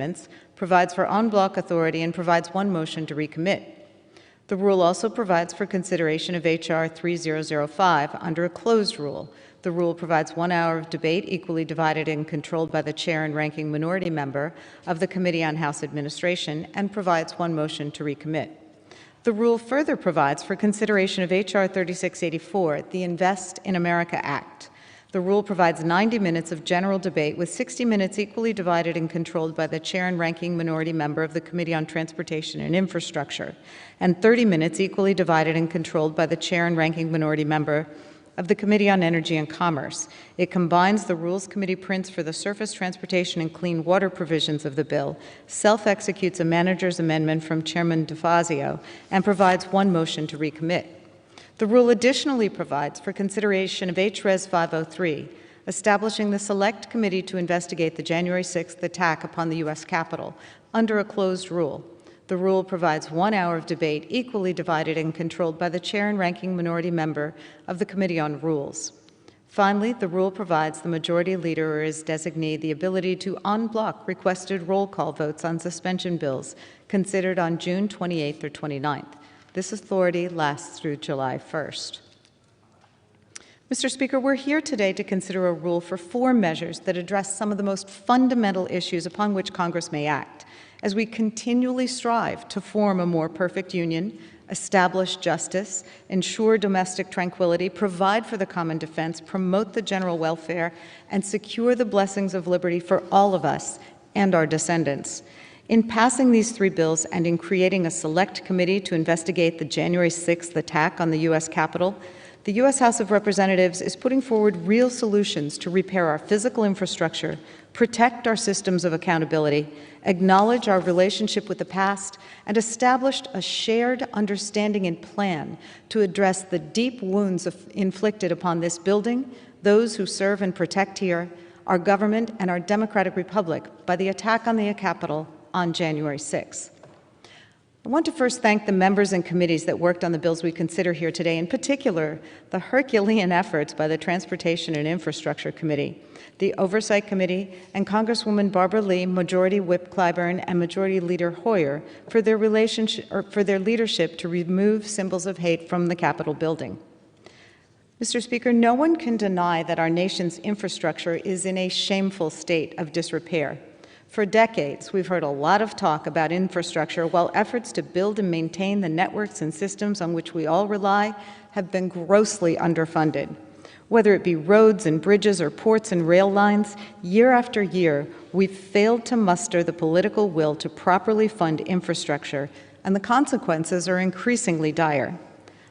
amendments, provides for en bloc authority, and provides one motion to recommit. The rule also provides for consideration of H.R. 3005 under a closed rule. The rule provides 1 hour of debate equally divided and controlled by the chair and ranking minority member of the Committee on House Administration and provides one motion to recommit. The rule further provides for consideration of H.R. 3684, the Invest in America Act. The rule provides 90 minutes of general debate with 60 minutes equally divided and controlled by the chair and ranking minority member of the Committee on Transportation and Infrastructure, and 30 minutes equally divided and controlled by the chair and ranking minority member of the Committee on Energy and Commerce. It combines the Rules Committee prints for the surface transportation and clean water provisions of the bill, self-executes a manager's amendment from Chairman DeFazio, and provides one motion to recommit. The rule additionally provides for consideration of H.Res. 503, establishing the Select Committee to investigate the January 6th attack upon the U.S. Capitol under a closed rule. The rule provides 1 hour of debate equally divided and controlled by the chair and ranking minority member of the Committee on Rules. Finally, the rule provides the majority leader or his designee the ability to en bloc requested roll call votes on suspension bills considered on June 28th or 29th. This authority lasts through July 1st. Mr. Speaker, we're here today to consider a rule for 4 measures that address some of the most fundamental issues upon which Congress may act, as we continually strive to form a more perfect union, establish justice, ensure domestic tranquility, provide for the common defense, promote the general welfare, and secure the blessings of liberty for all of us and our descendants. In passing these 3 bills and in creating a select committee to investigate the January 6th attack on the U.S. Capitol, the U.S. House of Representatives is putting forward real solutions to repair our physical infrastructure, protect our systems of accountability, acknowledge our relationship with the past, and established a shared understanding and plan to address the deep wounds inflicted upon this building, those who serve and protect here, our government, and our democratic republic by the attack on the Capitol on January 6th. I want to first thank the members and committees that worked on the bills we consider here today, in particular, the Herculean efforts by the Transportation and Infrastructure Committee, the Oversight Committee, and Congresswoman Barbara Lee, Majority Whip Clyburn, and Majority Leader Hoyer for their leadership to remove symbols of hate from the Capitol building. Mr. Speaker, no one can deny that our nation's infrastructure is in a shameful state of disrepair. For decades, we've heard a lot of talk about infrastructure, while efforts to build and maintain the networks and systems on which we all rely have been grossly underfunded. Whether it be roads and bridges or ports and rail lines, year after year, we've failed to muster the political will to properly fund infrastructure, and the consequences are increasingly dire.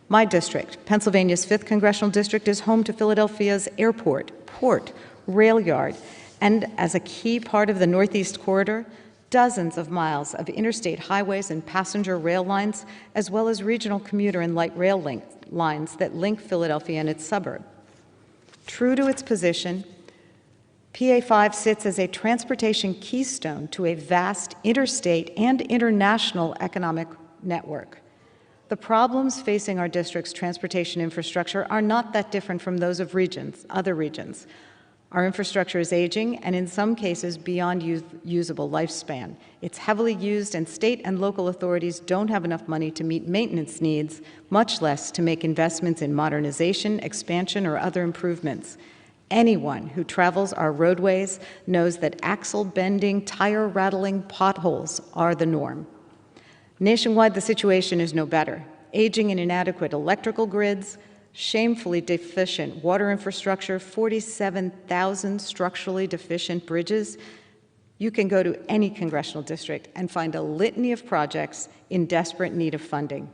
My district, Pennsylvania's 5th Congressional District, is home to Philadelphia's airport, port, rail yard, and as a key part of the Northeast Corridor, dozens of miles of interstate highways and passenger rail lines, as well as regional commuter and light rail lines that link Philadelphia and its suburb. True to its position, PA 5 sits as a transportation keystone to a vast interstate and international economic network. The problems facing our district's transportation infrastructure are not that different from those of other regions. Our infrastructure is aging and in some cases beyond usable lifespan. It's heavily used and state and local authorities don't have enough money to meet maintenance needs, much less to make investments in modernization, expansion, or other improvements. Anyone who travels our roadways knows that axle-bending, tire-rattling potholes are the norm. Nationwide, the situation is no better. Aging and inadequate electrical grids, shamefully deficient water infrastructure, 47,000 structurally deficient bridges. You can go to any congressional district and find a litany of projects in desperate need of funding.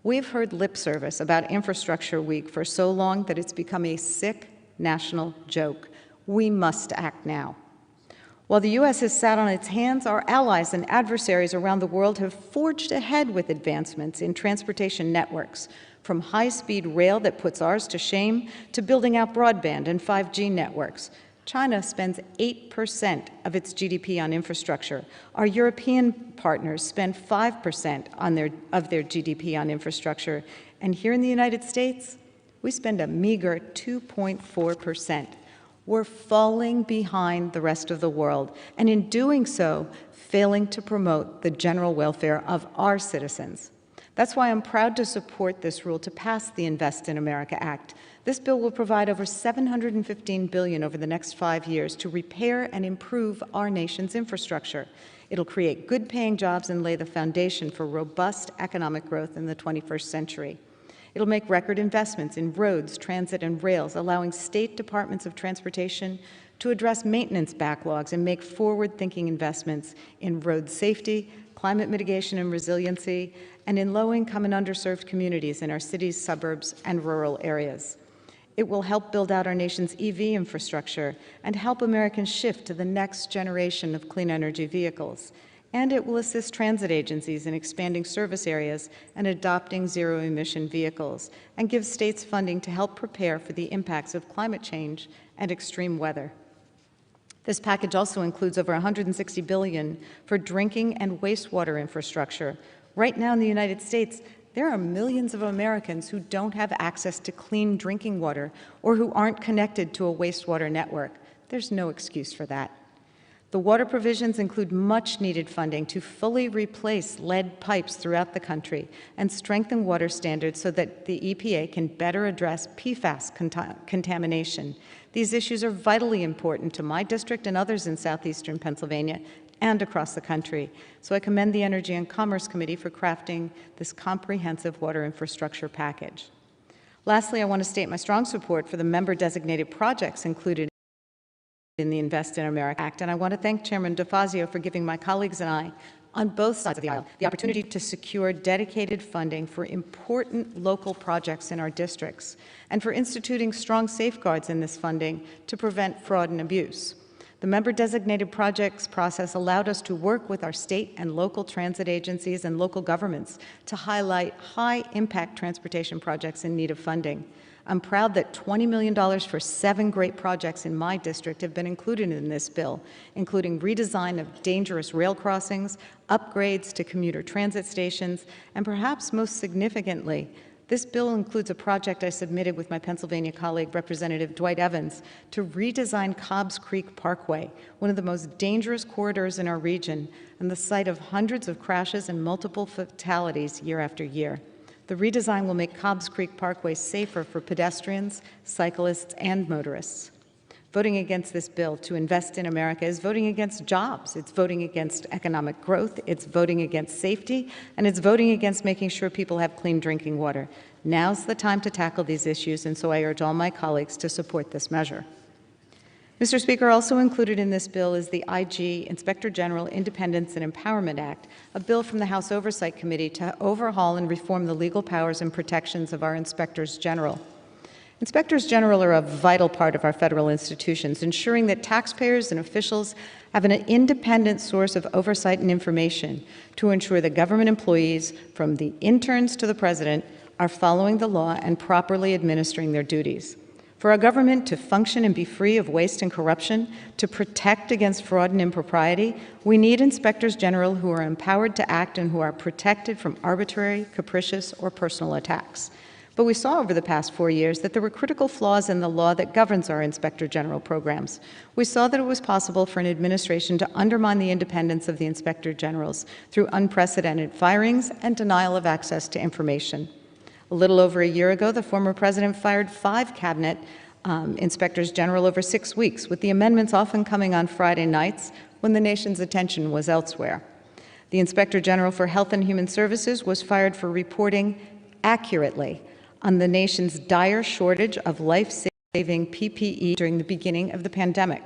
We've heard lip service about Infrastructure Week for so long that it's become a sick national joke. We must act now. While the U.S. has sat on its hands, our allies and adversaries around the world have forged ahead with advancements in transportation networks, from high-speed rail that puts ours to shame to building out broadband and 5G networks. China spends 8% of its GDP on infrastructure. Our European partners spend 5% of their GDP on infrastructure. And here in the United States, we spend a meager 2.4%. We're falling behind the rest of the world, and in doing so, failing to promote the general welfare of our citizens. That's why I'm proud to support this rule to pass the Invest in America Act. This bill will provide over $715 billion over the next 5 years to repair and improve our nation's infrastructure. It'll create good-paying jobs and lay the foundation for robust economic growth in the 21st century. It'll make record investments in roads, transit, and rails, allowing state departments of transportation to address maintenance backlogs and make forward-thinking investments in road safety, climate mitigation and resiliency, and in low-income and underserved communities in our cities, suburbs, and rural areas. It will help build out our nation's EV infrastructure and help Americans shift to the next generation of clean energy vehicles. And it will assist transit agencies in expanding service areas and adopting zero-emission vehicles, and give states funding to help prepare for the impacts of climate change and extreme weather. This package also includes over $160 billion for drinking and wastewater infrastructure. Right now in the United States, there are millions of Americans who don't have access to clean drinking water or who aren't connected to a wastewater network. There's no excuse for that. The water provisions include much-needed funding to fully replace lead pipes throughout the country and strengthen water standards so that the EPA can better address PFAS contamination. These issues are vitally important to my district and others in southeastern Pennsylvania and across the country. So I commend the Energy and Commerce Committee for crafting this comprehensive water infrastructure package. Lastly, I want to state my strong support for the member-designated projects included in the Invest in America Act, and I want to thank Chairman DeFazio for giving my colleagues and I, on both sides of the aisle, the opportunity to secure dedicated funding for important local projects in our districts, and for instituting strong safeguards in this funding to prevent fraud and abuse. The member-designated projects process allowed us to work with our state and local transit agencies and local governments to highlight high-impact transportation projects in need of funding. I'm proud that $20 million for 7 great projects in my district have been included in this bill, including redesign of dangerous rail crossings, upgrades to commuter transit stations, and perhaps most significantly, this bill includes a project I submitted with my Pennsylvania colleague, Representative Dwight Evans, to redesign Cobbs Creek Parkway, one of the most dangerous corridors in our region and the site of hundreds of crashes and multiple fatalities year after year. The redesign will make Cobbs Creek Parkway safer for pedestrians, cyclists, and motorists. Voting against this bill to invest in America is voting against jobs. It's voting against economic growth. It's voting against safety. And it's voting against making sure people have clean drinking water. Now's the time to tackle these issues, and so I urge all my colleagues to support this measure. Mr. Speaker, also included in this bill is the IG, Inspector General Independence and Empowerment Act, a bill from the House Oversight Committee to overhaul and reform the legal powers and protections of our Inspectors General. Inspectors General are a vital part of our federal institutions, ensuring that taxpayers and officials have an independent source of oversight and information to ensure that government employees, from the interns to the president, are following the law and properly administering their duties. For our government to function and be free of waste and corruption, to protect against fraud and impropriety, we need inspectors general who are empowered to act and who are protected from arbitrary, capricious, or personal attacks. But we saw over the past 4 years that there were critical flaws in the law that governs our inspector general programs. We saw that it was possible for an administration to undermine the independence of the inspector generals through unprecedented firings and denial of access to information. A little over a year ago, the former president fired 5 cabinet inspectors general over 6 weeks, with the amendments often coming on Friday nights when the nation's attention was elsewhere. The Inspector General for Health and Human Services was fired for reporting accurately on the nation's dire shortage of life-saving PPE during the beginning of the pandemic.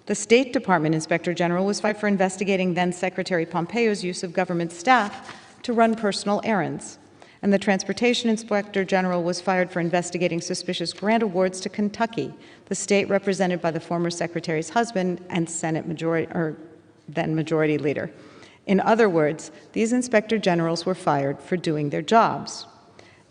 The State Department Inspector General was fired for investigating then-Secretary Pompeo's use of government staff to run personal errands. And the Transportation Inspector General was fired for investigating suspicious grant awards to Kentucky, the state represented by the former Secretary's husband and Senate then Majority Leader. In other words, these Inspector Generals were fired for doing their jobs.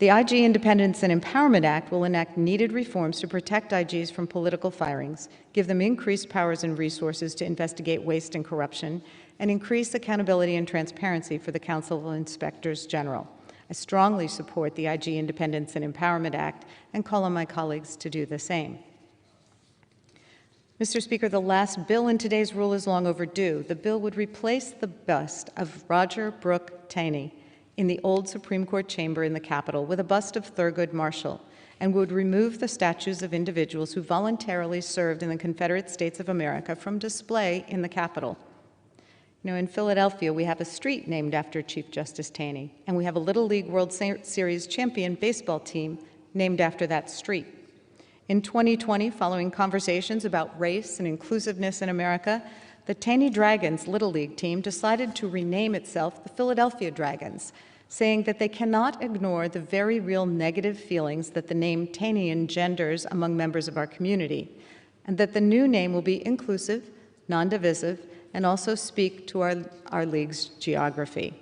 The IG Independence and Empowerment Act will enact needed reforms to protect IGs from political firings, give them increased powers and resources to investigate waste and corruption, and increase accountability and transparency for the Council of Inspectors General. I strongly support the IG Independence and Empowerment Act and call on my colleagues to do the same. Mr. Speaker, the last bill in today's rule is long overdue. The bill would replace the bust of Roger Brooke Taney in the old Supreme Court chamber in the Capitol with a bust of Thurgood Marshall, and would remove the statues of individuals who voluntarily served in the Confederate States of America from display in the Capitol. You know, in Philadelphia, we have a street named after Chief Justice Taney, and we have a Little League World Series champion baseball team named after that street. In 2020, following conversations about race and inclusiveness in America, the Taney Dragons Little League team decided to rename itself the Philadelphia Dragons, saying that they cannot ignore the very real negative feelings that the name Taney engenders among members of our community, and that the new name will be inclusive, non-divisive, and also speak to our league's geography.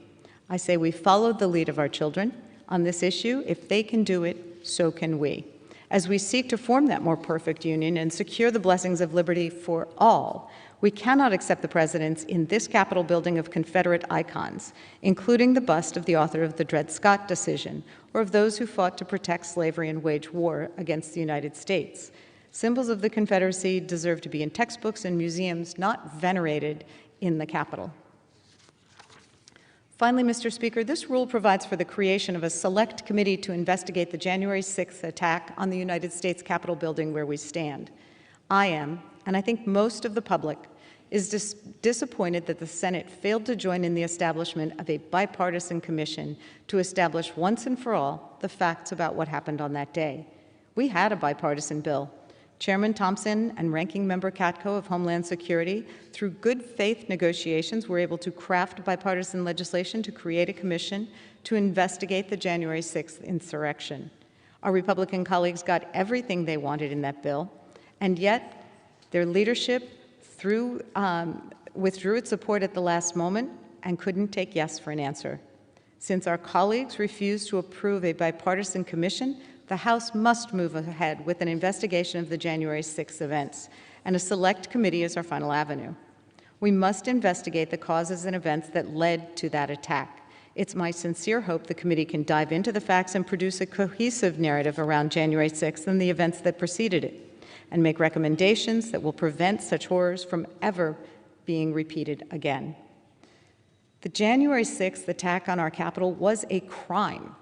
I say we followed the lead of our children on this issue. If they can do it, so can we. As we seek to form that more perfect union and secure the blessings of liberty for all, we cannot accept the presence in this Capitol building of Confederate icons, including the bust of the author of the Dred Scott decision, or of those who fought to protect slavery and wage war against the United States. Symbols of the Confederacy deserve to be in textbooks and museums, not venerated in the Capitol. Finally, Mr. Speaker, this rule provides for the creation of a select committee to investigate the January 6th attack on the United States Capitol building where we stand. I am, and I think most of the public, is disappointed that the Senate failed to join in the establishment of a bipartisan commission to establish once and for all the facts about what happened on that day. We had a bipartisan bill. Chairman Thompson and Ranking Member Katko of Homeland Security, through good faith negotiations, were able to craft bipartisan legislation to create a commission to investigate the January 6th insurrection. Our Republican colleagues got everything they wanted in that bill, and yet their leadership withdrew its support at the last moment and couldn't take yes for an answer. Since our colleagues refused to approve a bipartisan commission, the House must move ahead with an investigation of the January 6th events, and a select committee is our final avenue. We must investigate the causes and events that led to that attack. It's my sincere hope the committee can dive into the facts and produce a cohesive narrative around January 6th and the events that preceded it, and make recommendations that will prevent such horrors from ever being repeated again. The January 6th attack on our Capitol was a crime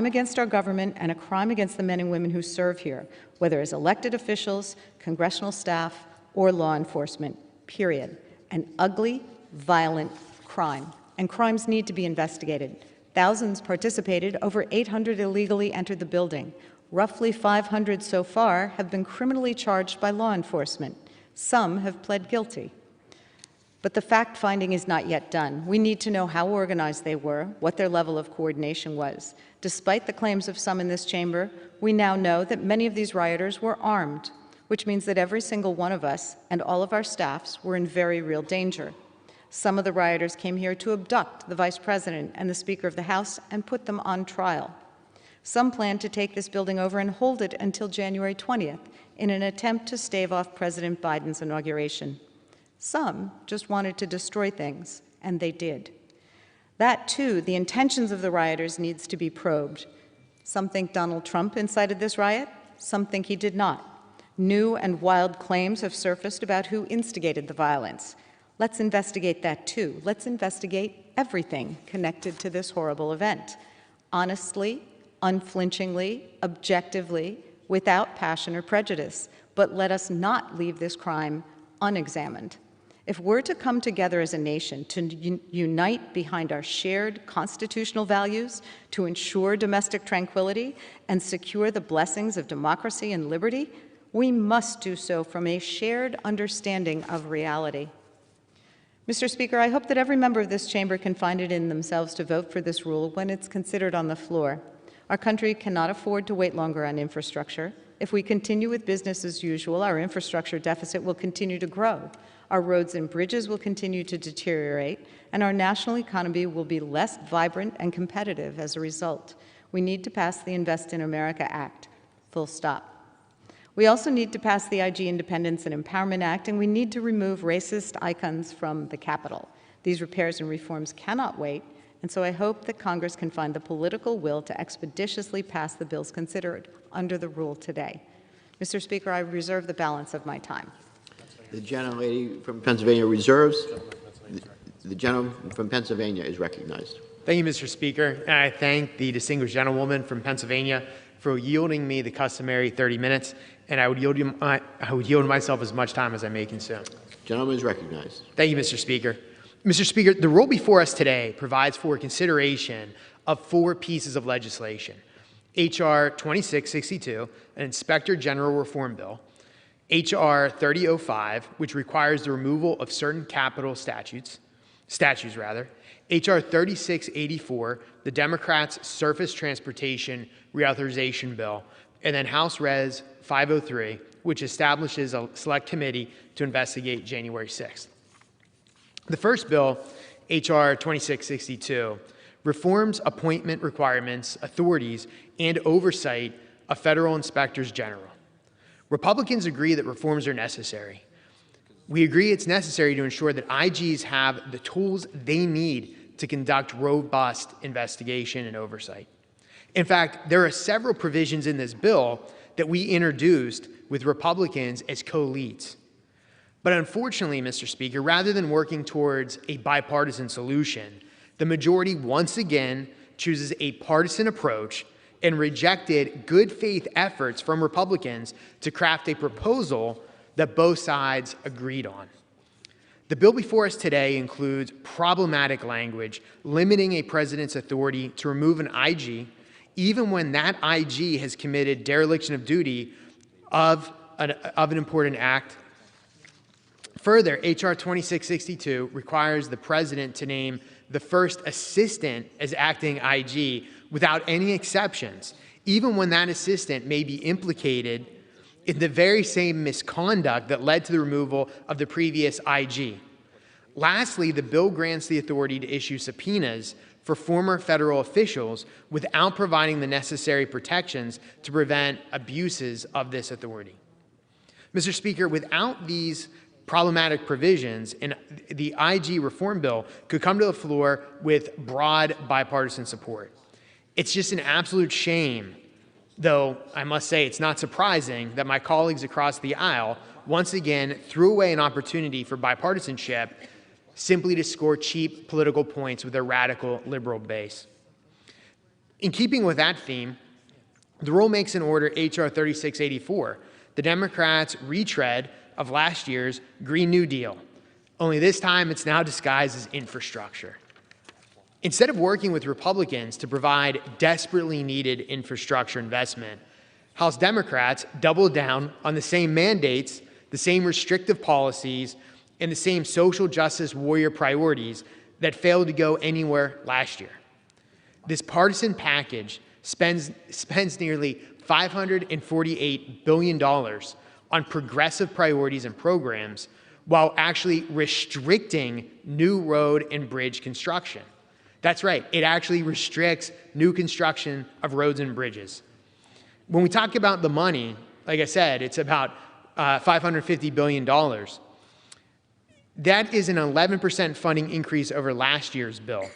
against our government and a crime against the men and women who serve here, whether as elected officials, congressional staff, or law enforcement, period. An ugly, violent crime, and crimes need to be investigated. Thousands participated, over 800 illegally entered the building. Roughly 500 so far have been criminally charged by law enforcement. Some have pled guilty. But the fact-finding is not yet done. We need to know how organized they were, what their level of coordination was. Despite the claims of some in this chamber, we now know that many of these rioters were armed, which means that every single one of us and all of our staffs were in very real danger. Some of the rioters came here to abduct the Vice President and the Speaker of the House and put them on trial. Some plan to take this building over and hold it until January 20th in an attempt to stave off President Biden's inauguration. Some just wanted to destroy things, and they did. That, too, the intentions of the rioters needs to be probed. Some think Donald Trump incited this riot. Some think he did not. New and wild claims have surfaced about who instigated the violence. Let's investigate that, too. Let's investigate everything connected to this horrible event. Honestly, unflinchingly, objectively, without passion or prejudice. But let us not leave this crime unexamined. If we're to come together as a nation to unite behind our shared constitutional values, to ensure domestic tranquility and secure the blessings of democracy and liberty, we must do so from a shared understanding of reality. Mr. Speaker, I hope that every member of this chamber can find it in themselves to vote for this rule when it's considered on the floor. Our country cannot afford to wait longer on infrastructure. If we continue with business as usual, our infrastructure deficit will continue to grow. Our roads and bridges will continue to deteriorate, and our national economy will be less vibrant and competitive as a result. We need to pass the Invest in America Act, full stop. We also need to pass the IG Independence and Empowerment Act, and we need to remove racist icons from the Capitol. These repairs and reforms cannot wait, and so I hope that Congress can find the political will to expeditiously pass the bills considered under the rule today. Mr. Speaker, I reserve the balance of my time. The gentlelady from Pennsylvania reserves. The gentleman from Pennsylvania is recognized. Thank you, Mr. Speaker. And I thank the distinguished gentlewoman from Pennsylvania for yielding me the customary 30 minutes, and I would yield myself as much time as I may consume. Gentleman is recognized. Thank you, Mr. Speaker. Mr. Speaker, the rule before us today provides for consideration of 4 pieces of legislation: H.R. 2662, an Inspector General Reform Bill; H.R. 3005, which requires the removal of certain capital statutes, H.R. 3684, the Democrats' Surface Transportation Reauthorization Bill, and then House Res 503, which establishes a select committee to investigate January 6th. The first bill, H.R. 2662, reforms appointment requirements, authorities, and oversight of federal inspectors general. Republicans agree that reforms are necessary. We agree it's necessary to ensure that IGs have the tools they need to conduct robust investigation and oversight. In fact, there are several provisions in this bill that we introduced with Republicans as co-leads. But unfortunately, Mr. Speaker, rather than working towards a bipartisan solution, the majority once again chooses a partisan approach and rejected good faith efforts from Republicans to craft a proposal that both sides agreed on. The bill before us today includes problematic language limiting a president's authority to remove an IG, even when that IG has committed dereliction of duty of an important act. Further, H.R. 2662 requires the president to name the first assistant as acting IG without any exceptions, even when that assistant may be implicated in the very same misconduct that led to the removal of the previous IG. Lastly, the bill grants the authority to issue subpoenas for former federal officials without providing the necessary protections to prevent abuses of this authority. Mr. Speaker, without these problematic provisions, and the IG reform bill could come to the floor with broad bipartisan support. It's just an absolute shame, though I must say it's not surprising, that my colleagues across the aisle once again threw away an opportunity for bipartisanship simply to score cheap political points with their radical liberal base. In keeping with that theme, the rule makes in order H.R. 3684, the Democrats' retread of last year's Green New Deal, only this time it's now disguised as infrastructure. Instead of working with Republicans to provide desperately needed infrastructure investment, House Democrats doubled down on the same mandates, the same restrictive policies, and the same social justice warrior priorities that failed to go anywhere last year. This partisan package spends nearly $548 billion on progressive priorities and programs while actually restricting new road and bridge construction. That's right, it actually restricts new construction of roads and bridges. When we talk about the money, like I said, it's about $550 billion. That is an 11% funding increase over last year's bill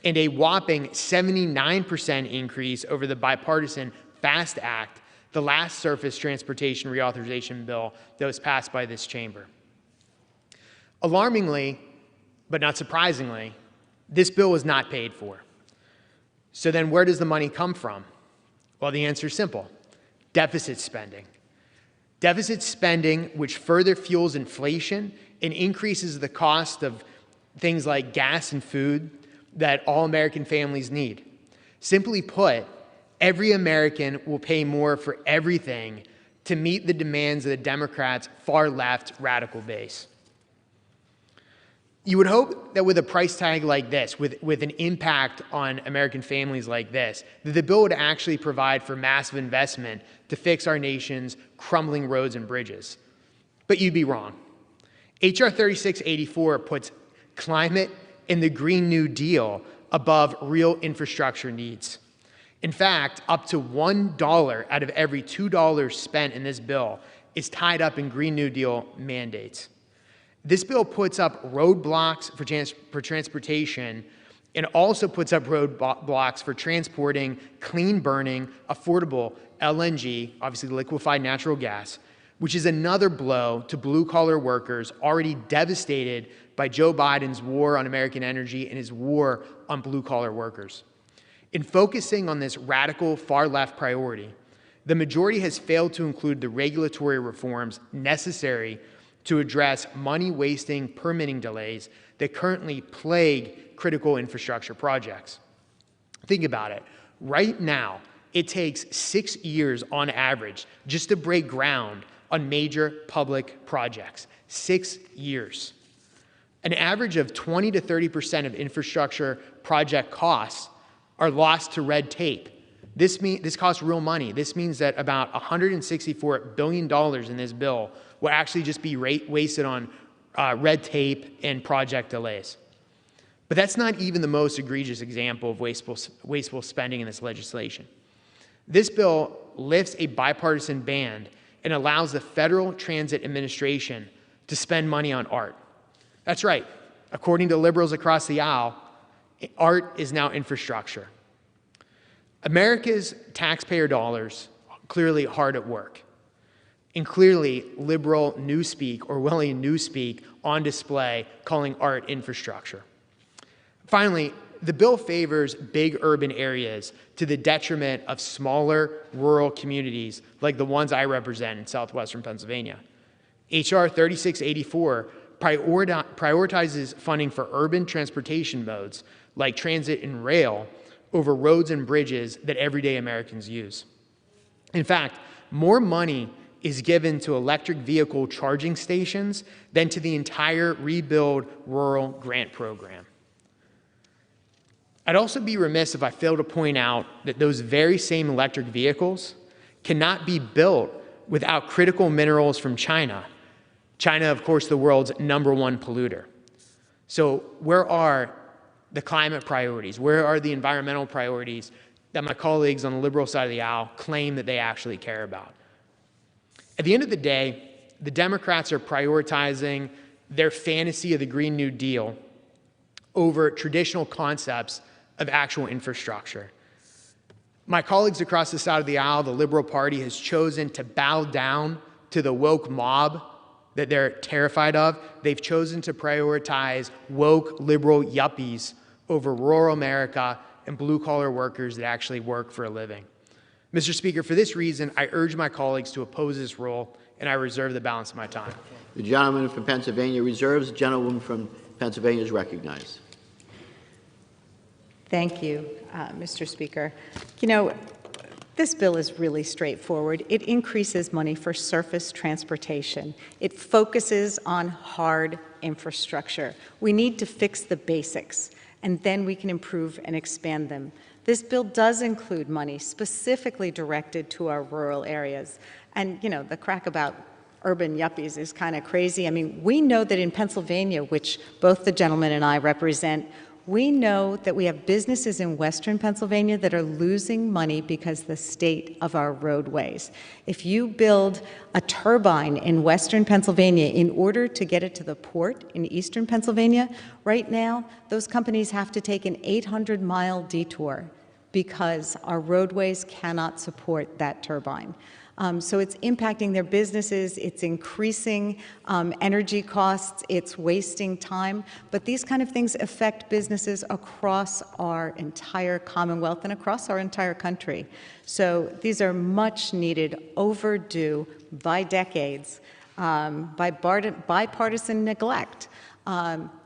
and a whopping 79% increase over the bipartisan FAST Act, the last surface transportation reauthorization bill that was passed by this chamber. Alarmingly, but not surprisingly, this bill was not paid for. So then where does the money come from? Well, the answer is simple: deficit spending. Deficit spending, which further fuels inflation and increases the cost of things like gas and food that all American families need. Simply put, every American will pay more for everything to meet the demands of the Democrats' far-left radical base. You would hope that with a price tag like this, with an impact on American families like this, that the bill would actually provide for massive investment to fix our nation's crumbling roads and bridges. But you'd be wrong. H.R. 3684 puts climate and the Green New Deal above real infrastructure needs. In fact, up to $1 out of every $2 spent in this bill is tied up in Green New Deal mandates. This bill puts up roadblocks for transportation and also puts up roadblocks for transporting clean-burning, affordable LNG, obviously liquefied natural gas, which is another blow to blue-collar workers already devastated by Joe Biden's war on American energy and his war on blue-collar workers. In focusing on this radical far-left priority, the majority has failed to include the regulatory reforms necessary to address money-wasting permitting delays that currently plague critical infrastructure projects. Think about it. Right now, it takes 6 years on average just to break ground on major public projects. 6 years. An average of 20 to 30% of infrastructure project costs are lost to red tape. This costs real money. This means that about $164 billion in this bill will actually just be wasted on red tape and project delays. But that's not even the most egregious example of wasteful spending in this legislation. This bill lifts a bipartisan ban and allows the Federal Transit Administration to spend money on art. That's right. According to liberals across the aisle, art is now infrastructure. America's taxpayer dollars clearly hard at work, and clearly liberal newspeak, Orwellian newspeak, on display calling art infrastructure. Finally, the bill favors big urban areas to the detriment of smaller rural communities like the ones I represent in southwestern Pennsylvania. H.R. 3684 prioritizes funding for urban transportation modes like transit and rail over roads and bridges that everyday Americans use. In fact, more money is given to electric vehicle charging stations than to the entire Rebuild Rural Grant Program. I'd also be remiss if I failed to point out that those very same electric vehicles cannot be built without critical minerals from China. China, of course, the world's #1 polluter. So where are the climate priorities? Where are the environmental priorities that my colleagues on the liberal side of the aisle claim that they actually care about? At the end of the day, the Democrats are prioritizing their fantasy of the Green New Deal over traditional concepts of actual infrastructure. My colleagues across the side of the aisle, the Liberal Party, has chosen to bow down to the woke mob that they're terrified of. They've chosen to prioritize woke liberal yuppies over rural America and blue-collar workers that actually work for a living. Mr. Speaker, for this reason, I urge my colleagues to oppose this rule, and I reserve the balance of my time. The gentleman from Pennsylvania reserves. The gentlewoman from Pennsylvania is recognized. Thank you, Mr. Speaker. You know, this bill is really straightforward. It increases money for surface transportation. It focuses on hard infrastructure. We need to fix the basics, and then we can improve and expand them. This bill does include money specifically directed to our rural areas. And, you know, the crack about urban yuppies is kind of crazy. I mean, we know that in Pennsylvania, which both the gentleman and I represent, we know that we have businesses in Western Pennsylvania that are losing money because of the state of our roadways. If you build a turbine in Western Pennsylvania in order to get it to the port in Eastern Pennsylvania, right now, those companies have to take an 800-mile detour because our roadways cannot support that turbine. So it's impacting their businesses, it's increasing energy costs, it's wasting time, but these kind of things affect businesses across our entire Commonwealth and across our entire country. So these are much needed, overdue by decades, by bipartisan neglect.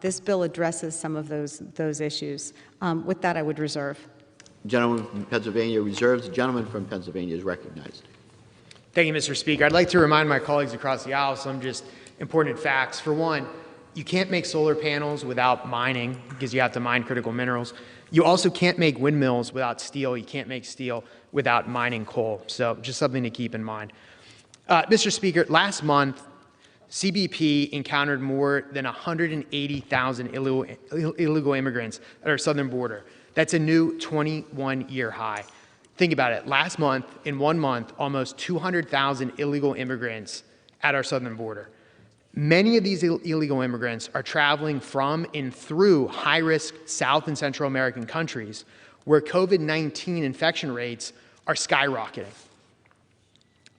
This bill addresses some of those issues. With that, I would reserve. The gentleman from Pennsylvania reserves. The gentleman from Pennsylvania is recognized. Thank you, Mr. Speaker. I'd like to remind my colleagues across the aisle some just important facts. For one, you can't make solar panels without mining because you have to mine critical minerals. You also can't make windmills without steel. You can't make steel without mining coal. So just something to keep in mind. Mr. Speaker, last month, CBP encountered more than 180,000 illegal immigrants at our southern border. That's a new 21-year high. Think about it. Last month, in 1 month, almost 200,000 illegal immigrants at our southern border. Many of these illegal immigrants are traveling from and through high-risk South and Central American countries where COVID-19 infection rates are skyrocketing.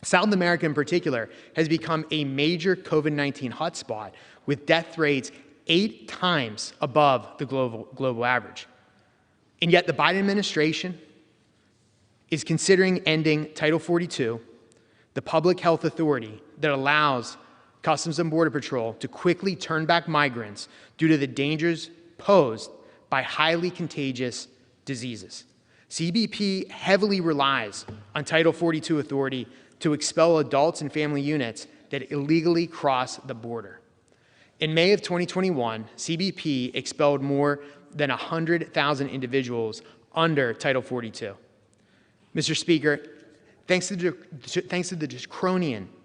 South America in particular has become a major COVID-19 hotspot with death rates 8 times above the global average. And yet the Biden administration is considering ending Title 42, the public health authority that allows Customs and Border Patrol to quickly turn back migrants due to the dangers posed by highly contagious diseases. CBP heavily relies on Title 42 authority to expel adults and family units that illegally cross the border. In May of 2021, CBP expelled more than 100,000 individuals under Title 42. Mr. Speaker, thanks to the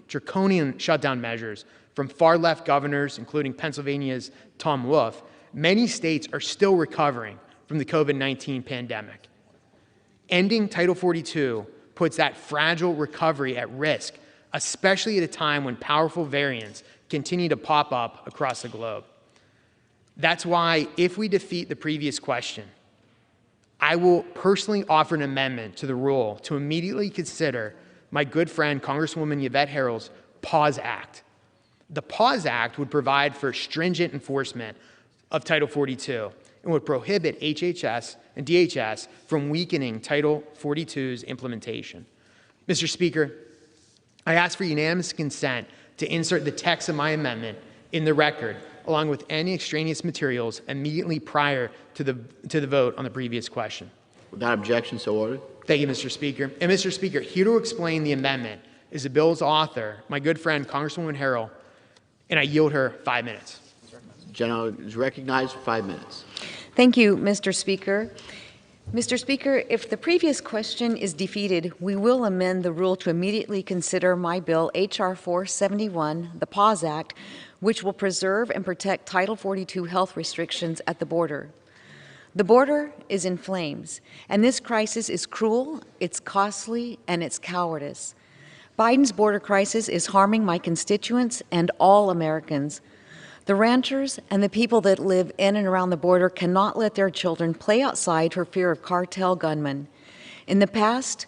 draconian shutdown measures from far-left governors, including Pennsylvania's Tom Wolf, many states are still recovering from the COVID-19 pandemic. Ending Title 42 puts that fragile recovery at risk, especially at a time when powerful variants continue to pop up across the globe. That's why, if we defeat the previous question, I will personally offer an amendment to the rule to immediately consider my good friend Congresswoman Yvette Herrell's Pause Act. The Pause Act would provide for stringent enforcement of Title 42 and would prohibit HHS and DHS from weakening Title 42's implementation. Mr. Speaker, I ask for unanimous consent to insert the text of my amendment in the record, along with any extraneous materials immediately prior to the vote on the previous question. Without objection, so ordered. Thank you, Mr. Speaker. And Mr. Speaker, here to explain the amendment is the bill's author, my good friend, Congresswoman Herrell, and I yield her 5 minutes. The gentleman is recognized for 5 minutes. Thank you, Mr. Speaker. Mr. Speaker, if the previous question is defeated, we will amend the rule to immediately consider my bill, H.R. 471, the Pause Act, which will preserve and protect Title 42 health restrictions at the border. The border is in flames, and this crisis is cruel, it's costly, and it's cowardice. Biden's border crisis is harming my constituents and all Americans. The ranchers and the people that live in and around the border cannot let their children play outside for fear of cartel gunmen. In the past,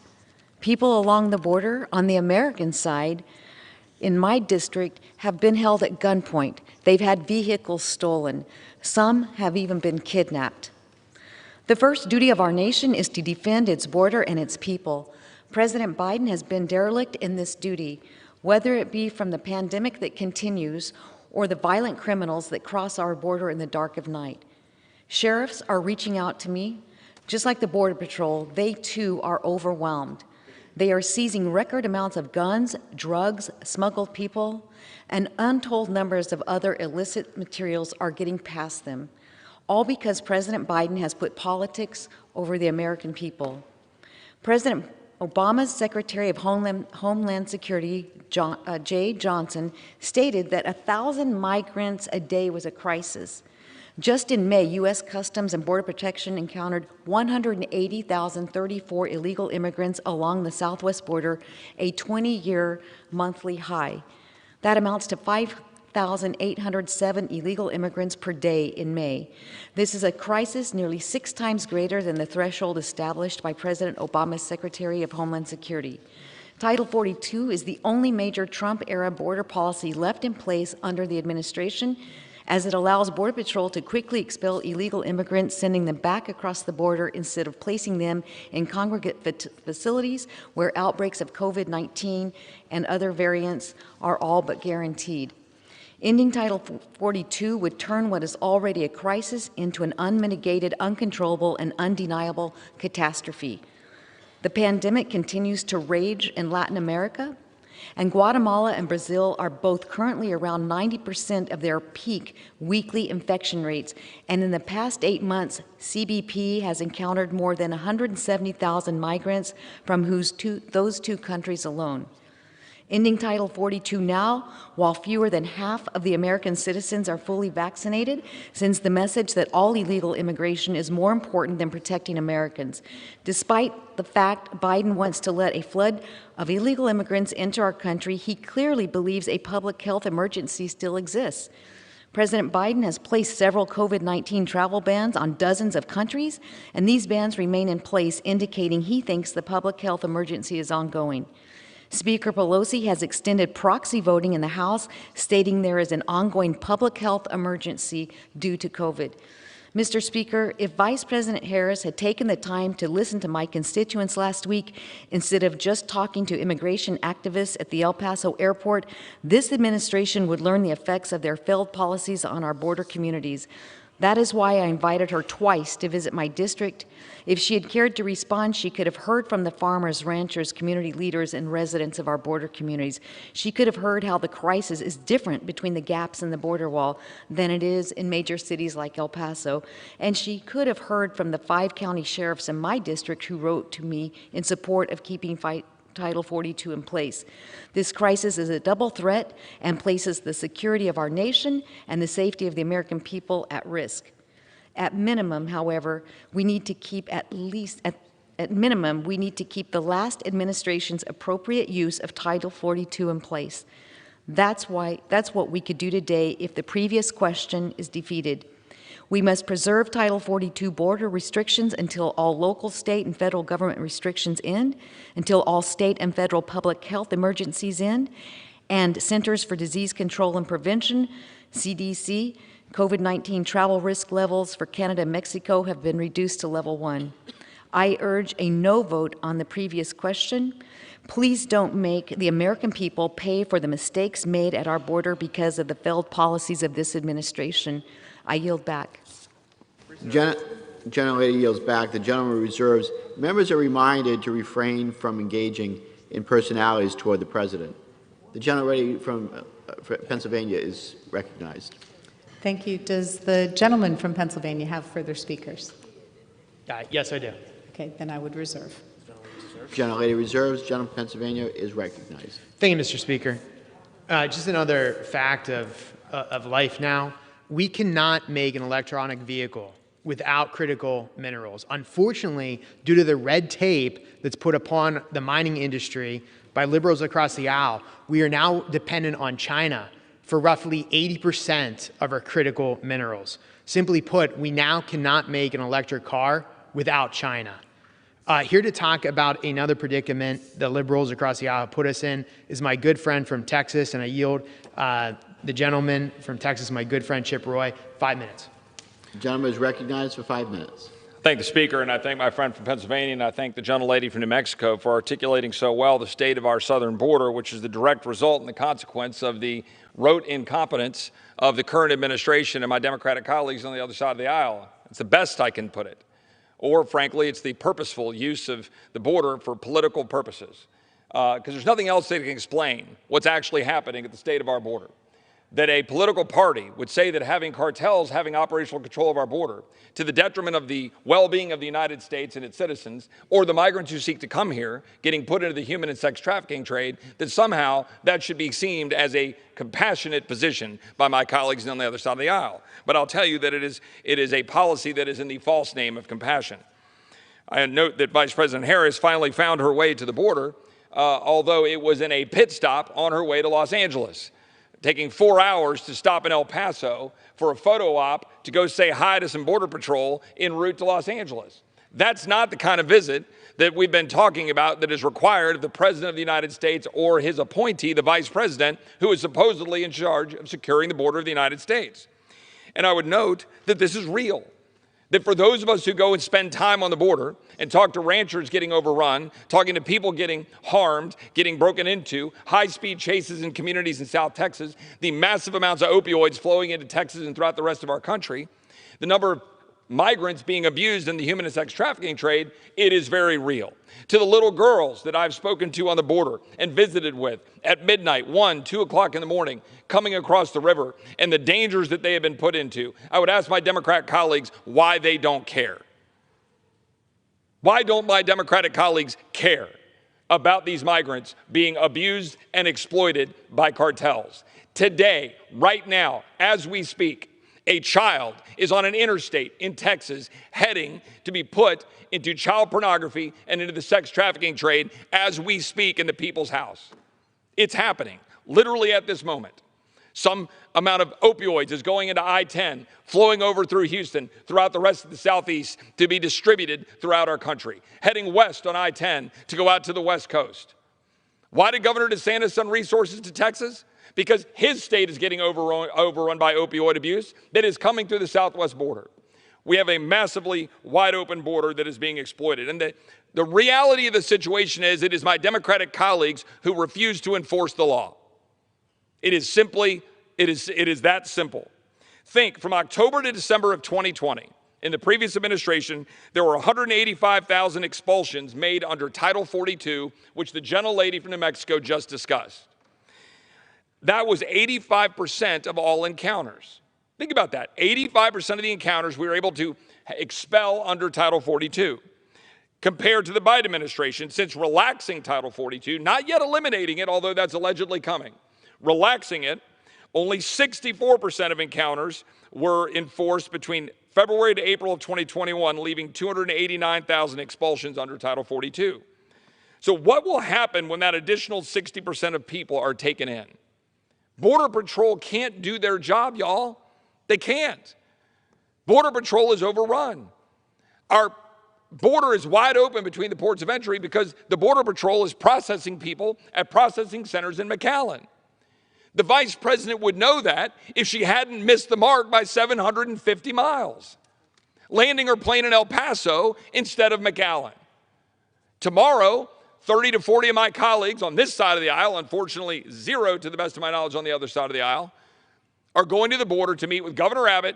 people along the border on the American side in my district have been held at gunpoint. They've had vehicles stolen. Some have even been kidnapped. The first duty of our nation is to defend its border and its people. President Biden has been derelict in this duty, whether it be from the pandemic that continues or the violent criminals that cross our border in the dark of night. Sheriffs are reaching out to me. Just like the Border Patrol, they too are overwhelmed. They are seizing record amounts of guns, drugs, smuggled people, and untold numbers of other illicit materials are getting past them, all because President Biden has put politics over the American people. President Obama's Secretary of Homeland Security, Jay Johnson, stated that 1,000 migrants a day was a crisis. Just in May, U.S. Customs and Border Protection encountered 180,034 illegal immigrants along the southwest border, a 20-year monthly high. That amounts to 5,807 illegal immigrants per day in May. This is a crisis nearly 6 times greater than the threshold established by President Obama's Secretary of Homeland Security. Title 42 is the only major Trump-era border policy left in place under the administration, as it allows Border Patrol to quickly expel illegal immigrants, sending them back across the border instead of placing them in congregate facilities where outbreaks of COVID-19 and other variants are all but guaranteed. Ending Title 42 would turn what is already a crisis into an unmitigated, uncontrollable, and undeniable catastrophe. The pandemic continues to rage in Latin America, and Guatemala and Brazil are both currently around 90% of their peak weekly infection rates, and in the past 8 months, CBP has encountered more than 170,000 migrants from those two countries alone. Ending Title 42 now, while fewer than half of the American citizens are fully vaccinated, sends the message that all illegal immigration is more important than protecting Americans. Despite the fact Biden wants to let a flood of illegal immigrants into our country, he clearly believes a public health emergency still exists. President Biden has placed several COVID-19 travel bans on dozens of countries, and these bans remain in place, indicating he thinks the public health emergency is ongoing. Speaker Pelosi has extended proxy voting in the House, stating there is an ongoing public health emergency due to COVID. Mr. Speaker, if Vice President Harris had taken the time to listen to my constituents last week instead of just talking to immigration activists at the El Paso airport, this administration would learn the effects of their failed policies on our border communities. That is why I invited her twice to visit my district. If she had cared to respond, she could have heard from the farmers, ranchers, community leaders, and residents of our border communities. She could have heard how the crisis is different between the gaps in the border wall than it is in major cities like El Paso. And she could have heard from the 5 county sheriffs in my district who wrote to me in support of keeping Title 42 in place. This crisis is a double threat and places the security of our nation and the safety of the American people at risk. At minimum, however, we need to keep at minimum, we need to keep the last administration's appropriate use of Title 42 in place. That's what we could do today if the previous question is defeated. We must preserve Title 42 border restrictions until all local, state, and federal government restrictions end, until all state and federal public health emergencies end, and Centers for Disease Control and Prevention, CDC, COVID-19 travel risk levels for Canada and Mexico have been reduced to level 1. I urge a no vote on the previous question. Please don't make the American people pay for the mistakes made at our border because of the failed policies of this administration. I yield back. Gentlelady yields back. The gentleman reserves. Members are reminded to refrain from engaging in personalities toward the President. The gentlelady from Pennsylvania is recognized. Thank you. Does the gentleman from Pennsylvania have further speakers? Yes, I do. Okay, then I would reserve. Gentlelady reserves. Gentleman from Pennsylvania is recognized. Thank you, Mr. Speaker. Just another fact of life now. We cannot make an electronic vehicle without critical minerals. Unfortunately, due to the red tape that's put upon the mining industry by liberals across the aisle, we are now dependent on China for roughly 80% of our critical minerals. Simply put, we now cannot make an electric car without China. Here to talk about another predicament the liberals across the aisle put us in is my good friend from Texas, and I yield the gentleman from Texas, my good friend Chip Roy, 5 minutes. The gentleman is recognized for 5 minutes. Thank the Speaker, and I thank my friend from Pennsylvania, and I thank the gentlelady from New Mexico for articulating so well the state of our southern border, which is the direct result and the consequence of the rote incompetence of the current administration and my Democratic colleagues on the other side of the aisle. It's the best I can put it. Or, frankly, it's the purposeful use of the border for political purposes. Because there's nothing else that can explain what's actually happening at the state of our border. That a political party would say that having cartels having operational control of our border to the detriment of the well-being of the United States and its citizens, or the migrants who seek to come here getting put into the human and sex trafficking trade, that somehow that should be seen as a compassionate position by my colleagues on the other side of the aisle. But I'll tell you that it is a policy that is in the false name of compassion. I note that Vice President Harris finally found her way to the border, although it was in a pit stop on her way to Los Angeles, taking 4 hours to stop in El Paso for a photo op to go say hi to some Border Patrol en route to Los Angeles. That's not the kind of visit that we've been talking about that is required of the President of the United States or his appointee, the Vice President, who is supposedly in charge of securing the border of the United States. And I would note that this is real. That for those of us who go and spend time on the border and talk to ranchers getting overrun, talking to people getting harmed, getting broken into, high-speed chases in communities in South Texas, the massive amounts of opioids flowing into Texas and throughout the rest of our country, the number of migrants being abused in the human and sex trafficking trade, it is very real. To the little girls that I've spoken to on the border and visited with at midnight, 1, 2 o'clock in the morning, coming across the river and the dangers that they have been put into, I would ask my Democrat colleagues why they don't care. Why don't my Democratic colleagues care about these migrants being abused and exploited by cartels? Today, right now, as we speak, a child is on an interstate in Texas heading to be put into child pornography and into the sex trafficking trade as we speak in the People's House. It's happening, literally at this moment. Some amount of opioids is going into I-10, flowing over through Houston, throughout the rest of the Southeast to be distributed throughout our country, heading west on I-10 to go out to the West Coast. Why did Governor DeSantis send resources to Texas? Because his state is getting overrun by opioid abuse that is coming through the southwest border. We have a massively wide open border that is being exploited. And the reality of the situation is it is my Democratic colleagues who refuse to enforce the law. It is that simple. Think, from October to December of 2020, in the previous administration, there were 185,000 expulsions made under Title 42, which the gentlelady from New Mexico just discussed. That was 85% of all encounters. Think about that. 85% of the encounters we were able to expel under Title 42. Compared to the Biden administration, since relaxing Title 42, not yet eliminating it, although that's allegedly coming, relaxing it, only 64% of encounters were enforced between February to April of 2021, leaving 289,000 expulsions under Title 42. So what will happen when that additional 60% of people are taken in? Border Patrol can't do their job, y'all. They can't. Border Patrol is overrun. Our border is wide open between the ports of entry because the Border Patrol is processing people at processing centers in McAllen. The Vice President would know that if she hadn't missed the mark by 750 miles, landing her plane in El Paso instead of McAllen. Tomorrow, 30 to 40 of my colleagues on this side of the aisle, unfortunately 0 to the best of my knowledge on the other side of the aisle, are going to the border to meet with Governor Abbott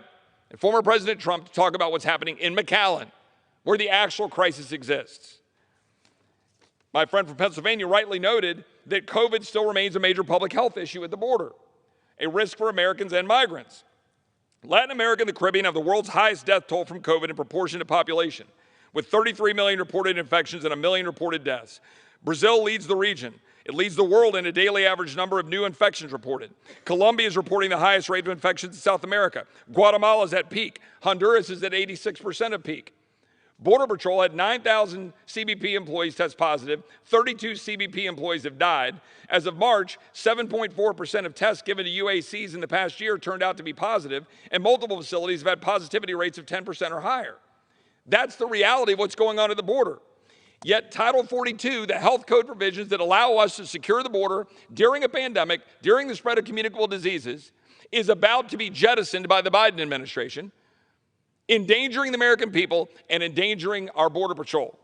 and former President Trump to talk about what's happening in McAllen, where the actual crisis exists. My friend from Pennsylvania rightly noted that COVID still remains a major public health issue at the border, a risk for Americans and migrants. Latin America and the Caribbean have the world's highest death toll from COVID in proportion to population, with 33 million reported infections and 1 million reported deaths. Brazil leads the region. It leads the world in a daily average number of new infections reported. Colombia is reporting the highest rate of infections in South America. Guatemala is at peak. Honduras is at 86% of peak. Border Patrol had 9,000 CBP employees test positive. 32 CBP employees have died. As of March, 7.4% of tests given to UACs in the past year turned out to be positive, and multiple facilities have had positivity rates of 10% or higher. That's the reality of what's going on at the border. Yet Title 42, the health code provisions that allow us to secure the border during a pandemic, during the spread of communicable diseases, is about to be jettisoned by the Biden administration, endangering the American people and endangering our Border Patrol.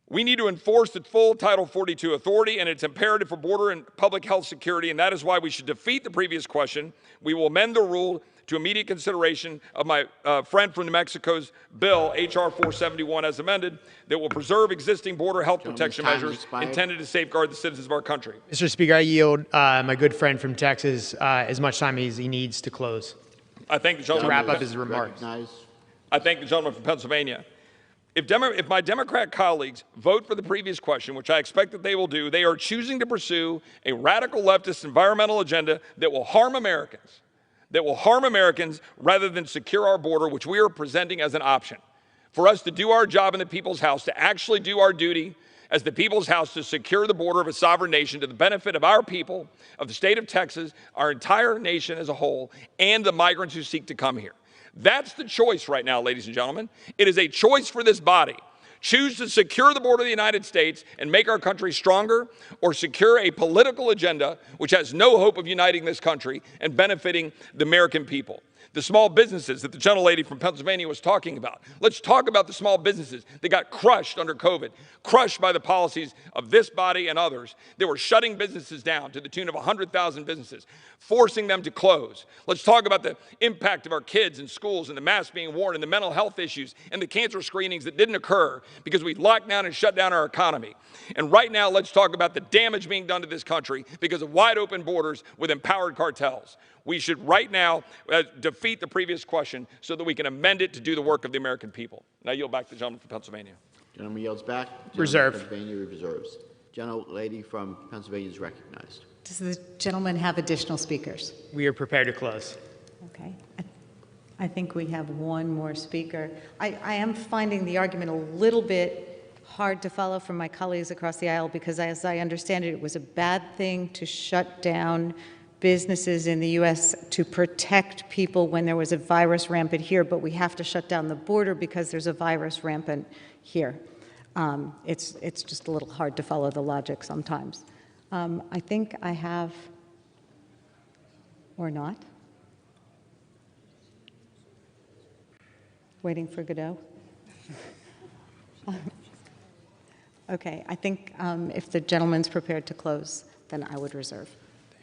We need to enforce the full Title 42 authority, and it's imperative for border and public health security, and that is why we should defeat the previous question. We will amend the rule to immediate consideration of my friend from New Mexico's bill, H.R. 471, as amended, that will preserve existing border health protection measures intended to safeguard the citizens of our country. Mr. Speaker, I yield my good friend from Texas as much time as he needs to close. I thank the gentleman To wrap up his remarks. I thank the gentleman from Pennsylvania. If my Democrat colleagues vote for the previous question, which I expect that they will do, they are choosing to pursue a radical leftist environmental agenda that will harm Americans. Rather than secure our border, which we are presenting as an option. For us to do our job in the people's house, to actually do our duty as the people's house to secure the border of a sovereign nation to the benefit of our people, of the state of Texas, our entire nation as a whole, and the migrants who seek to come here. That's the choice right now, ladies and gentlemen. It is a choice for this body. Choose to secure the border of the United States and make our country stronger, or secure a political agenda which has no hope of uniting this country and benefiting the American people. The small businesses that the gentlelady from Pennsylvania was talking about. Let's talk about the small businesses that got crushed under COVID, crushed by the policies of this body and others. They were shutting businesses down to the tune of 100,000 businesses, forcing them to close. Let's talk about the impact of our kids in schools and the masks being worn and the mental health issues and the cancer screenings that didn't occur because we locked down and shut down our economy. And right now, let's talk about the damage being done to this country because of wide open borders with empowered cartels. We should right now defeat the previous question so that we can amend it to do the work of the American people. Now yield back to the gentleman from Pennsylvania. Gentleman yields back. Reserve. Pennsylvania reserves. Gentlelady from Pennsylvania is recognized. Does the gentleman have additional speakers? We are prepared to close. Okay. I think we have one more speaker. I am finding the argument a little bit hard to follow from my colleagues across the aisle because, as I understand it, it was a bad thing to shut down businesses in the U.S. to protect people when there was a virus rampant here, but we have to shut down the border because there's a virus rampant here. It's just a little hard to follow the logic sometimes. I think I have, or not. Waiting for Godot. Okay, I think if the gentleman's prepared to close, then I would reserve.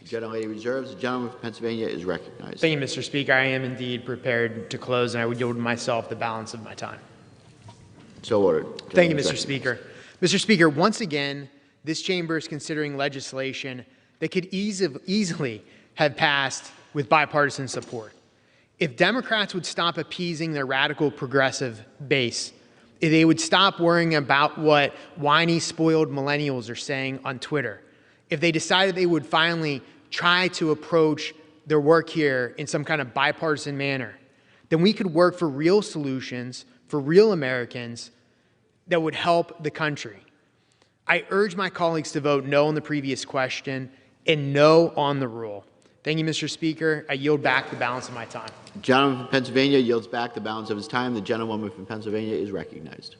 The gentlelady reserves. The gentleman from Pennsylvania is recognized. Thank you, Mr. Speaker. I am indeed prepared to close, and I would yield myself the balance of my time. So ordered. Thank you, Gentleman is Mr. Speaker. Mr. Speaker, once again, this chamber is considering legislation that could easily have passed with bipartisan support. If Democrats would stop appeasing their radical progressive base, if they would stop worrying about what whiny, spoiled millennials are saying on Twitter, if they decided they would finally try to approach their work here in some kind of bipartisan manner, then we could work for real solutions for real Americans that would help the country. I urge my colleagues to vote no on the previous question and no on the rule. Thank you, Mr. Speaker. I yield back the balance of my time. The gentleman from Pennsylvania yields back the balance of his time. The gentlewoman from Pennsylvania is recognized.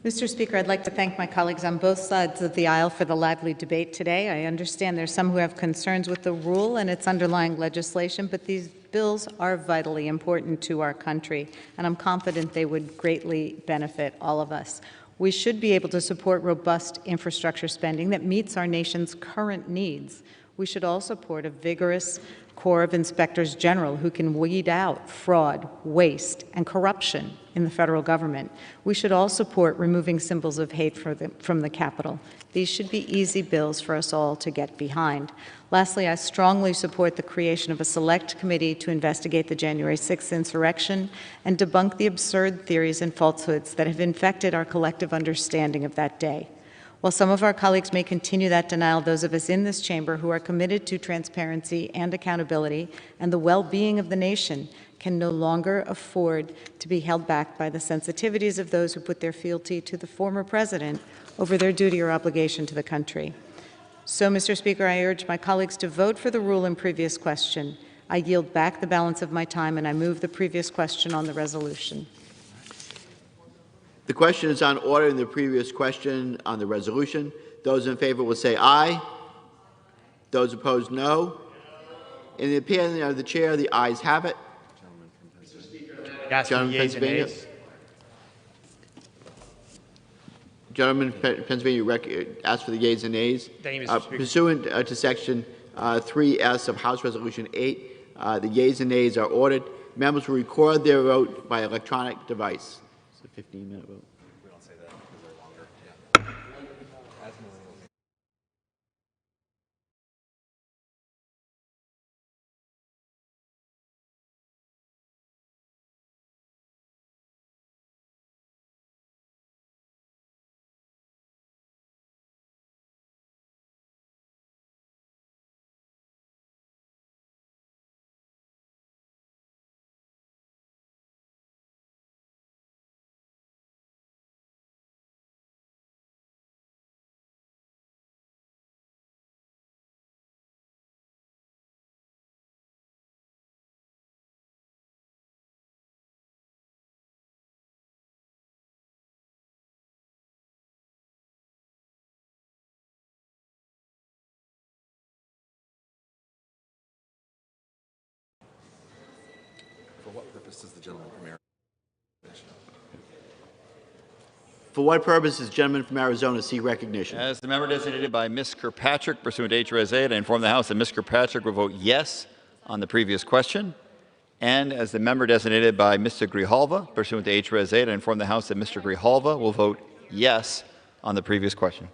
Mr. Speaker, I'd like to thank my colleagues on both sides of the aisle for the lively debate today. I understand there's some who have concerns with the rule and its underlying legislation, but these bills are vitally important to our country, and I'm confident they would greatly benefit all of us. We should be able to support robust infrastructure spending that meets our nation's current needs. We should also support a vigorous Corps of Inspectors General who can weed out fraud, waste, and corruption in the federal government. We should all support removing symbols of hate from the Capitol. These should be easy bills for us all to get behind. Lastly, I strongly support the creation of a select committee to investigate the January 6th insurrection and debunk the absurd theories and falsehoods that have infected our collective understanding of that day. While some of our colleagues may continue that denial, those of us in this chamber who are committed to transparency and accountability and the well-being of the nation can no longer afford to be held back by the sensitivities of those who put their fealty to the former president over their duty or obligation to the country. So, Mr. Speaker, I urge my colleagues to vote for the rule in previous question. I yield back the balance of my time, and I move the previous question on the resolution. The question is on order in the previous question on the resolution. Those in favor will say aye. Those opposed, no. In the opinion of the chair, the ayes have it. Ask for Gentleman the from yeas and Pennsylvania. nays. Gentleman from Pennsylvania asks for the yeas and nays. Thank you, Mr. Speaker. Pursuant to Section 3S of House Resolution 8, the yeas and nays are ordered. Members will record their vote by electronic device. It's a 15-minute vote. We don't say that because they're longer. Yeah. For what purpose does the gentleman from Arizona? For what purpose does the gentleman from Arizona seek recognition? As the member designated by Ms. Kirkpatrick, pursuant to H.R. 8, I inform the House that Ms. Kirkpatrick will vote yes on the previous question. And as the member designated by Mr. Grijalva, pursuant to H.R. 8, I inform the House that Mr. Grijalva will vote yes on the previous question.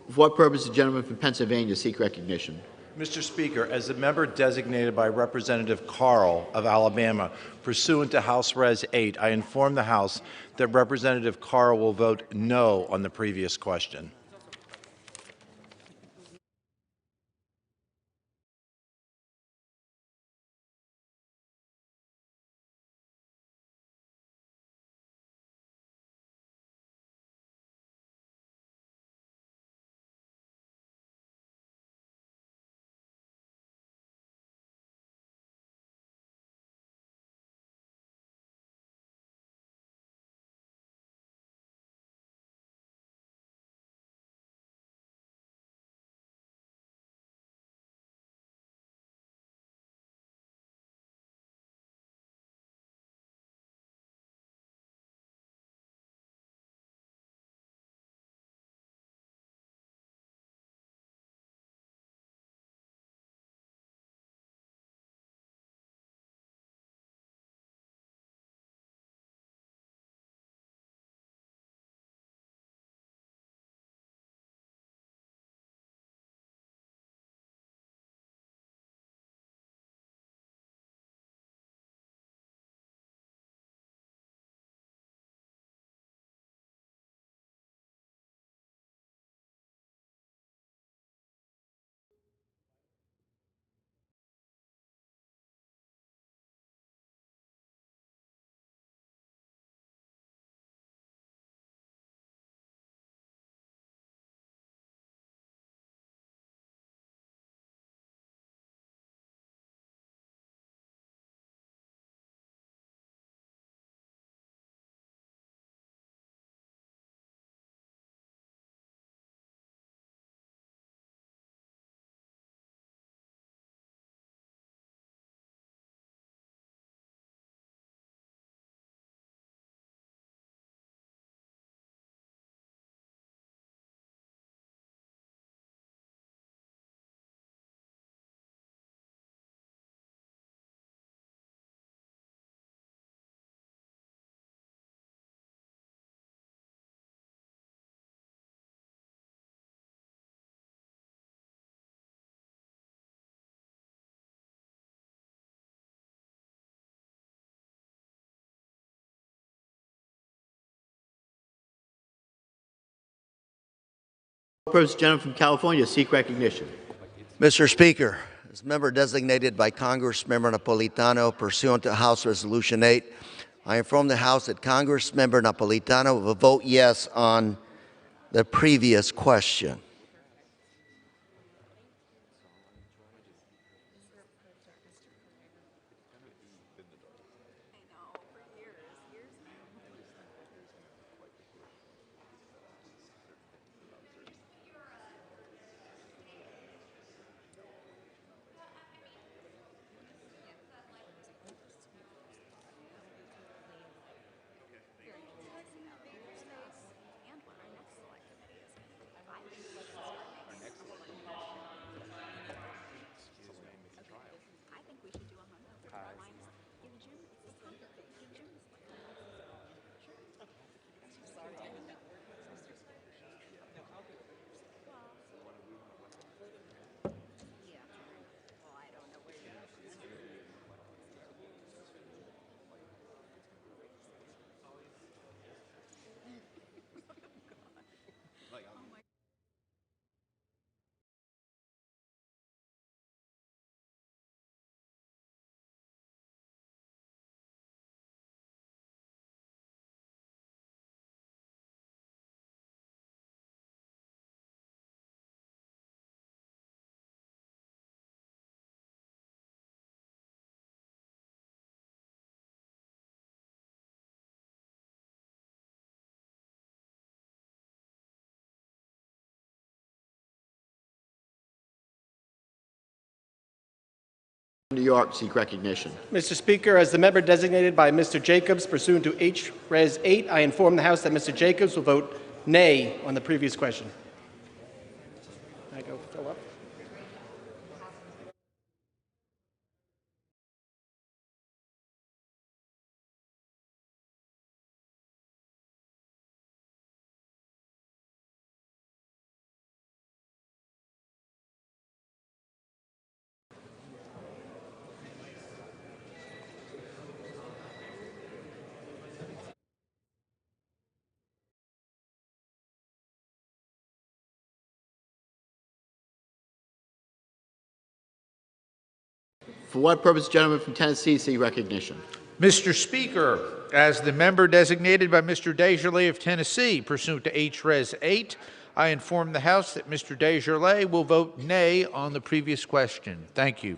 For what purpose does the gentleman from Pennsylvania seek recognition? Mr. Speaker, as a member designated by Representative Carl of Alabama pursuant to House Res 8, I inform the House that Representative Carl will vote no on the previous question. For what purpose does the gentleman from California seek recognition? Mr. Speaker, as member designated by Congressmember Napolitano pursuant to House Resolution 8, I inform the House that Congressmember Napolitano will vote yes on the previous question. New York seek recognition. Mr. Speaker, as the member designated by Mr. Jacobs pursuant to H. Res. 8, I inform the House that Mr. Jacobs will vote nay on the previous question. I go fill up. For what purpose the gentleman from Tennessee seek recognition? Mr. Speaker, as the member designated by Mr. Desjardins of Tennessee pursuant to H.Res. 8, I inform the House that Mr. Desjardins will vote nay on the previous question. Thank you.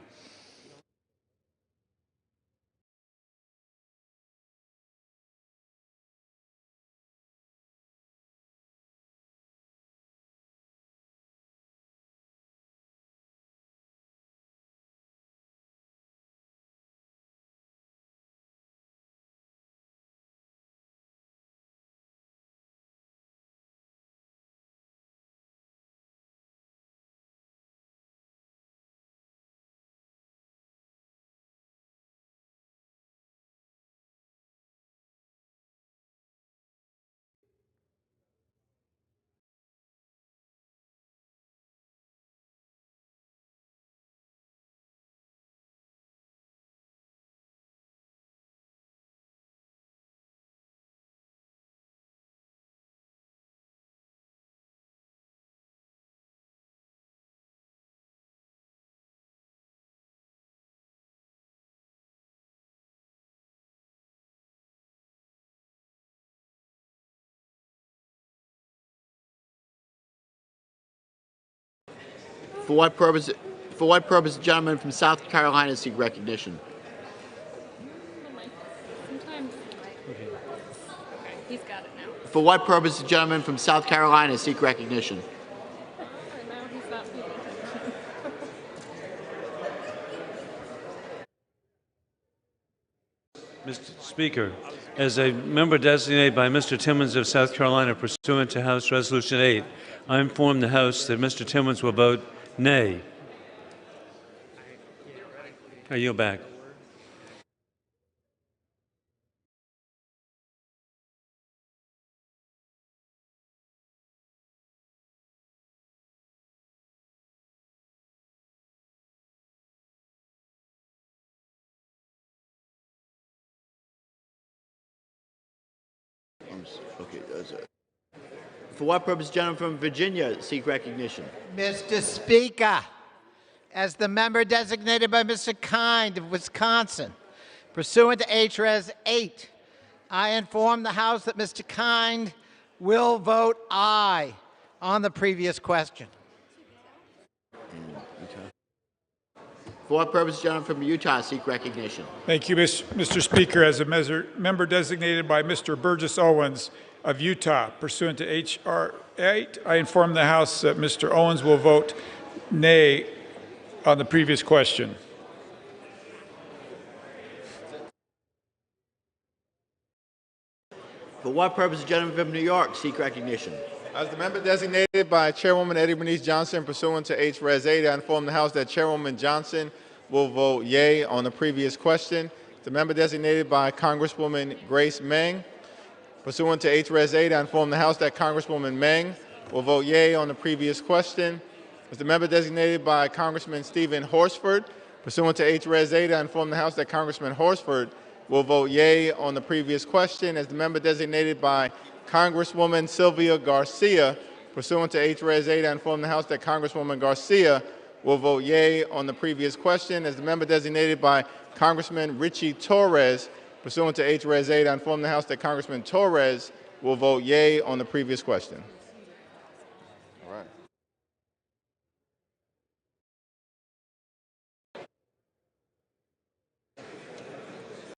For what purpose the gentleman from South Carolina seek recognition? He's got it now. For what purpose the gentleman from South Carolina seek recognition? No, he's not speaking. Mr. Speaker, as a member designated by Mr. Timmons of South Carolina pursuant to House Resolution 8, I inform the House that Mr. Timmons will vote nay. I yield back. Okay, for what purpose the gentleman from Virginia seek recognition? Mr. Speaker, as the member designated by Mr. Kind of Wisconsin, pursuant to H.Res. 8, I inform the House that Mr. Kind will vote aye on the previous question. For what purpose the gentleman from Utah seek recognition? Thank you, Mr. Speaker. As a member designated by Mr. Burgess Owens of Utah, pursuant to H.R. 8, I inform the House that Mr. Owens will vote nay on the previous question. For what purpose the gentleman from New York seek recognition? As the member designated by Chairwoman Eddie Bernice Johnson pursuant to H.Res. 8, I inform the House that Chairwoman Johnson will vote yea on the previous question. The member designated by Congresswoman Grace Meng pursuant to H.Res. 8, I inform the House that Congresswoman Meng will vote yea on the previous question. As the member designated by Congressman Stephen Horsford pursuant to H.Res. 8, I inform the House that Congressman Horsford will vote yea on the previous question. As the member designated by Congresswoman Sylvia Garcia pursuant to H.Res. 8, I inform the House that Congresswoman Garcia will vote yea on the previous question. As the member designated by Congressman Richie Torres pursuant to H.Res. 8, I inform the House that Congressman Torres will vote yea on the previous question. All right.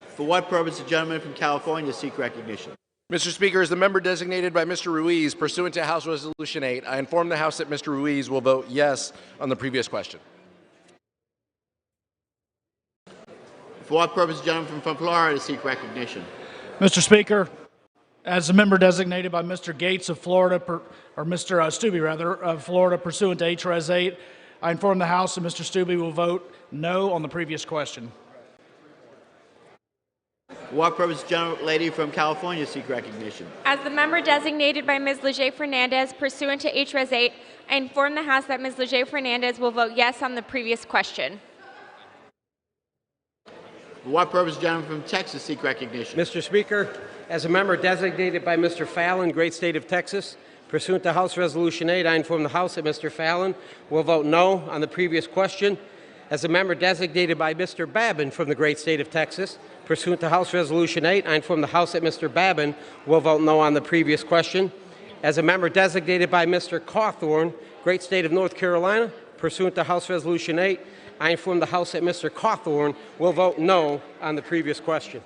For what purpose the gentleman from California seek recognition? Mr. Speaker, as the member designated by Mr. Ruiz pursuant to House Resolution 8, I inform the House that Mr. Ruiz will vote yes on the previous question. For what purpose the gentleman from Florida seek recognition? Mr. Speaker, as a member designated by Mr. Gates of Florida, or Mr. Stubbe rather, of Florida pursuant to H.Res. 8, I inform the House that Mr. Stubbe will vote no on the previous question. For what purpose the gentlelady from California seek recognition? As the member designated by Ms. Leger Fernandez pursuant to H.Res. 8, I inform the House that Ms. Leger Fernandez will vote yes on the previous question. For what purpose the gentleman from Texas seek recognition? Mr. Speaker, as a member designated by Mr. Fallon, great state of Texas, pursuant to House Resolution 8, I inform the House that Mr. Fallon will vote no on the previous question. As a member designated by Mr. Babin from the great state of Texas, pursuant to House Resolution 8, I inform the House that Mr. Babin will vote no on the previous question. As a member designated by Mr. Cawthorn, great state of North Carolina, pursuant to House Resolution 8, I inform the House that Mr. Cawthorn will vote no on the previous question.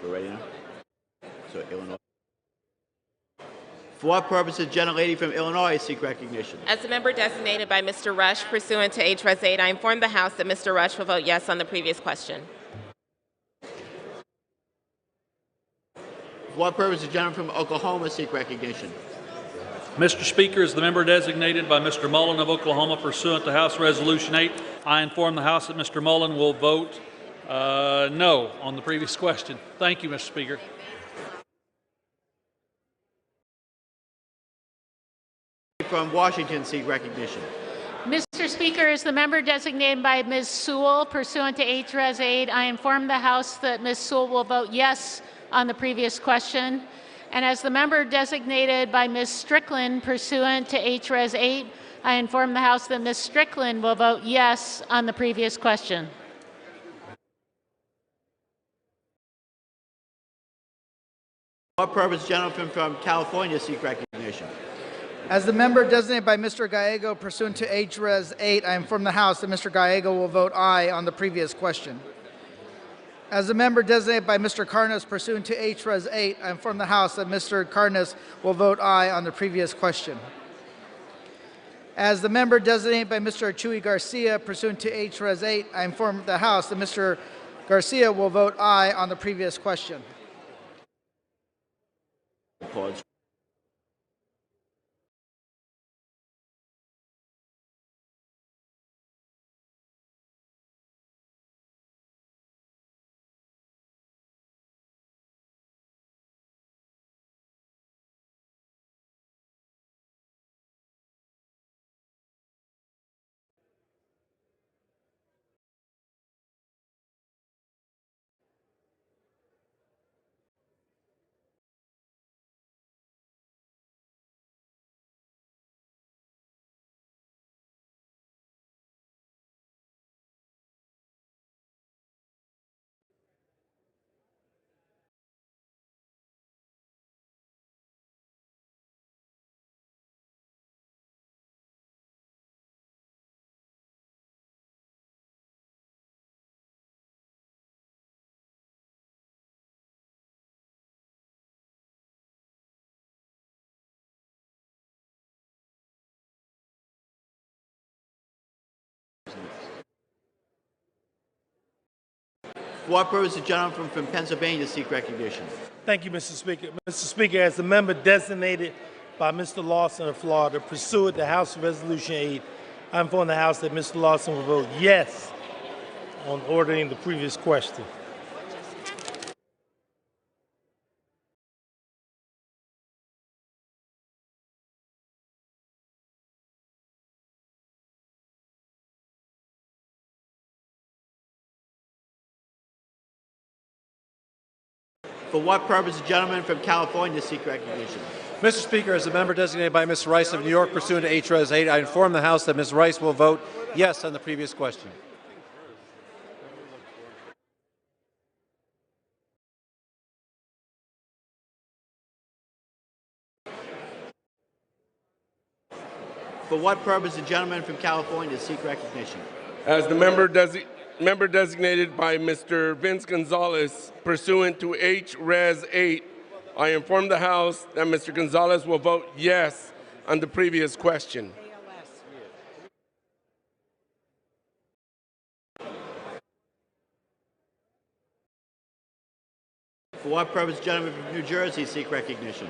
We're ready now? So Illinois. For what purpose does the gentlelady from Illinois seek recognition? As a member designated by Mr. Rush pursuant to H.Res. 8, I inform the House that Mr. Rush will vote yes on the previous question. For what purpose does the gentleman from Oklahoma seek recognition? Mr. Speaker, as the member designated by Mr. Mullen of Oklahoma pursuant to House Resolution 8, I inform the House that Mr. Mullen will vote no on the previous question. Thank you, Mr. Speaker. From Washington seek recognition. Mr. Speaker, as the member designated by Ms. Sewell pursuant to H.Res. 8, I inform the House that Ms. Sewell will vote yes on the previous question. And as the member designated by Ms. Strickland pursuant to H.Res. 8, I inform the House that Ms. Strickland will vote yes on the previous question. For what purpose does the gentleman from California seek recognition? As the member designated by Mr. Gallego pursuant to H.Res. 8, I inform the House that Mr. Gallego will vote aye on the previous question. As the member designated by Mr. Carnes pursuant to H.Res. 8, I inform the House that Mr. Carnes will vote aye on the previous question. As the member designated by Mr. Chuy Garcia pursuant to H.Res. 8, I inform the House that Mr. Garcia will vote aye on the previous question. Pause. For what purpose does the gentleman from Pennsylvania seek recognition? Thank you, Mr. Speaker. Mr. Speaker, as the member designated by Mr. Lawson of Florida, pursuant to House Resolution 8, I inform the House that Mr. Lawson will vote yes on ordering the previous question. For what purpose does the gentleman from California seek recognition? Mr. Speaker, as a member designated by Ms. Rice of New York pursuant to H.Res. 8, I inform the House that Ms. Rice will vote yes on the previous question. For what purpose the gentleman from California seek recognition? As the member designated by Mr. Vince Gonzalez pursuant to H.Res. 8, I inform the House that Mr. Gonzalez will vote yes on the previous question. For what purpose the gentleman from New Jersey seek recognition?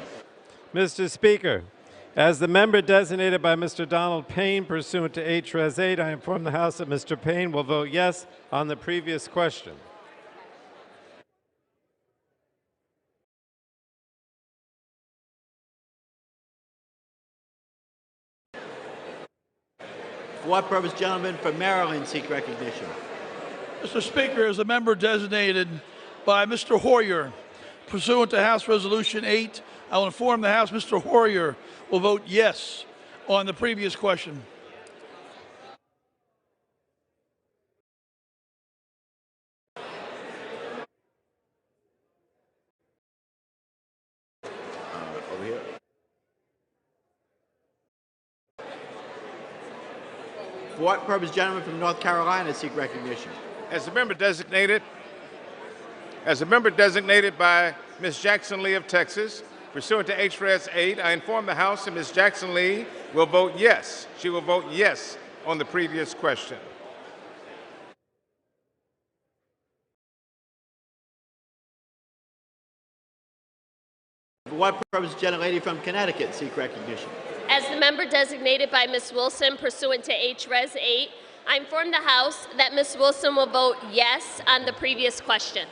Mr. Speaker, as the member designated by Mr. Donald Payne pursuant to H.Res. 8, I inform the House that Mr. Payne will vote yes on the previous question. For what purpose gentleman from Maryland seek recognition? Mr. Speaker, as a member designated by Mr. Hoyer pursuant to House Resolution 8, I will inform the House Mr. Hoyer will vote yes on the previous question. Over here. For what purpose gentleman from North Carolina seek recognition? As a member designated by Ms. Jackson Lee of Texas, pursuant to H.Res. 8, I inform the House that Ms. Jackson Lee will vote yes. She will vote yes on the previous question. For what purpose gentlelady from Connecticut seek recognition? As the member designated by Ms. Wilson pursuant to H.Res. 8, I inform the House that Ms. Wilson will vote yes on the previous question.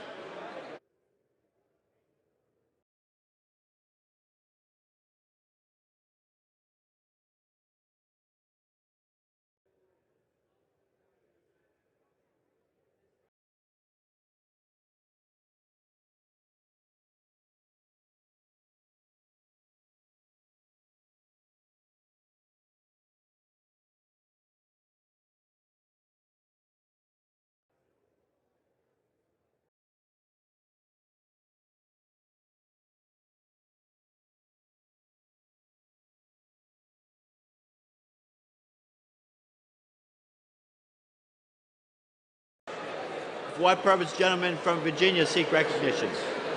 For what purpose gentleman from Virginia seek recognition?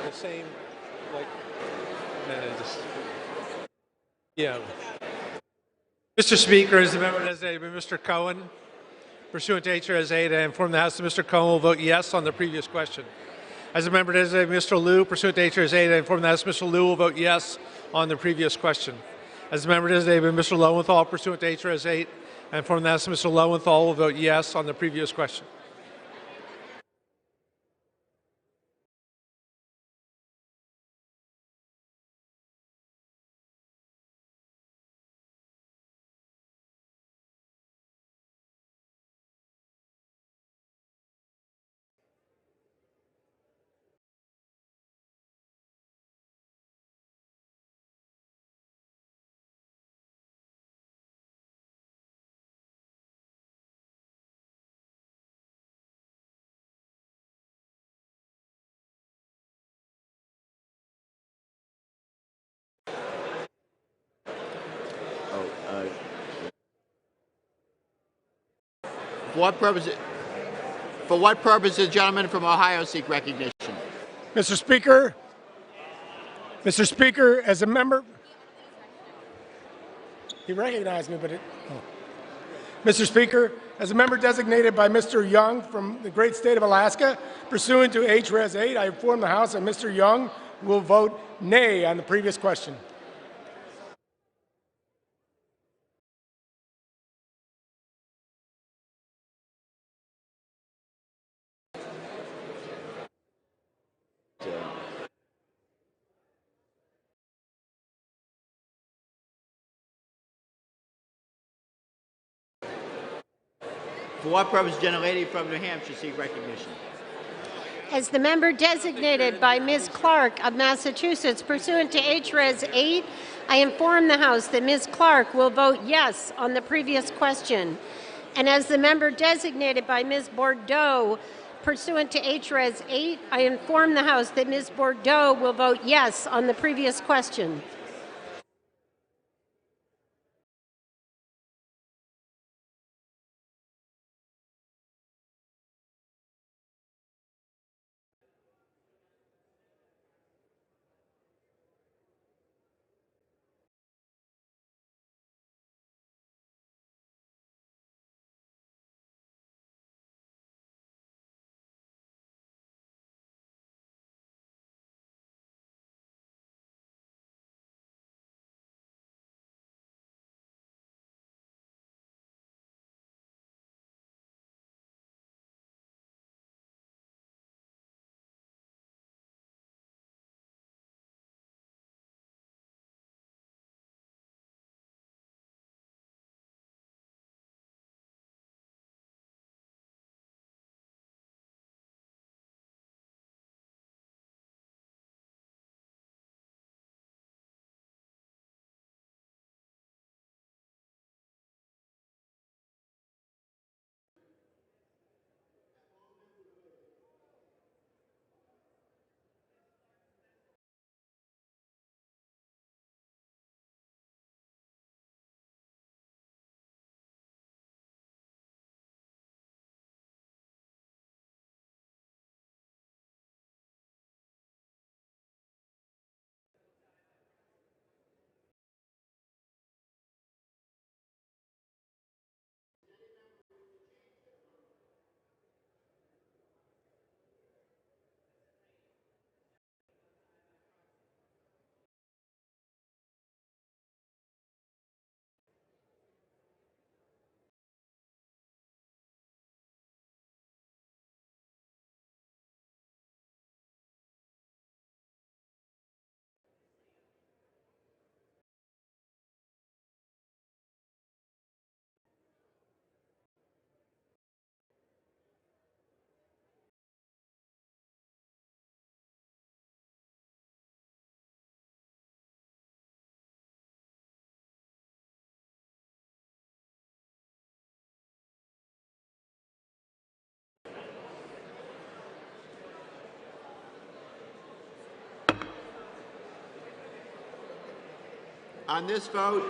The same, like, yeah. Mr. Speaker, as the member designated by Mr. Cohen, pursuant to H.Res. 8, I inform the House that Mr. Cohen will vote yes on the previous question. As a member designated by Mr. Liu, pursuant to H.Res. 8, I inform the House Mr. Liu will vote yes on the previous question. As a member designated by Mr. Lowenthal, pursuant to H.Res. 8, I inform the House Mr. Lowenthal will vote yes on the previous question. For what purpose does the gentleman from Ohio seek recognition? Mr. Speaker, as a member, he recognized me, but Mr. Speaker, as a member designated by Mr. Young from the great state of Alaska, pursuant to H.Res. 8, I inform the House that Mr. Young will vote nay on the previous question. For what purpose gentlelady from New Hampshire seek recognition? As the member designated by Ms. Clark of Massachusetts pursuant to H.Res. 8, I inform the House that Ms. Clark will vote yes on the previous question. And as the member designated by Ms. Bordeaux pursuant to H.Res. 8, I inform the House that Ms. Bordeaux will vote yes on the previous question. On this vote,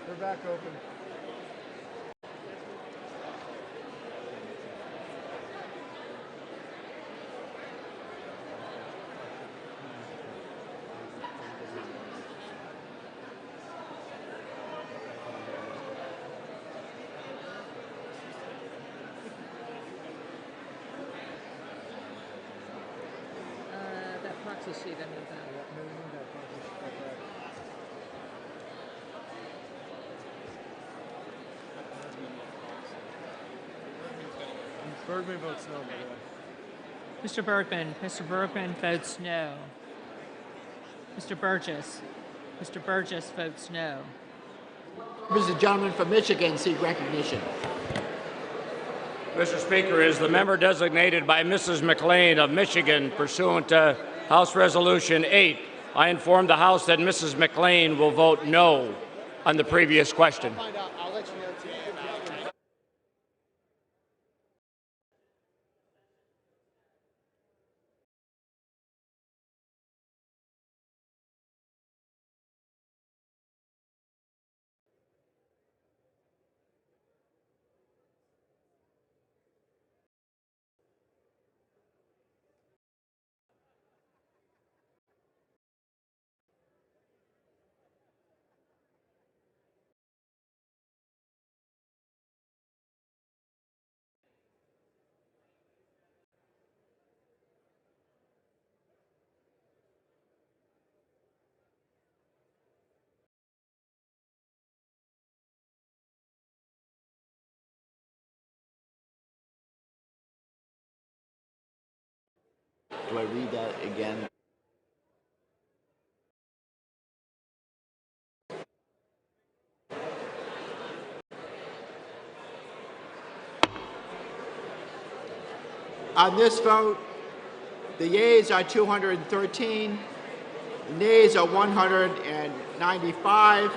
We're back open. That proxy sheet, I need that. Bergman votes no, by the way. Mr. Bergman votes no. Mr. Burgess votes no. members of the gentleman from Michigan seek recognition. Mr. Speaker, is the member designated by Mrs. McLean of Michigan pursuant to House Resolution 8. I inform the House that Mrs. McLean will vote no on the previous question. I'll let you know too. Do I read that again? On this vote, the yeas are 213, the nays are 195.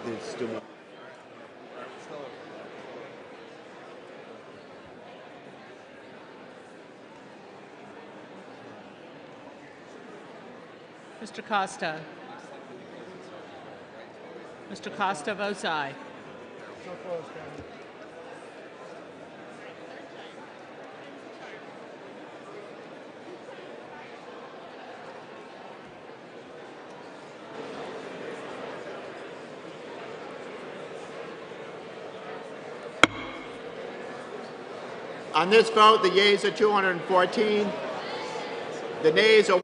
There's still more. Mr. Costa. Mr. Costa votes aye. So close, Kevin. On this vote, the yeas are 214, the nays are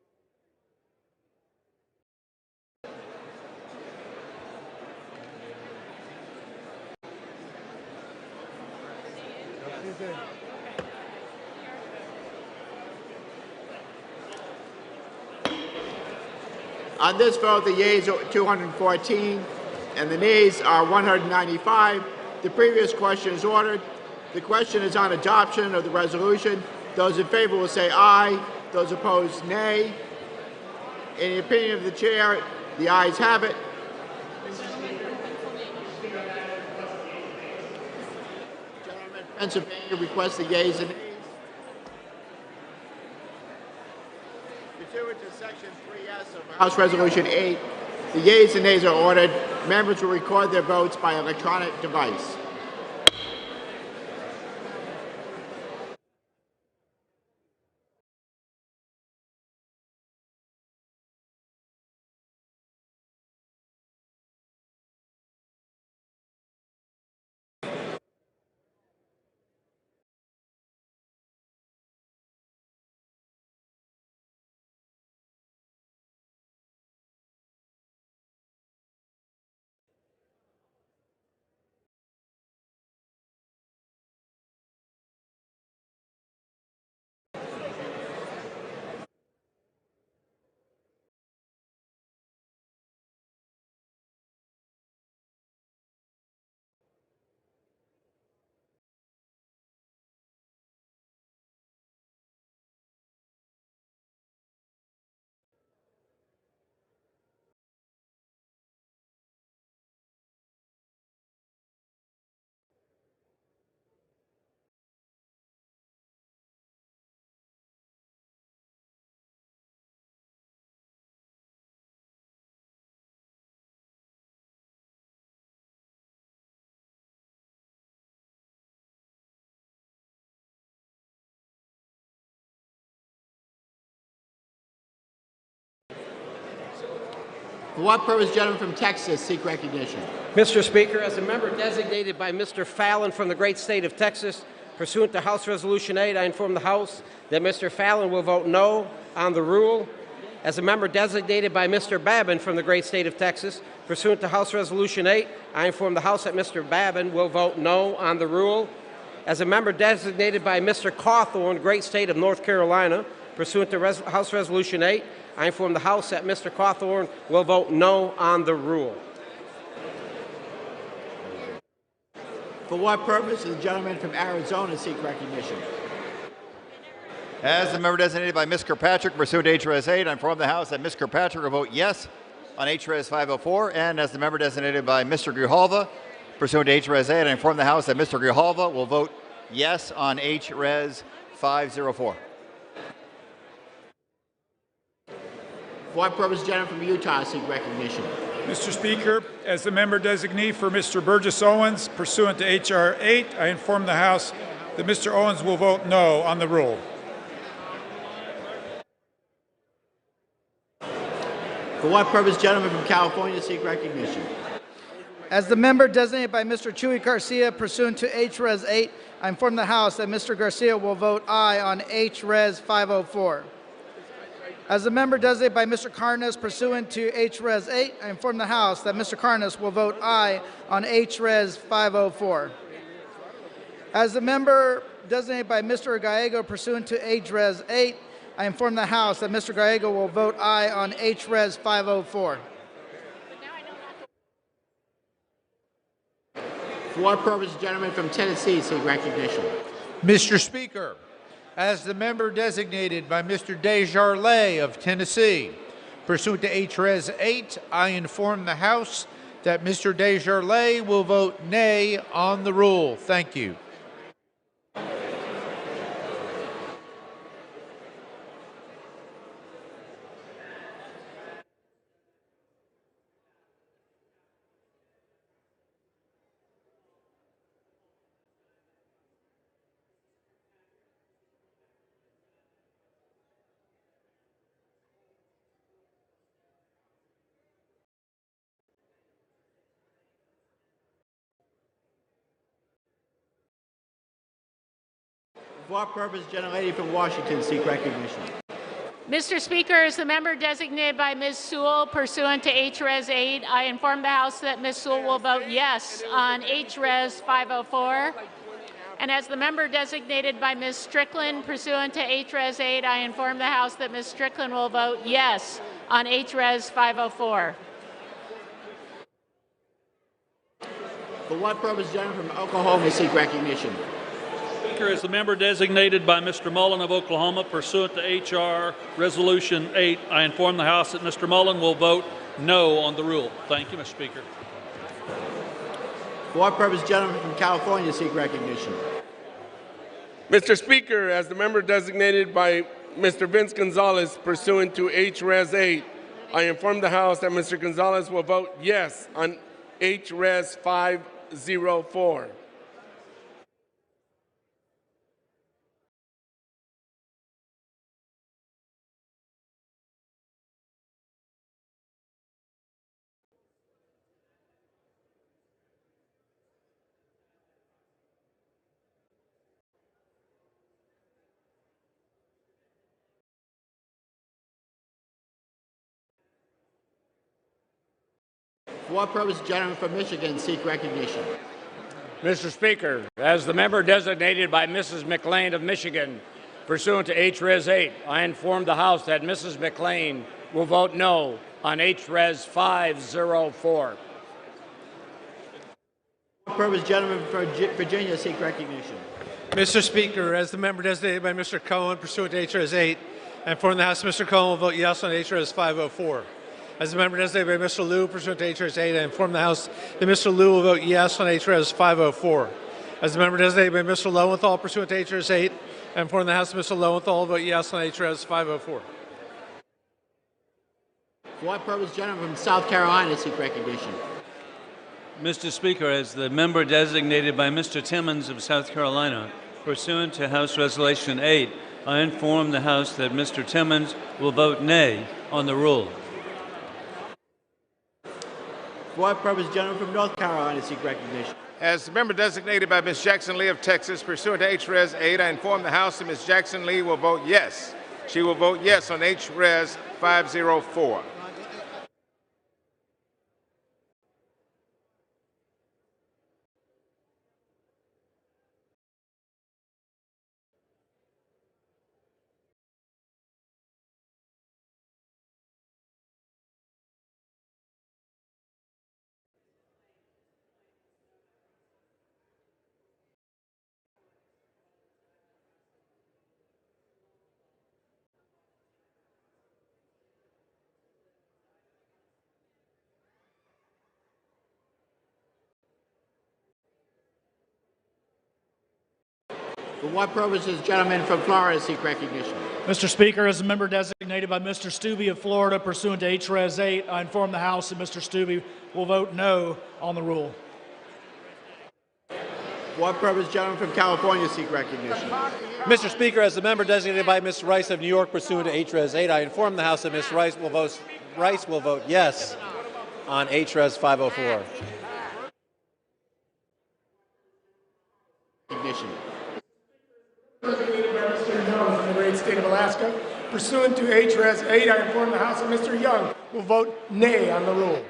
On this vote, the yeas are 214 and the nays are 195. The previous question is ordered. The question is on adoption of the resolution. Those in favor will say aye. Those opposed, nay. In the opinion of the chair, the ayes have it. Gentleman from Pennsylvania requests the yeas and nays. Pursuant to Section 3S of House Resolution 8, the yeas and nays are ordered. Members will record their votes by electronic device. For what purpose, gentleman from Texas seek recognition? Mr. Speaker, as a member designated by Mr. Fallon from the great state of Texas, pursuant to House Resolution 8, I inform the House that Mr. Fallon will vote no on the rule. As a member designated by Mr. Babin from the great state of Texas, pursuant to House Resolution 8, I inform the House that Mr. Babin will vote no on the rule. As a member designated by Mr. Cawthorn, great state of North Carolina, pursuant to House Resolution 8, I inform the House that Mr. Cawthorn will vote no on the rule. For what purpose does the gentleman from Arizona seek recognition? As the member designated by Ms. Kirkpatrick, pursuant to H.R.S. 8, I inform the House that Ms. Kirkpatrick will vote yes on H.R.S. 504, and as the member designated by Mr. Grijalva, pursuant to H.R.S. 8, I inform the House that Mr. Grijalva will vote yes on H.R.S. 504. For what purpose does the gentleman from Utah seek recognition? Mr. Speaker, as the member designee for Mr. Burgess Owens, pursuant to H.R. 8, I inform the House that Mr. Owens will vote no on the rule. For what purpose, gentleman from California seek recognition? As the member designated by Mr. Chuy Garcia pursuant to H.Res. 8, I inform the House that Mr. Garcia will vote aye on H.Res. 504. As the member designated by Mr. Carnes pursuant to H.Res. 8, I inform the House that Mr. Carnes will vote aye on H.Res. 504. As the member designated by Mr. Gallego pursuant to H.Res. 8, I inform the House that Mr. Gallego will vote aye on H.Res. 504. For what purpose, gentleman from Tennessee seek recognition? Mr. Speaker, as the member designated by Mr. Desjardins of Tennessee, pursuant to H.Res. 8, I inform the House that Mr. Desjardins will vote nay on the rule. Thank you. For what purpose, gentlelady from Washington seek recognition? Mr. Speaker, as the member designated by Ms. Sewell pursuant to H.Res. 8, I inform the House that Ms. Sewell will vote yes on H.Res. 504. And as the member designated by Ms. Strickland pursuant to H.Res. 8, I inform the House that Ms. Strickland will vote yes on H.Res. 504. For what purpose, gentleman from Oklahoma seek recognition? Speaker, as the member designated by Mr. Mullen of Oklahoma, pursuant to H.R. Resolution 8, I inform the House that Mr. Mullen will vote no on the rule. Thank you, Mr. Speaker. For what purpose, gentleman from California seek recognition? Mr. Speaker, as the member designated by Mr. Vince Gonzalez, pursuant to H.Res. 8, I inform the House that Mr. Gonzalez will vote yes on H.Res. 504. For what purpose, gentleman from Michigan seek recognition? Mr. Speaker, as the member designated by Mrs. McLean of Michigan, pursuant to H.Res. 8, I inform the House that Mrs. McLean will vote no on H.Res. 504. For what purpose, gentleman from Virginia seek recognition? Mr. Speaker, as the member designated by Mr. Cohen pursuant to H.R.S. 8, I inform the House Mr. Cohen will vote yes on H.R.S. 504. As the member designated by Mr. Liu pursuant to H.R.S. 8, I inform the House that Mr. Liu will vote yes on H.R.S. 504. As the member designated by Mr. Lowenthal pursuant to H.R.S. 8, I inform the House that Mr. Lowenthal will vote yes on H.R.S. 504. For what purpose, gentleman from South Carolina seek recognition? Mr. Speaker, as the member designated by Mr. Timmons of South Carolina, pursuant to House Resolution 8, I inform the House that Mr. Timmons will vote nay on the rule. For what purpose, the gentleman from North Carolina seek recognition? As the member designated by Ms. Jackson Lee of Texas, pursuant to H.Res. 8, I inform the House that Ms. Jackson Lee will vote yes. She will vote yes on H.Res. 504. For what purpose does the gentleman from Florida seek recognition? Mr. Speaker, as a member designated by Mr. Stubbe of Florida pursuant to H.Res. 8, I inform the House that Mr. Stubbe will vote no on the rule. For what purpose does the gentleman from California seek recognition? Mr. Speaker, as the member designated by Ms. Rice of New York pursuant to H.Res. 8, I inform the House that Ms. Rice will vote yes on H.Res. 504. Recognition. Designated by Mr. Young from the great state of Alaska. Pursuant to H.Res. 8, I inform the House that Mr. Young will vote nay on the rule.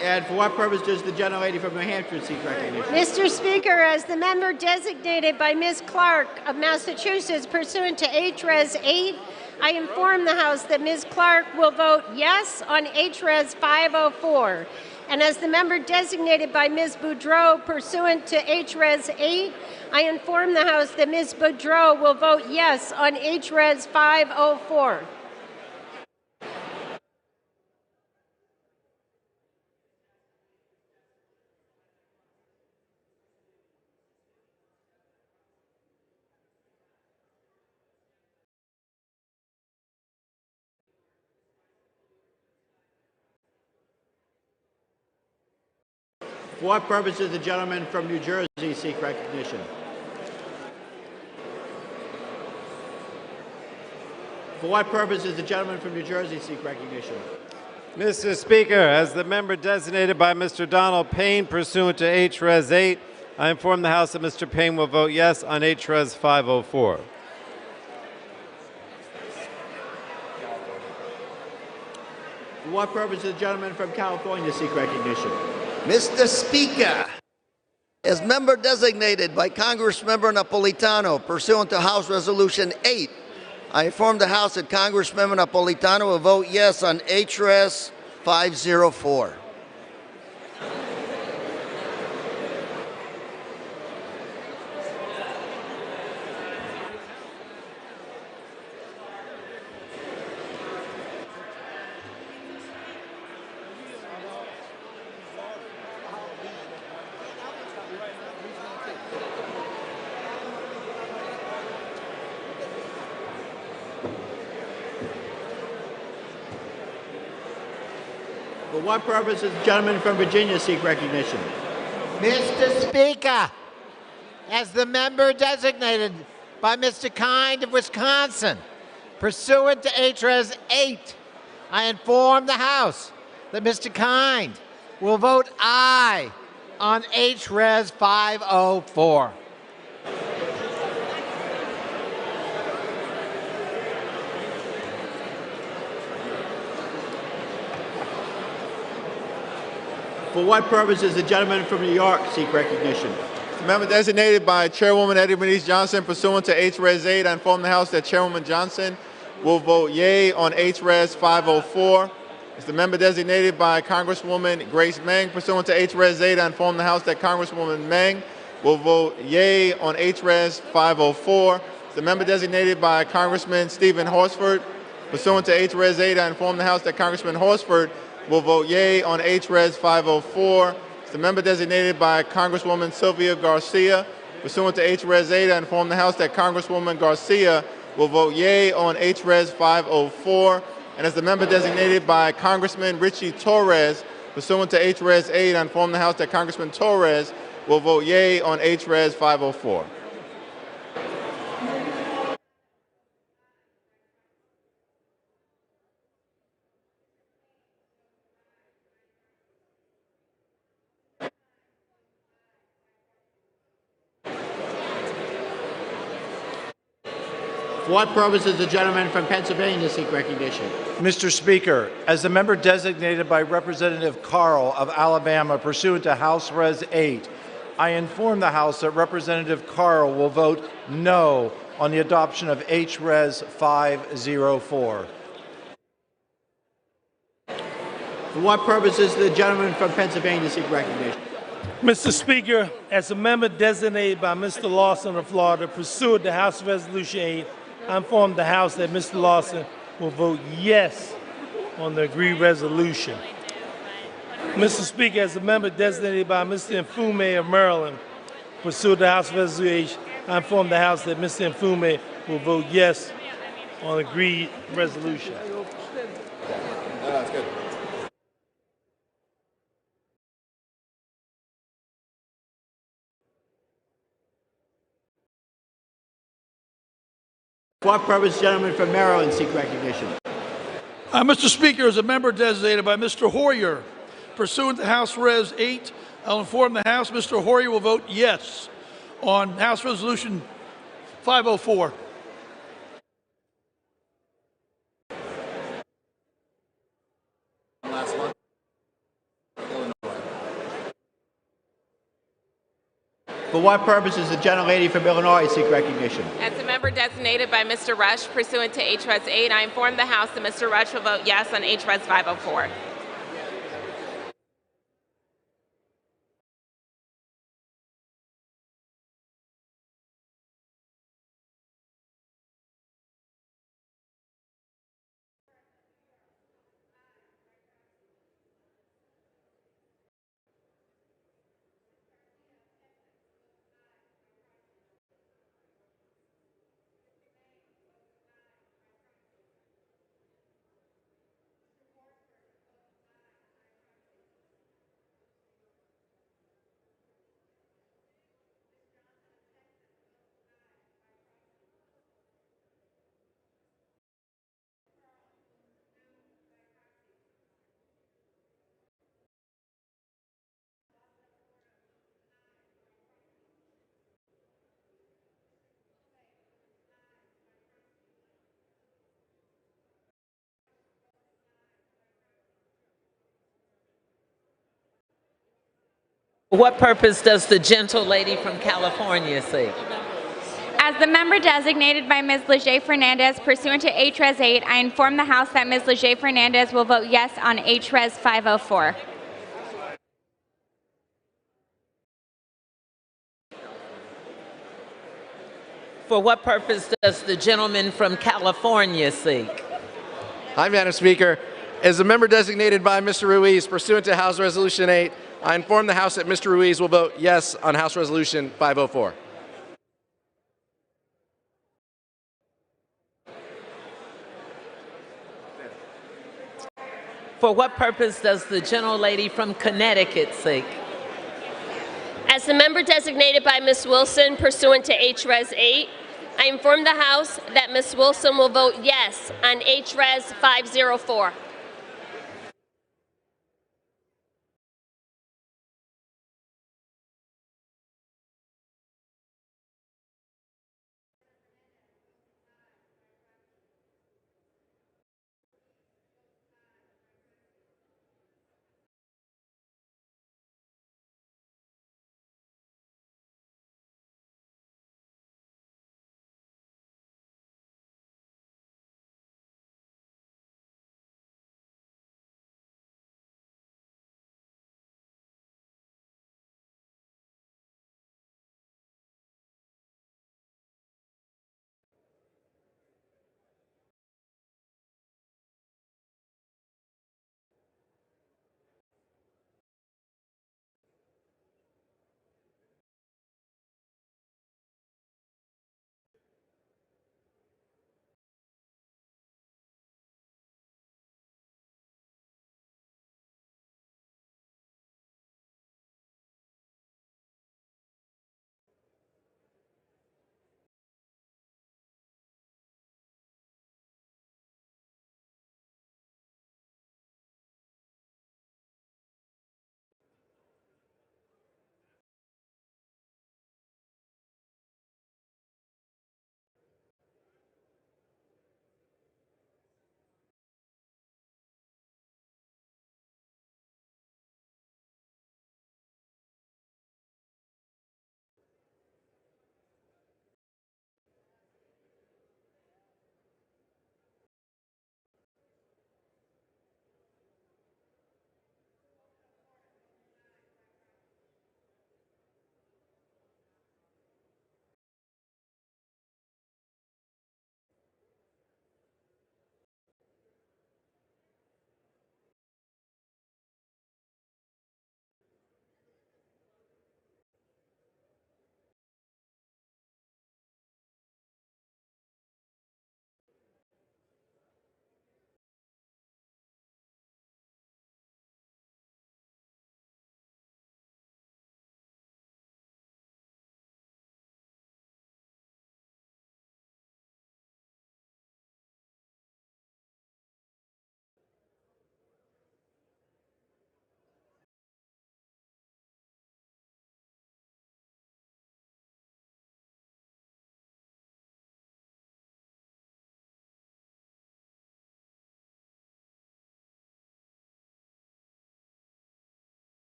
And for what purpose does the gentlelady from New Hampshire seek recognition? Mr. Speaker, as the member designated by Ms. Clark of Massachusetts pursuant to H.Res. 8, I inform the House that Ms. Clark will vote yes on H.Res. 504. And as the member designated by Ms. Boudreau pursuant to H.Res. 8, I inform the House that Ms. Boudreau will vote yes on H.Res. 504. For what purpose does the gentleman from New Jersey seek recognition? For what purpose does the gentleman from New Jersey seek recognition? Mr. Speaker, as the member designated by Mr. Donald Payne pursuant to H.Res. 8, I inform the House that Mr. Payne will vote yes on H.Res. 504. For what purpose does the gentleman from California seek recognition? Mr. Speaker, as member designated by Congressmember Napolitano pursuant to House Resolution 8, I inform the House that Congressmember Napolitano will vote yes on H.Res. 504. For what purpose does the gentleman from Virginia seek recognition? Mr. Speaker, as the member designated by Mr. Kind of Wisconsin, pursuant to H.Res. 8, I inform the House that Mr. Kind will vote aye on H.Res. 504. For what purpose does the gentleman from New York seek recognition? The member designated by Chairwoman Eddie Bernice Johnson pursuant to H.Res. 8, I inform the House that Chairwoman Johnson will vote yea on H.Res. 504. As the member designated by Congresswoman Grace Meng pursuant to H.Res. 8, I inform the House that Congresswoman Meng will vote yea on H.Res. 504. As the member designated by Congressman Stephen Horsford pursuant to H.Res. 8, I inform the House that Congressman Horsford will vote yea on H.Res. 504. As the member designated by Congresswoman Sylvia Garcia pursuant to H.Res. 8, I inform the House that Congresswoman Garcia will vote yea on H.Res. 504. And as the member designated by Congressman Richie Torres pursuant to H.Res. 8, I inform the House that Congressman Torres will vote yea on H.Res. 504. For what purpose does the gentleman from Pennsylvania seek recognition? Mr. Speaker, as the member designated by Representative Carl of Alabama pursuant to House Res 8, I inform the House that Representative Carl will vote no on the adoption of H.Res. 504. For what purpose does the gentleman from Pennsylvania seek recognition? Mr. Speaker, as a member designated by Mr. Lawson of Florida pursuant to House Resolution 8, I inform the House that Mr. Lawson will vote yes on the agreed resolution. Mr. Speaker, as a member designated by Mr. Mfume of Maryland pursuant to House Resolution 8, I inform the House that Mr. Mfume will vote yes on the agreed resolution. That's good. For what purpose does the gentleman from Maryland seek recognition? Mr. Speaker, as a member designated by Mr. Hoyer, pursuant to House Res 8, I'll inform the House Mr. Hoyer will vote yes on House Resolution 504. Last one. For what purpose does the gentlelady from Illinois seek recognition? As a member designated by Mr. Rush pursuant to H.Res. 8, I inform the House that Mr. Rush will vote yes on H.Res. 504. What purpose does the gentle lady from California seek? As the member designated by Ms. Leger Fernandez pursuant to H.Res. 8, I inform the House that Ms. Leger Fernandez will vote yes on H.Res. 504. For what purpose does the gentleman from California seek? Hi, Madam Speaker. As a member designated by Mr. Ruiz pursuant to House Resolution 8, I inform the House that Mr. Ruiz will vote yes on House Resolution 504. For what purpose does the gentlelady from Connecticut seek? As the member designated by Ms. Wilson pursuant to H.Res. 8, I inform the House that Ms. Wilson will vote yes on H.Res. 504.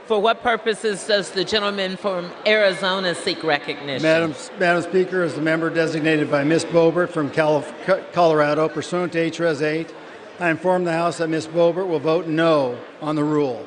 For what purposes does the gentleman from Arizona seek recognition? Madam Speaker, as the member designated by Ms. Boebert from Colorado, pursuant to H.R.S. 8, I inform the House that Ms. Boebert will vote no on the rule.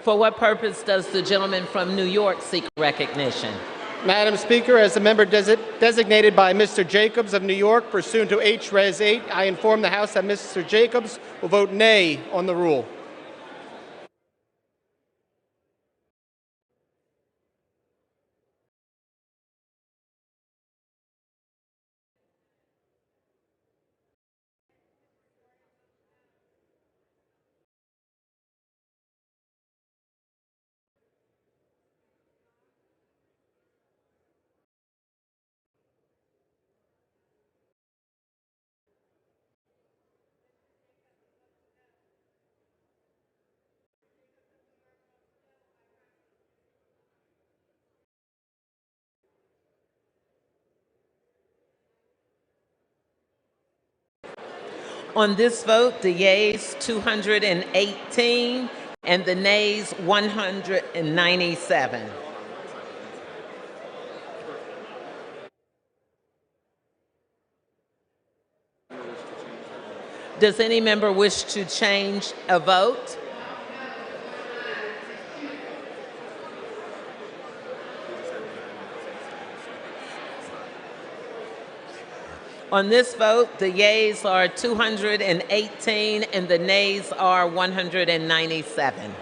For what purpose does the gentleman from New York seek recognition? Madam Speaker, as the member designated by Mr. Jacobs of New York pursuant to H.R.S. 8, I inform the House that Mr. Jacobs will vote nay on the rule. On this vote, the yeas 218 and the nays 197. Does any member wish to change a vote? On this vote, the yeas are 218 and the nays are 197.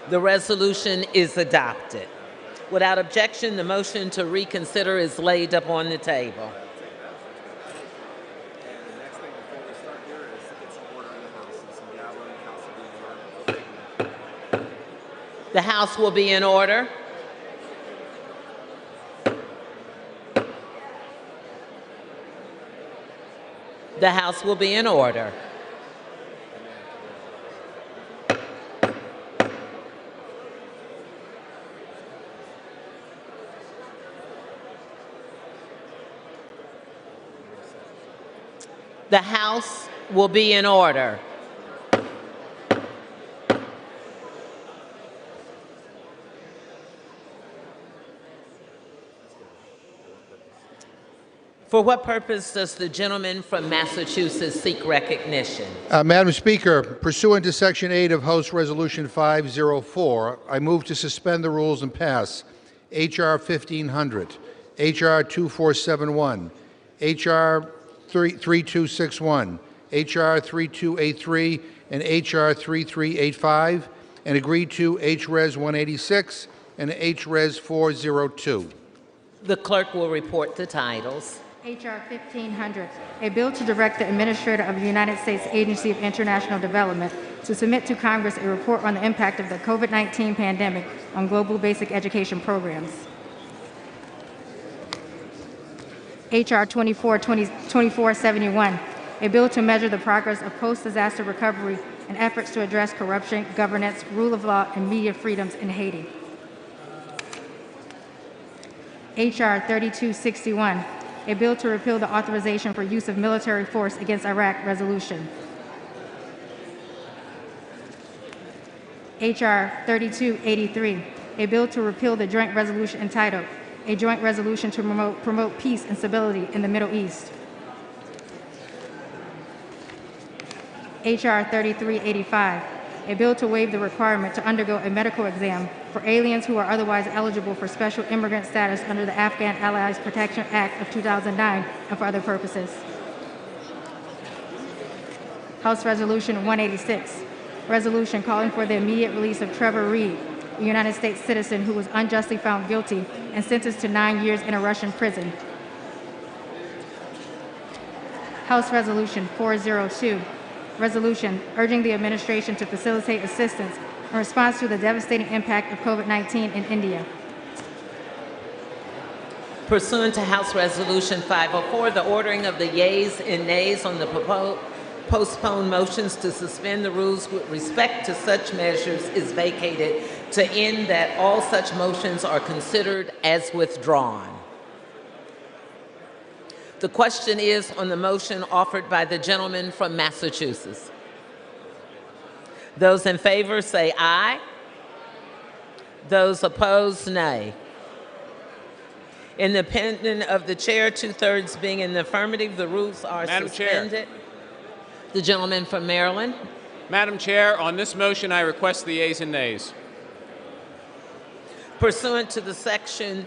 The resolution is adopted. Without objection, the motion to reconsider is laid upon the table. The House will be in order. The House will be in order. The House will be in order. For what purpose does the gentleman from Massachusetts seek recognition? Madam Speaker, pursuant to Section 8 of House Resolution 504, I move to suspend the rules and pass H.R. 1500, H.R. 2471, H.R. 3261, H.R. 3283, and H.R. 3385, and agree to H.Res. 186 and H.Res. 402. The clerk will report the titles. H.R. 1500, a bill to direct the Administrator of the United States Agency of International Development to submit to Congress a report on the impact of the COVID-19 pandemic on global basic education programs. H.R. 2471, a bill to measure the progress of post-disaster recovery and efforts to address corruption, governance, rule of law, and media freedoms in Haiti. H.R. 3261, a bill to repeal the authorization for use of military force against Iraq resolution. H.R. 3283, a bill to repeal the joint resolution entitled, A Joint Resolution to Promote Peace and Stability in the Middle East. H.R. 3385, a bill to waive the requirement to undergo a medical exam for aliens who are otherwise eligible for special immigrant status under the Afghan Allies Protection Act of 2009 and for other purposes. House Resolution 186, resolution calling for the immediate release of Trevor Reed, a United States citizen who was unjustly found guilty and sentenced to 9 years in a Russian prison. House Resolution 402, resolution urging the administration to facilitate assistance in response to the devastating impact of COVID-19 in India. Pursuant to House Resolution 504, the ordering of the yeas and nays on the postponed motions to suspend the rules with respect to such measures is vacated to end that all such motions are considered as withdrawn. The question is on the motion offered by the gentleman from Massachusetts. Those in favor say aye. Those opposed, nay. Independent of the chair, 2/3 being in the affirmative, the rules are suspended. The gentleman from Maryland. Madam Chair, on this motion, I request the yeas and nays. Pursuant to the Section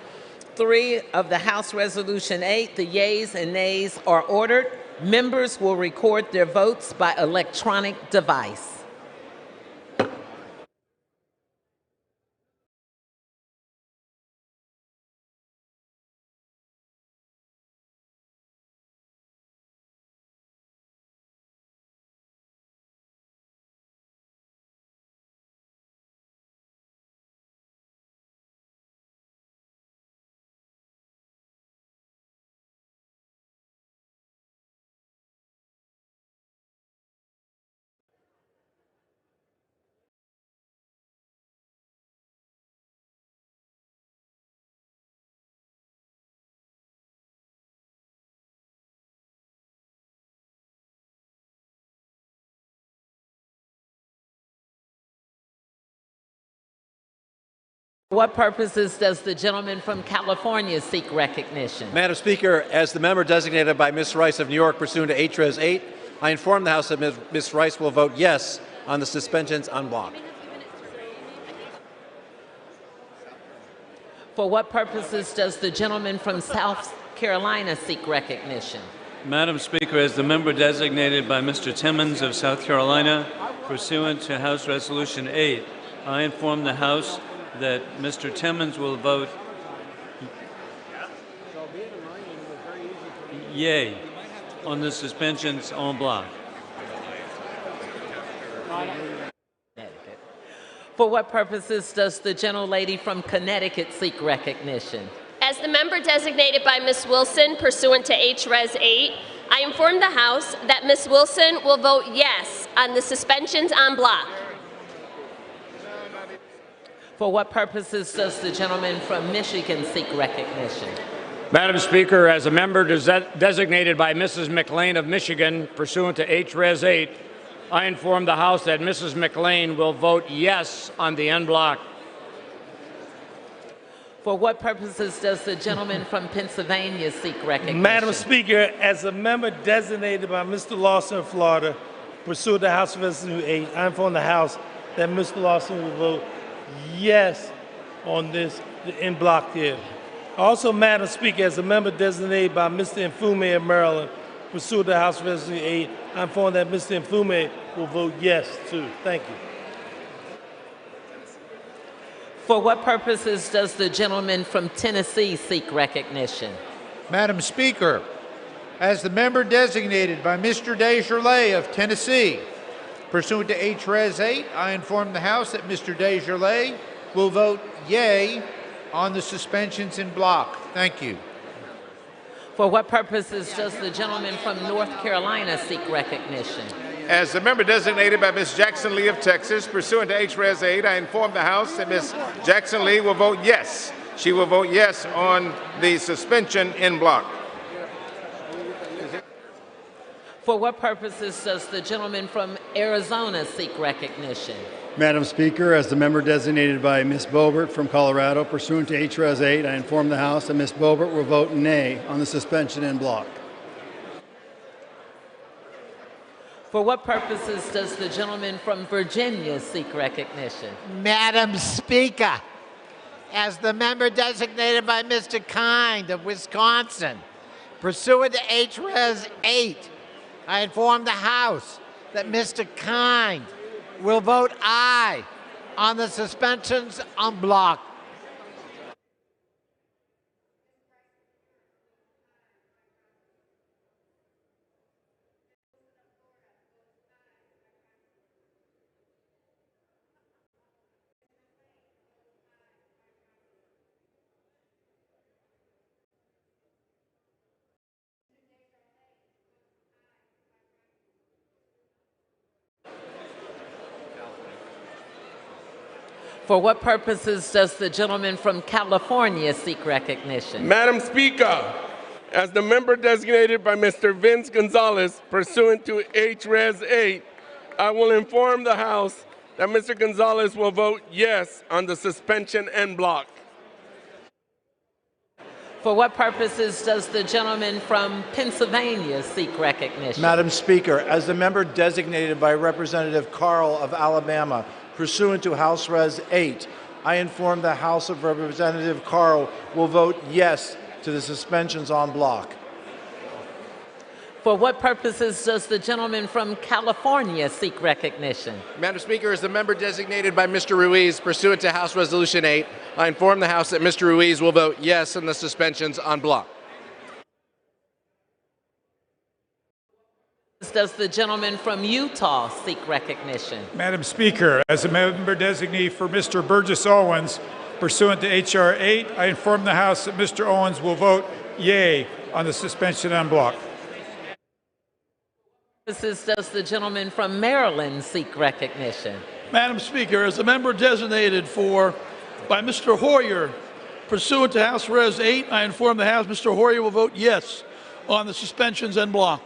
3 of the House Resolution 8, the yeas and nays are ordered. Members will record their votes by electronic device. For what purposes does the gentleman from California seek recognition? Madam Speaker, as the member designated by Ms. Rice of New York pursuant to H.Res. 8, I inform the House that Ms. Rice will vote yes on the suspensions en bloc. For what purposes does the gentleman from South Carolina seek recognition? Madam Speaker, as the member designated by Mr. Timmons of South Carolina pursuant to House Resolution 8, I inform the House that Mr. Timmons will vote yay on the suspensions en bloc. For what purposes does the gentlelady from Connecticut seek recognition? As the member designated by Ms. Wilson pursuant to H.Res. 8, I inform the House that Ms. Wilson will vote yes on the suspensions en bloc. For what purposes does the gentleman from Michigan seek recognition? Madam Speaker, as a member designated by Mrs. McLean of Michigan pursuant to H.Res. 8, I inform the House that Mrs. McLean will vote yes on the en bloc. For what purposes does the gentleman from Pennsylvania seek recognition? Madam Speaker, as a member designated by Mr. Lawson of Florida, pursuant to House Resolution 8, I inform the House that Mr. Lawson will vote yes on this en bloc here. Also, Madam Speaker, as a member designated by Mr. Mfume of Maryland, pursuant to House Resolution 8, I inform that Mr. Mfume will vote yes too. Thank you. For what purposes does the gentleman from Tennessee seek recognition? Madam Speaker, as the member designated by Mr. Desjardins of Tennessee, pursuant to H.Res. 8, I inform the House that Mr. Desjardins will vote yay on the suspensions en bloc. Thank you. For what purposes does the gentleman from North Carolina seek recognition? As the member designated by Ms. Jackson Lee of Texas, pursuant to H.Res. 8, I inform the House that Ms. Jackson Lee will vote yes. She will vote yes on the suspension en bloc. For what purposes does the gentleman from Arizona seek recognition? Madam Speaker, as the member designated by Ms. Boebert from Colorado, pursuant to H.Res. 8, I inform the House that Ms. Boebert will vote nay on the suspension en bloc. For what purposes does the gentleman from Virginia seek recognition? Madam Speaker, as the member designated by Mr. Kind of Wisconsin, pursuant to H.Res. 8, I inform the House that Mr. Kind will vote aye on the suspensions en bloc. For what purposes does the gentleman from California seek recognition? Madam Speaker, as the member designated by Mr. Vince Gonzalez, pursuant to H.Res. 8, I will inform the House that Mr. Gonzalez will vote yes on the suspension en bloc. For what purposes does the gentleman from Pennsylvania seek recognition? Madam Speaker, as the member designated by Representative Carl of Alabama, pursuant to House Res. 8, I inform the House of Representative Carl will vote yes to the suspensions en bloc. For what purposes does the gentleman from California seek recognition? Madam Speaker, as the member designated by Mr. Ruiz, pursuant to House Resolution 8, I inform the House that Mr. Ruiz will vote yes on the suspensions en bloc. Does the gentleman from Utah seek recognition? Madam Speaker, as a member designee for Mr. Burgess Owens, pursuant to H.R. 8, I inform the House that Mr. Owens will vote yea on the suspension en bloc. Does the gentleman from Maryland seek recognition? Madam Speaker, as a member designated by Mr. Hoyer, pursuant to House Res. 8, I inform the House Mr. Hoyer will vote yes on the suspensions en bloc.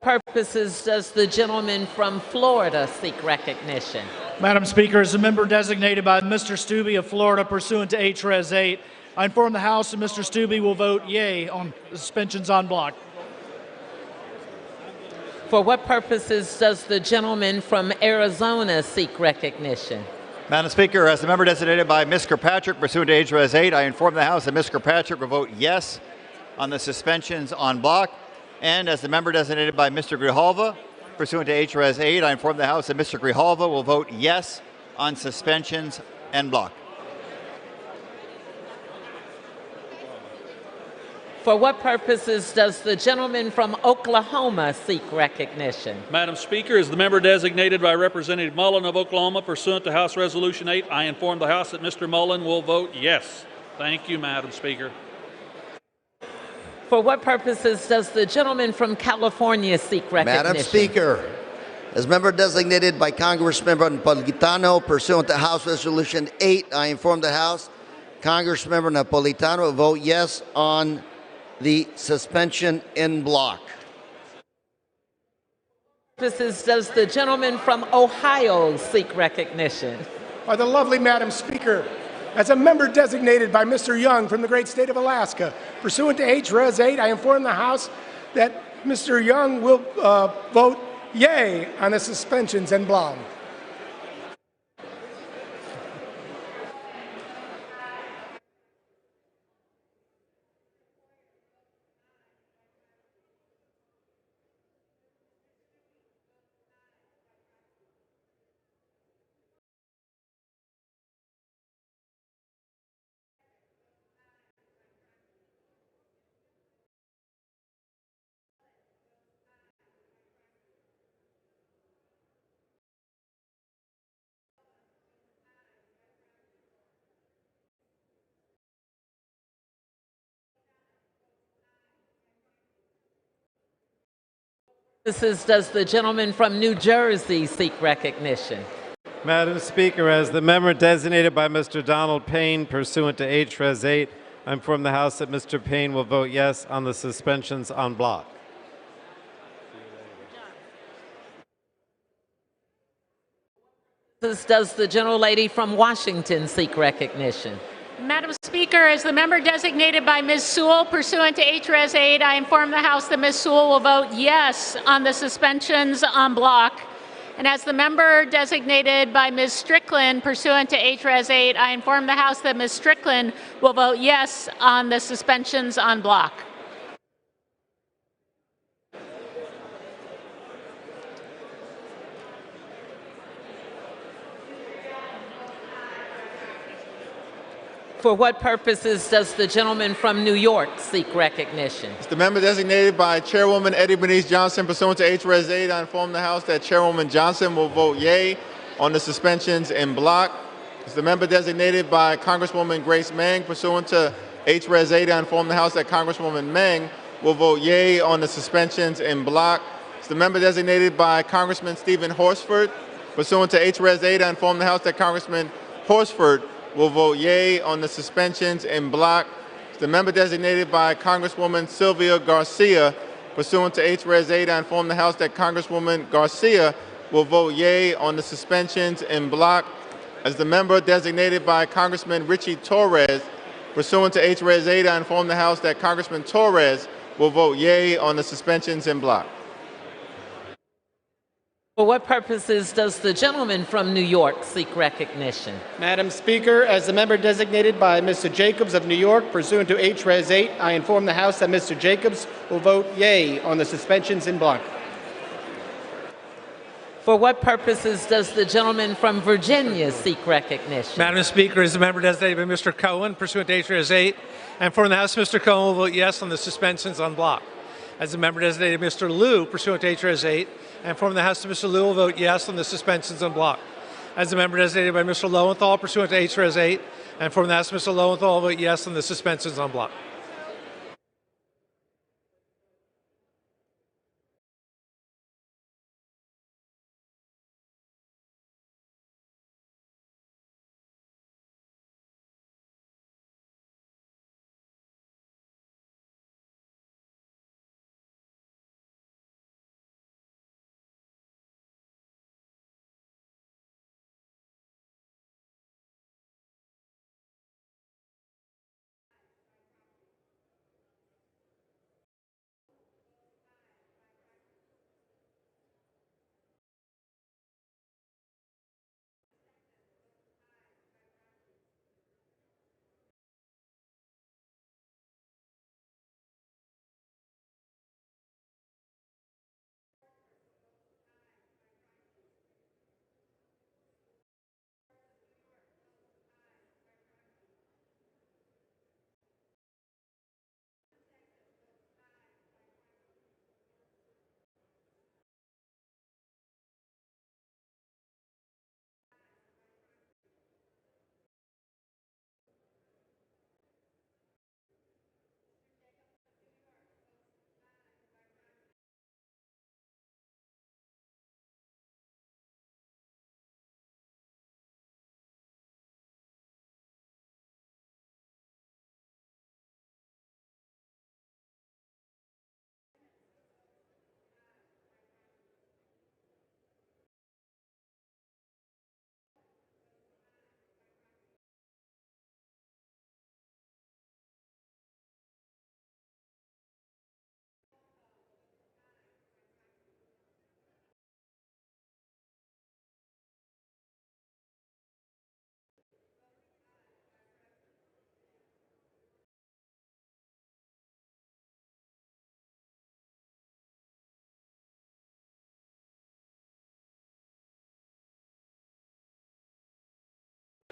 Purposes does the gentleman from Florida seek recognition? Madam Speaker, as a member designated by Mr. Stubbe of Florida pursuant to H.Res. 8, I inform the House that Mr. Stubbe will vote yea on the suspensions en bloc. For what purposes does the gentleman from Arizona seek recognition? Madam Speaker, as the member designated by Ms. Kirkpatrick, pursuant to H.Res. 8, I inform the House that Ms. Kirkpatrick will vote yes on the suspensions en bloc. And as the member designated by Mr. Grijalva, pursuant to H.Res. 8, I inform the House that Mr. Grijalva will vote yes on suspensions en bloc. For what purposes does the gentleman from Oklahoma seek recognition? Madam Speaker, as the member designated by Representative Mullen of Oklahoma, pursuant to House Resolution 8, I inform the House that Mr. Mullen will vote yes. Thank you, Madam Speaker. For what purposes does the gentleman from California seek recognition? Madam Speaker, as member designated by Congressmember Napolitano, pursuant to House Resolution 8, I inform the House Congressmember Napolitano will vote yes on the suspension en bloc. Purposes does the gentleman from Ohio seek recognition? By the lovely Madam Speaker, As a member designated by Mr. Young from the great state of Alaska, pursuant to H.Res. 8, I inform the House that Mr. Young will vote yea on the suspensions en bloc. Does the gentleman from New Jersey seek recognition? Madam Speaker, as the member designated by Mr. Donald Payne pursuant to H.Res. 8, I inform the House that Mr. Payne will vote yes on the suspensions en bloc. Does the gentlelady from Washington seek recognition? Madam Speaker, as the member designated by Ms. Sewell pursuant to H.Res. 8, I inform the House that Ms. Sewell will vote yes on the suspensions en bloc. And as the member designated by Ms. Strickland pursuant to H.Res. 8, I inform the House that Ms. Strickland will vote yes on the suspensions en bloc. For what purposes does the gentleman from New York seek recognition? The member designated by Chairwoman Eddie Bernice Johnson pursuant to H.Res. 8, I inform the House that Chairwoman Johnson will vote yea on the suspensions en bloc. As the member designated by Congresswoman Grace Meng pursuant to H.Res. 8, I inform the House that Congresswoman Meng will vote yea on the suspensions en bloc. As the member designated by Congressman Stephen Horsford pursuant to H.Res. 8, I inform the House that Congressman Horsford will vote yea on the suspensions en bloc. The member designated by Congresswoman Sylvia Garcia pursuant to H.Res. 8, I inform the House that Congresswoman Garcia will vote yea on the suspensions en bloc. As the member designated by Congressman Richie Torres pursuant to H.Res. 8, I inform the House that Congressman Torres will vote yea on the suspensions en bloc. For what purposes does the gentleman from New York seek recognition? Madam Speaker, as the member designated by Mr. Jacobs of New York pursuant to H.Res. 8, I inform the House that Mr. Jacobs will vote yea on the suspensions en bloc. For what purposes does the gentleman from Virginia seek recognition? Madam Speaker, as the member designated by Mr. Cohen pursuant to H.Res. 8, I inform the House Mr. Cohen will vote yes on the suspensions en bloc. As the member designated Mr. Liu pursuant to H.Res. 8, I inform the House that Mr. Liu will vote yes on the suspensions en bloc. As the member designated by Mr. Lowenthal pursuant to H.Res. 8, I inform the House that Mr. Lowenthal will vote yes on the suspensions en bloc.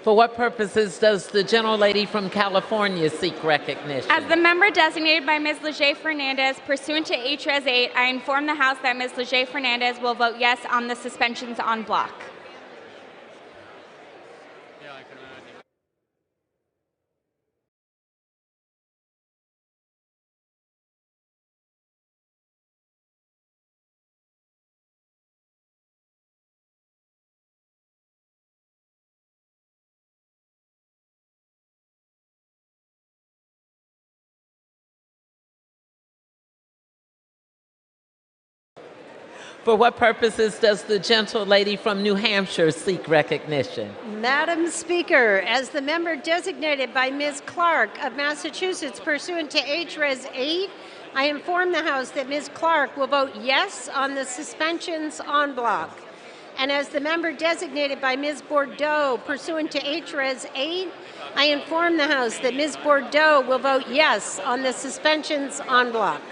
For what purposes does the gentlelady from California seek recognition? As the member designated by Ms. Leger Fernandez, pursuant to H.Res. 8, I inform the House that Ms. Leger Fernandez will vote yes on the suspensions en bloc. For what purposes does the gentlelady from New Hampshire seek recognition? Madam Speaker, as the member designated by Ms. Clark of Massachusetts pursuant to H.Res. 8, I inform the House that Ms. Clark will vote yes on the suspensions en bloc. And as the member designated by Ms. Bordeaux pursuant to H.Res. 8, I inform the House that Ms. Bordeaux will vote yes on the suspensions en bloc.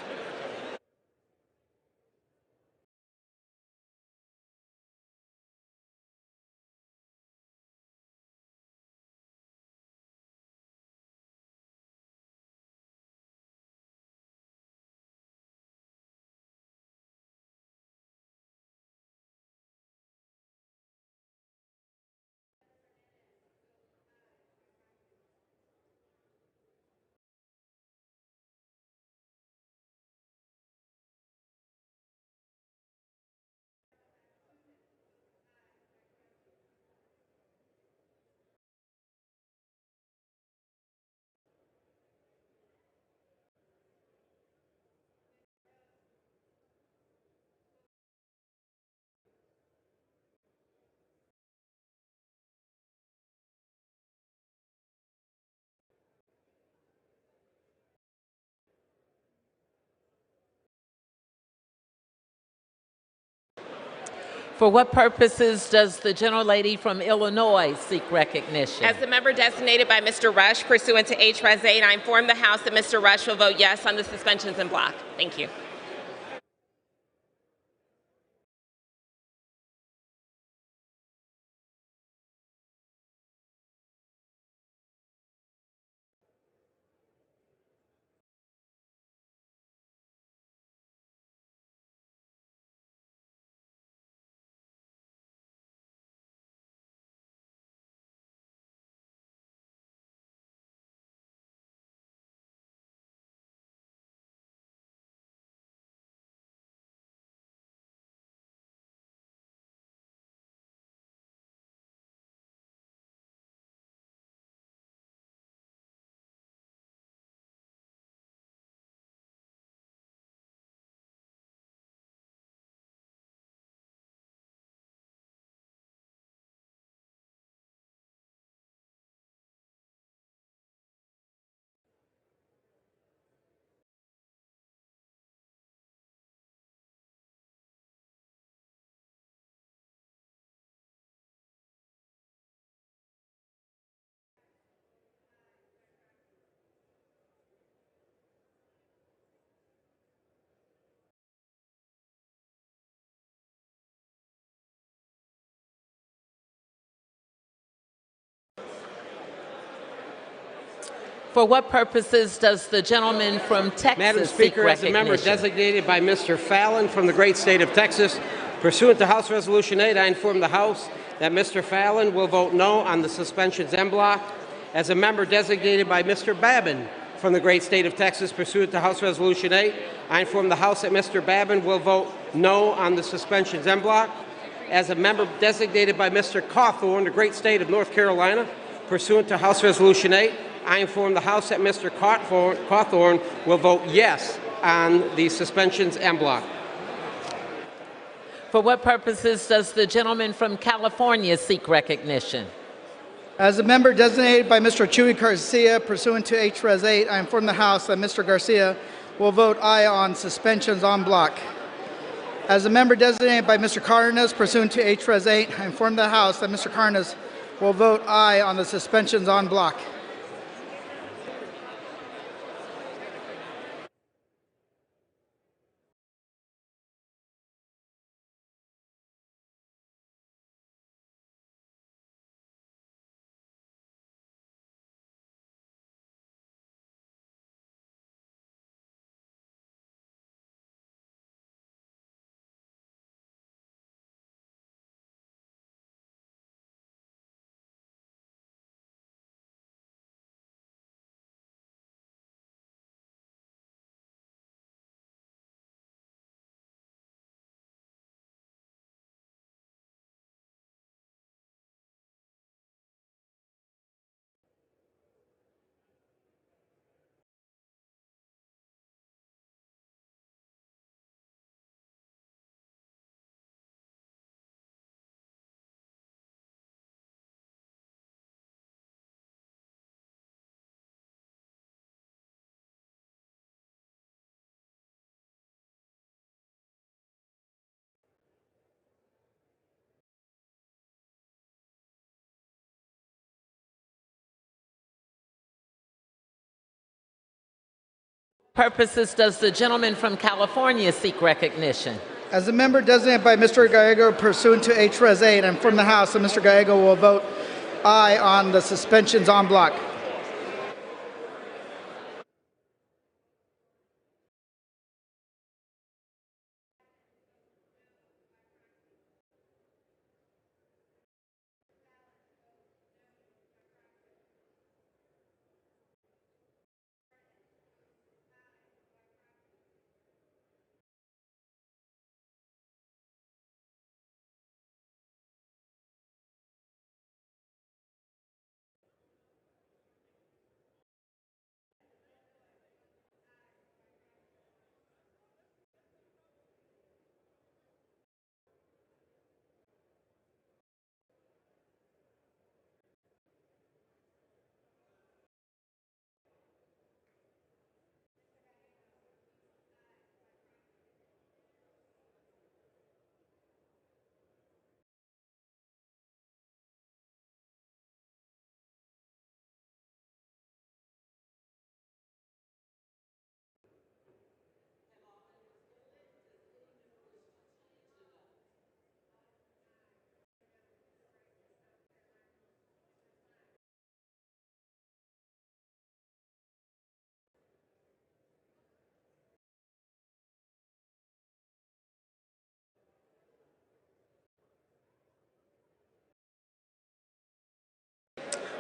For what purposes does the gentlelady from Illinois seek recognition? As the member designated by Mr. Rush pursuant to H.Res. 8, I inform the House that Mr. Rush will vote yes on the suspensions en bloc. Thank you. For what purposes does the gentleman from Texas Madam seek Speaker, as a recognition? member designated by Mr. Fallon from the great state of Texas, pursuant to House Resolution 8, I inform the House that Mr. Fallon will vote no on the suspensions en bloc. As a member designated by Mr. Babin from the great state of Texas, pursuant to House Resolution 8, I inform the House that Mr. Babin will vote no on the suspensions en bloc. As a member designated by Mr. Cawthorn, the great state of North Carolina, pursuant to House Resolution 8, I inform the House that Mr. Cawthorn will vote yes on the suspensions en bloc. For what purposes does the gentleman from California seek recognition? As a member designated by Mr. Chuy Garcia pursuant to H.Res. 8, I inform the House that Mr. Garcia will vote aye on suspensions en bloc. As a member designated by Mr. Cardenas pursuant to H.Res. 8, I inform the House that Mr. Cardenas will vote aye on the suspensions en bloc. purposes does the gentleman from California seek recognition? As a member designated by Mr. Gallego pursuant to H.Res. 8, I inform the House that Mr. Gallego will vote aye on the suspensions en bloc.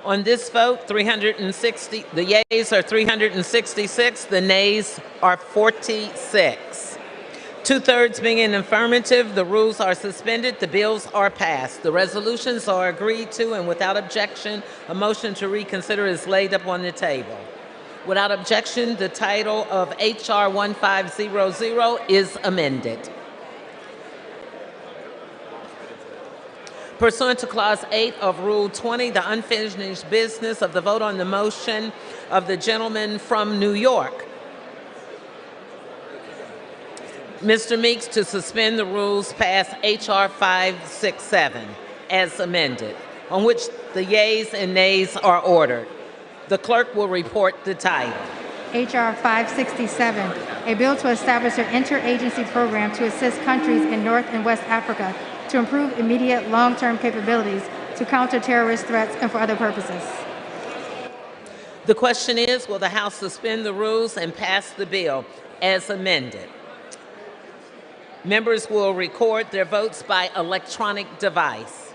On this vote, the yeas are 366, the nays are 46. 2/3 being in affirmative, the rules are suspended, the bills are passed. The resolutions are agreed to, and without objection, a motion to reconsider is laid up on the table. Without objection, the title of H.R. 1500 is amended. Pursuant to Clause 8 of Rule 20, the unfinished business of the vote on the motion of the gentleman from New York, Mr. Meeks, to suspend the rules pass H.R. 567 as amended, on which the yeas and nays are ordered. The clerk will report the title. H.R. 567, a bill to establish an interagency program to assist countries in North and West Africa to improve immediate long-term capabilities to counter terrorist threats and for other purposes. The question is, will the House suspend the rules and pass the bill as amended? Members will record their votes by electronic device.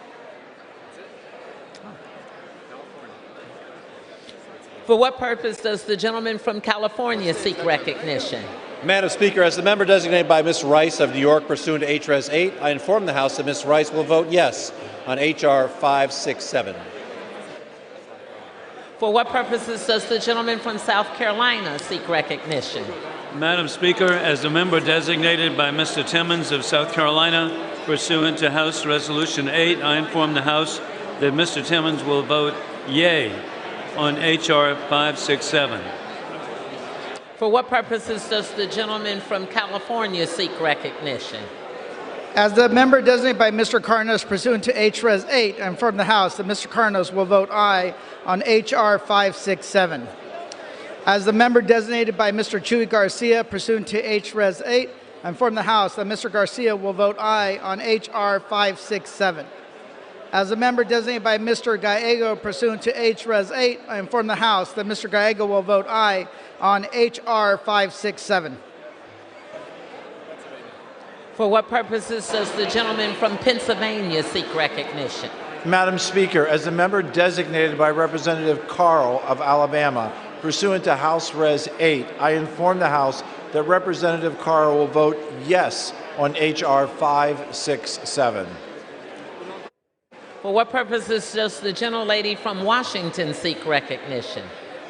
For what purpose does the gentleman from California seek recognition? Madam Speaker, as the member designated by Ms. Rice of New York pursuant to H.Res. 8, I inform the House that Ms. Rice will vote yes on H.R. 567. For what purposes does the gentleman from South Carolina seek recognition? Madam Speaker, as the member designated by Mr. Timmons of South Carolina pursuant to House Resolution 8, I inform the House that Mr. Timmons will vote yea on H.R. 567. For what purposes does the gentleman from California seek recognition? As the member designated by Mr. Carnos pursuant to H.Res. 8, I inform the House that Mr. Carnos will vote aye on H.R. 567. As the member designated by Mr. Chuy Garcia pursuant to H.Res. 8, I inform the House that Mr. Garcia will vote aye on H.R. 567. As a member designated by Mr. Gallego pursuant to H.Res. 8, I inform the House that Mr. Gallego will vote aye on H.R. 567. For what purposes does the gentleman from Pennsylvania seek recognition? Madam Speaker, as a member designated by Representative Carl of Alabama pursuant to House Res. 8, I inform the House that Representative Carl will vote yes on H.R. 567. For what purposes does the gentlelady from Washington seek recognition?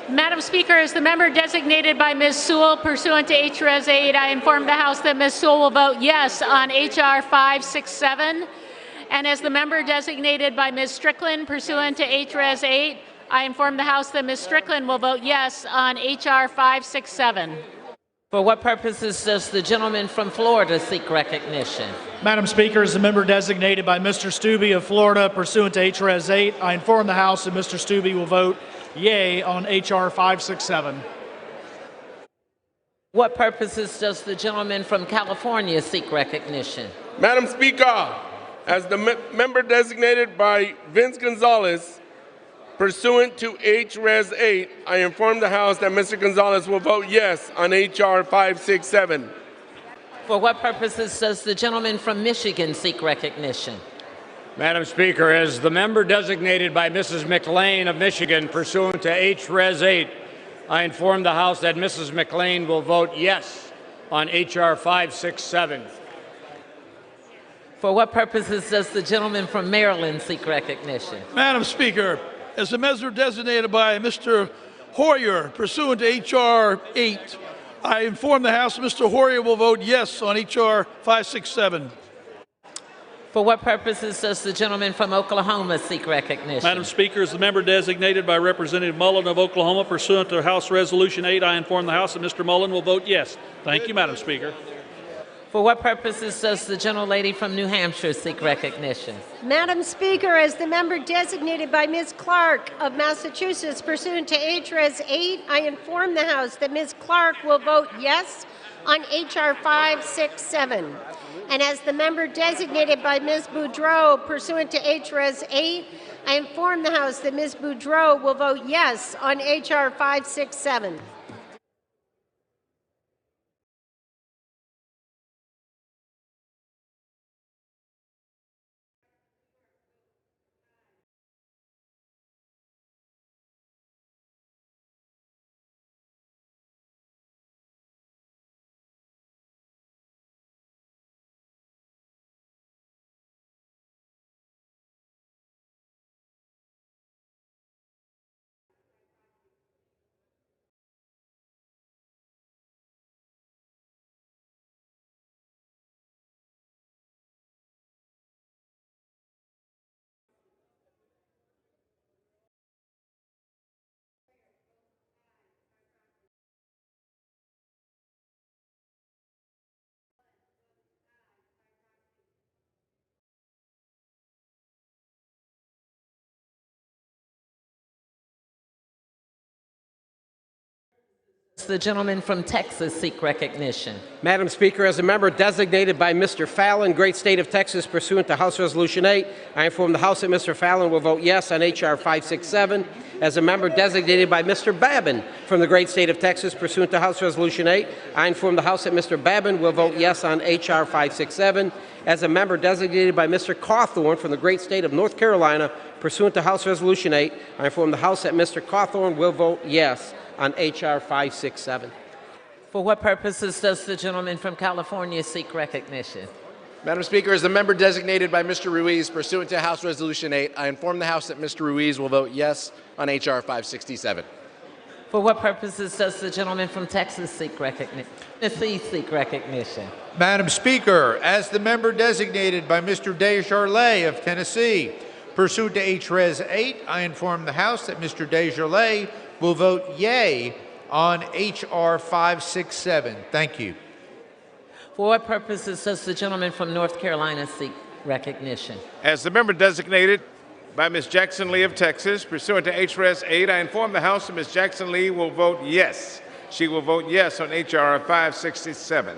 Madam Speaker, as the member designated by Ms. Sewell pursuant to H.Res. 8, I inform the House that Ms. Sewell will vote yes on H.R. 567. And as the member designated by Ms. Strickland pursuant to H.Res. 8, I inform the House that Ms. Strickland will vote yes on H.R. 567. For what purposes does the gentleman from Florida seek recognition? Madam Speaker, as the member designated by Mr. Stubbe of Florida pursuant to H.Res. 8, I inform the House that Mr. Stubbe will vote yea on H.R. 567. What purposes does the gentleman from California seek recognition? Madam Speaker, as the member designated by Vince Gonzalez, pursuant to H.Res. 8, I inform the House that Mr. Gonzalez will vote yes on H.R. 567. For what purposes does the gentleman from Michigan seek recognition? Madam Speaker, as the member designated by Mrs. McLean of Michigan pursuant to H.Res. 8, I inform the House that Mrs. McLean will vote yes on H.R. 567. For what purposes does the gentleman from Maryland seek recognition? Madam Speaker, as the member designated by Mr. Hoyer pursuant to H.R. 8, I inform the House that Mr. Hoyer will vote yes on H.R. 567. For what purposes does the gentleman from Oklahoma seek recognition? Madam Speaker, as the member designated by Representative Mullen of Oklahoma pursuant to House Resolution 8, I inform the House that Mr. Mullen will vote yes. Thank you, Madam Speaker. For what purposes does the gentlelady from New Hampshire seek recognition? Madam Speaker, as the member designated by Ms. Clark of Massachusetts pursuant to H.Res. 8, I inform the House that Ms. Clark will vote yes on H.R. 567. And as the member designated by Ms. Boudreau pursuant to H.Res. 8, I inform the House that Ms. Boudreau will vote yes on H.R. 567. The gentleman from Texas seek recognition. Madam Speaker, as a member designated by Mr. Fallon, great state of Texas, pursuant to House Resolution 8, I inform the House that Mr. Fallon will vote yes on H.R. 567. As a member designated by Mr. Babin from the great state of Texas, pursuant to House Resolution 8, I inform the House that Mr. Babin will vote yes on H.R. 567. As a member designated by Mr. Cawthorn from the great state of North Carolina, pursuant to House Resolution 8, I inform the House that Mr. Cawthorn will vote yes on H.R. 567. For what purposes does the gentleman from California seek recognition? Madam Speaker, as the member designated by Mr. Ruiz pursuant to House Resolution 8, I inform the House that Mr. Ruiz will vote yes on H.R. 567. For what purposes does the gentleman from Texas seek recognition? Madam Speaker, as the member designated by Mr. Desjardins of Tennessee, pursuant to H.Res. 8, I inform the House that Mr. Desjardins will vote yea on H.R. 567. Thank you. For what purposes does the gentleman from North Carolina seek recognition? As the member designated by Ms. Jackson Lee of Texas, pursuant to H.Res. 8, I inform the House that Ms. Jackson Lee will vote yes. She will vote yes on H.R. 567.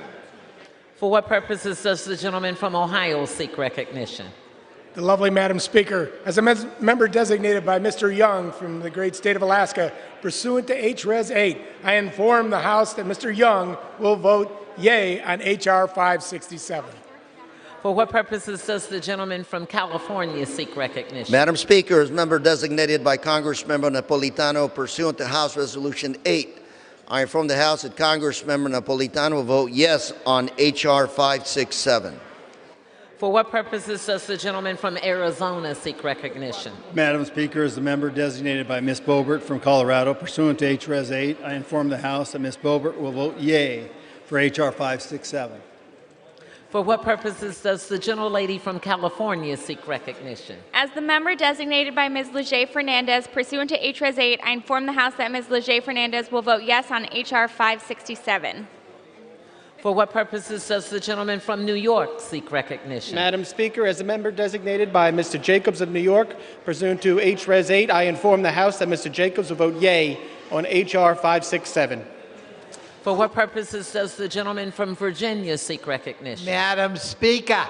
For what purposes does the gentleman from Ohio seek recognition? The lovely Madam Speaker, as a member designated by Mr. Young from the great state of Alaska, pursuant to H.Res. 8, I inform the House that Mr. Young will vote yea on H.R. 567. For what purposes does the gentleman from California seek recognition? Madam Speaker, as member designated by Congressmember Napolitano pursuant to House Resolution 8, I inform the House that Congressmember Napolitano will vote yes on H.R. 567. For what purposes does the gentleman from Arizona seek recognition? Madam Speaker, as the member designated by Ms. Boebert from Colorado, pursuant to H.Res. 8, I inform the House that Ms. Boebert will vote yea for H.R. 567. For what purposes does the gentlelady from California seek recognition? As the member designated by Ms. Leger Fernandez pursuant to H.Res. 8, I inform the House that Ms. Leger Fernandez will vote yes on H.R. 567. For what purposes does the gentleman from New York seek recognition? Madam Speaker, as a member designated by Mr. Jacobs of New York, pursuant to H.Res. 8, I inform the House that Mr. Jacobs will vote yea on H.R. 567. For what purposes does the gentleman from Virginia seek recognition? Madam Speaker,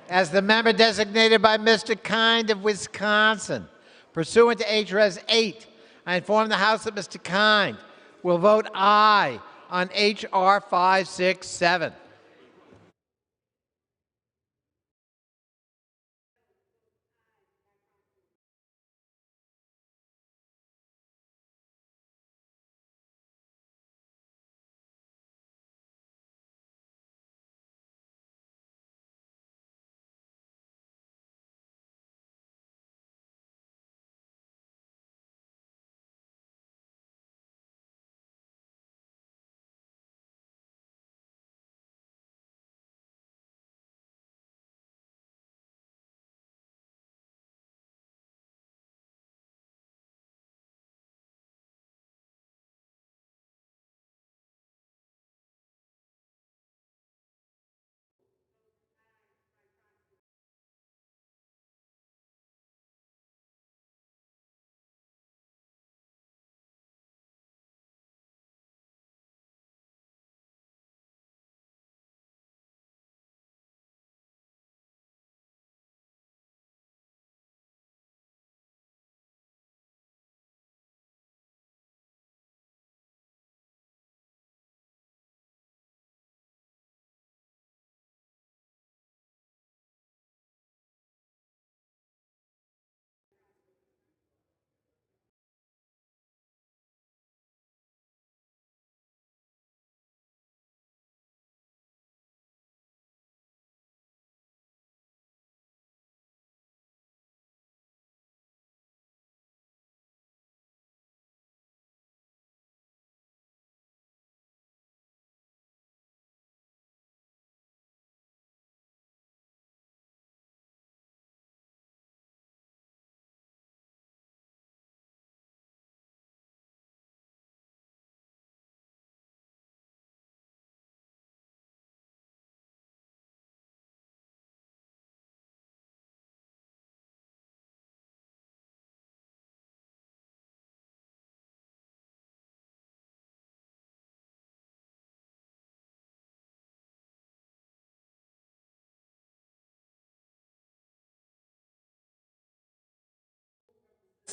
as the member designated by Mr. Kind of Wisconsin, pursuant to H.Res. 8, I inform the House that Mr. Kind will vote aye on H.R. 567.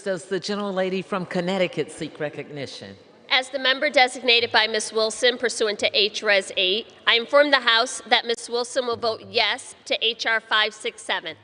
Does the gentlelady from Connecticut seek recognition? As the member designated by Ms. Wilson pursuant to H.Res. 8, I inform the House that Ms. Wilson will vote yes to H.R. 567.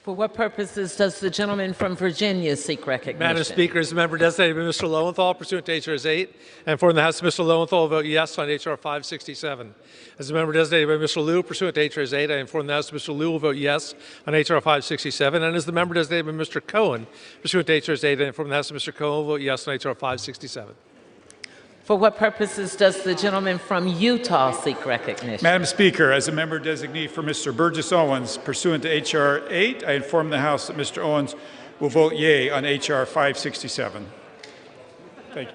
For what purposes does the gentleman from Virginia seek recognition? Madam Speaker, as the member designated by Mr. Lowenthal pursuant to H.R. 8, I inform the House that Mr. Lowenthal will vote yes on H.R. 567. As the member designated by Mr. Liu pursuant to H.R. 8, I inform the House that Mr. Liu will vote yes on H.R. 567. And as the member designated by Mr. Cohen pursuant to H.R. 8, I inform the House that Mr. Cohen will vote yes on H.R. 567. For what purposes does the gentleman from Utah seek recognition? Madam Speaker, as a member designee for Mr. Burgess Owens, pursuant to H.R. 8, I inform the House that Mr. Owens will vote yea on H.R. 567. Thank you.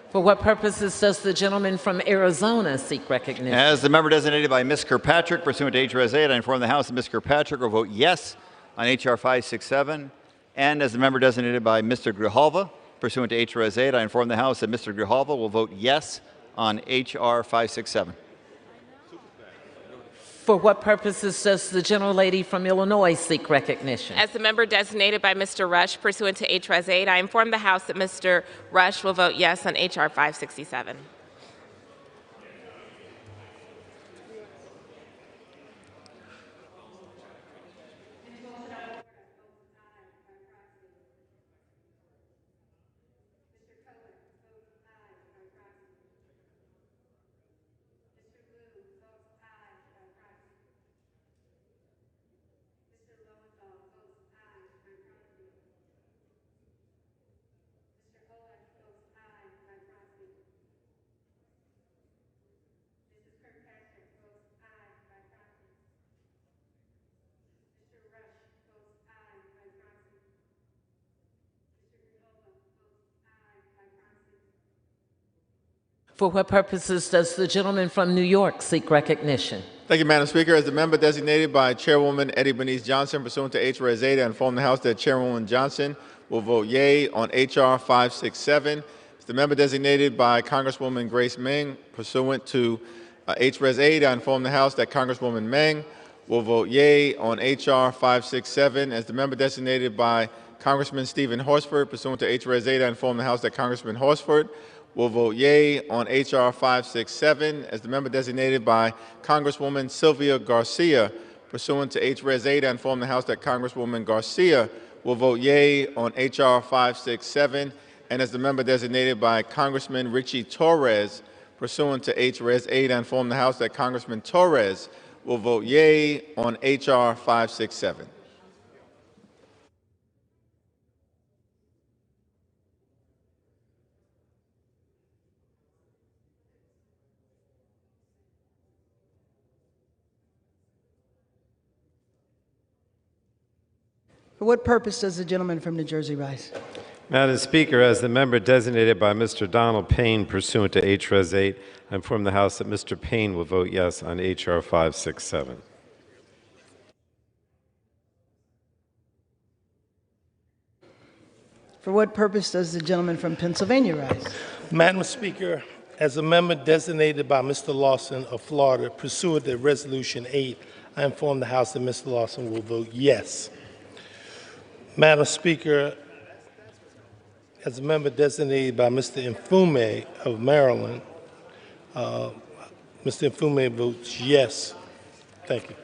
For what purposes does the gentleman from Arizona seek recognition? As the member designated by Ms. Kirkpatrick, pursuant to H.R. 8, I inform the House that Ms. Kirkpatrick will vote yes on H.R. 567. And as the member designated by Mr. Grijalva, pursuant to H.R. 8, I inform the House that Mr. Grijalva will vote yes on H.R. 567. For what purposes does the gentlelady from Illinois seek recognition? As the member designated by Mr. Rush pursuant to H.R. 8, I inform the House that Mr. Rush will vote yes on H.R. 567. For what purposes does the gentleman from New York seek recognition? Thank you, Madam Speaker. As the member designated by Chairwoman Eddie Bernice Johnson, pursuant to H.R. 8, I inform the House that Chairwoman Johnson will vote yea on H.R. 567. the member designated by Congresswoman Grace Meng, pursuant to H.Res. 8, I inform the House that Congresswoman Meng will vote yea on H.R. 567. As the member designated by Congressman Stephen Horsford, pursuant to H.Res. 8, I inform the House that Congressman Horsford will vote yea on H.R. 567. As the member designated by Congresswoman Sylvia Garcia, pursuant to H.Res. 8, I inform the House that Congresswoman Garcia will vote yea on H.R. 567. And as the member designated by Congressman Richie Torres, pursuant to H.Res. 8, I inform the House that Congressman Torres will vote yea on H.R. 567. For what purpose does the gentleman from New Jersey rise? Madam Speaker, as the member designated by Mr. Donald Payne pursuant to H.Res. 8, I inform the House that Mr. Payne will vote yes on H.R. 567. For what purpose does the gentleman from Pennsylvania rise? Madam Speaker, as a member designated by Mr. Lawson of Florida pursuant to Resolution 8, I inform the House that Mr. Lawson will vote yes. Madam Speaker, as a member designated by Mr. Mfume of Maryland, Mr. Mfume votes yes. Thank you.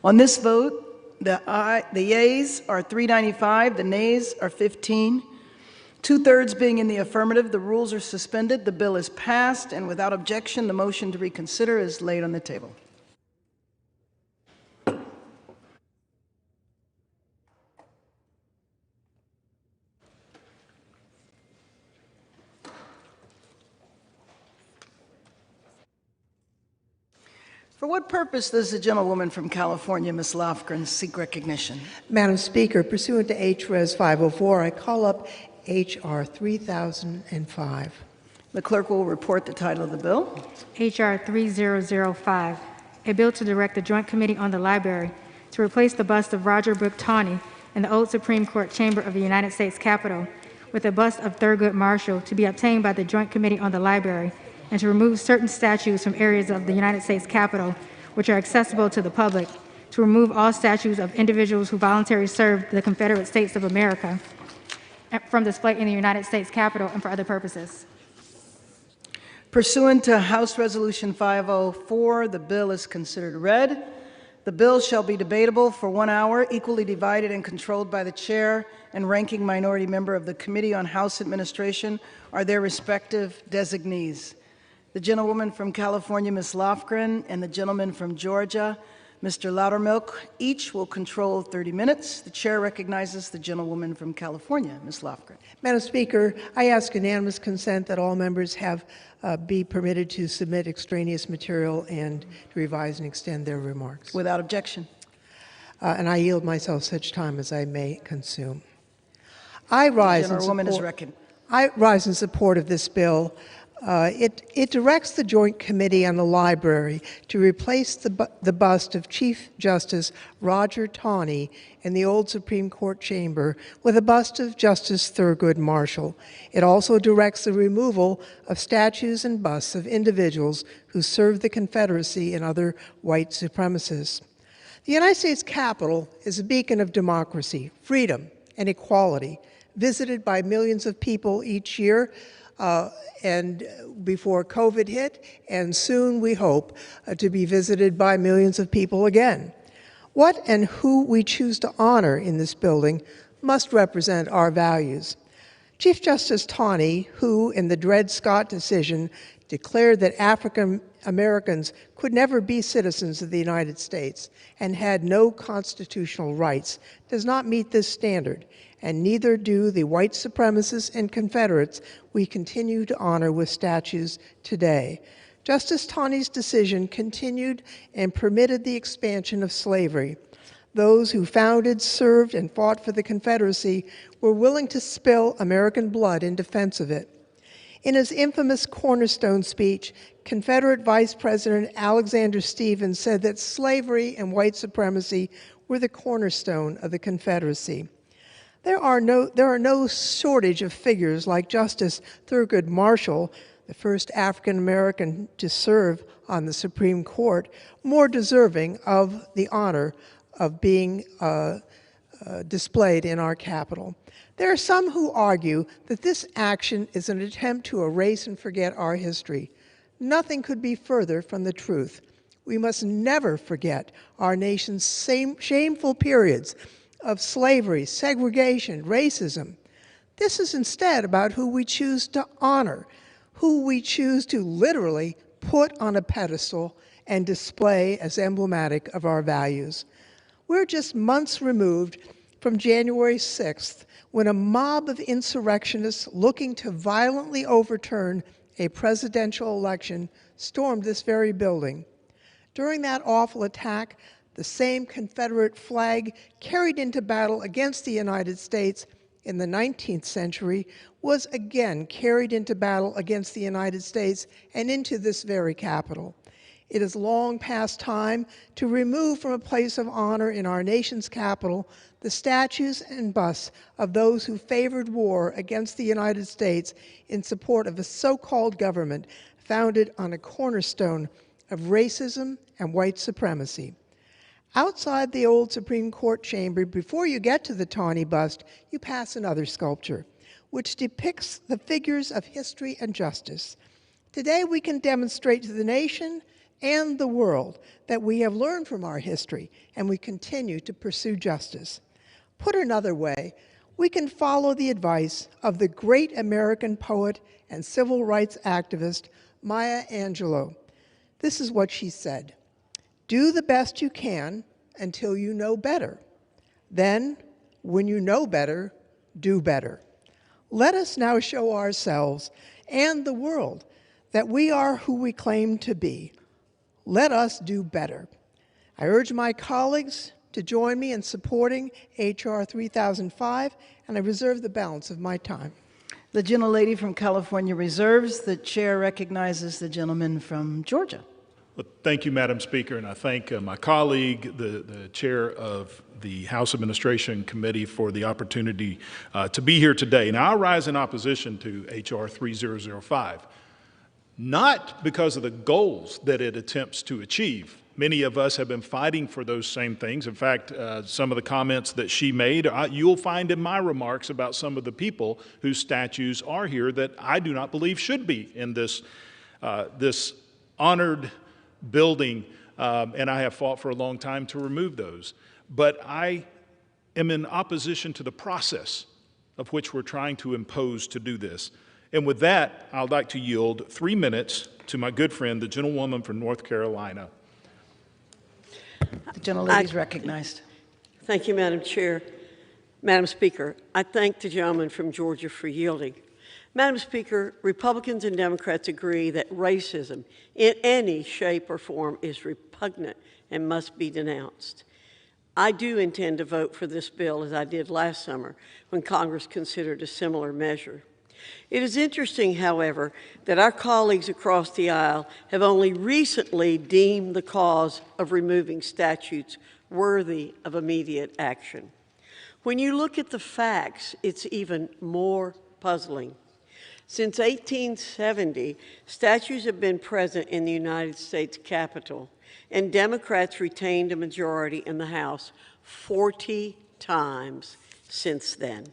On this vote, the yeas are 395, the nays are 15. Two-thirds being in the affirmative, the rules are suspended, the bill is passed, and without objection, the motion to reconsider is laid on the table. For what purpose does the gentlewoman from California, Ms. Lofgren, seek recognition? Madam Speaker, pursuant to H.Res. 504, I call up H.R. 3005. The clerk will report the title of the bill. H.R. 3005, a bill to direct the Joint Committee on the Library to replace the bust of Roger Brooke Taney in the old Supreme Court chamber of the United States Capitol with a bust of Thurgood Marshall to be obtained by the Joint Committee on the Library, and to remove certain statues from areas of the United States Capitol which are accessible to the public, to remove all statues of individuals who voluntarily served the Confederate States of America from display in the United States Capitol and for other purposes. Pursuant to House Resolution 504, the bill is considered read. The bill shall be debatable for 1 hour, equally divided and controlled by the chair and ranking minority member of the Committee on House Administration or their respective designees. The gentlewoman from California, Ms. Lofgren, and the gentleman from Georgia, Mr. Loudermilk, each will control 30 minutes. The chair recognizes the gentlewoman from California, Ms. Lofgren. Madam Speaker, I ask unanimous consent that all members be permitted to submit extraneous material and to revise and extend their remarks. Without objection. And I yield myself such time as I may consume. I rise in support of this bill. It directs the Joint Committee on the Library to replace the bust of Chief Justice Roger Taney in the old Supreme Court chamber with a bust of Justice Thurgood Marshall. It also directs the removal of statues and busts of individuals who served the Confederacy and other white supremacists. The United States Capitol is a beacon of democracy, freedom, and equality, visited by millions of people each year, and before COVID hit, and soon we hope to be visited by millions of people again. What and who we choose to honor in this building must represent our values. Chief Justice Taney, who in the Dred Scott decision declared that African Americans could never be citizens of the United States and had no constitutional rights, does not meet this standard, and neither do the white supremacists and Confederates we continue to honor with statues today. Justice Taney's decision continued and permitted the expansion of slavery. Those who founded, served, and fought for the Confederacy were willing to spill American blood in defense of it. In his infamous Cornerstone speech, Confederate Vice President Alexander Stephens said that slavery and white supremacy were the cornerstone of the Confederacy. There are no shortage of figures like Justice Thurgood Marshall, the first African American to serve on the Supreme Court, more deserving of the honor of being displayed in our Capitol. There are some who argue that this action is an attempt to erase and forget our history. Nothing could be further from the truth. We must never forget our nation's shameful periods of slavery, segregation, racism. This is instead about who we choose to honor, who we choose to literally put on a pedestal and display as emblematic of our values. We're just months removed from January 6th, when a mob of insurrectionists looking to violently overturn a presidential election stormed this very building. During that awful attack, the same Confederate flag carried into battle against the United States in the 19th century was again carried into battle against the United States and into this very Capitol. It is long past time to remove from a place of honor in our nation's capital the statues and busts of those who favored war against the United States in support of a so-called government founded on a cornerstone of racism and white supremacy. Outside the old Supreme Court chamber, before you get to the Taney bust, you pass another sculpture, which depicts the figures of history and justice. Today we can demonstrate to the nation and the world that we have learned from our history and we continue to pursue justice. Put another way, we can follow the advice of the great American poet and civil rights activist Maya Angelou. This is what she said: "Do the best you can until you know better. Then, when you know better, do better." Let us now show ourselves and the world that we are who we claim to be. Let us do better. I urge my colleagues to join me in supporting H.R. 3005, and I reserve the balance of my time. The gentlelady from California reserves. The chair recognizes the gentleman from Georgia. Well, thank you, Madam Speaker, and I thank my colleague, the chair of the House Administration Committee, for the opportunity to be here today. Now, I rise in opposition to H.R. 3005, not because of the goals that it attempts to achieve. Many of us have been fighting for those same things. In fact, some of the comments that she made, you'll find in my remarks about some of the people whose statues are here that I do not believe should be in this honored building, and I have fought for a long time to remove those. But I am in opposition to the process of which we're trying to impose to do this. And with that, I'd like to yield 3 minutes to my good friend, the gentlewoman from North Carolina. The gentlelady is recognized. Thank you, Madam Chair. Madam Speaker, I thank the gentleman from Georgia for yielding. Madam Speaker, Republicans and Democrats agree that racism in any shape or form is repugnant and must be denounced. I do intend to vote for this bill, as I did last summer when Congress considered a similar measure. It is interesting, however, that our colleagues across the aisle have only recently deemed the cause of removing statutes worthy of immediate action. When you look at the facts, it's even more puzzling. Since 1870, statues have been present in the United States Capitol, and Democrats retained a majority in the House 40 times since then.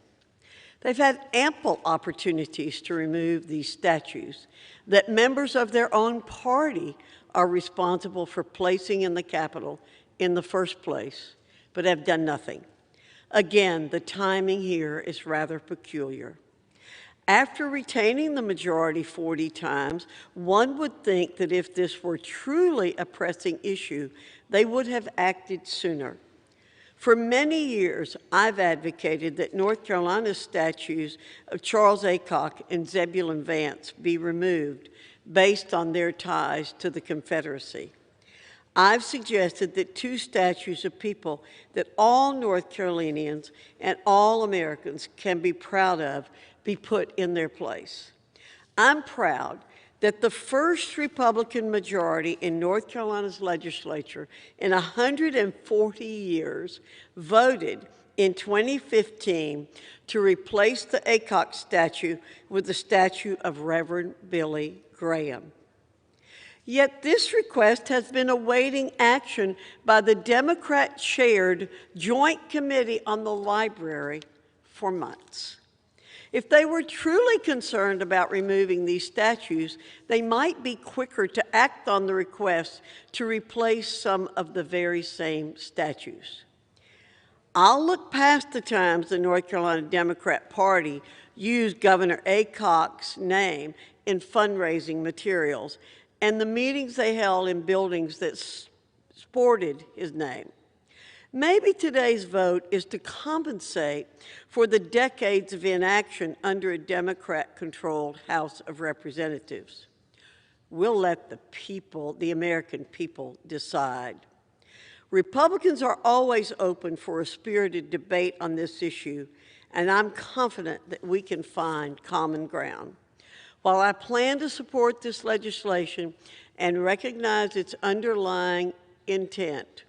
They've had ample opportunities to remove these statues that members of their own party are responsible for placing in the Capitol in the first place, but have done nothing. Again, the timing here is rather peculiar. After retaining the majority 40 times, one would think that if this were truly a pressing issue, they would have acted sooner. For many years, I've advocated that North Carolina's statues of Charles Aycock and Zebulon Vance be removed based on their ties to the Confederacy. I've suggested that 2 statues of people that all North Carolinians and all Americans can be proud of be put in their place. I'm proud that the first Republican majority in North Carolina's legislature in 140 years voted in 2015 to replace the Aycock statue with the statue of Reverend Billy Graham. Yet this request has been awaiting action by the Democrat-chaired Joint Committee on the Library for months. If they were truly concerned about removing these statues, they might be quicker to act on the request to replace some of the very same statues. I'll look past the times the North Carolina Democrat Party used Governor Aycock's name in fundraising materials and the meetings they held in buildings that sported his name. Maybe today's vote is to compensate for the decades of inaction under a Democrat-controlled House of Representatives. We'll let the people, the American people, decide. Republicans are always open for a spirited debate on this issue, and I'm confident that we can find common ground. While I plan to support this legislation and recognize its underlying intent,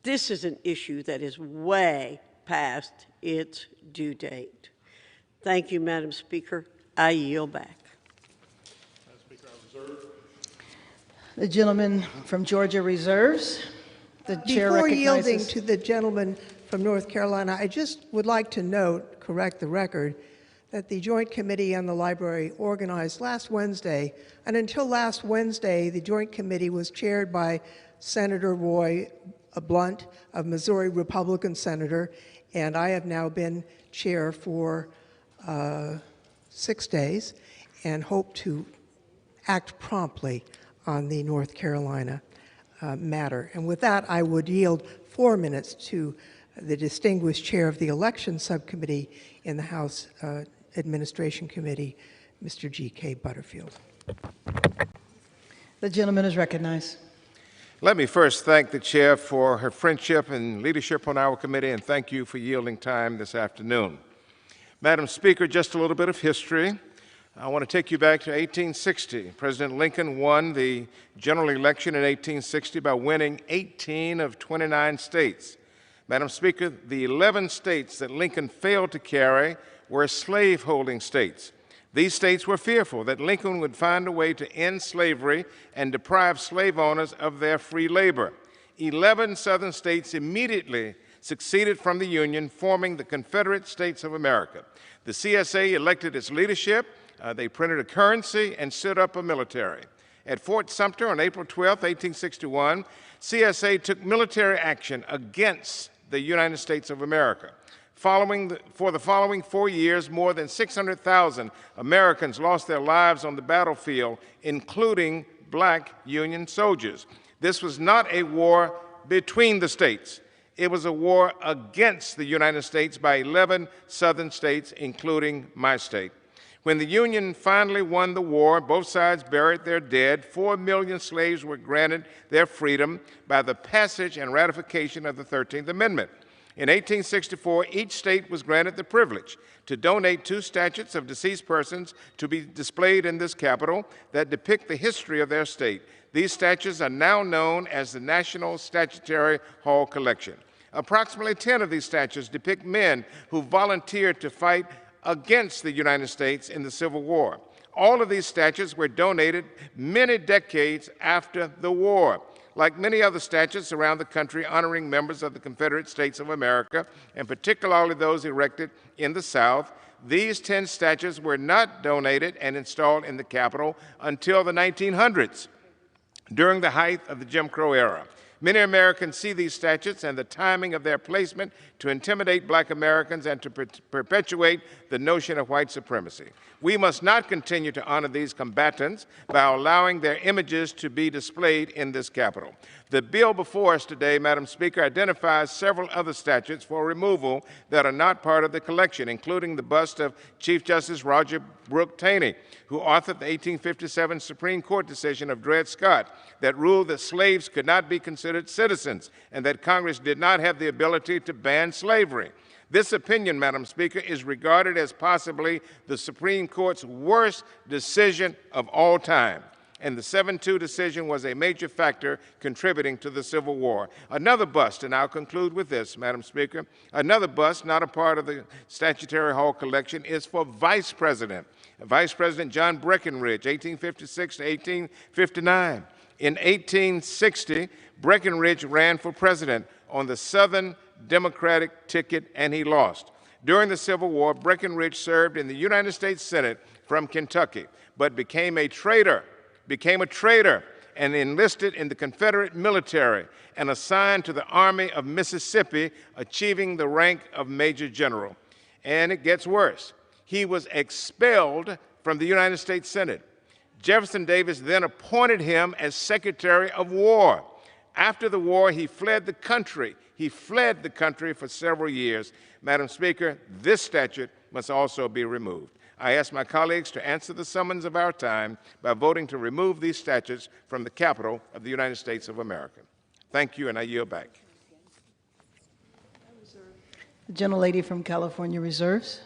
this is an issue that is way past its due date. Thank you, Madam Speaker. I yield back. The gentleman from Georgia reserves. The chair Before recognizes. yielding to the gentleman from North Carolina, I just would like to note, correct the record, that the Joint Committee on the Library organized last Wednesday, and until last Wednesday, the Joint Committee was chaired by Senator Roy Blunt, a Missouri Republican senator, and I have now been chair for 6 days and hope to act promptly on the North Carolina matter. And with that, I would yield 4 minutes to the distinguished chair of the Election Subcommittee in the House Administration Committee, Mr. G.K. Butterfield. The gentleman is recognized. Let me first thank the chair for her friendship and leadership on our committee, and thank you for yielding time this afternoon. Madam Speaker, just a little bit of history. I want to take you back to 1860. President Lincoln won the general election in 1860 by winning 18 of 29 states. Madam Speaker, the 11 states that Lincoln failed to carry were slave-holding states. These states were fearful that Lincoln would find a way to end slavery and deprive slave owners of their free labor. 11 southern states immediately seceded from the Union, forming the Confederate States of America. The CSA elected its leadership, they printed a currency, and stood up a military. At Fort Sumter on April 12, 1861, CSA took military action against the United States of America. For the following 4 years, more than 600,000 Americans lost their lives on the battlefield, including black Union soldiers. This was not a war between the states. It was a war against the United States by 11 southern states, including my state. When the Union finally won the war, both sides buried their dead. 4 million slaves were granted their freedom by the passage and ratification of the 13th Amendment. In 1864, each state was granted the privilege to donate 2 statues of deceased persons to be displayed in this Capitol that depict the history of their state. These statues are now known as the National Statuary Hall Collection. Approximately 10 of these statues depict men who volunteered to fight against the United States in the Civil War. All of these statues were donated many decades after the war. Like many other statues around the country honoring members of the Confederate States of America, and particularly those erected in the South, these 10 statues were not donated and installed in the Capitol until the 1900s, during the height of the Jim Crow era. Many Americans see these statues and the timing of their placement to intimidate black Americans and to perpetuate the notion of white supremacy. We must not continue to honor these combatants by allowing their images to be displayed in this Capitol. The bill before us today, Madam Speaker, identifies several other statues for removal that are not part of the collection, including the bust of Chief Justice Roger Brooke Taney, who authored the 1857 Supreme Court decision of Dred Scott that ruled that slaves could not be considered citizens and that Congress did not have the ability to ban slavery. This opinion, Madam Speaker, is regarded as possibly the Supreme Court's worst decision of all time. And the 7-2 decision was a major factor contributing to the Civil War. Another bust, and I'll conclude with this, Madam Speaker, another bust, not a part of the Statuary Hall collection, is for Vice President. Vice President John Breckinridge, 1856 to 1859. In 1860, Breckinridge ran for president on the Southern Democratic ticket, and he lost. During the Civil War, Breckinridge served in the United States Senate from Kentucky, but became a traitor and enlisted in the Confederate military and assigned to the Army of Mississippi, achieving the rank of Major General. And it gets worse. He was expelled from the United States Senate. Jefferson Davis then appointed him as Secretary of War. After the war, he fled the country. He fled the country for several years. Madam Speaker, this statute must also be removed. I ask my colleagues to answer the summons of our time by voting to remove these statutes from the Capitol of the United States of America. Thank you, and I yield back. The gentlelady from California reserves.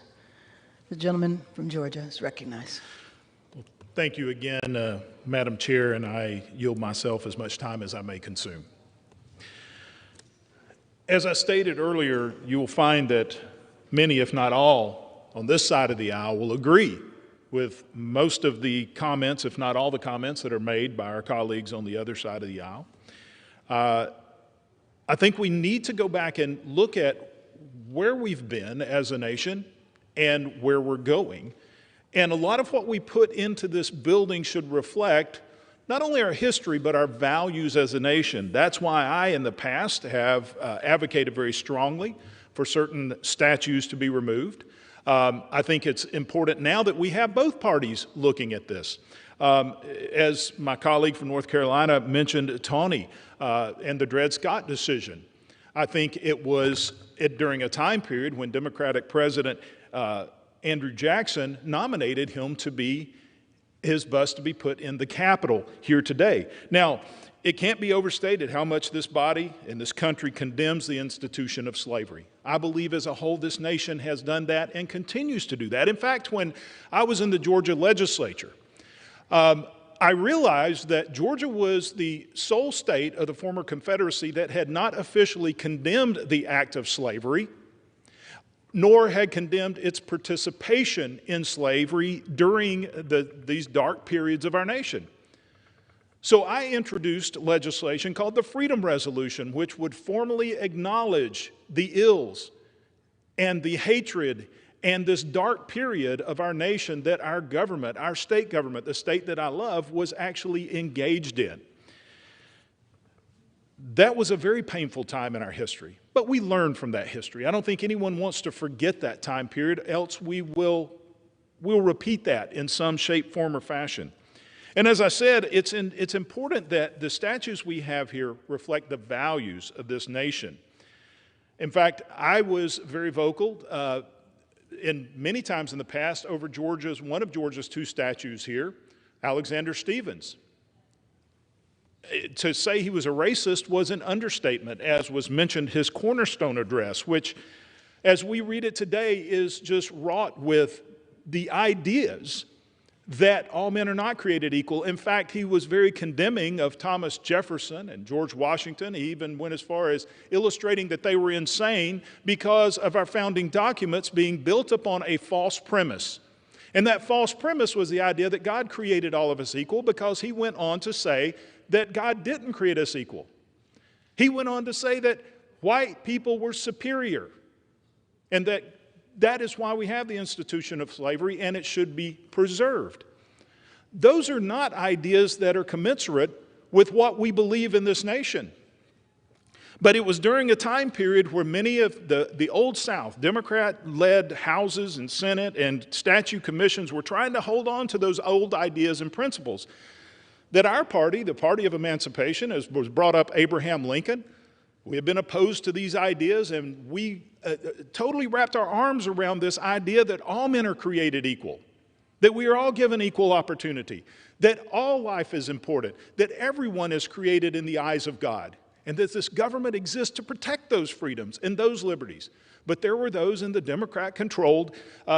The gentleman from Georgia is recognized. Thank you again, Madam Chair, and I yield myself as much time as I may consume. As I stated earlier, you will find that many, if not all, on this side of the aisle will agree with most of the comments, if not all the comments that are made by our colleagues on the other side of the aisle. I think we need to go back and look at where we've been as a nation and where we're going. And a lot of what we put into this building should reflect not only our history, but our values as a nation. That's why I, in the past, have advocated very strongly for certain statues to be removed. I think it's important now that we have both parties looking at this. As my colleague from North Carolina mentioned, Taney and the Dred Scott decision. I think it was during a time period when Democratic President Andrew Jackson nominated him to be his bust to be put in the Capitol here today. Now, it can't be overstated how much this body and this country condemns the institution of slavery. I believe as a whole this nation has done that and continues to do that. In fact, when I was in the Georgia legislature, I realized that Georgia was the sole state of the former Confederacy that had not officially condemned the act of slavery, nor had condemned its participation in slavery during these dark periods of our nation. So I introduced legislation called the Freedom Resolution, which would formally acknowledge the ills and the hatred and this dark period of our nation that our government, our state government, the state that I love, was actually engaged in. That was a very painful time in our history, but we learned from that history. I don't think anyone wants to forget that time period, else we'll repeat that in some shape, form, or fashion. And as I said, it's important that the statues we have here reflect the values of this nation. In fact, I was very vocal many times in the past over one of Georgia's two statues here, Alexander Stephens. To say he was a racist was an understatement, as was mentioned his Cornerstone address, which, as we read it today, is just wrought with the ideas that all men are not created equal. In fact, he was very condemning of Thomas Jefferson and George Washington. He even went as far as illustrating that they were insane because of our founding documents being built upon a false premise. And that false premise was the idea that God created all of us equal, because he went on to say that God didn't create us equal. He went on to say that white people were superior, and that is why we have the institution of slavery, and it should be preserved. Those are not ideas that are commensurate with what we believe in this nation. But it was during a time period where many of the Old South, Democrat-led houses and Senate and statute commissions were trying to hold on to those old ideas and principles, that our party, the party of emancipation, as was brought up Abraham Lincoln, we have been opposed to these ideas, and we totally wrapped our arms around this idea that all men are created equal, that we are all given equal opportunity, that all life is important, that everyone is created in the eyes of God, and that this government exists to protect those freedoms and those liberties. But there were those in the Democrat-controlled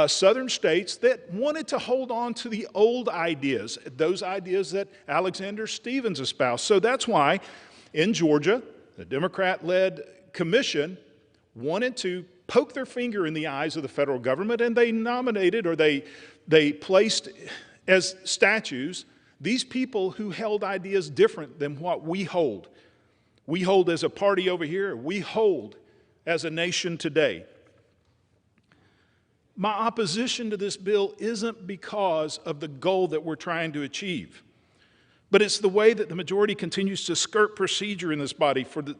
southern states that wanted to hold on to the old ideas, those ideas that Alexander Stephens espoused. So that's why in Georgia, the Democrat-led commission wanted to poke their finger in the eyes of the federal government, and they nominated, or they placed as statues these people who held ideas different than what we hold. We hold as a party over here, we hold as a nation today. My opposition to this bill isn't because of the goal that we're trying to achieve, but it's the way that the majority continues to skirt procedure in this body. For the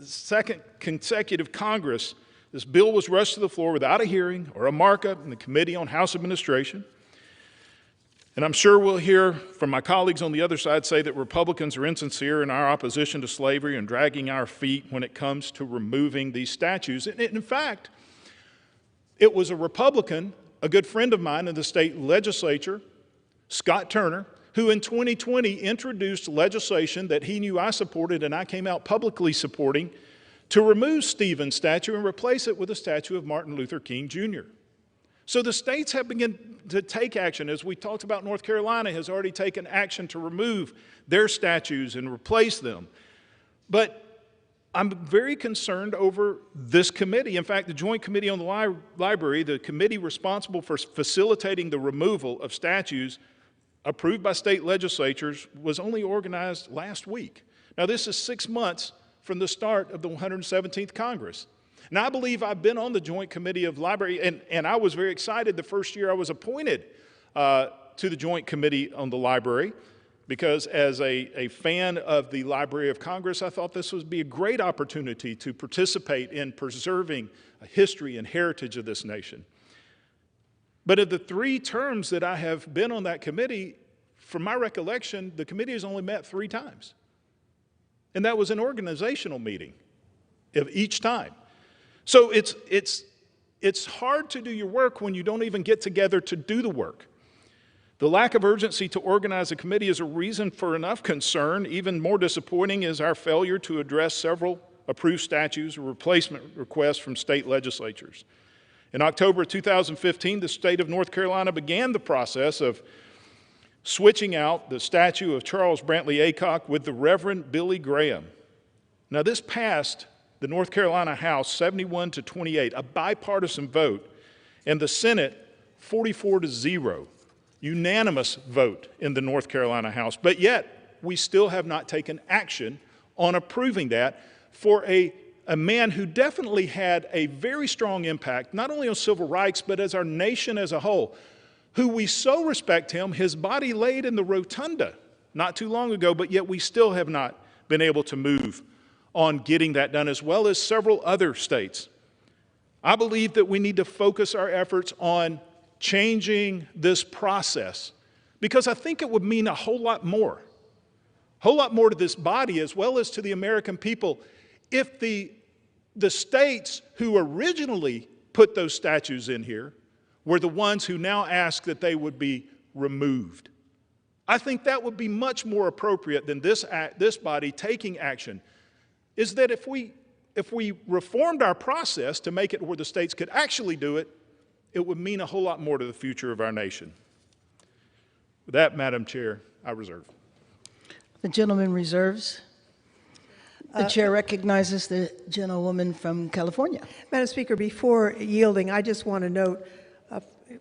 second consecutive Congress, this bill was rushed to the floor without a hearing or a markup in the Committee on House Administration. And I'm sure we'll hear from my colleagues on the other side say that Republicans are insincere in our opposition to slavery and dragging our feet when it comes to removing these statues. And in fact, it was a Republican, a good friend of mine in the state legislature, Scott Turner, who in 2020 introduced legislation that he knew I supported and I came out publicly supporting, to remove Stephen's statue and replace it with a statue of Martin Luther King Jr. So the states have begun to take action. As we talked about, North Carolina has already taken action to remove their statues and replace them. But I'm very concerned over this committee. In fact, the Joint Committee on the Library, the committee responsible for facilitating the removal of statues approved by state legislatures, was only organized last week. Now, this is 6 months from the start of the 117th Congress. Now, I believe I've been on the Joint Committee of Library, and I was very excited the first year I was appointed to the Joint Committee on the Library, because as a fan of the Library of Congress, I thought this would be a great opportunity to participate in preserving a history and heritage of this nation. But of the 3 terms that I have been on that committee, from my recollection, the committee has only met 3 times. And that was an organizational meeting of each time. So it's hard to do your work when you don't even get together to do the work. The lack of urgency to organize a committee is a reason for enough concern. Even more disappointing is our failure to address several approved statutes or replacement requests from state legislatures. In October 2015, the state of North Carolina began the process of switching out the statue of Charles Brantley Aycock with the Reverend Billy Graham. Now, this passed the North Carolina House 71-28, a bipartisan vote, and the Senate 44-0, unanimous vote in the North Carolina House. But yet, we still have not taken action on approving that for a man who definitely had a very strong impact, not only on civil rights, but as our nation as a whole, who we so respect him, his body laid in the rotunda not too long ago, but yet we still have not been able to move on getting that done, as well as several other states. I believe that we need to focus our efforts on changing this process, because I think it would mean a whole lot more to this body as well as to the American people if the states who originally put those statues in here were the ones who now ask that they would be removed. I think that would be much more appropriate than this body taking action, is that if we reformed our process to make it where the states could actually do it, it would mean a whole lot more to the future of our nation. With that, Madam Chair, I reserve. The gentleman reserves. The chair recognizes the gentlewoman from California. Madam Speaker, before yielding, I just want to note,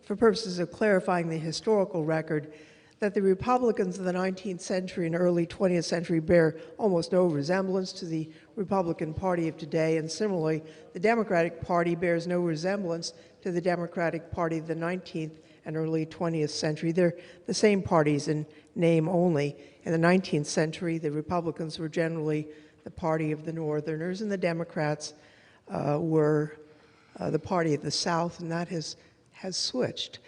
for purposes of clarifying the historical record, that the Republicans of the 19th century and early 20th century bear almost no resemblance to the Republican Party of today, and similarly, the Democratic Party bears no resemblance to the Democratic Party of the 19th and early 20th century. They're the same parties in name only. In the 19th century, the Republicans were generally the party of the Northerners, and the Democrats were the party of the South, and that has switched.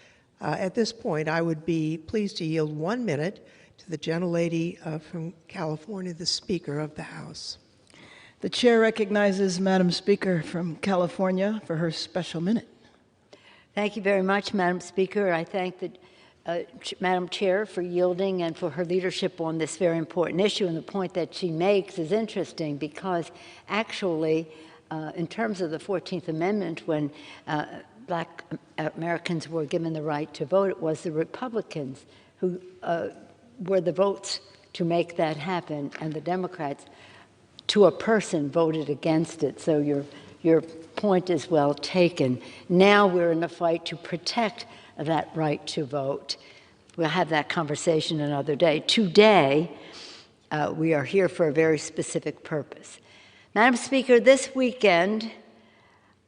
At this point, I would be pleased to yield 1 minute to the gentlelady from California, the Speaker of the House. The chair recognizes Madam Speaker from California for her special minute. Thank you very much, Madam Speaker. I thank the Madam Chair for yielding and for her leadership on this very important issue. And the point that she makes is interesting because actually, in terms of the 14th Amendment, when Black Americans were given the right to vote, it was the Republicans who were the votes to make that happen, and the Democrats, to a person, voted against it. So your point is well taken. Now we're in a fight to protect that right to vote. We'll have that conversation another day. Today, we are here for a very specific purpose. Madam Speaker, this weekend,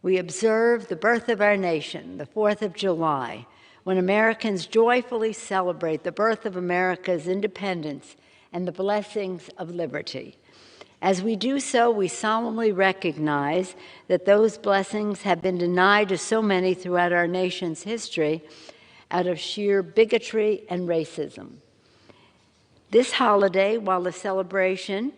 we observe the birth of our nation, the 4th of July, when Americans joyfully celebrate the birth of America's independence and the blessings of liberty. As we do so, we solemnly recognize that those blessings have been denied to so many throughout our nation's history out of sheer bigotry and racism. This holiday, while a celebration,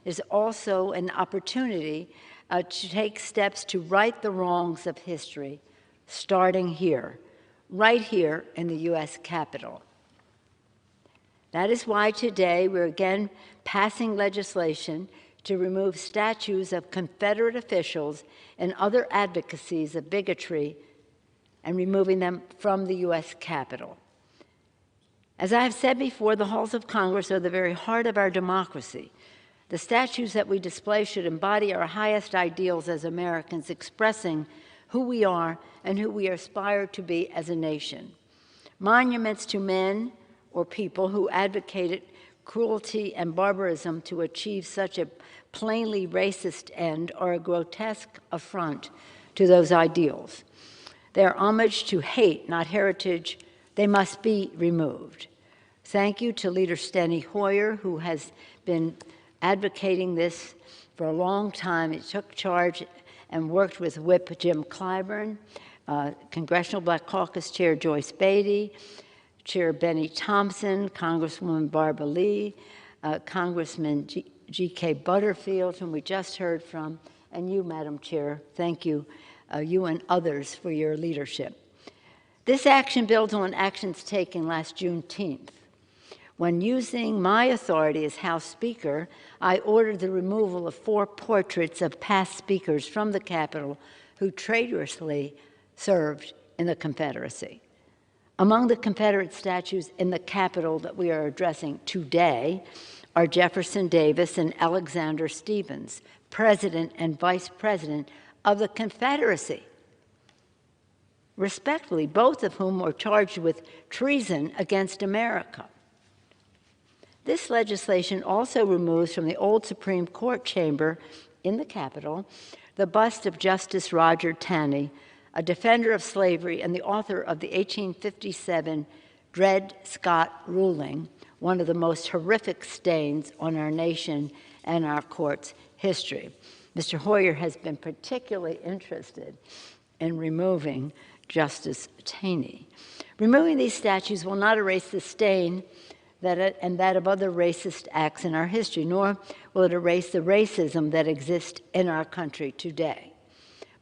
is also an opportunity to take steps to right the wrongs of history, starting here, right here in the U.S. Capitol. That is why today we're again passing legislation to remove statues of Confederate officials and other advocacies of bigotry and removing them from the U.S. Capitol. As I have said before, the halls of Congress are the very heart of our democracy. The statues that we display should embody our highest ideals as Americans, expressing who we are and who we aspire to be as a nation. Monuments to men or people who advocated cruelty, and barbarism to achieve such a plainly racist end are a grotesque affront to those ideals. They are homage to hate, not heritage. They must be removed. Thank you to Leader Steny Hoyer, who has been advocating this for a long time. He took charge and worked with Whip Jim Clyburn, Congressional Black Caucus Chair Joyce Beatty, Chair Benny Thompson, Congresswoman Barbara Lee, Congressman G.K. Butterfield, whom we just heard from, and you, Madam Chair. Thank you, you and others, for your leadership. This action builds on actions taken last Juneteenth. When using my authority as House Speaker, I ordered the removal of 4 portraits of past speakers from the Capitol who traitorously served in the Confederacy. Among the Confederate statues in the Capitol that we are addressing today are Jefferson Davis and Alexander Stephens, President and Vice President of the Confederacy. Respectfully, both of whom were charged with treason against America. This legislation also removes from the old Supreme Court chamber in the Capitol the bust of Justice Roger Taney, a defender of slavery and the author of the 1857 Dred Scott ruling, one of the most horrific stains on our nation and our court's history. Mr. Hoyer has been particularly interested in removing Justice Taney. Removing these statues will not erase the stain and that of other racist acts in our history, nor will it erase the racism that exists in our country today.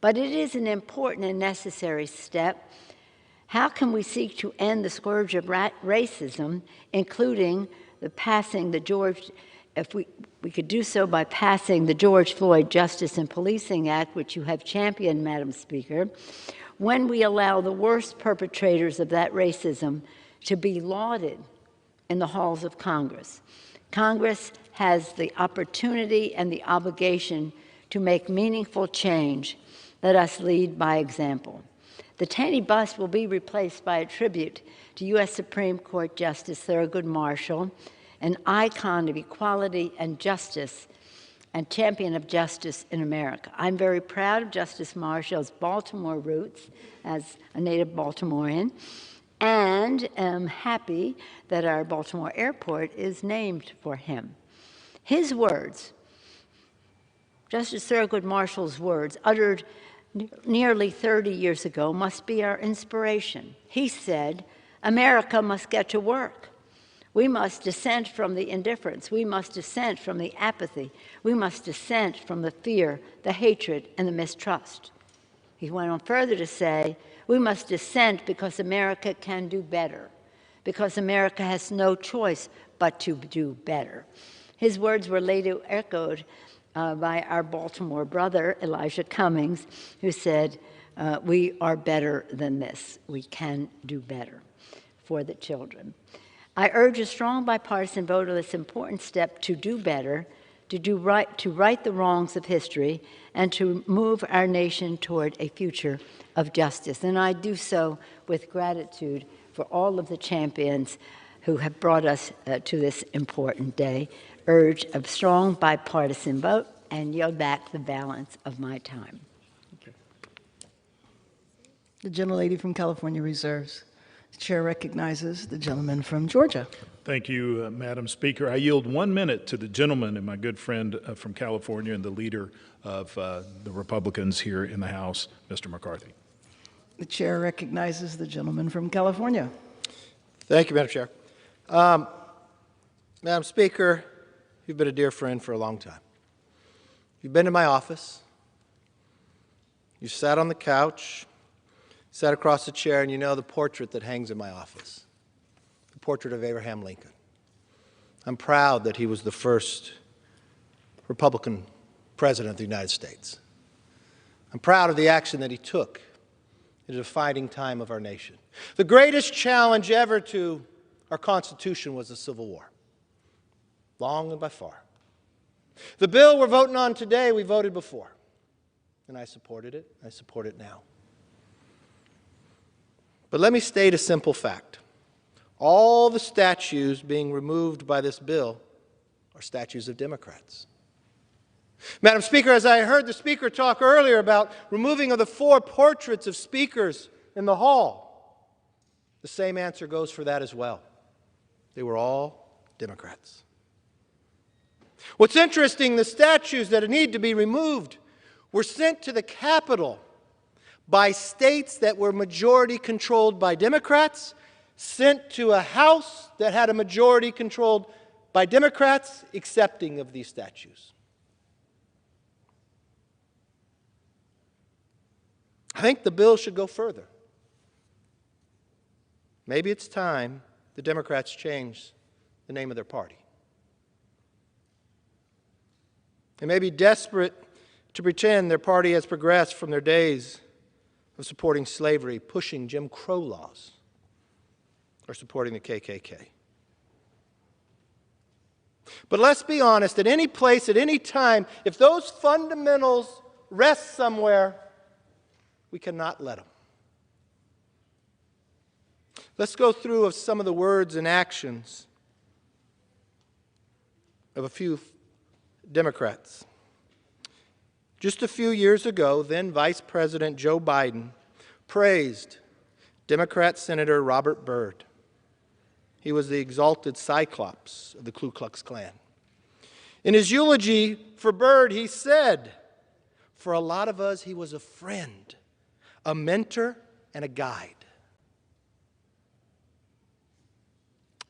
But it is an important and necessary step. How can we seek to end the scourge of racism, including if we could do so by passing the George Floyd Justice and Policing Act, which you have championed, Madam Speaker, when we allow the worst perpetrators of that racism to be lauded in the halls of Congress? Congress has the opportunity and the obligation to make meaningful change. Let us lead by example. The Taney bust will be replaced by a tribute to U.S. Supreme Court Justice Thurgood Marshall, an icon of equality and justice and champion of justice in America. I'm very proud of Justice Marshall's Baltimore roots as a native Baltimorean, and am happy that our Baltimore airport is named for him. His words, Justice Thurgood Marshall's words, uttered nearly 30 years ago, must be our inspiration. He said, "America must get to work. We must dissent from the indifference. We must dissent from the apathy. We must dissent from the fear, the hatred, and the mistrust." He went on further to say, "We must dissent because America can do better, because America has no choice but to do better." His words were later echoed by our Baltimore brother, Elijah Cummings, who said, "We are better than this. We can do better for the children." I urge a strong bipartisan vote on this important step to do better, to right the wrongs of history, and to move our nation toward a future of justice. And I do so with gratitude for all of the champions who have brought us to this important day. Urge a strong bipartisan vote and yield back the balance of my time. Thank you. The gentlelady from California reserves. The chair recognizes the gentleman from Georgia. Thank you, Madam Speaker. I yield 1 minute to the gentleman and my good friend from California and the leader of the Republicans here in the House, Mr. McCarthy. The chair recognizes the gentleman from California. Thank you, Madam Chair. Madam Speaker, you've been a dear friend for a long time. You've been in my office. You sat on the couch, sat across the chair, and you know the portrait that hangs in my office, the portrait of Abraham Lincoln. I'm proud that he was the first Republican president of the United States. I'm proud of the action that he took in a defining time of our nation. The greatest challenge ever to our Constitution was the Civil War, long and by far. The bill we're voting on today, we voted before, and I supported it. I support it now. But let me state a simple fact. All the statues being removed by this bill are statues of Democrats. Madam Speaker, as I heard the Speaker talk earlier about removing of the 4 portraits of speakers in the hall, the same answer goes for that as well. They were all Democrats. What's interesting, the statues that need to be removed were sent to the Capitol by states that were majority controlled by Democrats, sent to a House that had a majority controlled by Democrats, accepting of these statues. I think the bill should go further. Maybe it's time the Democrats change the name of their party. They may be desperate to pretend their party has progressed from their days of supporting slavery, pushing Jim Crow laws, or supporting the KKK. But let's be honest, at any place, at any time, if those fundamentals rest somewhere, we cannot let them. Let's go through some of the words and actions of a few Democrats. Just a few years ago, then Vice President Joe Biden praised Democrat Senator Robert Byrd. He was the exalted Cyclops of the Ku Klux Klan. In his eulogy for Byrd, he said, "For a lot of us, he was a friend, a mentor, and a guide."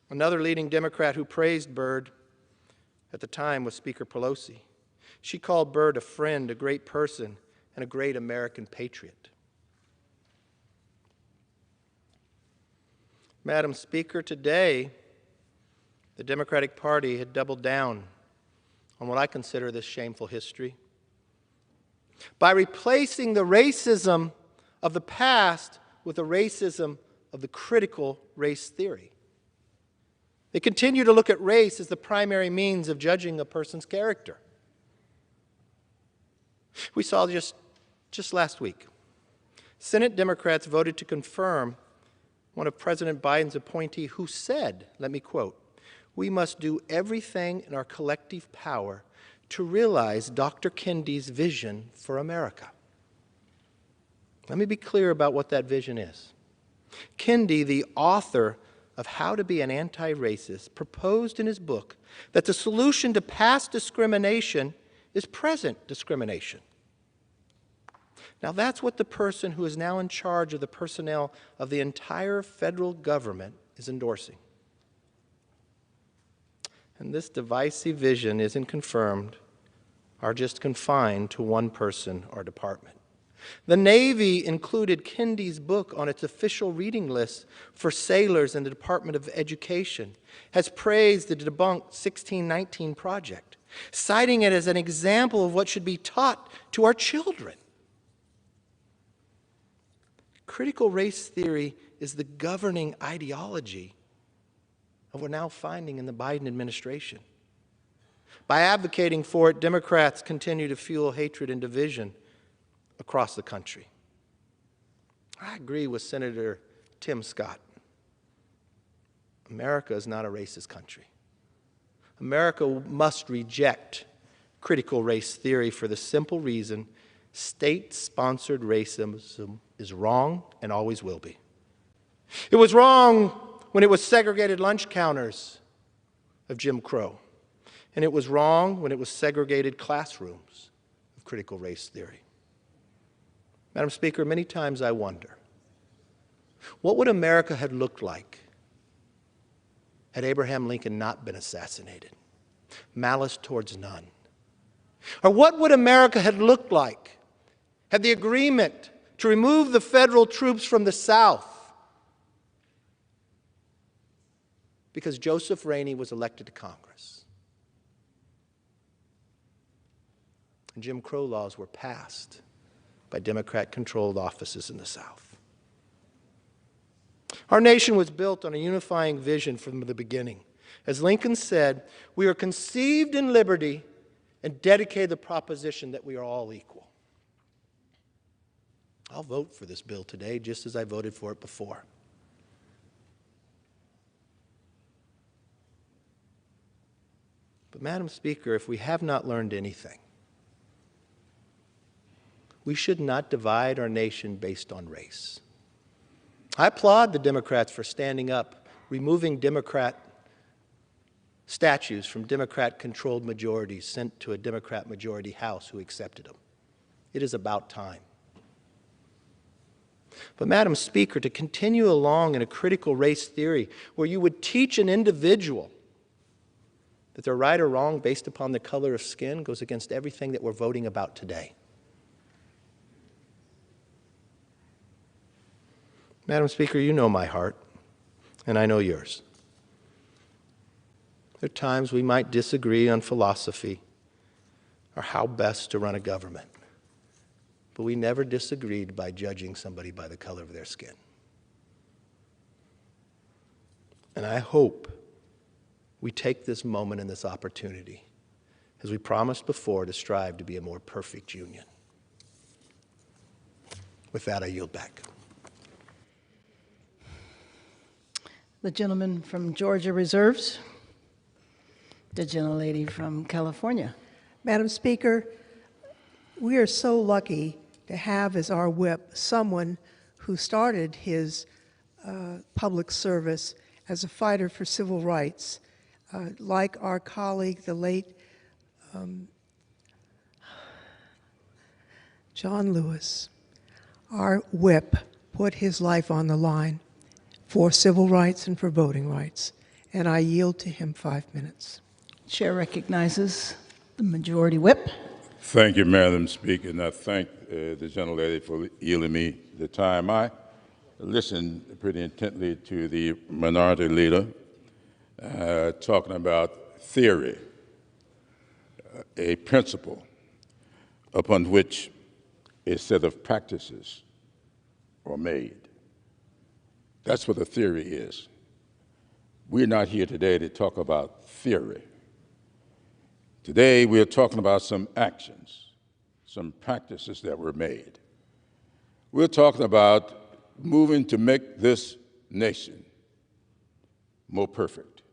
Another leading Democrat who praised Byrd at the time was Speaker Pelosi. She called Byrd a friend, a great person, and a great American patriot. Madam Speaker, today, the Democratic Party had doubled down on what I consider this shameful history by replacing the racism of the past with the racism of the critical race theory. They continue to look at race as the primary means of judging a person's character. We saw just last week, Senate Democrats voted to confirm one of President Biden's appointees who said, let me quote, "We must do everything in our collective power to realize Dr. Kennedy's vision for America." Let me be clear about what that vision is. Kennedy, the author of How to Be an Anti-Racist, proposed in his book that the solution to past discrimination is present discrimination. Now that's what the person who is now in charge of the personnel of the entire federal government is endorsing. And this divisive vision isn't confirmed or just confined to one person or department. The Navy included Kennedy's book on its official reading list for sailors in the Department of Education, has praised the debunked 1619 Project, citing it as an example of what should be taught to our children. Critical race theory is the governing ideology of what we're now finding in the Biden administration. By advocating for it, Democrats continue to fuel hatred and division across the country. I agree with Senator Tim Scott. America is not a racist country. America must reject critical race theory for the simple reason state-sponsored racism is wrong and always will be. It was wrong when it was segregated lunch counters of Jim Crow, and it was wrong when it was segregated classrooms of critical race theory. Madam Speaker, many times I wonder, what would America have looked like had Abraham Lincoln not been assassinated? Malice towards none. Or what would America have looked like had the agreement to remove the federal troops from the South because Joseph Rainey was elected to Congress and Jim Crow laws were passed by Democrat-controlled offices in the South? Our nation was built on a unifying vision from the beginning. As Lincoln said, we are conceived in liberty and dedicated to the proposition that we are all equal. I'll vote for this bill today just as I voted for it before. But, Madam Speaker, if we have not learned anything, we should not divide our nation based on race. I applaud the Democrats for standing up, removing Democrat statues from Democrat-controlled majorities sent to a Democrat-majority House who accepted them. It is about time. But, Madam Speaker, to continue along in a critical race theory where you would teach an individual that they're right or wrong based upon the color of skin goes against everything that we're voting about today. Madam Speaker, you know my heart, and I know yours. There are times we might disagree on philosophy or how best to run a government, but we never disagreed by judging somebody by the color of their skin. And I hope we take this moment and this opportunity, as we promised before, to strive to be a more perfect union. With that, I yield back. The gentleman from Georgia reserves. The gentlelady from California. Madam Speaker, we are so lucky to have as our whip someone who started his public service as a fighter for civil rights, like our colleague, the late John Lewis. Our whip put his life on the line for civil rights and for voting rights, and I yield to him 5 minutes. Chair recognizes the majority whip. Thank you, Madam Speaker, and I thank the gentlelady for yielding me the time. I listened pretty intently to the minority leader talking about theory, a principle upon which a set of practices are made. That's what a theory is. We're not here today to talk about theory. Today, we're talking about some actions, some practices that were made. We're talking about moving to make this nation more perfect.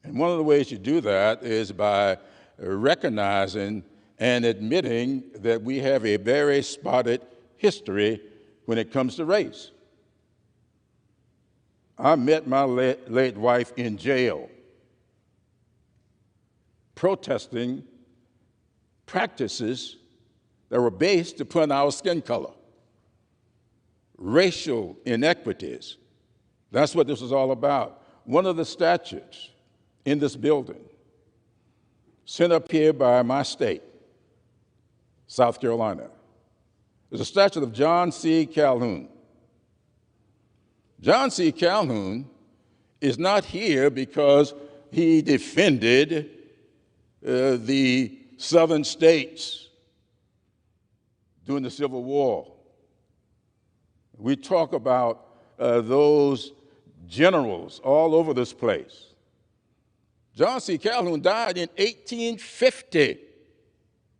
And one of the ways you do that is by recognizing and admitting that we have a very spotted history when it comes to race. I met my late wife in jail, protesting practices that were based upon our skin color, racial inequities. That's what this is all about. One of the statutes in this building, sent up here by my state, South Carolina, is a statute of John C. Calhoun. John C. Calhoun is not here because he defended the southern states during the Civil War. We talk about those generals all over this place. John C. Calhoun died in 1850,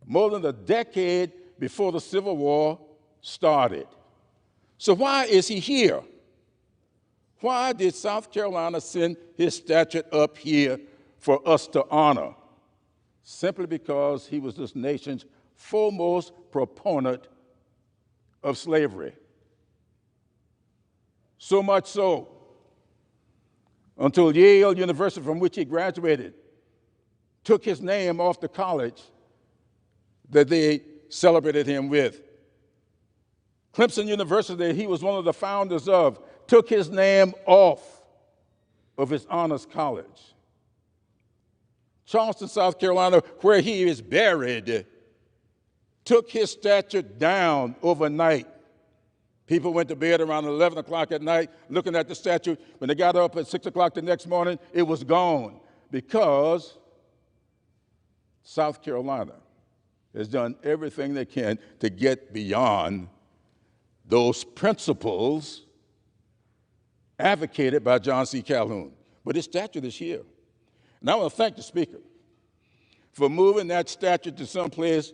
more than a decade before the Civil War started. So why is he here? Why did South Carolina send his statue up here for us to honor? Simply because he was this nation's foremost proponent of slavery. So much so, until Yale University, from which he graduated, took his name off the college that they celebrated him with. Clemson University, he was one of the founders of, took his name off of his honors college. Charleston, South Carolina, where he is buried, took his statue down overnight. People went to bed around 11 o'clock at night looking at the statue. When they got up at 6 o'clock the next morning, it was gone because South Carolina has done everything they can to get beyond those principles advocated by John C. Calhoun. But his statue is here. And I want to thank the Speaker for moving that statue to someplace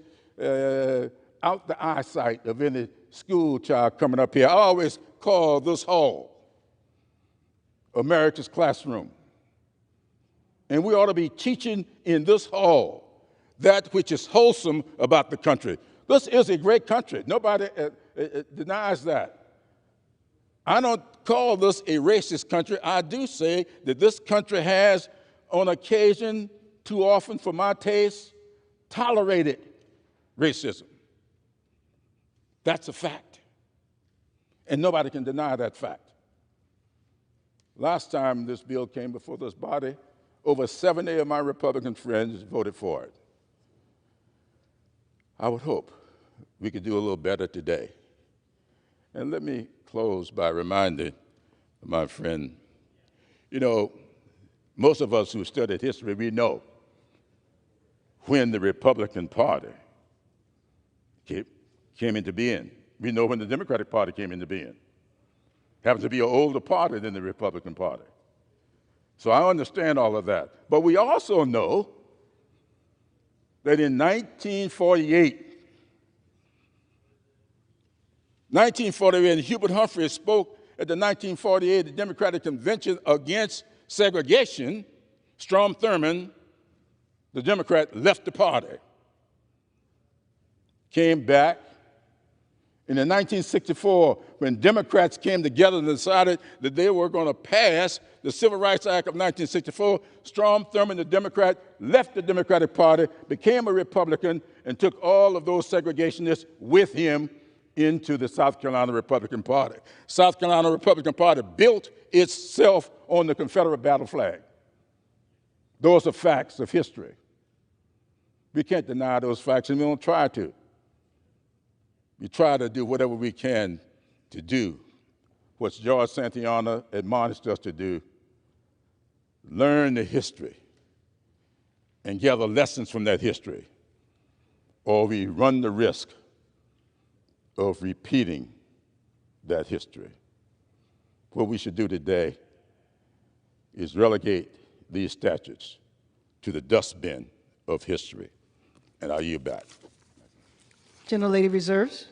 out the eyesight of any school child coming up here. I always call this hall America's classroom. And we ought to be teaching in this hall that which is wholesome about the country. This is a great country. Nobody denies that. I don't call this a racist country. I do say that this country has, on occasion, too often for my taste, tolerated racism. That's a fact. And nobody can deny that fact. Last time this bill came before this body, over 70 of my Republican friends voted for it. I would hope we could do a little better today. And let me close by reminding my friend, you know, most of us who studied history, we know when the Republican Party came into being. We know when the Democratic Party came into being. Happens to be an older party than the Republican Party. So I understand all of that. But we also know that in 1948, Hubert Humphrey spoke at the 1948 Democratic Convention against segregation. Strom Thurmond, the Democrat, left the party, came back. And in 1964, when Democrats came together and decided that they were going to pass the Civil Rights Act of 1964, Strom Thurmond, the Democrat, left the Democratic Party, became a Republican, and took all of those segregationists with him into the South Carolina Republican Party. South Carolina Republican Party built itself on the Confederate battle flag. Those are facts of history. We can't deny those facts, and we don't try to. We try to do whatever we can to do what George Santayana admonished us to do: learn the history and gather lessons from that history, or we run the risk of repeating that history. What we should do today is relegate these statutes to the dustbin of history. And I'll yield back. Gentlelady reserves.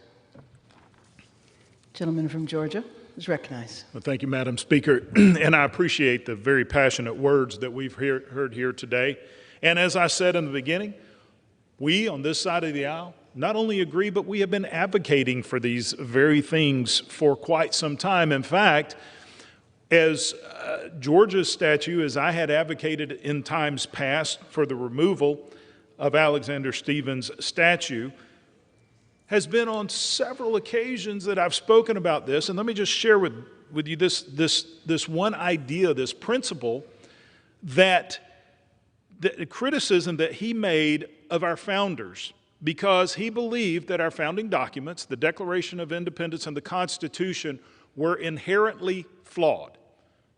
Gentleman from Georgia is recognized. Well, thank you, Madam Speaker. And I appreciate the very passionate words that we've heard here today. And as I said in the beginning, we on this side of the aisle not only agree, but we have been advocating for these very things for quite some time. In fact, as Georgia's statute, as I had advocated in times past for the removal of Alexander Stephens' statue, has been on several occasions that I've spoken about this. And let me just share with you this one idea, this principle, that the criticism that he made of our founders, because he believed that our founding documents, the Declaration of Independence and the Constitution, were inherently flawed.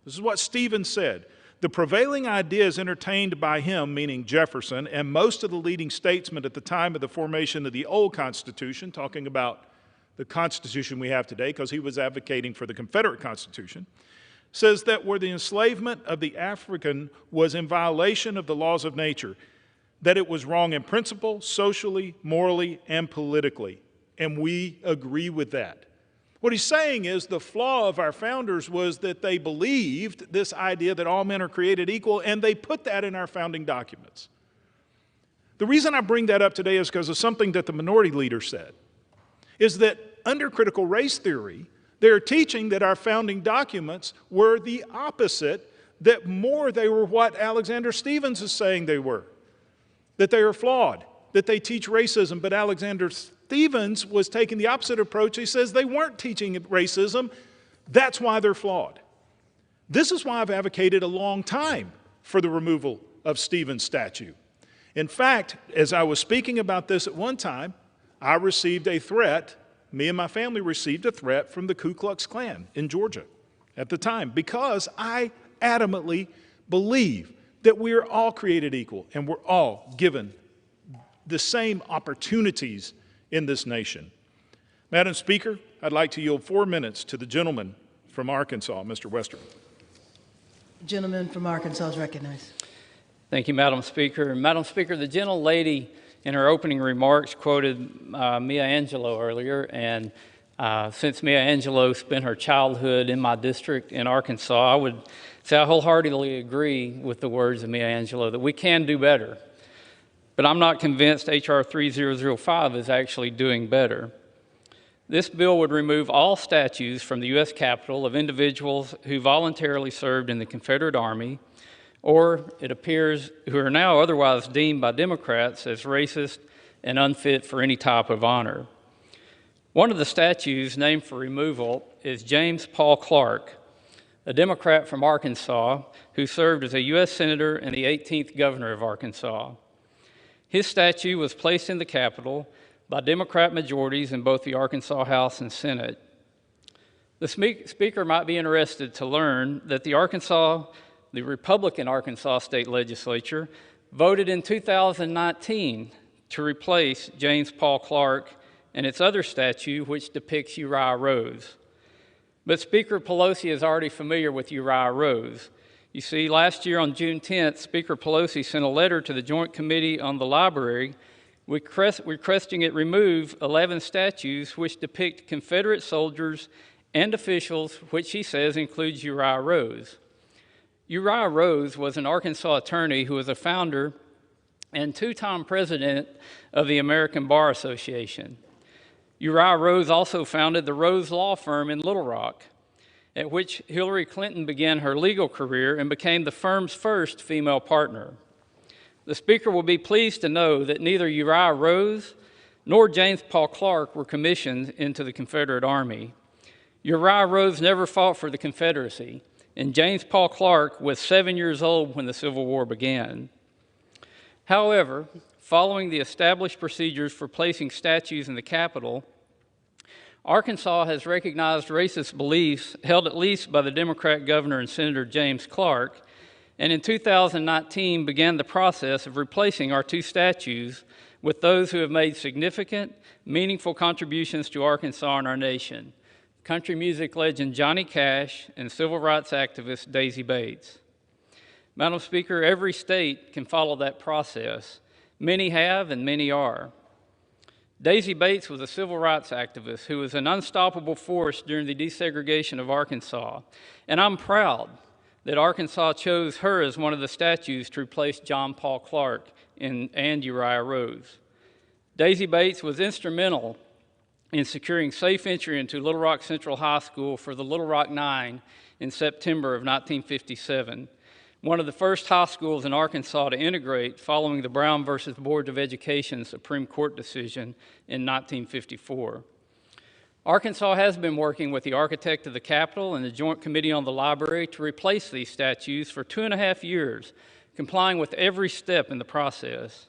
This is what Stephens said. The prevailing ideas entertained by him, meaning Jefferson, and most of the leading statesmen at the time of the formation of the old Constitution, talking about the Constitution we have today, because he was advocating for the Confederate Constitution, says that where the enslavement of the African was in violation of the laws of nature, that it was wrong in principle, socially, morally, and politically. And we agree with that. What he's saying is the flaw of our founders was that they believed this idea that all men are created equal, and they put that in our founding documents. The reason I bring that up today is because of something that the minority leader said, is that under critical race theory, they're teaching that our founding documents were the opposite, that more they were what Alexander Stephens is saying they were, that they are flawed, that they teach racism, but Alexander Stephens was taking the opposite approach. He says they weren't teaching racism. That's why they're flawed. This is why I've advocated a long time for the removal of Stephens' statue. In fact, as I was speaking about this at one time, I received a threat, me and my family received a threat from the Ku Klux Klan in Georgia at the time, because I adamantly believe that we are all created equal and we're all given the same opportunities in this nation. Madam Speaker, I'd like to yield 4 minutes to the gentleman from Arkansas, Mr. Wester. Gentleman from Arkansas is recognized. Thank you, Madam Speaker. Madam Speaker, the gentlelady in her opening remarks quoted Maya Angelou earlier, and Since Maya Angelou spent her childhood in my district in Arkansas, I would say I wholeheartedly agree with the words of Maya Angelou that we can do better. But I'm not convinced H.R. 3005 is actually doing better. This bill would remove all statues from the U.S. Capitol of individuals who voluntarily served in the Confederate Army, or it appears who are now otherwise deemed by Democrats as racist and unfit for any type of honor. One of the statues named for removal is James Paul Clark, a Democrat from Arkansas who served as a U.S. Senator and the 18th Governor of Arkansas. His statue was placed in the Capitol by Democrat majorities in both the Arkansas House and Senate. The Speaker might be interested to learn that the Republican Arkansas State Legislature voted in 2019 to replace James Paul Clark and its other statue, which depicts Uriah Rose. But Speaker Pelosi is already familiar with Uriah Rose. You see, last year on June 10th, Speaker Pelosi sent a letter to the Joint Committee on the Library requesting it remove 11 statues which depict Confederate soldiers and officials, which she says includes Uriah Rose. Uriah Rose was an Arkansas attorney who was a founder and two-time president of the American Bar Association. Uriah Rose also founded the Rose Law Firm in Little Rock, at which Hillary Clinton began her legal career and became the firm's first female partner. The Speaker will be pleased to know that neither Uriah Rose nor James Paul Clark were commissioned into the Confederate Army. Uriah Rose never fought for the Confederacy, and James Paul Clark was 7 years old when the Civil War began. However, following the established procedures for placing statues in the Capitol, Arkansas has recognized racist beliefs held at least by the Democrat Governor and Senator James Clark, and in 2019 began the process of replacing our two statues with those who have made significant, meaningful contributions to Arkansas and our nation: country music legend Johnny Cash and civil rights activist Daisy Bates. Madam Speaker, every state can follow that process. Many have and many are. Daisy Bates was a civil rights activist who was an unstoppable force during the desegregation of Arkansas, and I'm proud that Arkansas chose her as one of the statues to replace John Paul Clark and Uriah Rose. Daisy Bates was instrumental in securing safe entry into Little Rock Central High School for the Little Rock Nine in September of 1957, one of the first high schools in Arkansas to integrate following the Brown versus Board of Education Supreme Court decision in 1954. Arkansas has been working with the architect of the Capitol and the Joint Committee on the Library to replace these statues for 2.5 years, complying with every step in the process.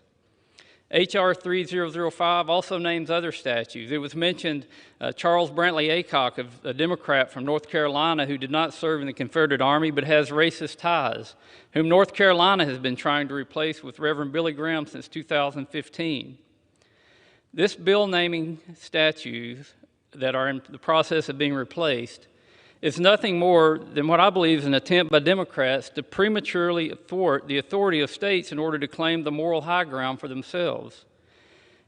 H.R. 3005 also names other statues. It was mentioned Charles Brantley Aycock, a Democrat from North Carolina who did not serve in the Confederate Army but has racist ties, whom North Carolina has been trying to replace with Reverend Billy Graham since 2015. This bill naming statues that are in the process of being replaced is nothing more than what I believe is an attempt by Democrats to prematurely thwart the authority of states in order to claim the moral high ground for themselves.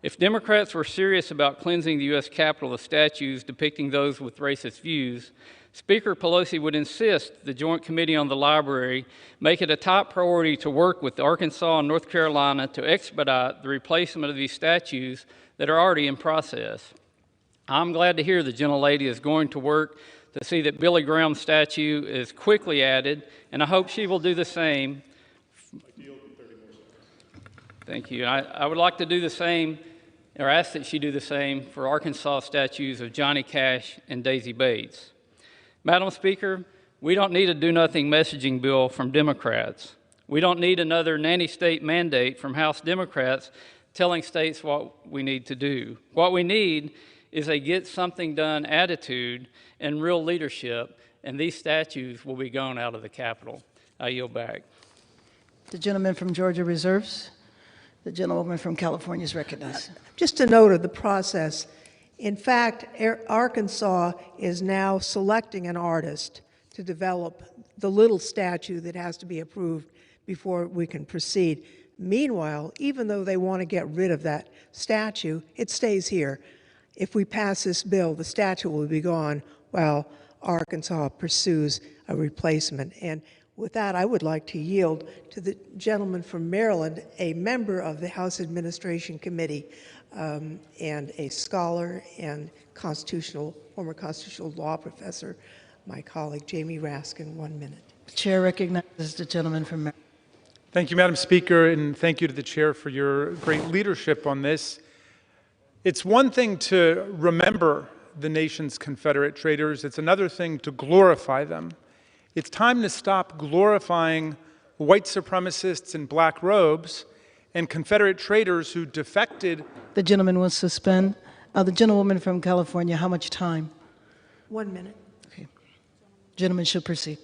If Democrats were serious about cleansing the U.S. Capitol of statues depicting those with racist views, Speaker Pelosi would insist the Joint Committee on the Library make it a top priority to work with Arkansas and North Carolina to expedite the replacement of these statues that are already in process. I'm glad to hear the gentlelady is going to work to see that Billy Graham's statue is quickly added, and I hope she will do the same. Thank you. I would like to do the same, or ask that she do the same for Arkansas statues of Johnny Cash and Daisy Bates. Madam Speaker, we don't need a do-nothing messaging bill from Democrats. We don't need another nanny state mandate from House Democrats telling states what we need to do. What we need is a get-something-done attitude and real leadership, and these statues will be gone out of the Capitol. I yield back. The gentleman from Georgia reserves. The gentlewoman from California is recognized. Just a note of the process. In fact, Arkansas is now selecting an artist to develop the little statue that has to be approved before we can proceed. Meanwhile, even though they want to get rid of that statue, it stays here. If we pass this bill, the statute will be gone while Arkansas pursues a replacement. And with that, I would like to yield to the gentleman from Maryland, a member of the House Administration Committee and a scholar and former constitutional law professor, my colleague Jamie Raskin. 1 minute. The chair recognizes the gentleman from Maryland. Thank you, Madam Speaker, and thank you to the chair for your great leadership on this. It's one thing to remember the nation's Confederate traitors. It's another thing to glorify them. It's time to stop glorifying white supremacists in black robes and Confederate traitors who defected. The gentleman will suspend. The gentlewoman from California, how much time? 1 minute. Okay. Gentleman should proceed.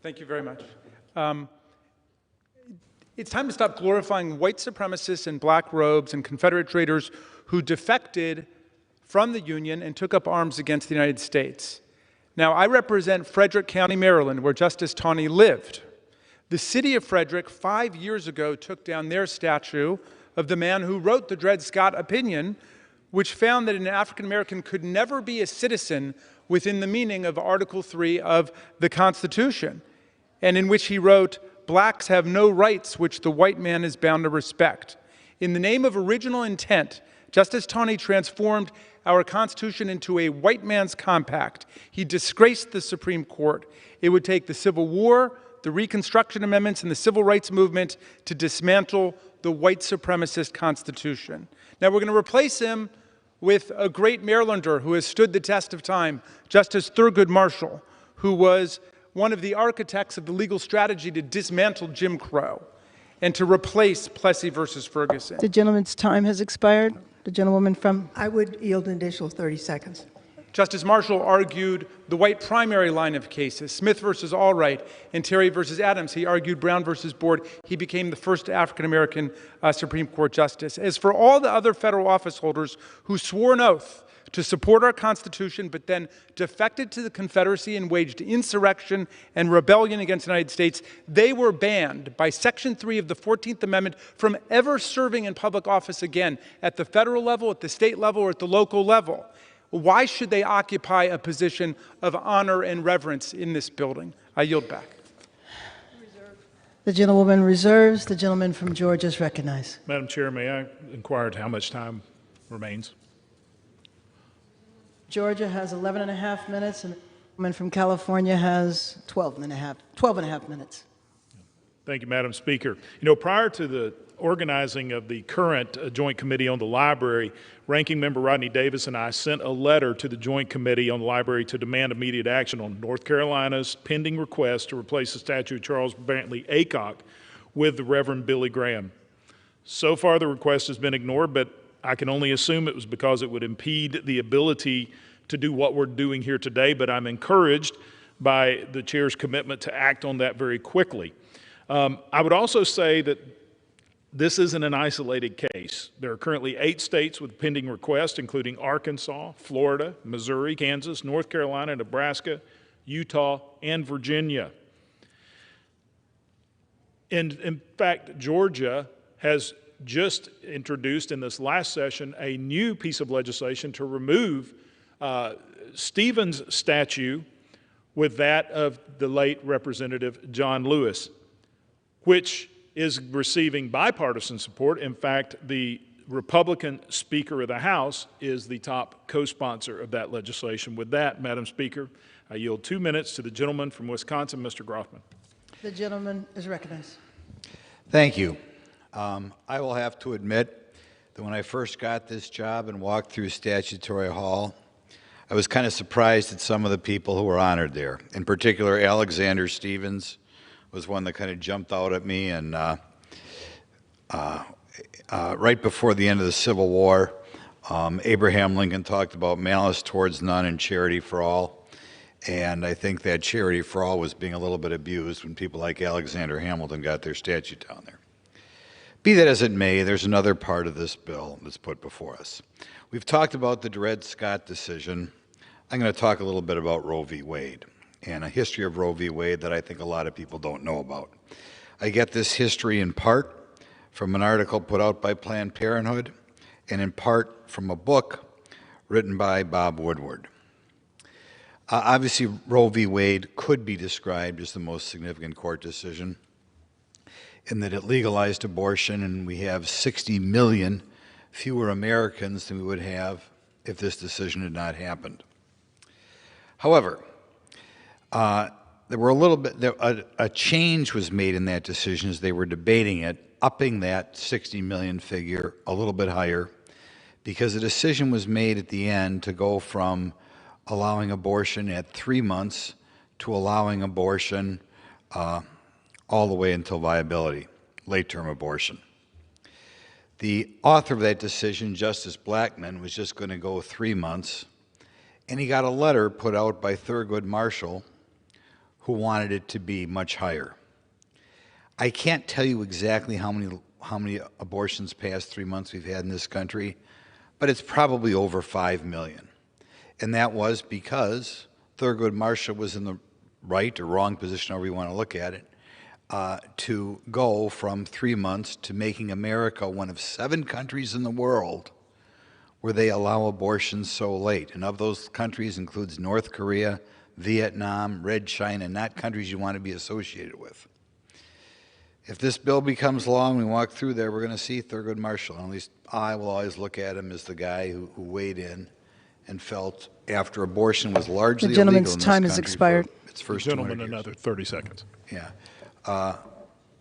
Thank you very much. It's time to stop glorifying white supremacists in black robes and Confederate traitors who defected from the Union and took up arms against the United States. Now, I represent Frederick County, Maryland, where Justice Taney lived. The city of Frederick 5 years ago took down their statue of the man who wrote the Dred Scott opinion, which found that an African American could never be a citizen within the meaning of Article 3 of the Constitution, and in which he wrote, "Blacks have no rights which the white man is bound to respect." In the name of original intent, Justice Taney transformed our Constitution into a white man's compact. He disgraced the Supreme Court. It would take the Civil War, the Reconstruction Amendments, and the Civil Rights Movement to dismantle the white supremacist Constitution. Now we're going to replace him with a great Marylander who has stood the test of time, Justice Thurgood Marshall, who was one of the architects of the legal strategy to dismantle Jim Crow and to replace Plessy versus Ferguson. The gentleman's time has expired. The gentlewoman from... I would yield an additional 30 seconds. Justice Marshall argued the white primary line of cases, Smith versus Allwright and Terry versus Adams. He argued Brown versus Board. He became the first African-American Supreme Court justice. As for all the other federal office holders who swore an oath to support our Constitution, but then defected to the Confederacy and waged insurrection and rebellion against the United States, they were banned by Section 3 of the 14th Amendment from ever serving in public office again at the federal level, at the state level, or at the local level. Why should they occupy a position of honor and reverence in this building? I yield back. The gentlewoman reserves. The gentleman from Georgia is recognized. Madam Chair, may I inquire how much time remains? Georgia has 11 and a half minutes, and the gentleman from California has 12 and a half minutes. Thank you, Madam Speaker. You know, prior to the organizing of the current Joint Committee on the Library, Ranking Member Rodney Davis and I sent a letter to the Joint Committee on the Library to demand immediate action on North Carolina's pending request to replace the statue of Charles Brantley Aycock with the Reverend Billy Graham. So far, the request has been ignored, but I can only assume it was because it would impede the ability to do what we're doing here today, but I'm encouraged by the chair's commitment to act on that very quickly. I would also say that this isn't an isolated case. There are currently 8 states with pending requests, including Arkansas, Florida, Missouri, Kansas, North Carolina, Nebraska, Utah, and Virginia. And in fact, Georgia has just introduced in this last session a new piece of legislation to remove Stephen's statue with that of the late Representative John Lewis, which is receiving bipartisan support. In fact, the Republican Speaker of the House is the top co-sponsor of that legislation. With that, Madam Speaker, I yield 2 minutes to the gentleman from Wisconsin, Mr. Groffman. The gentleman is recognized. Thank you. I will have to admit that when I first got this job and walked through Statutory Hall, I was kind of surprised at some of the people who were honored there. In particular, Alexander Stephens was one that kind of jumped out at me. And right before the end of the Civil War, Abraham Lincoln talked about malice towards none and charity for all. And I think that charity for all was being a little bit abused when people like Alexander Hamilton got their statue down there. Be that as it may, there's another part of this bill that's put before us. We've talked about the Dred Scott decision. I'm going to talk a little bit about Roe v. Wade and a history of Roe v. Wade that I think a lot of people don't know about. I get this history in part from an article put out by Planned Parenthood and in part from a book written by Bob Woodward. Obviously, Roe v. Wade could be described as the most significant court decision in that it legalized abortion, and we have 60 million fewer Americans than we would have if this decision had not happened. However, there were a change was made in that decision as they were debating it, upping that 60 million figure a little bit higher, because a decision was made at the end to go from allowing abortion at 3 months to allowing abortion all the way until viability, late-term abortion. The author of that decision, Justice Blackmun, was just going to go 3 months, and he got a letter put out by Thurgood Marshall who wanted it to be much higher. I can't tell you exactly how many abortions past 3 months we've had in this country, but it's probably over 5 million. And that was because Thurgood Marshall was in the right or wrong position, however you want to look at it, to go from 3 months to making America one of 7 countries in the world where they allow abortions so late. And of those countries includes North Korea, Vietnam, Red China, not countries you want to be associated with. If this bill becomes law and we walk through there, we're going to see Thurgood Marshall. At least I will always look at him as the guy who weighed in and felt after abortion was largely illegal in this country. The gentleman's time has expired. Its first Gentleman, another 30 seconds. Yeah.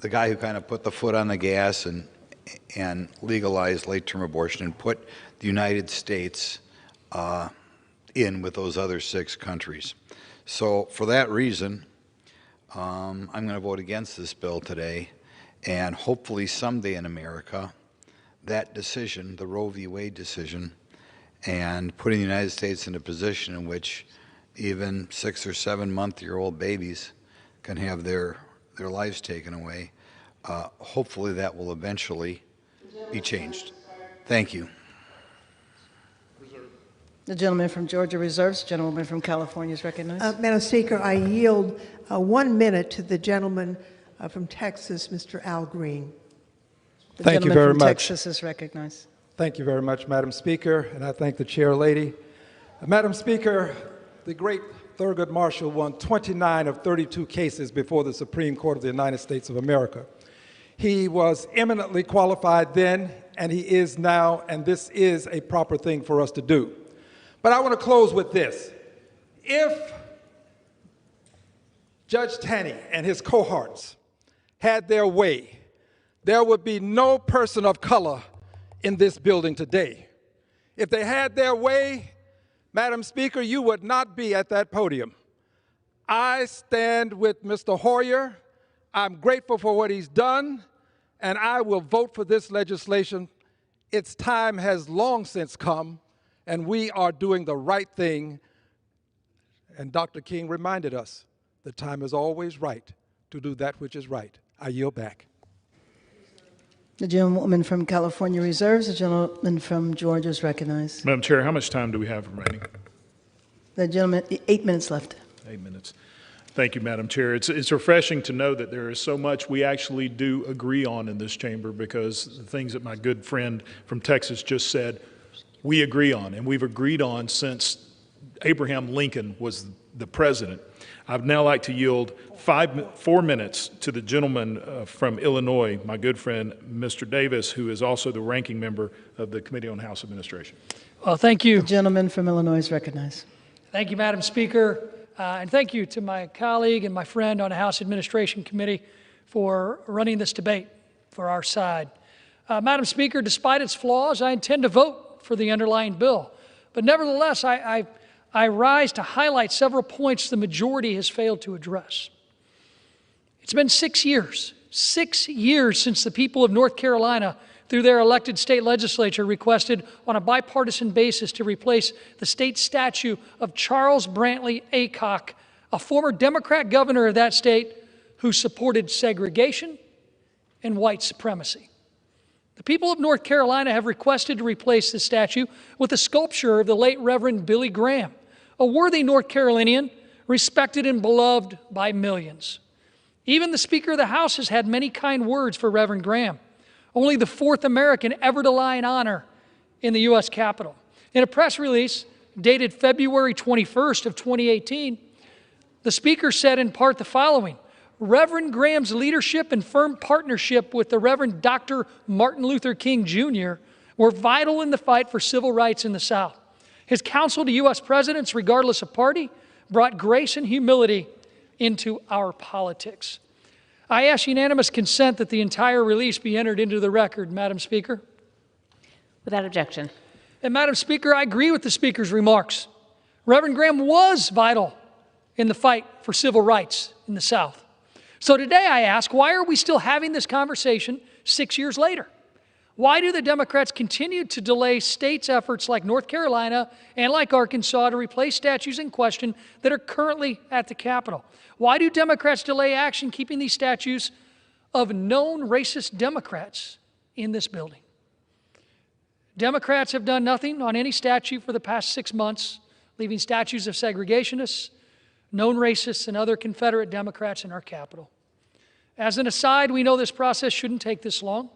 The guy who kind of put the foot on the gas and legalized late-term abortion and put the United States in with those other 6 countries. So for that reason, I'm going to vote against this bill today, and hopefully someday in America, that decision, the Roe v. Wade decision, and putting the United States in a position in which even 6 or 7-month-old babies can have their lives taken away, hopefully that will eventually be changed. Thank you. The gentleman from Georgia reserves. The gentleman from California is recognized. Madam Speaker, I yield 1 minute to the gentleman from Texas, Mr. Al Green. The Thank you gentleman very from much. Texas is recognized. Thank you very much, Madam Speaker, and I thank the chair lady. Madam Speaker, the great Thurgood Marshall won 29 of 32 cases before the Supreme Court of the United States of America. He was eminently qualified then, and he is now, and this is a proper thing for us to do. But I want to close with this. If Judge Taney and his cohorts had their way, there would be no person of color in this building today. If they had their way, Madam Speaker, you would not be at that podium. I stand with Mr. Hoyer. I'm grateful for what he's done, and I will vote for this legislation. Its time has long since come, and we are doing the right thing. And Dr. King reminded us, the time is always right to do that which is right. I yield back. The gentleman from California reserves. The gentleman from Georgia is recognized. Madam Chair, how much time do we have remaining? The gentleman, 8 minutes left. 8 minutes. Thank you, Madam Chair. It's refreshing to know that there is so much we actually do agree on in this chamber, because the things that my good friend from Texas just said, we agree on, and we've agreed on since Abraham Lincoln was the president. I'd now like to yield 4 minutes to the gentleman from Illinois, my good friend, Mr. Davis, who is also the ranking member of the Committee on House Administration. Well, thank you. The gentleman from Illinois is recognized. Thank you, Madam Speaker, and thank you to my colleague and my friend on the House Administration Committee for running this debate for our side. Madam Speaker, despite its flaws, I intend to vote for the underlying bill. But nevertheless, I rise to highlight several points the majority has failed to address. It's been 6 years since the people of North Carolina, through their elected state legislature, requested on a bipartisan basis to replace the state statue of Charles Brantley Aycock, a former Democrat governor of that state who supported segregation and white supremacy. The people of North Carolina have requested to replace the statue with a sculpture of the late Reverend Billy Graham, a worthy North Carolinian, respected and beloved by millions. Even the Speaker of the House has had many kind words for Reverend Graham, only the 4th American ever to lie in honor in the U.S. Capitol. In a press release dated February 21st of 2018, the Speaker said in part the following: Reverend Graham's leadership and firm partnership with the Reverend Dr. Martin Luther King Jr. were vital in the fight for civil rights in the South. His counsel to U.S. presidents, regardless of party, brought grace and humility into our politics. I ask unanimous consent that the entire release be entered into the record, Madam Speaker. Without objection. And Madam Speaker, I agree with the Speaker's remarks. Reverend Graham was vital in the fight for civil rights in the South. So today I ask, why are we still having this conversation 6 years later? Why do the Democrats continue to delay states' efforts like North Carolina and like Arkansas to replace statues in question that are currently at the Capitol? Why do Democrats delay action keeping these statues of known racist Democrats in this building? Democrats have done nothing on any statue for the past 6 months, leaving statues of segregationists, known racists, and other Confederate Democrats in our Capitol. As an aside, we know this process shouldn't take this long.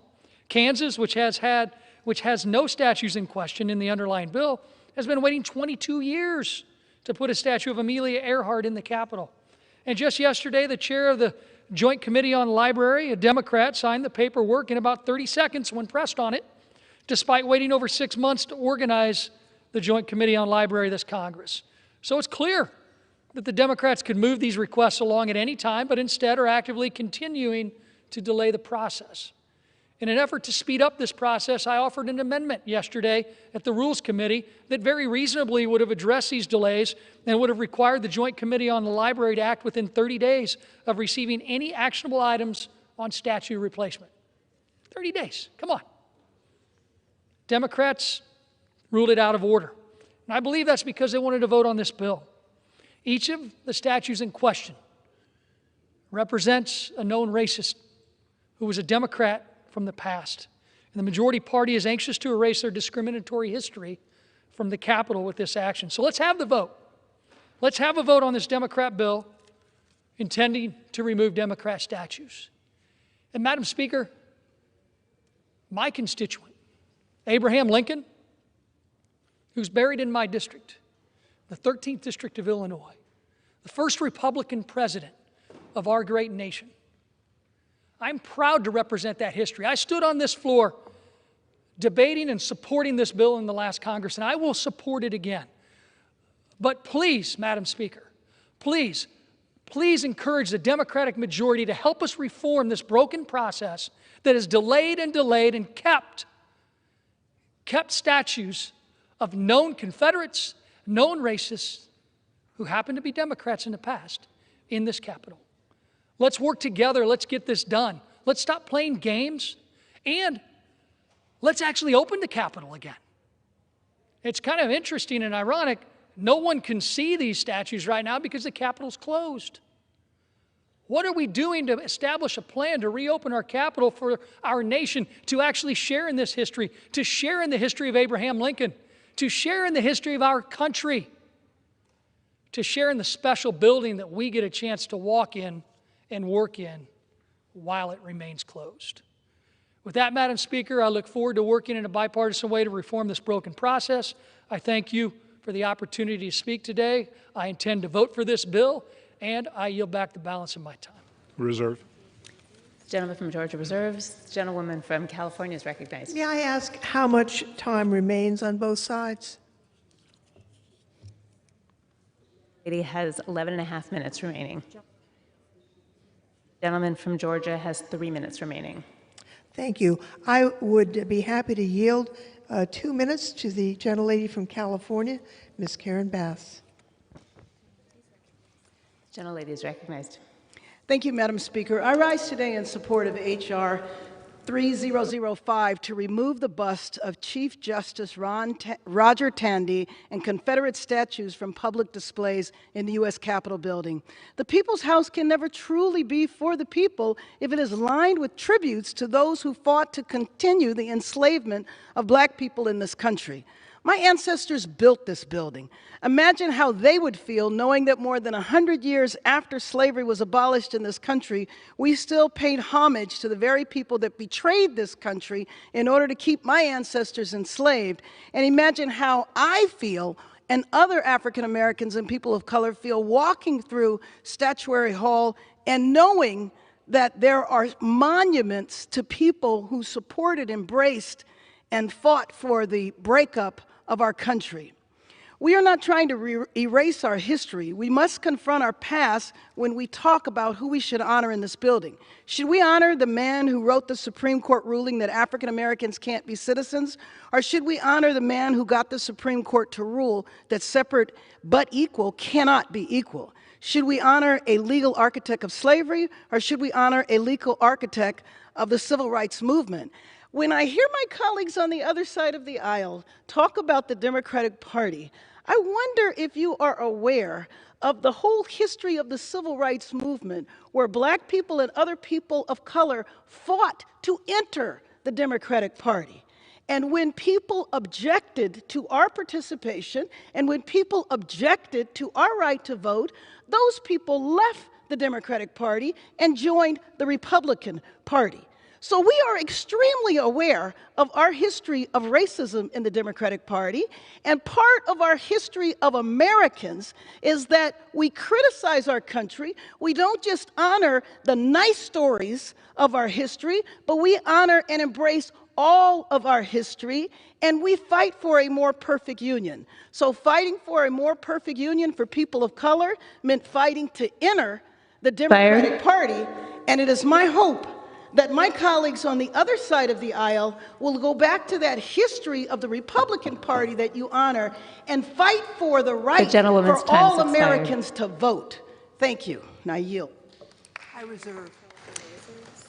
Kansas, which has no statues in question in the underlying bill, has been waiting 22 years to put a statue of Amelia Earhart in the Capitol. And just yesterday, the chair of the Joint Committee on Library, a Democrat, signed the paperwork in about 30 seconds when pressed on it, despite waiting over 6 months to organize the Joint Committee on Library this Congress. So it's clear that the Democrats could move these requests along at any time, but instead are actively continuing to delay the process. In an effort to speed up this process, I offered an amendment yesterday at the Rules Committee that very reasonably would have addressed these delays and would have required the Joint Committee on the Library to act within 30 days of receiving any actionable items on statue replacement. 30 days, come on. Democrats ruled it out of order. And I believe that's because they wanted to vote on this bill. Each of the statues in question represents a known racist who was a Democrat from the past. And the majority party is anxious to erase their discriminatory history from the Capitol with this action. So let's have the vote. Let's have a vote on this Democrat bill intending to remove Democrat statues. And Madam Speaker, my constituent, Abraham Lincoln, who's buried in my district, the 13th District of Illinois, the first Republican president of our great nation. I'm proud to represent that history. I stood on this floor debating and supporting this bill in the last Congress, and I will support it again. But please, Madam Speaker, please encourage the Democratic majority to help us reform this broken process that has delayed and kept statues of known Confederates, known racists, who happen to be Democrats in the past, in this Capitol. Let's work together. Let's get this done. Let's stop playing games, and let's actually open the Capitol again. It's kind of interesting and ironic. No one can see these statues right now because the Capitol's closed. What are we doing to establish a plan to reopen our Capitol for our nation, to actually share in this history, to share in the history of Abraham Lincoln, to share in the history of our country, to share in the special building that we get a chance to walk in and work in while it remains closed? With that, Madam Speaker, I look forward to working in a bipartisan way to reform this broken process. I thank you for the opportunity to speak today. I intend to vote for this bill, and I yield back the balance of my time. Reserve. The gentleman from Georgia reserves. The gentlewoman from California is recognized. May I ask how much time remains on both sides? Lady has 11 and a half minutes remaining. The gentleman from Georgia has 3 minutes remaining. Thank you. I would be happy to yield 2 minutes to the gentlelady from California, Ms. Karen Bass. The gentlelady is recognized. Thank you, Madam Speaker. I rise today in support of H.R. 3005 to remove the bust of Chief Justice Roger Taney and Confederate statues from public displays in the U.S. Capitol building. The People's House can never truly be for the people if it is lined with tributes to those who fought to continue the enslavement of black people in this country. My ancestors built this building. Imagine how they would feel knowing that more than 100 years after slavery was abolished in this country, we still paid homage to the very people that betrayed this country in order to keep my ancestors enslaved. And imagine how I feel and other African Americans and people of color feel walking through Statuary Hall and knowing that there are monuments to people who supported, embraced, and fought for the breakup of our country. We are not trying to erase our history. We must confront our past when we talk about who we should honor in this building. Should we honor the man who wrote the Supreme Court ruling that African Americans can't be citizens? Or should we honor the man who got the Supreme Court to rule that separate but equal cannot be equal? Should we honor a legal architect of slavery, or should we honor a legal architect of the civil rights movement? When I hear my colleagues on the other side of the aisle talk about the Democratic Party, I wonder if you are aware of the whole history of the civil rights movement, where Black people and other people of color fought to enter the Democratic Party. And when people objected to our participation, and when people objected to our right to vote, those people left the Democratic Party and joined the Republican Party. So we are extremely aware of our history of racism in the Democratic Party, and part of our history of Americans is that we criticize our country. We don't just honor the nice stories of our history, but we honor and embrace all of our history, and we fight for a more perfect union. So fighting for a more perfect union for people of color meant fighting to enter the Democratic Party, and it is my hope that my colleagues on the other side of the aisle will go back to that history of the Republican Party that you honor and fight for the right for all Americans to vote. Thank you. And I yield. I reserve.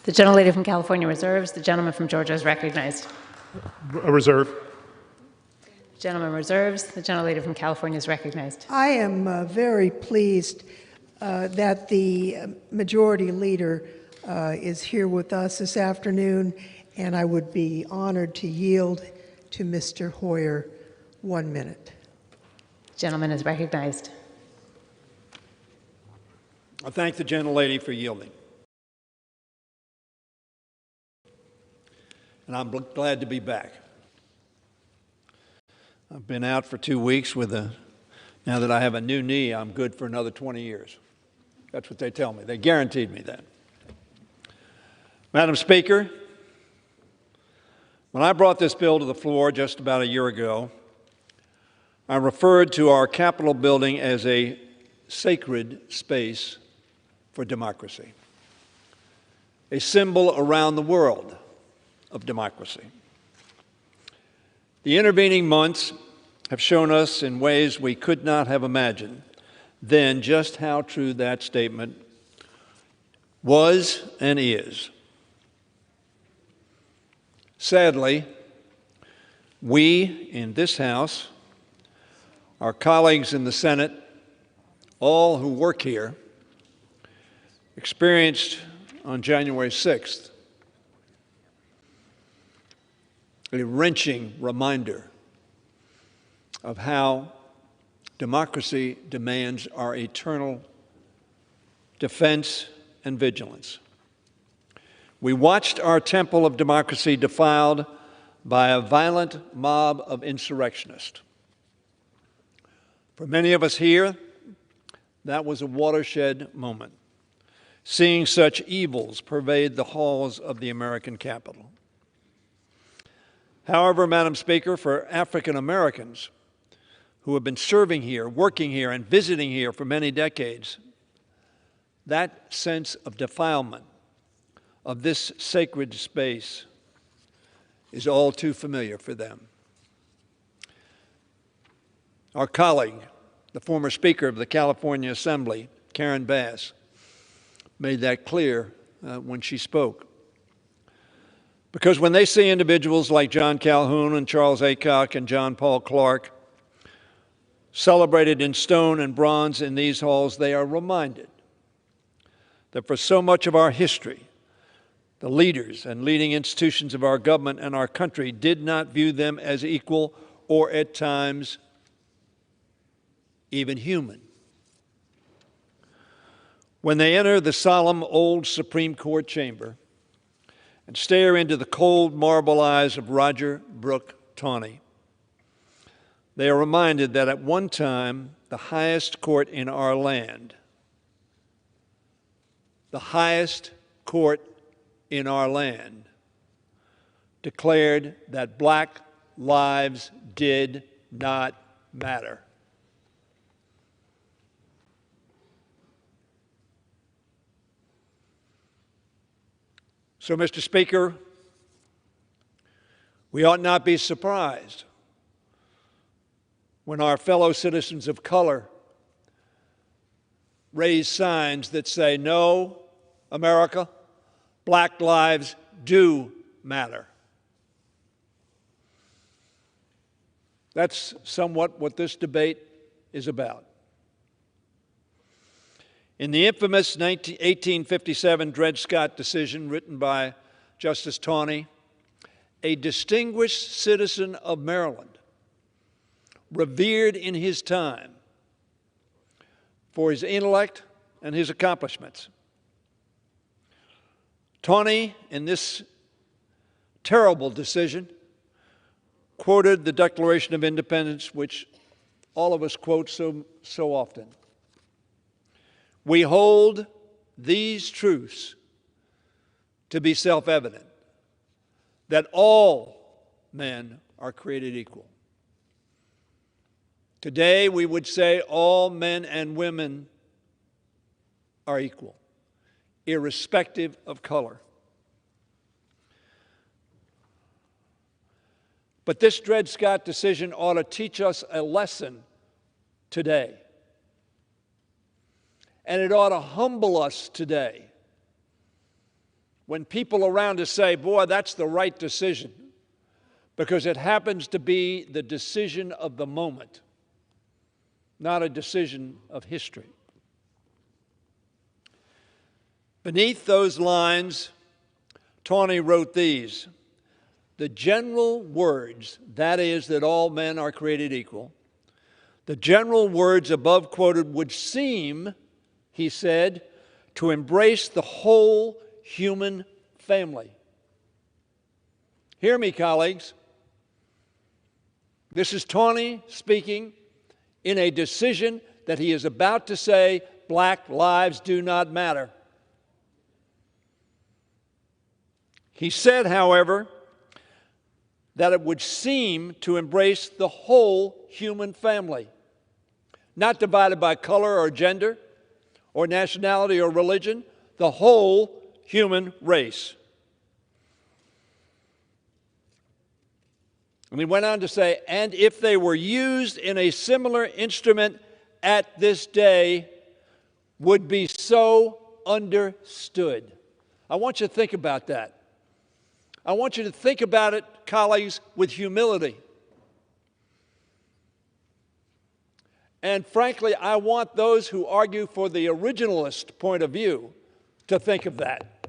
The gentlelady from California reserves. The gentleman from Georgia is recognized. Reserve. The gentleman reserves. The gentlelady from California is recognized. I am very pleased that the majority leader is here with us this afternoon, and I would be honored to yield to Mr. Hoyer 1 minute. Gentleman is recognized. I thank the gentlelady for yielding. And I'm glad to be back. I've been out for 2 weeks now that I have a new knee, I'm good for another 20 years. That's what they tell me. They guaranteed me that. Madam Speaker, when I brought this bill to the floor just about a year ago, I referred to our Capitol building as a sacred space for democracy, a symbol around the world of democracy. The intervening months have shown us in ways we could not have imagined then just how true that statement was and is. Sadly, we in this House, our colleagues in the Senate, all who work here, experienced on January 6th a wrenching reminder of how democracy demands our eternal defense and vigilance. We watched our temple of democracy defiled by a violent mob of insurrectionists. For many of us here, that was a watershed moment, seeing such evils pervade the halls of the American Capitol. However, Madam Speaker, for African Americans who have been serving here, working here, and visiting here for many decades, that sense of defilement of this sacred space is all too familiar for them. Our colleague, the former Speaker of the California Assembly, Karen Bass, made that clear when she spoke. Because when they see individuals like John Calhoun and Charles Aycock and John Paul Clark celebrated in stone and bronze in these halls, they are reminded that for so much of our history, the leaders and leading institutions of our government and our country did not view them as equal or at times even human. When they enter the solemn old Supreme Court chamber and stare into the cold marble eyes of Roger Brooke Taney, they are reminded that at one time, the highest court in our land, declared that black lives did not matter. So, Mr. Speaker, we ought not be surprised when our fellow citizens of color raise signs that say, "No, America, black lives do matter." That's somewhat what this debate is about. In the infamous 1857 Dred Scott decision written by Justice Taney, a distinguished citizen of Maryland, revered in his time for his intellect and his accomplishments. Taney, in this terrible decision, quoted the Declaration of Independence, which all of us quote so often. We hold these truths to be self-evident, that all men are created equal. Today, we would say all men and women are equal, irrespective of color. But this Dred Scott decision ought to teach us a lesson today. And it ought to humble us today when people around us say, "Boy, that's the right decision," because it happens to be the decision of the moment, not a decision of history. Beneath those lines, Taney wrote these: "The general words, that is, that all men are created equal, the general words above quoted would seem," he said, "to embrace the whole human family." Hear me, colleagues. This is Taney speaking in a decision that he is about to say, black lives do not matter. He said, however, that it would seem to embrace the whole human family, not divided by color or gender or nationality or religion, the whole human race. And he went on to say, and if they were used in a similar instrument at this day, would be so understood. I want you to think about that. I want you to think about it, colleagues, with humility. And frankly, I want those who argue for the originalist point of view to think of that.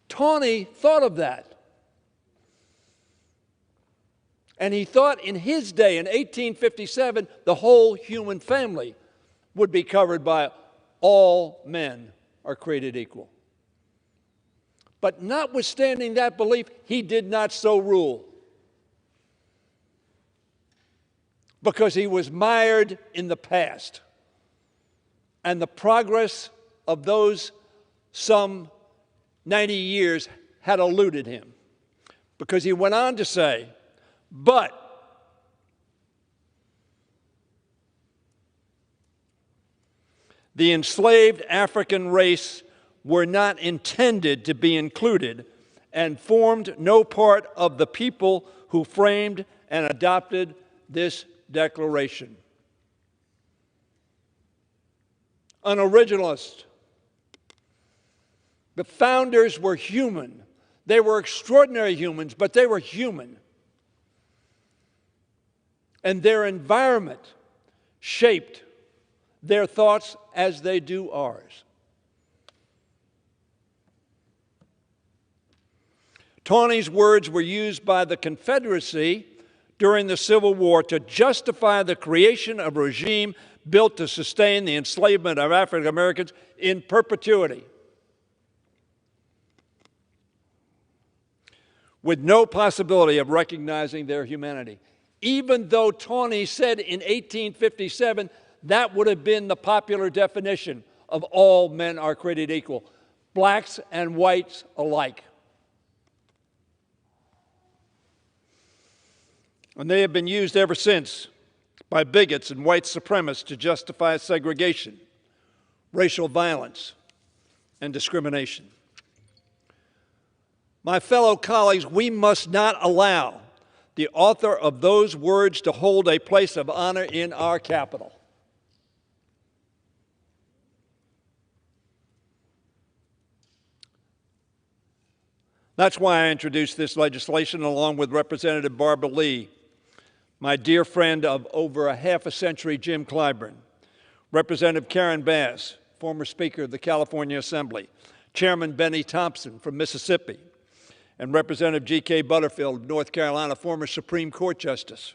Taney thought of that. And he thought in his day, in 1857, the whole human family would be covered by all men are created equal. But notwithstanding that belief, he did not so rule, because he was mired in the past and the progress of those some 90 years had eluded him, because he went on to say, but the enslaved African race were not intended to be included and formed no part of the people who framed and adopted this declaration. An originalist. The founders were human. They were extraordinary humans, but they were human. And their environment shaped their thoughts as they do ours. Taney's words were used by the Confederacy during the Civil War to justify the creation of a regime built to sustain the enslavement of African Americans in perpetuity, with no possibility of recognizing their humanity. Even though Taney said in 1857 that would have been the popular definition of all men are created equal, blacks and whites alike. And they have been used ever since by bigots and white supremacists to justify segregation, racial violence, and discrimination. My fellow colleagues, we must not allow the author of those words to hold a place of honor in our capital. That's why I introduced this legislation along with Representative Barbara Lee, my dear friend of over a half a century, Jim Clyburn, Representative Karen Bass, former Speaker of the California Assembly, Chairman Benny Thompson from Mississippi, and Representative G.K. Butterfield of North Carolina, former Supreme Court Justice,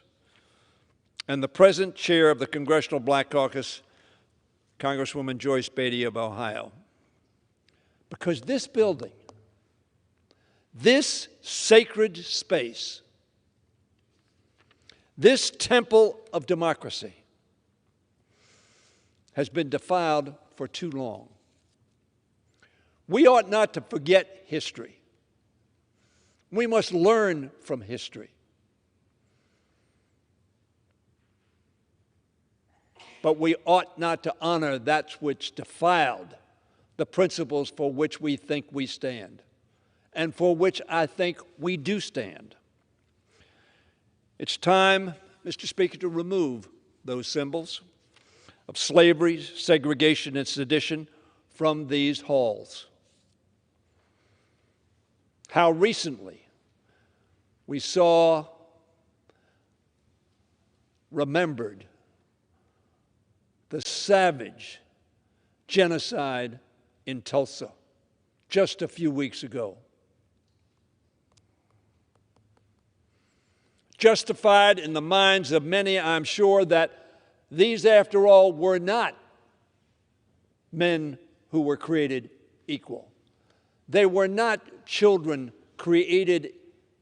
and the present chair of the Congressional Black Caucus, Congresswoman Joyce Beatty of Ohio. Because this building, this sacred space, this temple of democracy has been defiled for too long. We ought not to forget history. We must learn from history. But we ought not to honor that which defiled the principles for which we think we stand, and for which I think we do stand. It's time, Mr. Speaker, to remove those symbols of slavery, segregation, and sedition from these halls. How recently we saw remembered the savage genocide in Tulsa just a few weeks ago. Justified in the minds of many, I'm sure, that these, after all, were not men who were created equal. They were not children created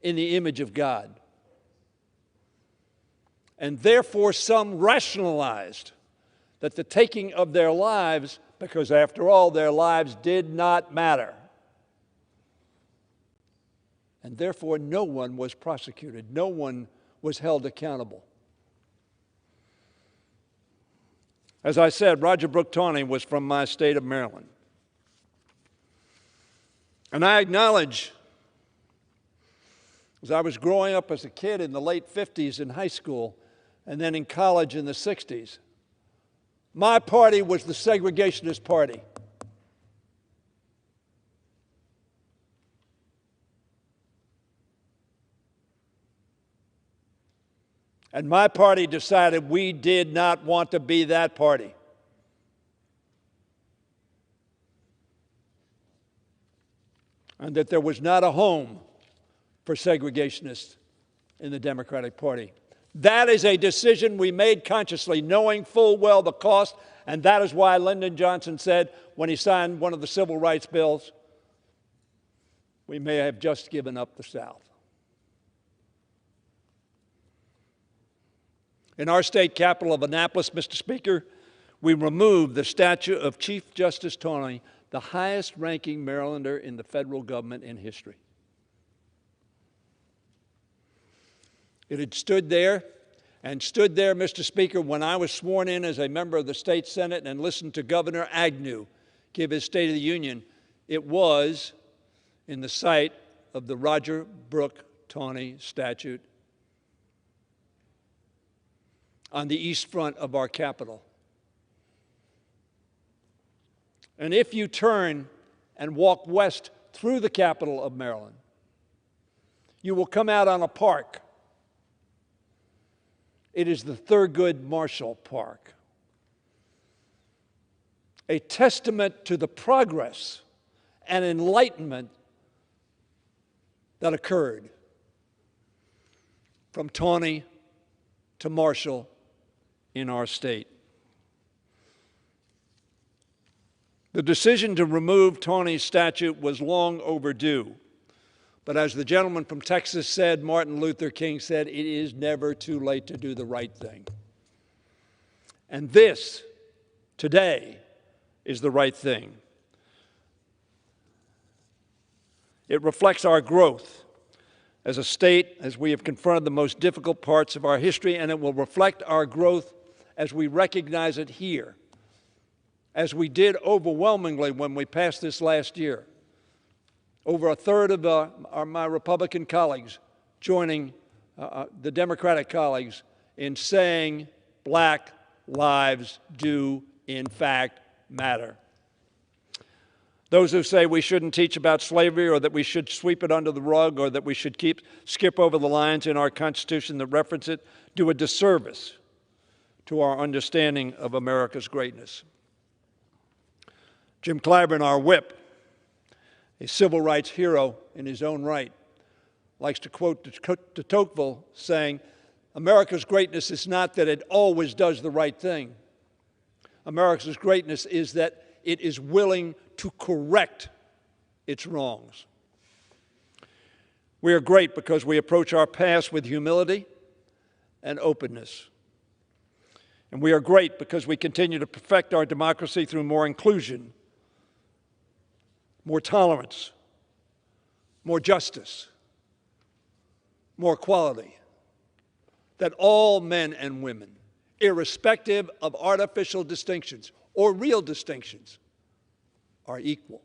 in the image of God. And therefore, some rationalized that the taking of their lives, because after all, their lives did not matter. And therefore, no one was prosecuted. No one was held accountable. As I said, Roger Brooke Taney was from my state of Maryland. And I acknowledge, as I was growing up as a kid in the late 50s in high school, and then in college in the 60s, my party was the segregationist party. And my party decided we did not want to be that party. And that there was not a home for segregationists in the Democratic Party. That is a decision we made consciously, knowing full well the cost, and that is why Lyndon Johnson said when he signed one of the civil rights bills, we may have just given up the South. In our state capital of Annapolis, Mr. Speaker, we removed the statue of Chief Justice Taney, the highest-ranking Marylander in the federal government in history. It had stood there, Mr. Speaker, when I was sworn in as a member of the state Senate and listened to Governor Agnew give his State of the Union. It was in the site of the Roger Brooke Taney statue on the east front of our Capitol. And if you turn and walk west through the capital of Maryland, you will come out on a park. It is the Thurgood Marshall Park, a testament to the progress and enlightenment that occurred from Taney to Marshall in our state. The decision to remove Taney's statue was long overdue. But as the gentleman from Texas said, Martin Luther King said, it is never too late to do the right thing. And this, today, is the right thing. It reflects our growth as a state as we have confronted the most difficult parts of our history, and it will reflect our growth as we recognize it here, as we did overwhelmingly when we passed this last year. Over a third of my Republican colleagues joining the Democratic colleagues in saying black lives do, in fact, matter. Those who say we shouldn't teach about slavery or that we should sweep it under the rug or that we should skip over the lines in our Constitution that reference it do a disservice to our understanding of America's greatness. Jim Clyburn, our whip, a civil rights hero in his own right, likes to quote de Tocqueville saying, America's greatness is not that it always does the right thing. America's greatness is that it is willing to correct its wrongs. We are great because we approach our past with humility and openness. And we are great because we continue to perfect our democracy through more inclusion, more tolerance, more justice, more equality, that all men and women, irrespective of artificial distinctions or real distinctions, are equal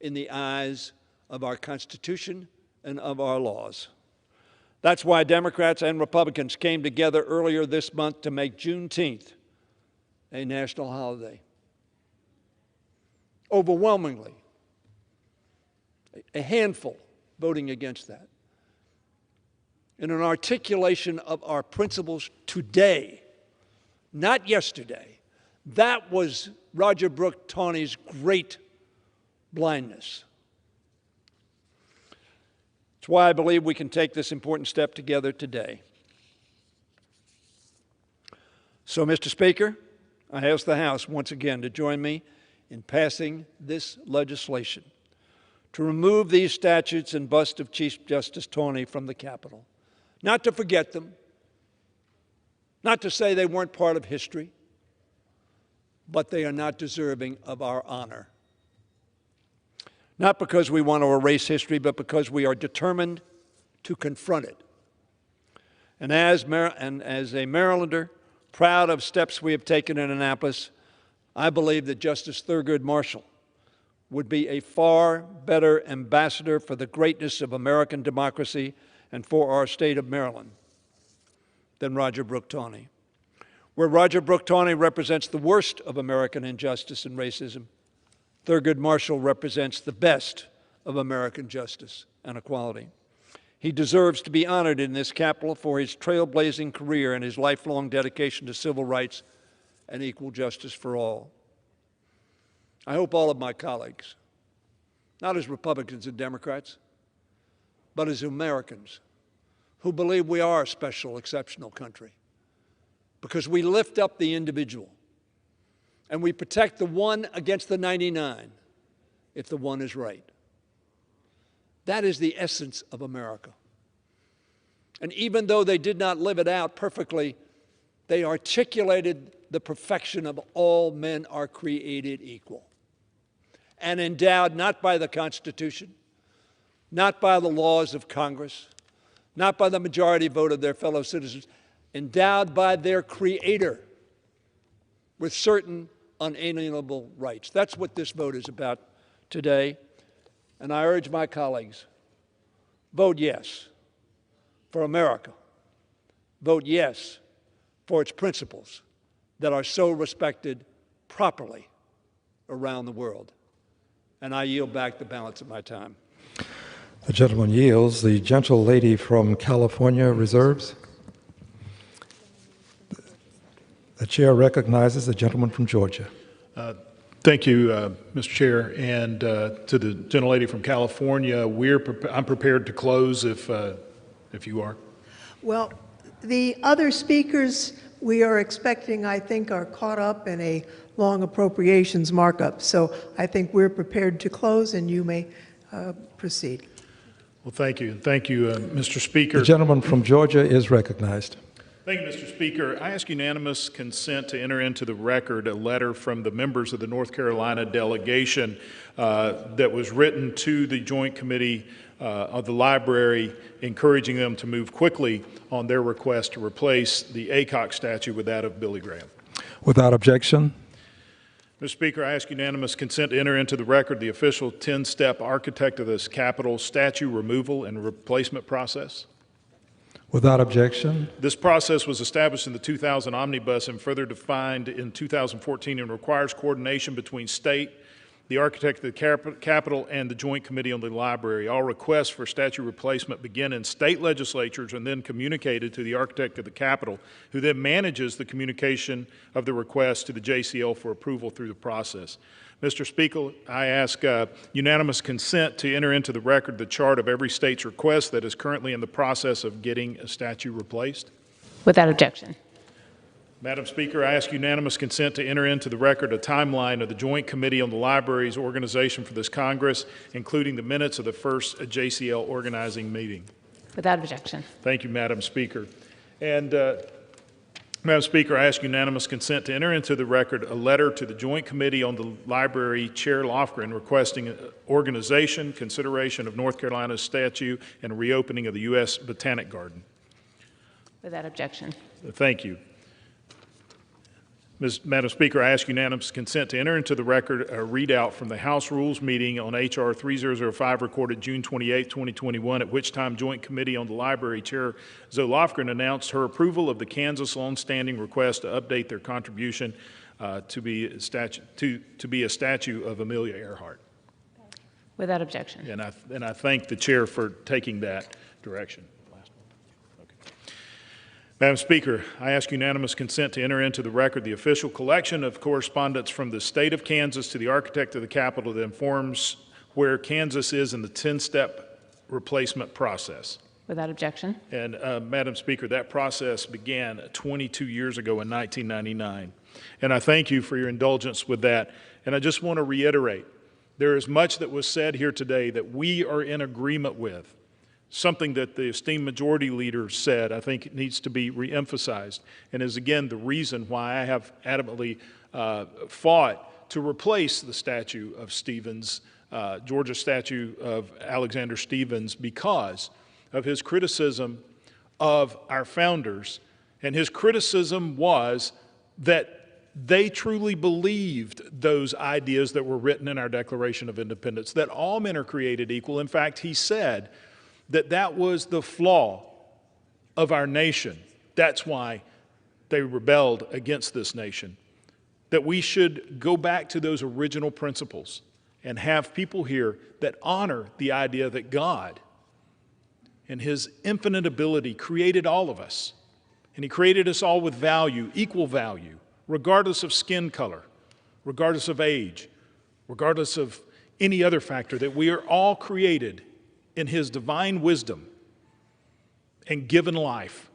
in the eyes of our Constitution and of our laws. That's why Democrats and Republicans came together earlier this month to make Juneteenth a national holiday. Overwhelmingly, a handful voting against that. In an articulation of our principles today, not yesterday. That was Roger Brooke Taney's great blindness. It's why I believe we can take this important step together today. So, Mr. Speaker, I ask the House once again to join me in passing this legislation to remove these statutes and bust of Chief Justice Taney from the Capitol. Not to forget them, not to say they weren't part of history, but they are not deserving of our honor. Not because we want to erase history, but because we are determined to confront it. And as a Marylander, proud of steps we have taken in Annapolis, I believe that Justice Thurgood Marshall would be a far better ambassador for the greatness of American democracy and for our state of Maryland than Roger Brooke Taney. Where Roger Brooke Taney represents the worst of American injustice and racism, Thurgood Marshall represents the best of American justice and equality. He deserves to be honored in this Capitol for his trailblazing career and his lifelong dedication to civil rights and equal justice for all. I hope all of my colleagues, not as Republicans and Democrats, but as Americans who believe we are a special, exceptional country, because we lift up the individual and we protect the one against the 99 if the one is right. That is the essence of America. And even though they did not live it out perfectly, they articulated the perfection of all men are created equal and endowed not by the Constitution, not by the laws of Congress, not by the majority vote of their fellow citizens, endowed by their Creator with certain unalienable rights. That's what this vote is about today. And I urge my colleagues, vote yes for America. Vote yes for its principles that are so respected properly around the world. And I yield back the balance of my time. The gentleman yields. The gentle lady from California reserves. The chair recognizes the gentleman from Georgia. Thank you, Mr. Chair. And to the gentlelady from California, I'm prepared to close if you are. Well, The other speakers we are expecting, I think, are caught up in a long appropriations markup. So I think we're prepared to close, and you may proceed. Well, thank you. Thank you, Mr. Speaker. The gentleman from Georgia is recognized. Thank you, Mr. Speaker. I ask unanimous consent to enter into the record a letter from the members of the North Carolina delegation that was written to the Joint Committee of the Library, encouraging them to move quickly on their request to replace the ACOC statue with that of Billy Graham. Without objection. Mr. Speaker, I ask unanimous consent to enter into the record the official 10-step architect of this Capitol statue removal and replacement process. Without objection. This process was established in the 2000 Omnibus and further defined in 2014 and requires coordination between state, the architect of the Capitol, and the Joint Committee on the Library. All requests for statue replacement begin in state legislatures and then communicated to the architect of the Capitol, who then manages the communication of the request to the JCL for approval through the process. Mr. Speaker, I ask unanimous consent to enter into the record the chart of every state's request that is currently in the process of getting a statue replaced. Without objection. Madam Speaker, I ask unanimous consent to enter into the record a timeline of the Joint Committee on the Library's organization for this Congress, including the minutes of the first JCL organizing meeting. Without objection. Thank you, Madam Speaker. And Madam Speaker, I ask unanimous consent to enter into the record a letter to the Joint Committee on the Library Chair Lofgren requesting organization, consideration of North Carolina's statue, and reopening of the U.S. Botanic Garden. Without objection. Thank you. Madam Speaker, I ask unanimous consent to enter into the record a readout from the House Rules meeting on H.R. 3005 recorded June 28, 2021, at which time Joint Committee on the Library Chair Zoe Lofgren announced her approval of the Kansas longstanding request to update their contribution to be a statue of Amelia Earhart. Without objection. And I thank the Chair for taking that direction. Madam Speaker, I ask unanimous consent to enter into the record the official collection of correspondence from the state of Kansas to the architect of the Capitol that informs where Kansas is in the 10-step replacement process. Without objection. And Madam Speaker, that process began 22 years ago in 1999. And I thank you for your indulgence with that. And I just want to reiterate, there is much that was said here today that we are in agreement with. Something that the esteemed majority leader said, I think it needs to be reemphasized, and is again the reason why I have adamantly fought to replace the statue of Stevens, Georgia statue of Alexander Stevens, because of his criticism of our founders. And his criticism was that they truly believed those ideas that were written in our Declaration of Independence, that all men are created equal. In fact, he said that was the flaw of our nation. That's why they rebelled against this nation. That we should go back to those original principles and have people here that honor the idea that God, in His infinite ability, created all of us. And He created us all with value, equal value, regardless of skin color, regardless of age, regardless of any other factor, that we are all created in His divine wisdom and given life.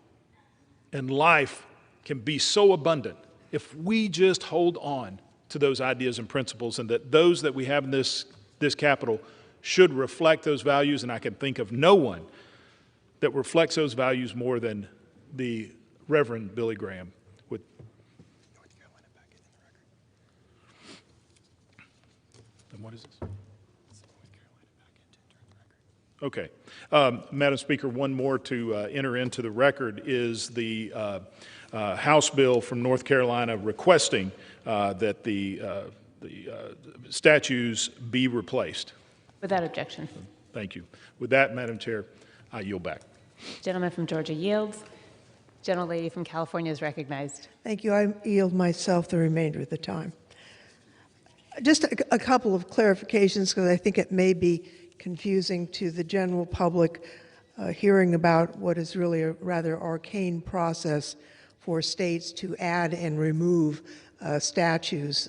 And life can be so abundant if we just hold on to those ideas and principles, and that those that we have in this Capitol should reflect those values. And I can think of no one that reflects those values more than the Reverend Billy Graham. With North Carolina back in the record. And what is this? Okay. Madam Speaker, one more to enter into the record is the House bill from North Carolina requesting that the statues be replaced. Without objection. Thank you. With that, Madam Chair, I yield back. Gentleman from Georgia yields. Gentlelady from California is recognized. Thank you. I yield myself the remainder of the time. Just a couple of clarifications, because I think it may be confusing to the general public hearing about what is really a rather arcane process for states to add and remove statues.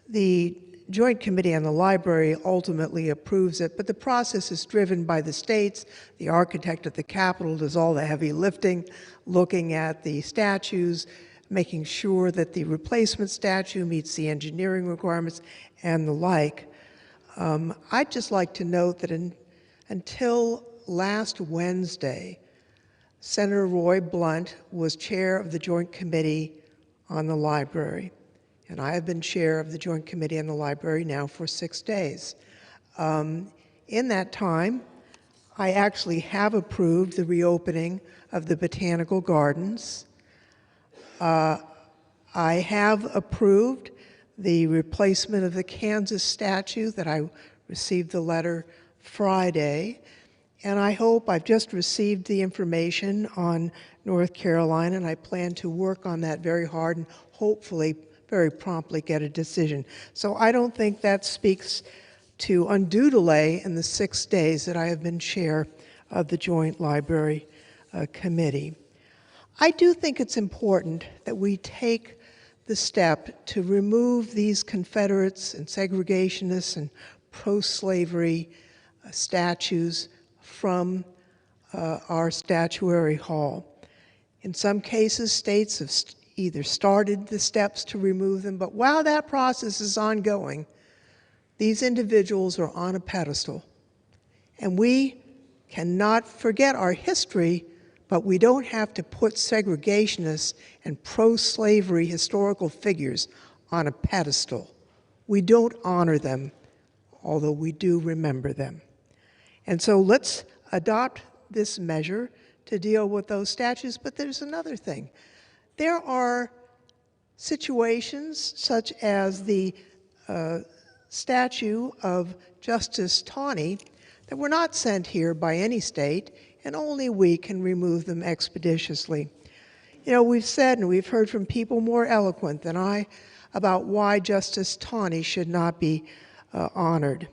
The Joint Committee on the Library ultimately approves it, but the process is driven by the states. The architect at the Capitol does all the heavy lifting, looking at the statues, making sure that the replacement statue meets the engineering requirements and the like. I'd just like to note that until last Wednesday, Senator Roy Blunt was chair of the Joint Committee on the Library, and I have been chair of the Joint Committee on the Library now for 6 days. In that time, I actually have approved the reopening of the Botanical Gardens. I have approved the replacement of the Kansas statue that I received the letter Friday, and I hope I've just received the information on North Carolina, and I plan to work on that very hard and hopefully very promptly get a decision. So I don't think that speaks to undue delay in the 6 days that I have been chair of the Joint Library Committee. I do think it's important that we take the step to remove these Confederates and segregationists and pro-slavery statues from our statuary hall. In some cases, states have either started the steps to remove them, but while that process is ongoing, these individuals are on a pedestal. And we cannot forget our history, but we don't have to put segregationists and pro-slavery historical figures on a pedestal. We don't honor them, although we do remember them. And so let's adopt this measure to deal with those statues. But there's another thing. There are situations such as the statue of Justice Taney that were not sent here by any state, and only we can remove them expeditiously. You know, we've said and we've heard from people more eloquent than I about why Justice Taney should not be honored.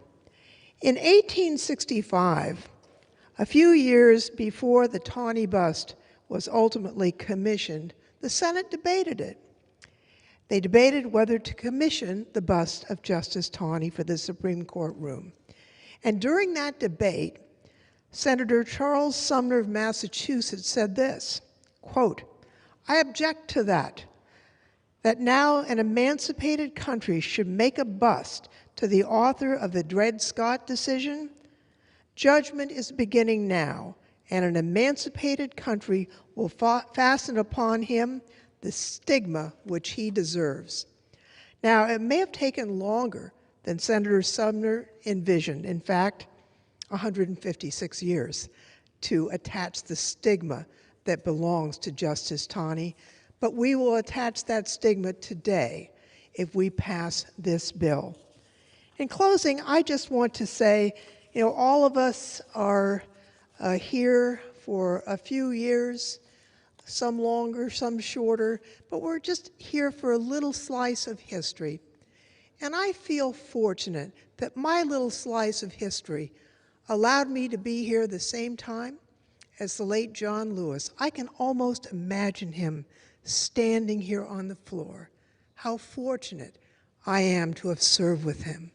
In 1865, a few years before the Taney bust was ultimately commissioned, the Senate debated it. They debated whether to commission the bust of Justice Taney for the Supreme Court room. And during that debate, Senator Charles Sumner of Massachusetts said this, quote, "I object to that now an emancipated country should make a bust to the author of the Dred Scott decision. Judgment is beginning now, and an emancipated country will fasten upon him the stigma which he deserves." Now, it may have taken longer than Senator Sumner envisioned, in fact, 156 years, to attach the stigma that belongs to Justice Taney, but we will attach that stigma today if we pass this bill. In closing, I just want to say, you know, all of us are here for a few years, some longer, some shorter, but we're just here for a little slice of history. And I feel fortunate that my little slice of history allowed me to be here the same time as the late John Lewis. I can almost imagine him standing here on the floor. How fortunate I am to have served with him.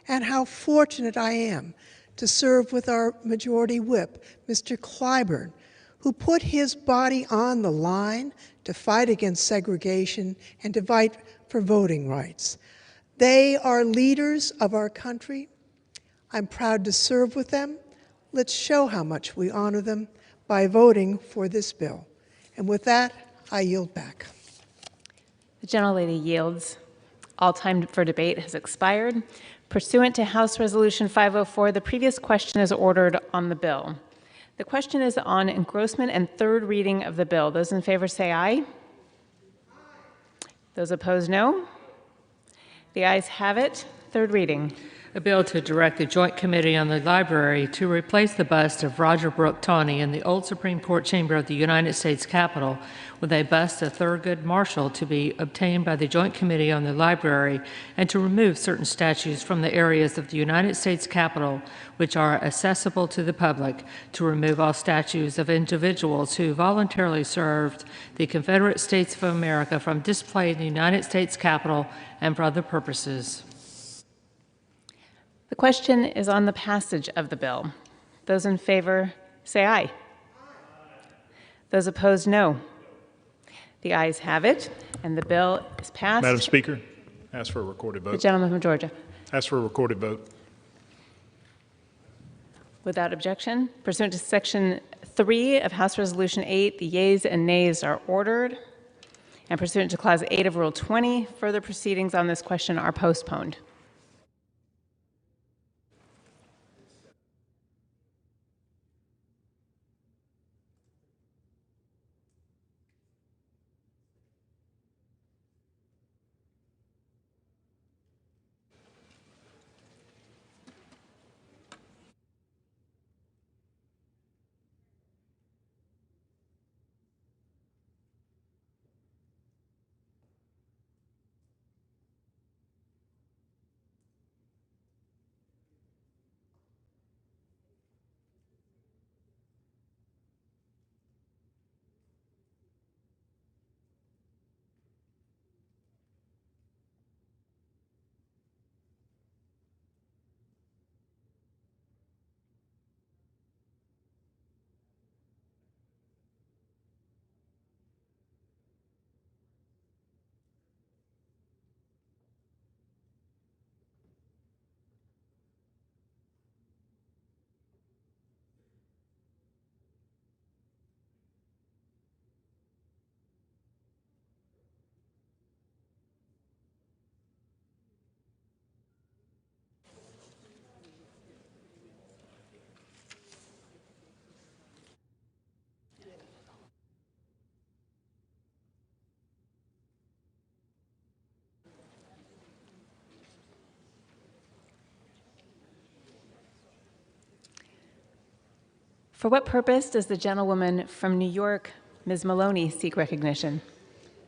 And how fortunate I am to serve with our Majority Whip, Mr. Clyburn, who put his body on the line to fight against segregation and to fight for voting rights. They are leaders of our country. I'm proud to serve with them. Let's show how much we honor them by voting for this bill. And with that, I yield back. The gentlelady yields. All time for debate has expired. Pursuant to House Resolution 504, the previous question is ordered on the bill. The question is on engrossment and third reading of the bill. Those in favor say aye. Those opposed, no. The ayes have it. Third reading. A bill to direct the Joint Committee on the Library to replace the bust of Roger Brooke Taney in the old Supreme Court chamber of the United States Capitol with a bust of Thurgood Marshall to be obtained by the Joint Committee on the Library, and to remove certain statues from the areas of the United States Capitol which are accessible to the public, to remove all statues of individuals who voluntarily served the Confederate States of America from display in the United States Capitol and for other purposes. The question is on the passage of the bill. Those in favor say aye. Those opposed, no. The ayes have it, and the bill is passed. Madam Speaker, ask for a recorded vote. The gentleman from Georgia. Ask for a recorded vote. Without objection, pursuant to Section 3 of House Resolution 8, the yeas and nays are ordered. And pursuant to Clause 8 of Rule 20, further proceedings on this question are postponed. For what purpose does the gentlewoman from New York, Ms. Maloney, seek recognition?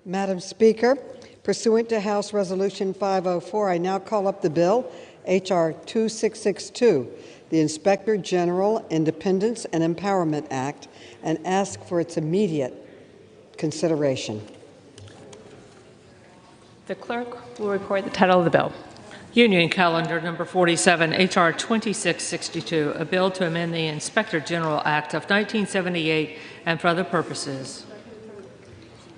Madam Speaker, pursuant to House Resolution 504, I now call up the bill, H.R. 2662, the Inspector General Independence and Empowerment Act, and ask for its immediate consideration. The clerk will report the title of the bill. Union Calendar Number 47, H.R. 2662, a bill to amend the Inspector General Act of 1978 and for other purposes.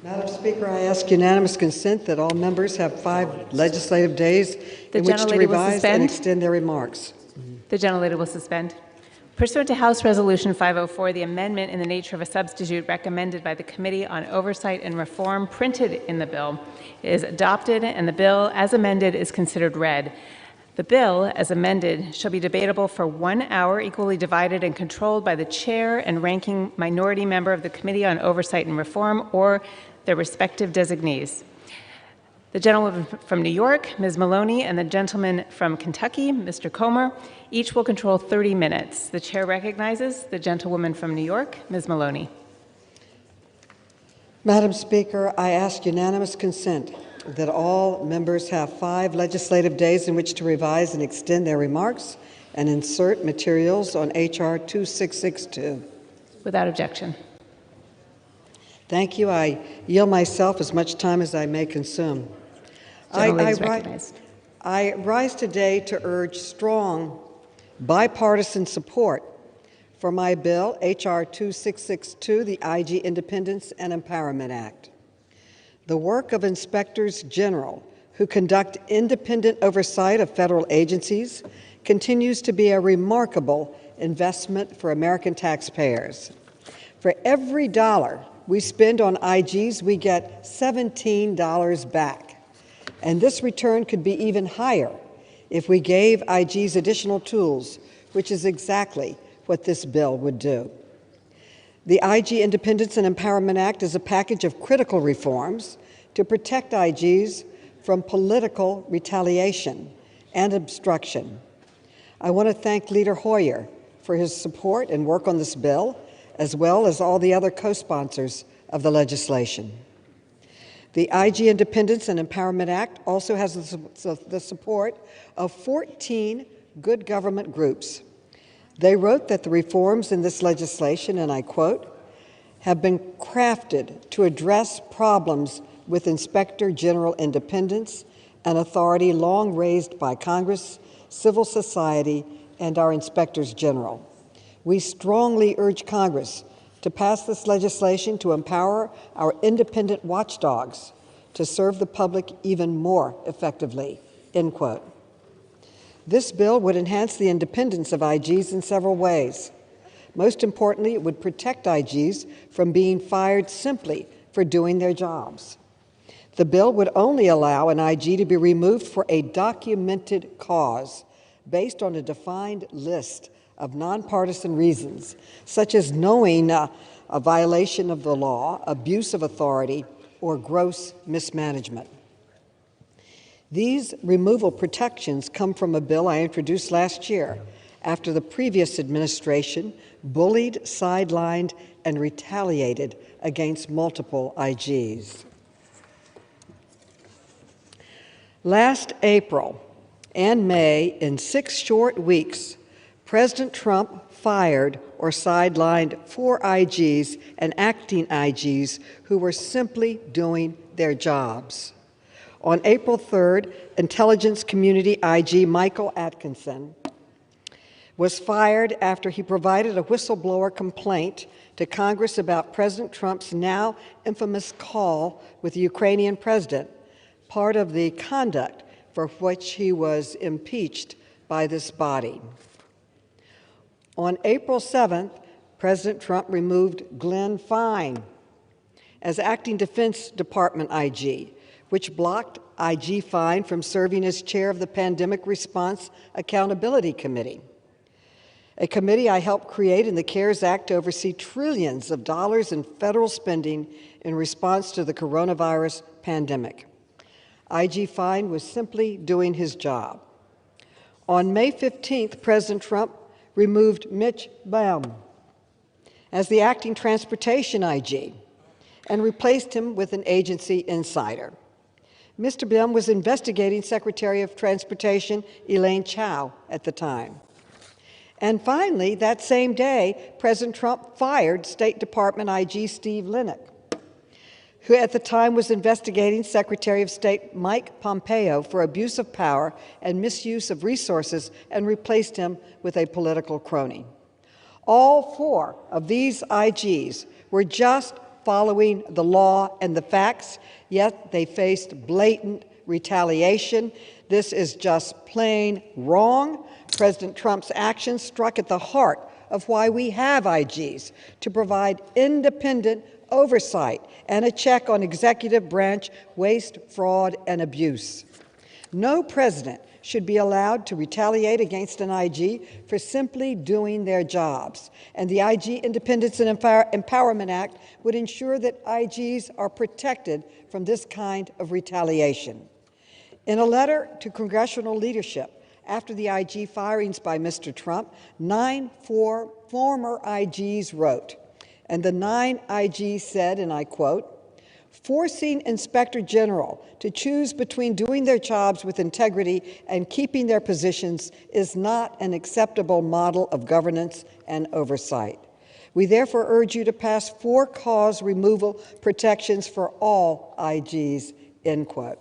Madam Speaker, I ask unanimous consent that all members have 5 legislative days in which to revise and extend their remarks. The gentlelady will suspend. Pursuant to House Resolution 504, the amendment in the nature of a substitute recommended by the Committee on Oversight and Reform printed in the bill is adopted, and the bill as amended is considered read. The bill as amended shall be debatable for 1 hour, equally divided and controlled by the chair and ranking minority member of the Committee on Oversight and Reform or their respective designees. The gentlewoman from New York, Ms. Maloney, and the gentleman from Kentucky, Mr. Comer, each will control 30 minutes. The chair recognizes the gentlewoman from New York, Ms. Maloney. Madam Speaker, I ask unanimous consent that all members have 5 legislative days in which to revise and extend their remarks and insert materials on H.R. 2662. Without objection. Thank you. I yield myself as much time as I may consume. I rise today to urge strong bipartisan support for my bill, H.R. 2662, the IG Independence and Empowerment Act. The work of inspectors general who conduct independent oversight of federal agencies continues to be a remarkable investment for American taxpayers. For every dollar we spend on IGs, we get $17 back. And this return could be even higher if we gave IGs additional tools, which is exactly what this bill would do. The IG Independence and Empowerment Act is a package of critical reforms to protect IGs from political retaliation and obstruction. I want to thank Leader Hoyer for his support and work on this bill, as well as all the other co-sponsors of the legislation. The IG Independence and Empowerment Act also has the support of 14 good government groups. They wrote that the reforms in this legislation, and I quote, have been crafted to address problems with Inspector General independence an authority long raised by Congress, civil society, and our inspectors general. We strongly urge Congress to pass this legislation to empower our independent watchdogs to serve the public even more effectively, end quote. This bill would enhance the independence of IGs in several ways. Most importantly, it would protect IGs from being fired simply for doing their jobs. The bill would only allow an IG to be removed for a documented cause based on a defined list of nonpartisan reasons, such as knowing a violation of the law, abuse of authority, or gross mismanagement. These removal protections come from a bill I introduced last year after the previous administration bullied, sidelined, and retaliated against multiple IGs. Last April and May, in 6 short weeks, President Trump fired or sidelined 4 IGs and acting IGs who were simply doing their jobs. On April 3rd, intelligence community IG Michael Atkinson was fired after he provided a whistleblower complaint to Congress about President Trump's now infamous call with the Ukrainian president, part of the conduct for which he was impeached by this body. On April 7th, President Trump removed Glenn Fine as acting Defense Department IG, which blocked IG Fine from serving as chair of the Pandemic Response Accountability Committee, a committee I helped create in the CARES Act to oversee trillions of dollars in federal spending in response to the coronavirus pandemic. IG Fine was simply doing his job. On May 15th, President Trump removed Mitch Baum as the acting transportation IG and replaced him with an agency insider. Mr. Baum was investigating Secretary of Transportation Elaine Chao at the time. And finally, that same day, President Trump fired State Department IG Steve Linick, who at the time was investigating Secretary of State Mike Pompeo for abuse of power and misuse of resources, and replaced him with a political crony. All 4 of these IGs were just following the law and the facts, yet they faced blatant retaliation. This is just plain wrong. President Trump's actions struck at the heart of why we have IGs, to provide independent oversight and a check on executive branch waste, fraud, and abuse. No president should be allowed to retaliate against an IG for simply doing their jobs. And the IG Independence and Empowerment Act would ensure that IGs are protected from this kind of retaliation. In a letter to congressional leadership after the IG firings by Mr. Trump, 9 former IGs wrote, and the 9 IGs said, and I quote, "Forcing Inspector General to choose between doing their jobs with integrity and keeping their positions is not an acceptable model of governance and oversight. We therefore urge you to pass for-cause removal protections for all IGs," end quote.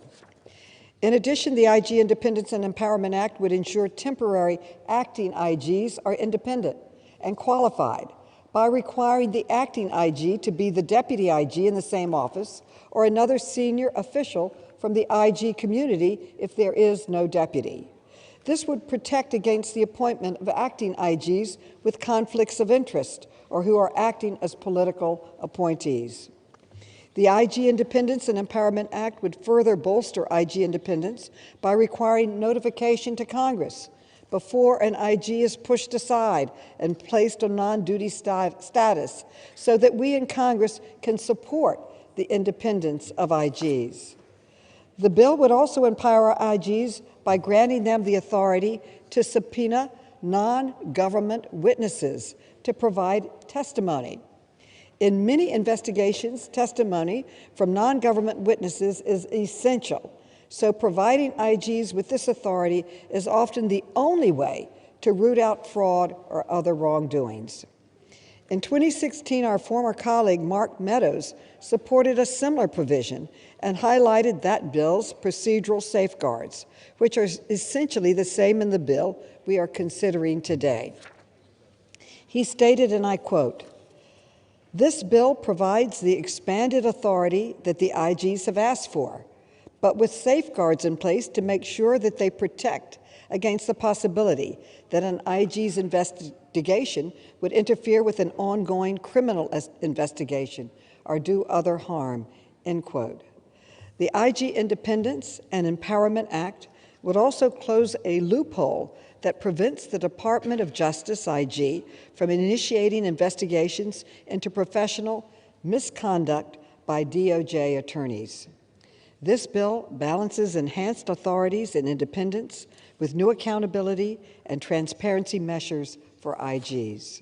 In addition, the IG Independence and Empowerment Act would ensure temporary acting IGs are independent and qualified by requiring the acting IG to be the deputy IG in the same office or another senior official from the IG community if there is no deputy. This would protect against the appointment of acting IGs with conflicts of interest or who are acting as political appointees. The IG Independence and Empowerment Act would further bolster IG independence by requiring notification to Congress before an IG is pushed aside and placed on non-duty status so that we in Congress can support the independence of IGs. The bill would also empower IGs by granting them the authority to subpoena non-government witnesses to provide testimony. In many investigations, testimony from non-government witnesses is essential. So providing IGs with this authority is often the only way to root out fraud or other wrongdoings. In 2016, our former colleague Mark Meadows supported a similar provision and highlighted that bill's procedural safeguards, which are essentially the same in the bill we are considering today. He stated, and I quote, "This bill provides the expanded authority that the IGs have asked for, but with safeguards in place to make sure that they protect against the possibility that an IG's investigation would interfere with an ongoing criminal investigation or do other harm," end quote. The IG Independence and Empowerment Act would also close a loophole that prevents the Department of Justice, IG, from initiating investigations into professional misconduct by DOJ attorneys. This bill balances enhanced authorities and independence with new accountability and transparency measures for IGs.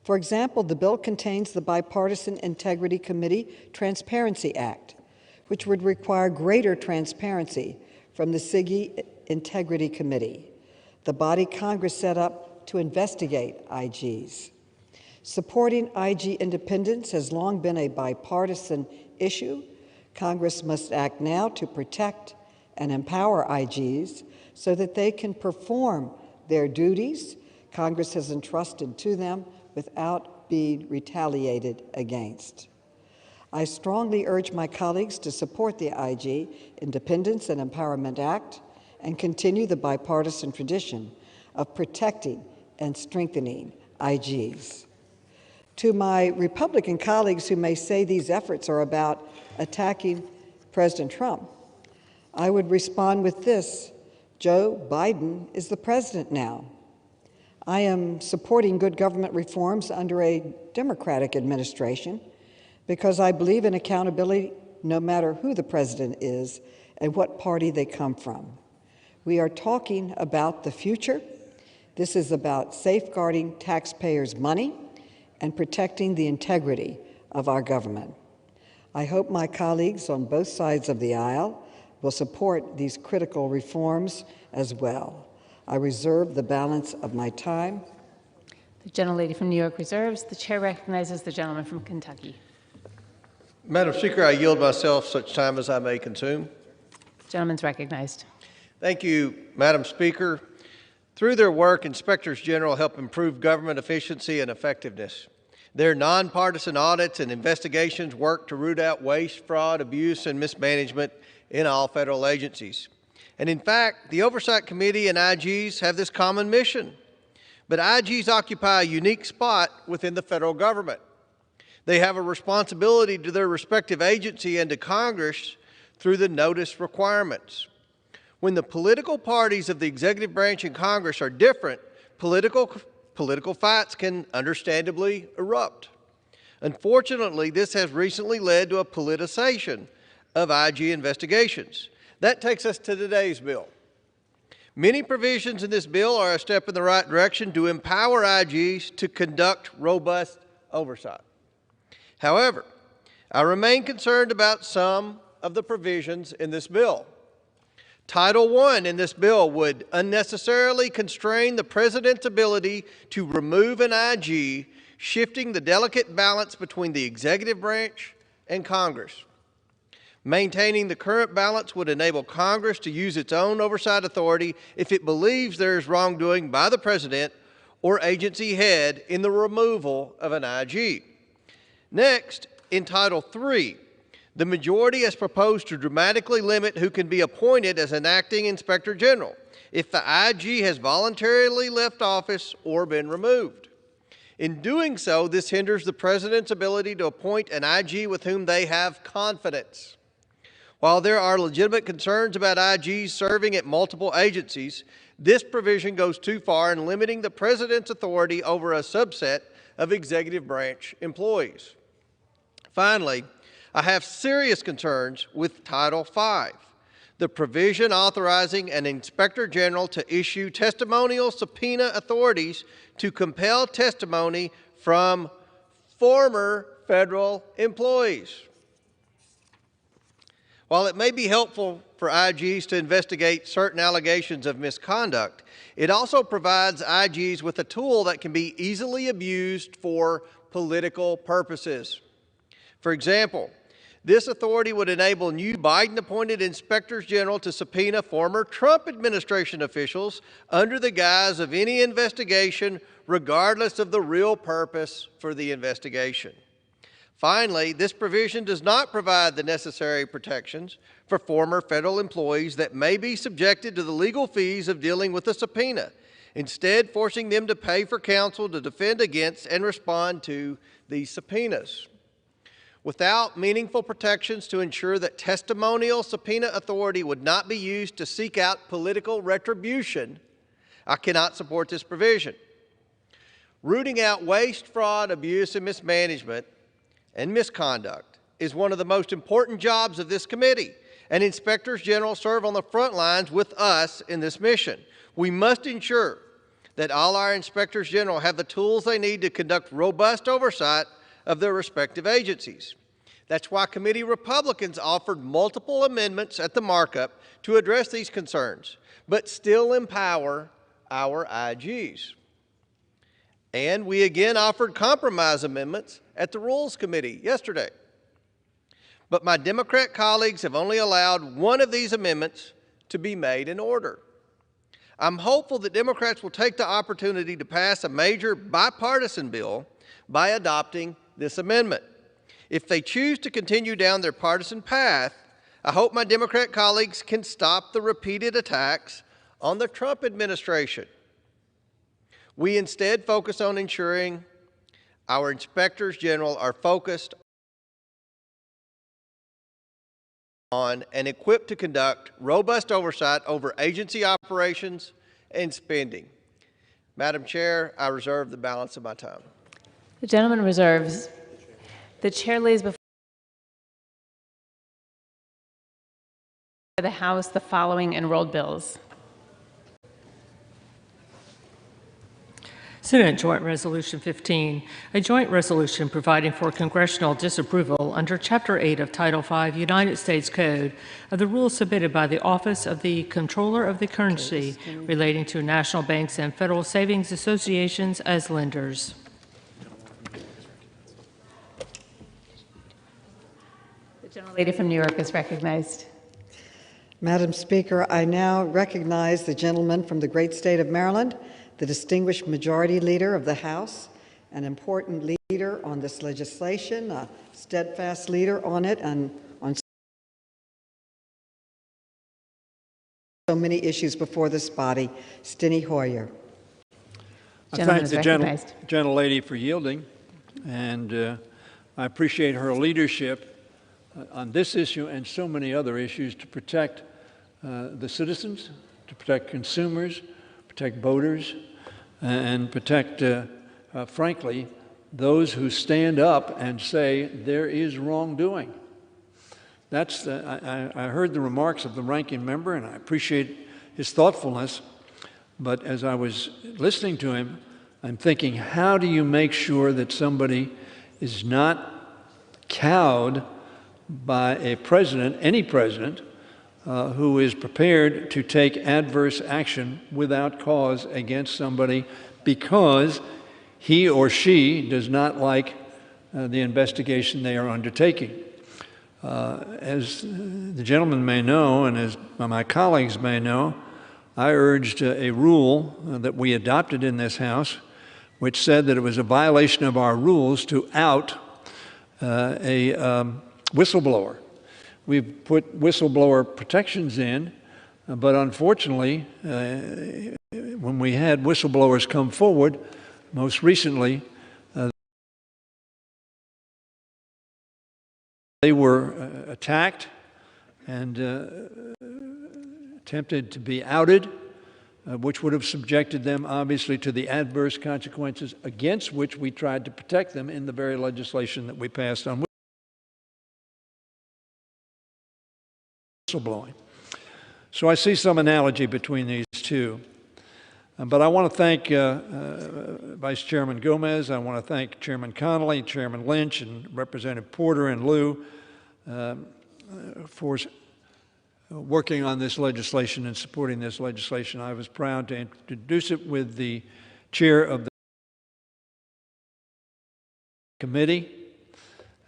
For example, the bill contains the Bipartisan Integrity Committee Transparency Act, which would require greater transparency from the SIGI Integrity Committee, the body Congress set up to investigate IGs. Supporting IG independence has long been a bipartisan issue. Congress must act now to protect and empower IGs so that they can perform their duties Congress has entrusted to them without being retaliated against. I strongly urge my colleagues to support the IG Independence and Empowerment Act and continue the bipartisan tradition of protecting and strengthening IGs. To my Republican colleagues who may say these efforts are about attacking President Trump, I would respond with this: Joe Biden is the president now. I am supporting good government reforms under a Democratic administration because I believe in accountability no matter who the president is and what party they come from. We are talking about the future. This is about safeguarding taxpayers' money and protecting the integrity of our government. I hope my colleagues on both sides of the aisle will support these critical reforms as well. I reserve the balance of my time. The gentlelady from New York reserves. The chair recognizes the gentleman from Kentucky. Madam Speaker, I yield myself such time as I may consume. The gentleman's recognized. Thank you, Madam Speaker. Through their work, inspectors general help improve government efficiency and effectiveness. Their nonpartisan audits and investigations work to root out waste, fraud, abuse, and mismanagement in all federal agencies. And in fact, the Oversight Committee and IGs have this common mission. But IGs occupy a unique spot within the federal government. They have a responsibility to their respective agency and to Congress through the notice requirements. When the political parties of the executive branch and Congress are different, political fights can understandably erupt. Unfortunately, this has recently led to a politicization of IG investigations. That takes us to today's bill. Many provisions in this bill are a step in the right direction to empower IGs to conduct robust oversight. However, I remain concerned about some of the provisions in this bill. Title I in this bill would unnecessarily constrain the President's ability to remove an IG, shifting the delicate balance between the executive branch and Congress. Maintaining the current balance would enable Congress to use its own oversight authority if it believes there is wrongdoing by the President or agency head in the removal of an IG. Next, in Title III, the majority has proposed to dramatically limit who can be appointed as an acting inspector general if the IG has voluntarily left office or been removed. In doing so, this hinders the President's ability to appoint an IG with whom they have confidence. While there are legitimate concerns about IGs serving at multiple agencies, this provision goes too far in limiting the President's authority over a subset of executive branch employees. Finally, I have serious concerns with Title V, the provision authorizing an inspector general to issue testimonial subpoena authorities to compel testimony from former federal employees. While it may be helpful for IGs to investigate certain allegations of misconduct, it also provides IGs with a tool that can be easily abused for political purposes. For example, this authority would enable new Biden-appointed inspectors general to subpoena former Trump administration officials under the guise of any investigation, regardless of the real purpose for the investigation. Finally, this provision does not provide the necessary protections for former federal employees that may be subjected to the legal fees of dealing with a subpoena, instead forcing them to pay for counsel to defend against and respond to these subpoenas. Without meaningful protections to ensure that testimonial subpoena authority would not be used to seek out political retribution, I cannot support this provision. Rooting out waste, fraud, abuse, and mismanagement and misconduct is one of the most important jobs of this committee, and inspectors general serve on the front lines with us in this mission. We must ensure that all our inspectors general have the tools they need to conduct robust oversight of their respective agencies. That's why committee Republicans offered multiple amendments at the markup to address these concerns, but still empower our IGs. And we again offered compromise amendments at the Rules Committee yesterday. But my Democrat colleagues have only allowed one of these amendments to be made in order. I'm hopeful that Democrats will take the opportunity to pass a major bipartisan bill by adopting this amendment. If they choose to continue down their partisan path, I hope my Democrat colleagues can stop the repeated attacks on the Trump administration. We instead focus on ensuring our inspectors general are focused on and equipped to conduct robust oversight over agency operations and spending. Madam Chair, I reserve the balance of my time. The gentleman reserves. The chair lays before the House the following enrolled bills. Senate Joint Resolution 15, a joint resolution providing for congressional disapproval under Chapter 8 of Title 5 United States Code of the rules submitted by the Office of the Comptroller of the Currency relating to national banks and federal savings associations as lenders. The gentlelady from New York is recognized. Madam Speaker, I now recognize the gentleman from the great state of Maryland, the distinguished majority leader of the House, an important leader on this legislation, a steadfast leader on it, and on so many issues before this body, Steny Hoyer. I thank the gentlelady for yielding, and I appreciate her leadership on this issue and so many other issues to protect the citizens, to protect consumers, protect voters, and protect, frankly, those who stand up and say there is wrongdoing. That's I heard the remarks of the ranking member, and I appreciate his thoughtfulness. But as I was listening to him, I'm thinking, how do you make sure that somebody is not cowed by a president, any president, who is prepared to take adverse action without cause against somebody because he or she does not like the investigation they are undertaking. As the gentleman may know, and as my colleagues may know, I urged a rule that we adopted in this House, which said that it was a violation of our rules to out a whistleblower. We've put whistleblower protections in, but unfortunately, when we had whistleblowers come forward, most recently, they were attacked and attempted to be outed, which would have subjected them, obviously, to the adverse consequences against which we tried to protect them in the very legislation that we passed on whistleblowing. So I see some analogy between these two. But I want to thank Vice Chairman Gomez. I want to thank Chairman Connolly, Chairman Lynch, and Representative Porter and Liu for working on this legislation and supporting this legislation. I was proud to introduce it with the chair of the committee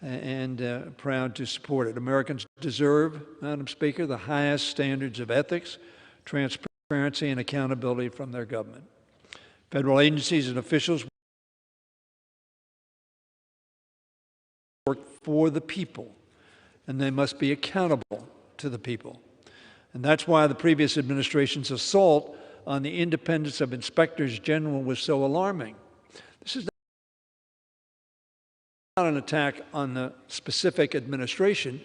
and proud to support it. Americans deserve, Madam Speaker, the highest standards of ethics, transparency, and accountability from their government. Federal agencies and officials work for the people, and they must be accountable to the people. And that's why the previous administration's assault on the independence of inspectors general was so alarming. This is not an attack on the specific administration.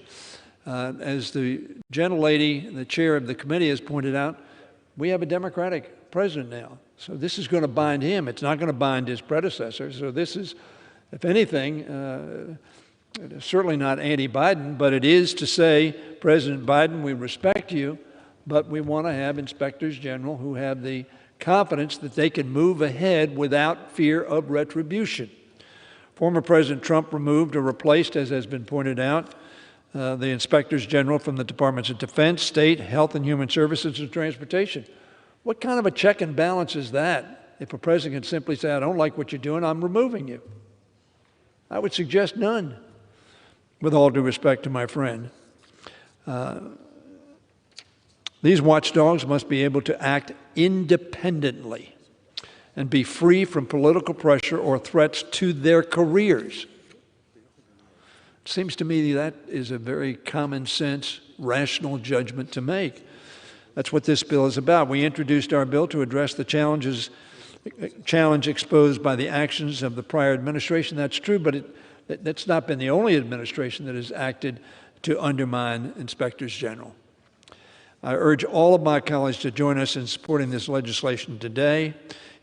As the gentlelady, the chair of the committee, has pointed out, we have a Democratic president now. So this is going to bind him. It's not going to bind his predecessor. So this is, if anything, certainly not anti-Biden, but it is to say, President Biden, we respect you, but we want to have inspectors general who have the confidence that they can move ahead without fear of retribution. Former President Trump removed or replaced, as has been pointed out, the inspectors general from the Departments of Defense, State, Health and Human Services, and Transportation. What kind of a check and balance is that if a president can simply say, I don't like what you're doing, I'm removing you? I would suggest none, with all due respect to my friend. These watchdogs must be able to act independently and be free from political pressure or threats to their careers. It seems to me that is a very common sense, rational judgment to make. That's what this bill is about. We introduced our bill to address the challenge exposed by the actions of the prior administration. That's true, but that's not been the only administration that has acted to undermine inspectors general. I urge all of my colleagues to join us in supporting this legislation today.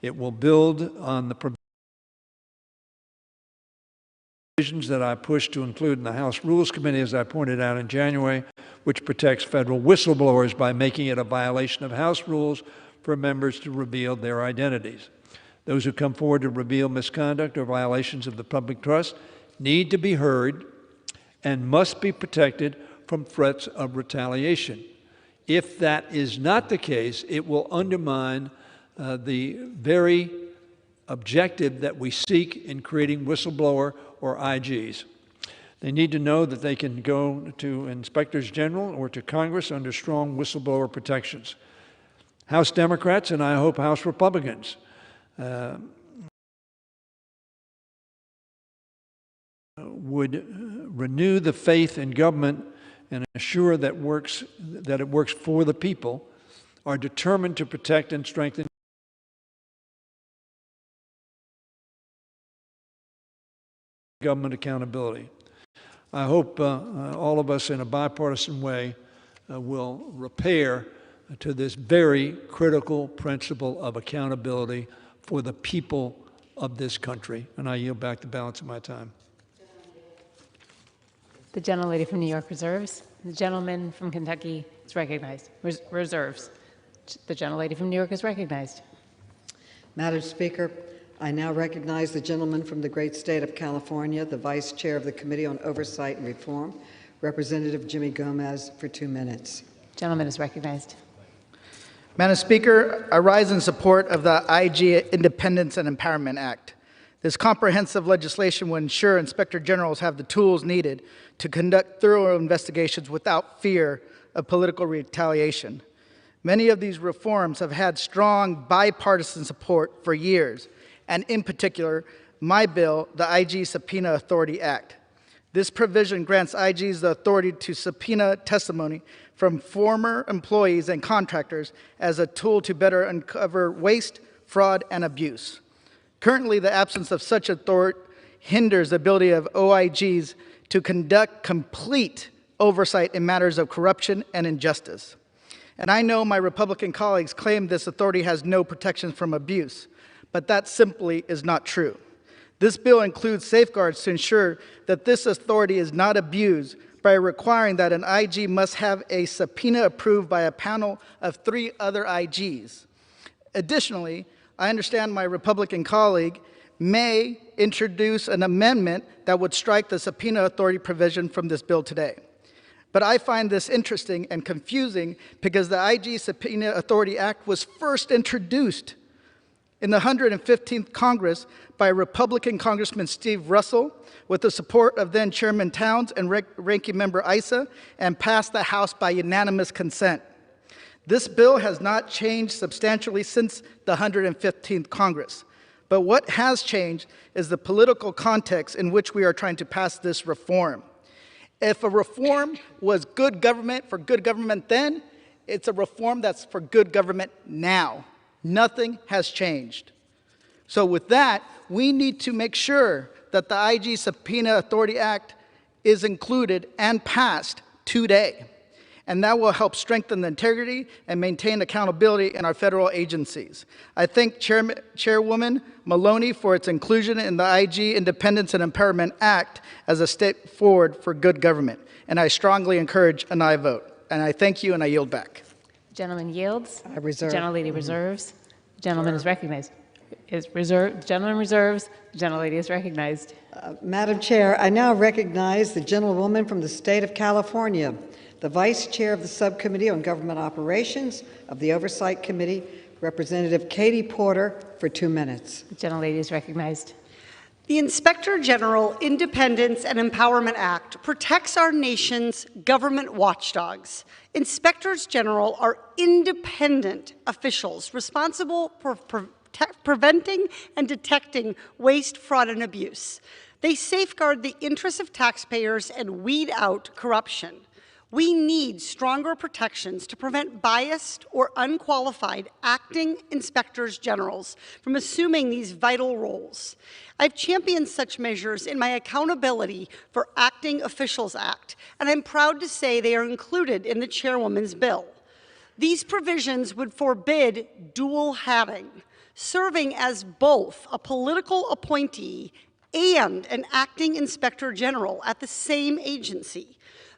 It will build on the provisions that I pushed to include in the House Rules Committee, as I pointed out in January, which protects federal whistleblowers by making it a violation of House rules for members to reveal their identities. Those who come forward to reveal misconduct or violations of the public trust need to be heard and must be protected from threats of retaliation. If that is not the case, it will undermine the very objective that we seek in creating whistleblower or IGs. They need to know that they can go to inspectors general or to Congress under strong whistleblower protections. House Democrats, and I hope House Republicans, would renew the faith in government and assure that it works for the people, are determined to protect and strengthen government accountability. I hope all of us in a bipartisan way will repair to this very critical principle of accountability for the people of this country. And I yield back the balance of my time. The gentlelady from New York reserves. The gentleman from Kentucky is recognized. Reserves. The gentlelady from New York is recognized. Madam Speaker, I now recognize the gentleman from the great state of California, the Vice Chair of the Committee on Oversight and Reform, Representative Jimmy Gomez, for 2 minutes. Gentleman is recognized. Madam Speaker, I rise in support of the IG Independence and Empowerment Act. This comprehensive legislation will ensure inspector generals have the tools needed to conduct thorough investigations without fear of political retaliation. Many of these reforms have had strong bipartisan support for years, and in particular, my bill, the IG Subpoena Authority Act. This provision grants IGs the authority to subpoena testimony from former employees and contractors as a tool to better uncover waste, fraud, and abuse. Currently, the absence of such authority hinders the ability of OIGs to conduct complete oversight in matters of corruption and injustice. And I know my Republican colleagues claim this authority has no protections from abuse, but that simply is not true. This bill includes safeguards to ensure that this authority is not abused by requiring that an IG must have a subpoena approved by a panel of 3 other IGs. Additionally, I understand my Republican colleague may introduce an amendment that would strike the subpoena authority provision from this bill today. But I find this interesting and confusing because the IG Subpoena Authority Act was first introduced in the 115th Congress by Republican Congressman Steve Russell with the support of then Chairman Towns and Ranking Member Issa, and passed the House by unanimous consent. This bill has not changed substantially since the 115th Congress. But what has changed is the political context in which we are trying to pass this reform. If a reform was good government for good government then, it's a reform that's for good government now. Nothing has changed. So with that, we need to make sure that the IG Subpoena Authority Act is included and passed today. And that will help strengthen the integrity and maintain accountability in our federal agencies. I thank Chairwoman Maloney for its inclusion in the IG Independence and Empowerment Act as a step forward for good government. And I strongly encourage an aye vote. And I thank you, and I yield back. Gentleman yields. I reserve. The gentlelady reserves. The gentleman is recognized. Is reserved. The gentleman reserves. The gentlelady is recognized. Madam Chair, I now recognize the gentlewoman from the state of California, the Vice Chair of the Subcommittee on Government Operations of the Oversight Committee, Representative Katie Porter, for 2 minutes. The gentlelady is recognized. The Inspector General Independence and Empowerment Act protects our nation's government watchdogs. Inspectors General are independent officials responsible for preventing and detecting waste, fraud, and abuse. They safeguard the interests of taxpayers and weed out corruption. We need stronger protections to prevent biased or unqualified acting inspectors generals from assuming these vital roles. I've championed such measures in my Accountability for Acting Officials Act, and I'm proud to say they are included in the Chairwoman's bill. These provisions would forbid dual hatting, serving as both a political appointee and an acting inspector general at the same agency.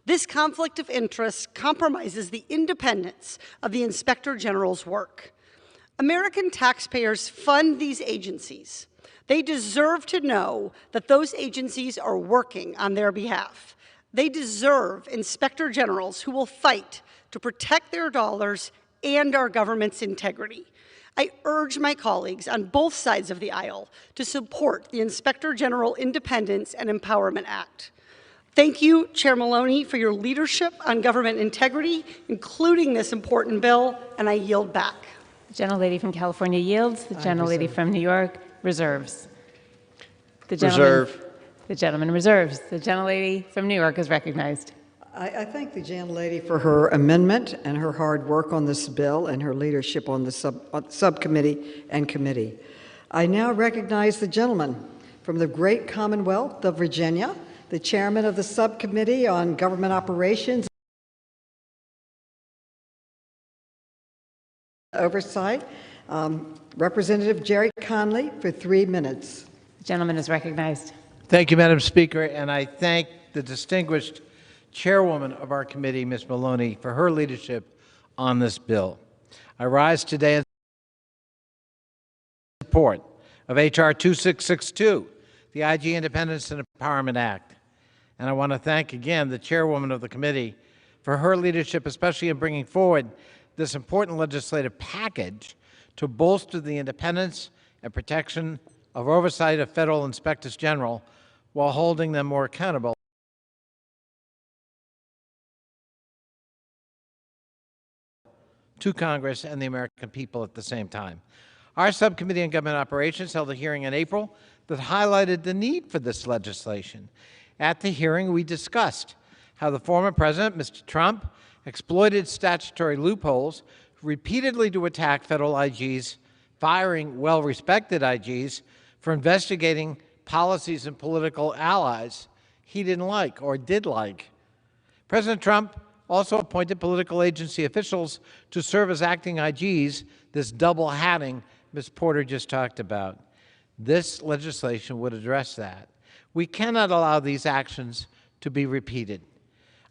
This conflict of interest compromises the independence of the Inspector General's work. American taxpayers fund these agencies. They deserve to know that those agencies are working on their behalf. They deserve inspector generals who will fight to protect their dollars and our government's integrity. I urge my colleagues on both sides of the aisle to support the Inspector General Independence and Empowerment Act. Thank you, Chair Maloney, for your leadership on government integrity, including this important bill, and I yield back. The gentlelady from California yields. The gentlelady from New York reserves. The gentleman reserves. The gentlelady from New York is recognized. I thank the gentlelady for her amendment and her hard work on this bill and her leadership on the subcommittee and committee. I now recognize the gentleman from the great Commonwealth of Virginia, the chairman of the Subcommittee on Government Operations Oversight, Representative Jerry Conley, for 3 minutes. The gentleman is recognized. Thank you, Madam Speaker, and I thank the distinguished chairwoman of our committee, Ms. Maloney, for her leadership on this bill. I rise today in support of H.R. 2662, the IG Independence and Empowerment Act. And I want to thank again the chairwoman of the committee for her leadership, especially in bringing forward this important legislative package to bolster the independence and protection of oversight of federal inspectors general while holding them more accountable to Congress and the American people at the same time. Our Subcommittee on Government Operations held a hearing in April that highlighted the need for this legislation. At the hearing, we discussed how the former president, Mr. Trump, exploited statutory loopholes repeatedly to attack federal IGs, firing well-respected IGs for investigating policies and political allies he didn't like or did like. President Trump also appointed political agency officials to serve as acting IGs, this double hatting Ms. Porter just talked about. This legislation would address that. We cannot allow these actions to be repeated.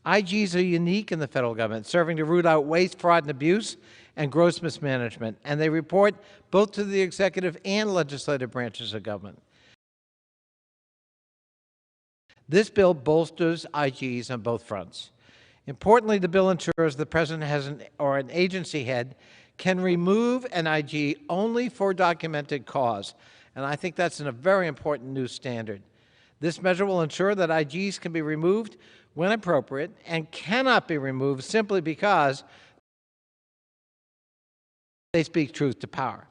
IGs are unique in the federal government, serving to root out waste, fraud, and abuse, and gross mismanagement, and they report both to the executive and legislative branches of government. This bill bolsters IGs on both fronts. Importantly, the bill ensures the president has or an agency head can remove an IG only for documented cause. And I think that's a very important new standard. This measure will ensure that IGs can be removed when appropriate and cannot be removed simply because they speak truth to power.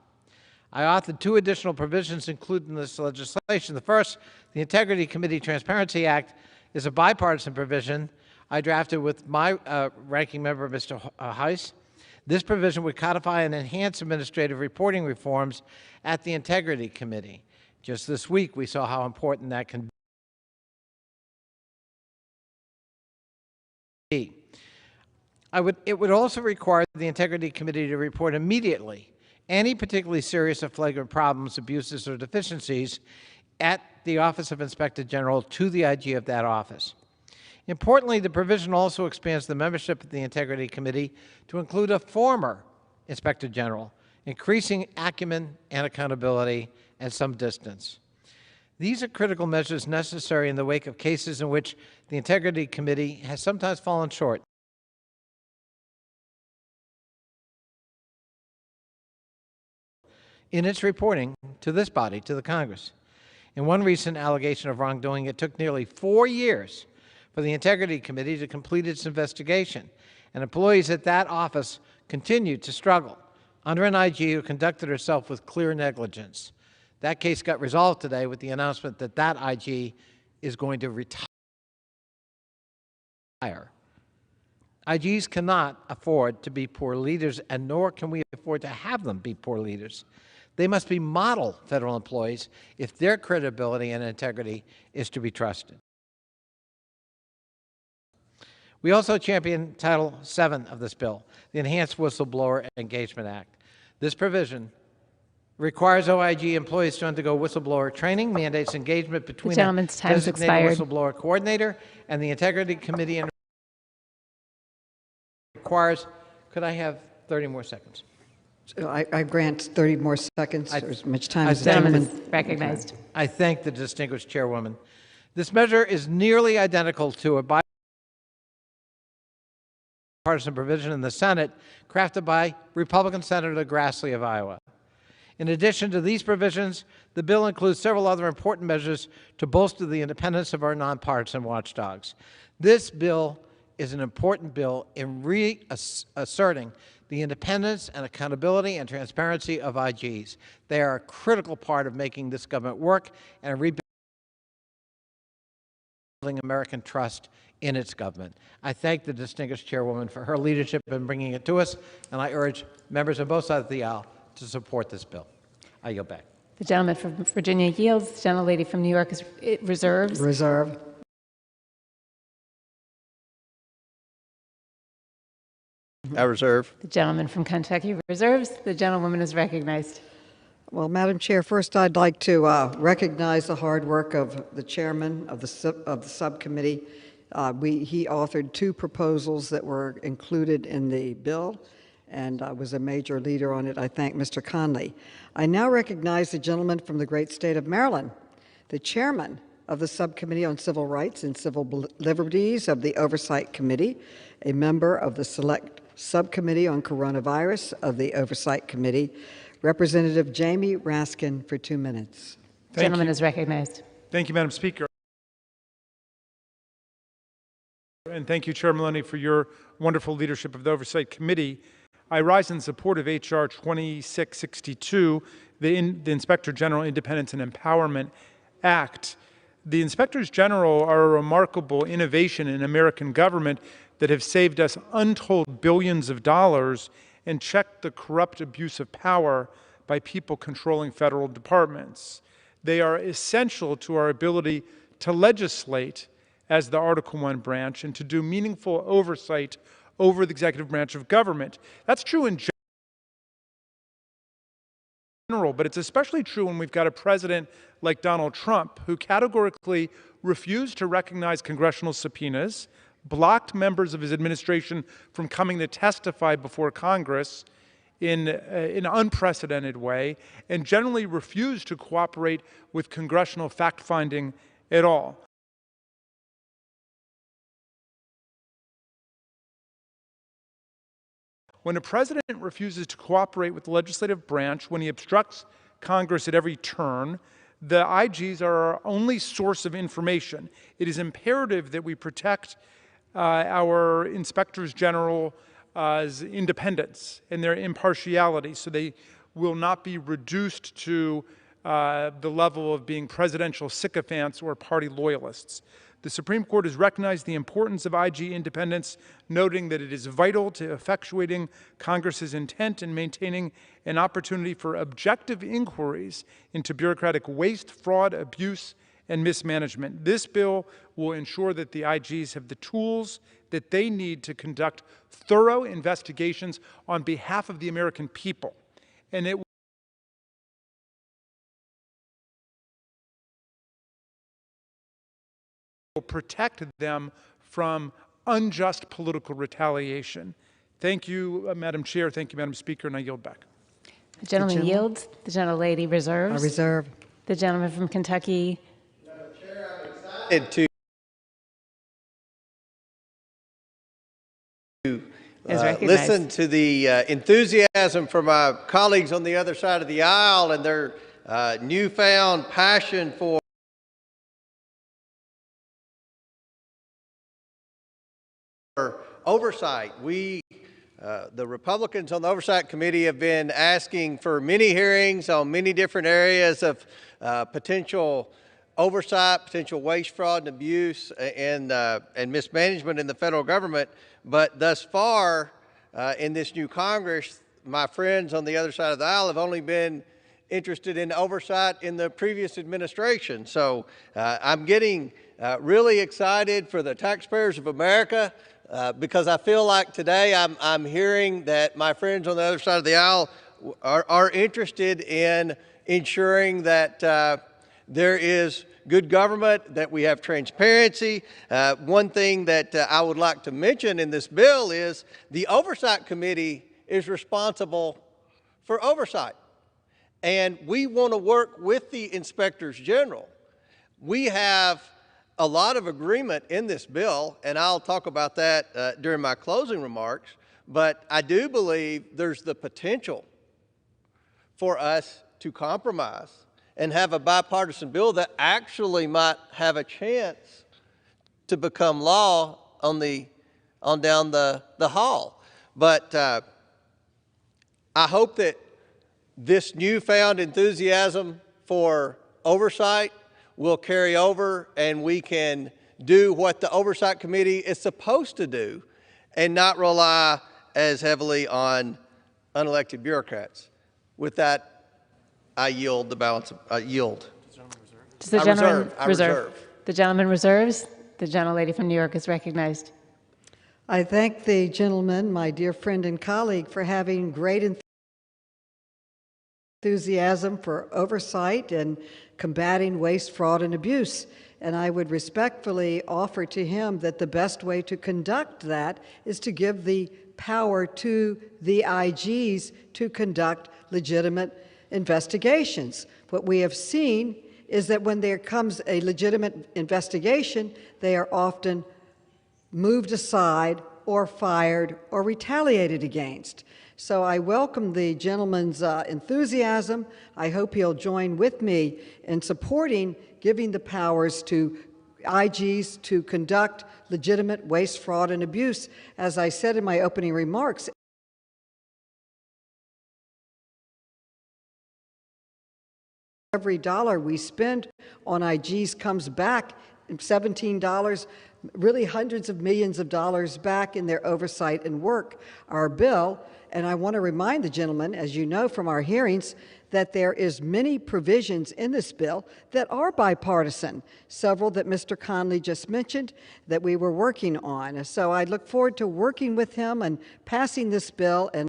I authored 2 additional provisions included in this legislation. The first, the Integrity Committee Transparency Act, is a bipartisan provision I drafted with my ranking member, Mr. House. This provision would codify and enhance administrative reporting reforms at the Integrity Committee. Just this week, we saw how important that can be. It would also require the Integrity Committee to report immediately any particularly serious or flagrant problems, abuses, or deficiencies at the Office of Inspector General to the IG of that office. Importantly, the provision also expands the membership of the Integrity Committee to include a former Inspector General, increasing acumen and accountability and some distance. These are critical measures necessary in the wake of cases in which the Integrity Committee has sometimes fallen short in its reporting to this body, to the Congress. In one recent allegation of wrongdoing, it took nearly 4 years for the Integrity Committee to complete its investigation, and employees at that office continued to struggle under an IG who conducted herself with clear negligence. That case got resolved today with the announcement that that IG is going to retire. IGs cannot afford to be poor leaders, and nor can we afford to have them be poor leaders. They must be model federal employees if their credibility and integrity is to be trusted. We also champion Title VII of this bill, the Enhanced Whistleblower Engagement Act. This provision requires OIG employees to undergo whistleblower training, mandates engagement between a designated whistleblower coordinator and the Integrity Committee, and requires, could I have 30 more seconds? So I grant 30 more seconds, or as much time as the gentleman recognized. I thank the distinguished chairwoman. This measure is nearly identical to a bipartisan provision in the Senate crafted by Republican Senator Grassley of Iowa. In addition to these provisions, the bill includes several other important measures to bolster the independence of our nonpartisan watchdogs. This bill is an important bill in reasserting the independence and accountability and transparency of IGs. They are a critical part of making this government work and rebuilding American trust in its government. I thank the distinguished chairwoman for her leadership in bringing it to us, and I urge members on both sides of the aisle to support this bill. I yield back. The gentleman from Virginia yields. The gentlelady from New York is reserves. Reserve. I reserve. The gentleman from Kentucky reserves. The gentlewoman is recognized. Well, Madam Chair, first I'd like to recognize the hard work of the chairman of the subcommittee. He authored 2 proposals that were included in the bill and was a major leader on it. I thank Mr. Conley. I now recognize the gentleman from the great state of Maryland, the chairman of the Subcommittee on Civil Rights and Civil Liberties of the Oversight Committee, a member of the Select Subcommittee on Coronavirus of the Oversight Committee, Representative Jamie Raskin, for 2 minutes. The gentleman is recognized. Thank you, Madam Speaker. And thank you, Chair Maloney, for your wonderful leadership of the Oversight Committee. I rise in support of H.R. 2662, the Inspector General Independence and Empowerment Act. The Inspectors General are a remarkable innovation in American government that have saved us untold billions of dollars and checked the corrupt abuse of power by people controlling federal departments. They are essential to our ability to legislate as the Article I branch and to do meaningful oversight over the executive branch of government. That's true in general, but it's especially true when we've got a president like Donald Trump who categorically refused to recognize congressional subpoenas, blocked members of his administration from coming to testify before Congress in an unprecedented way, and generally refused to cooperate with congressional fact-finding at all. When a president refuses to cooperate with the legislative branch, when he obstructs Congress at every turn, the IGs are our only source of information. It is imperative that we protect our inspectors general's independence and their impartiality, so they will not be reduced to the level of being presidential sycophants or party loyalists. The Supreme Court has recognized the importance of IG independence, noting that it is vital to effectuating Congress's intent and maintaining an opportunity for objective inquiries into bureaucratic waste, fraud, abuse, and mismanagement. This bill will ensure that the IGs have the tools that they need to conduct thorough investigations on behalf of the American people. And it will protect them from unjust political retaliation. Thank you, Madam Chair. Thank you, Madam Speaker, and I yield back. The gentleman yields. The gentlelady reserves. I reserve. The gentleman from Kentucky. Madam Chair, I'm excited to listen to the enthusiasm from my colleagues on the other side of the aisle and their newfound passion for oversight. The Republicans on the Oversight Committee have been asking for many hearings on many different areas of potential oversight, potential waste, fraud, and abuse, and mismanagement in the federal government. But thus far, in this new Congress, my friends on the other side of the aisle have only been interested in oversight in the previous administration. So I'm getting really excited for the taxpayers of America because I feel like today I'm hearing that my friends on the other side of the aisle are interested in ensuring that there is good government, that we have transparency. One thing that I would like to mention in this bill is the Oversight Committee is responsible for oversight. And we want to work with the Inspectors General. We have a lot of agreement in this bill, and I'll talk about that during my closing remarks, but I do believe there's the potential for us to compromise and have a bipartisan bill that actually might have a chance to become law on down the hall. But I hope that this newfound enthusiasm for oversight will carry over and we can do what the Oversight Committee is supposed to do and not rely as heavily on unelected bureaucrats. With that, I yield the balance. Yield. Does the gentleman reserve? The gentleman reserves. The gentlelady from New York is recognized. I thank the gentleman, my dear friend and colleague, for having great enthusiasm for oversight and combating waste, fraud, and abuse. And I would respectfully offer to him that the best way to conduct that is to give the power to the IGs to conduct legitimate investigations. What we have seen is that when there comes a legitimate investigation, they are often moved aside or fired or retaliated against. So I welcome the gentleman's enthusiasm. I hope he'll join with me in supporting giving the powers to IGs to conduct legitimate waste, fraud, and abuse. As I said in my opening remarks, every dollar we spend on IGs comes back, $17, really hundreds of millions of dollars back in their oversight and work. Our bill, and I want to remind the gentleman, as you know from our hearings, that there is many provisions in this bill that are bipartisan, several that Mr. Conley just mentioned that we were working on. So I look forward to working with him and passing this bill and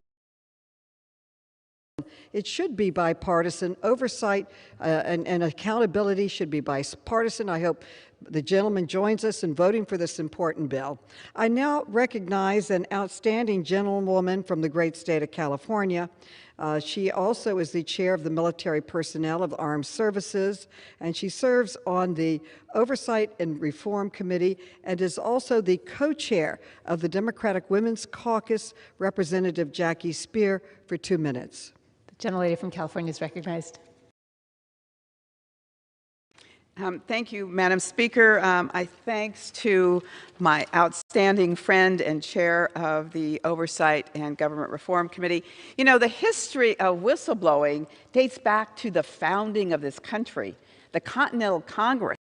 it should be bipartisan. Oversight and accountability should be bipartisan. I hope the gentleman joins us in voting for this important bill. I now recognize an outstanding gentlewoman from the great state of California. She also is the chair of the Military Personnel of the Armed Services, and she serves on the Oversight and Reform Committee and is also the co-chair of the Democratic Women's Caucus, Representative Jackie Speer, for 2 minutes. The gentlelady from California is recognized. Thank you, Madam Speaker. Thanks to my outstanding friend and chair of the Oversight and Government Reform Committee. You know, the history of whistleblowing dates back to the founding of this country. The Continental Congress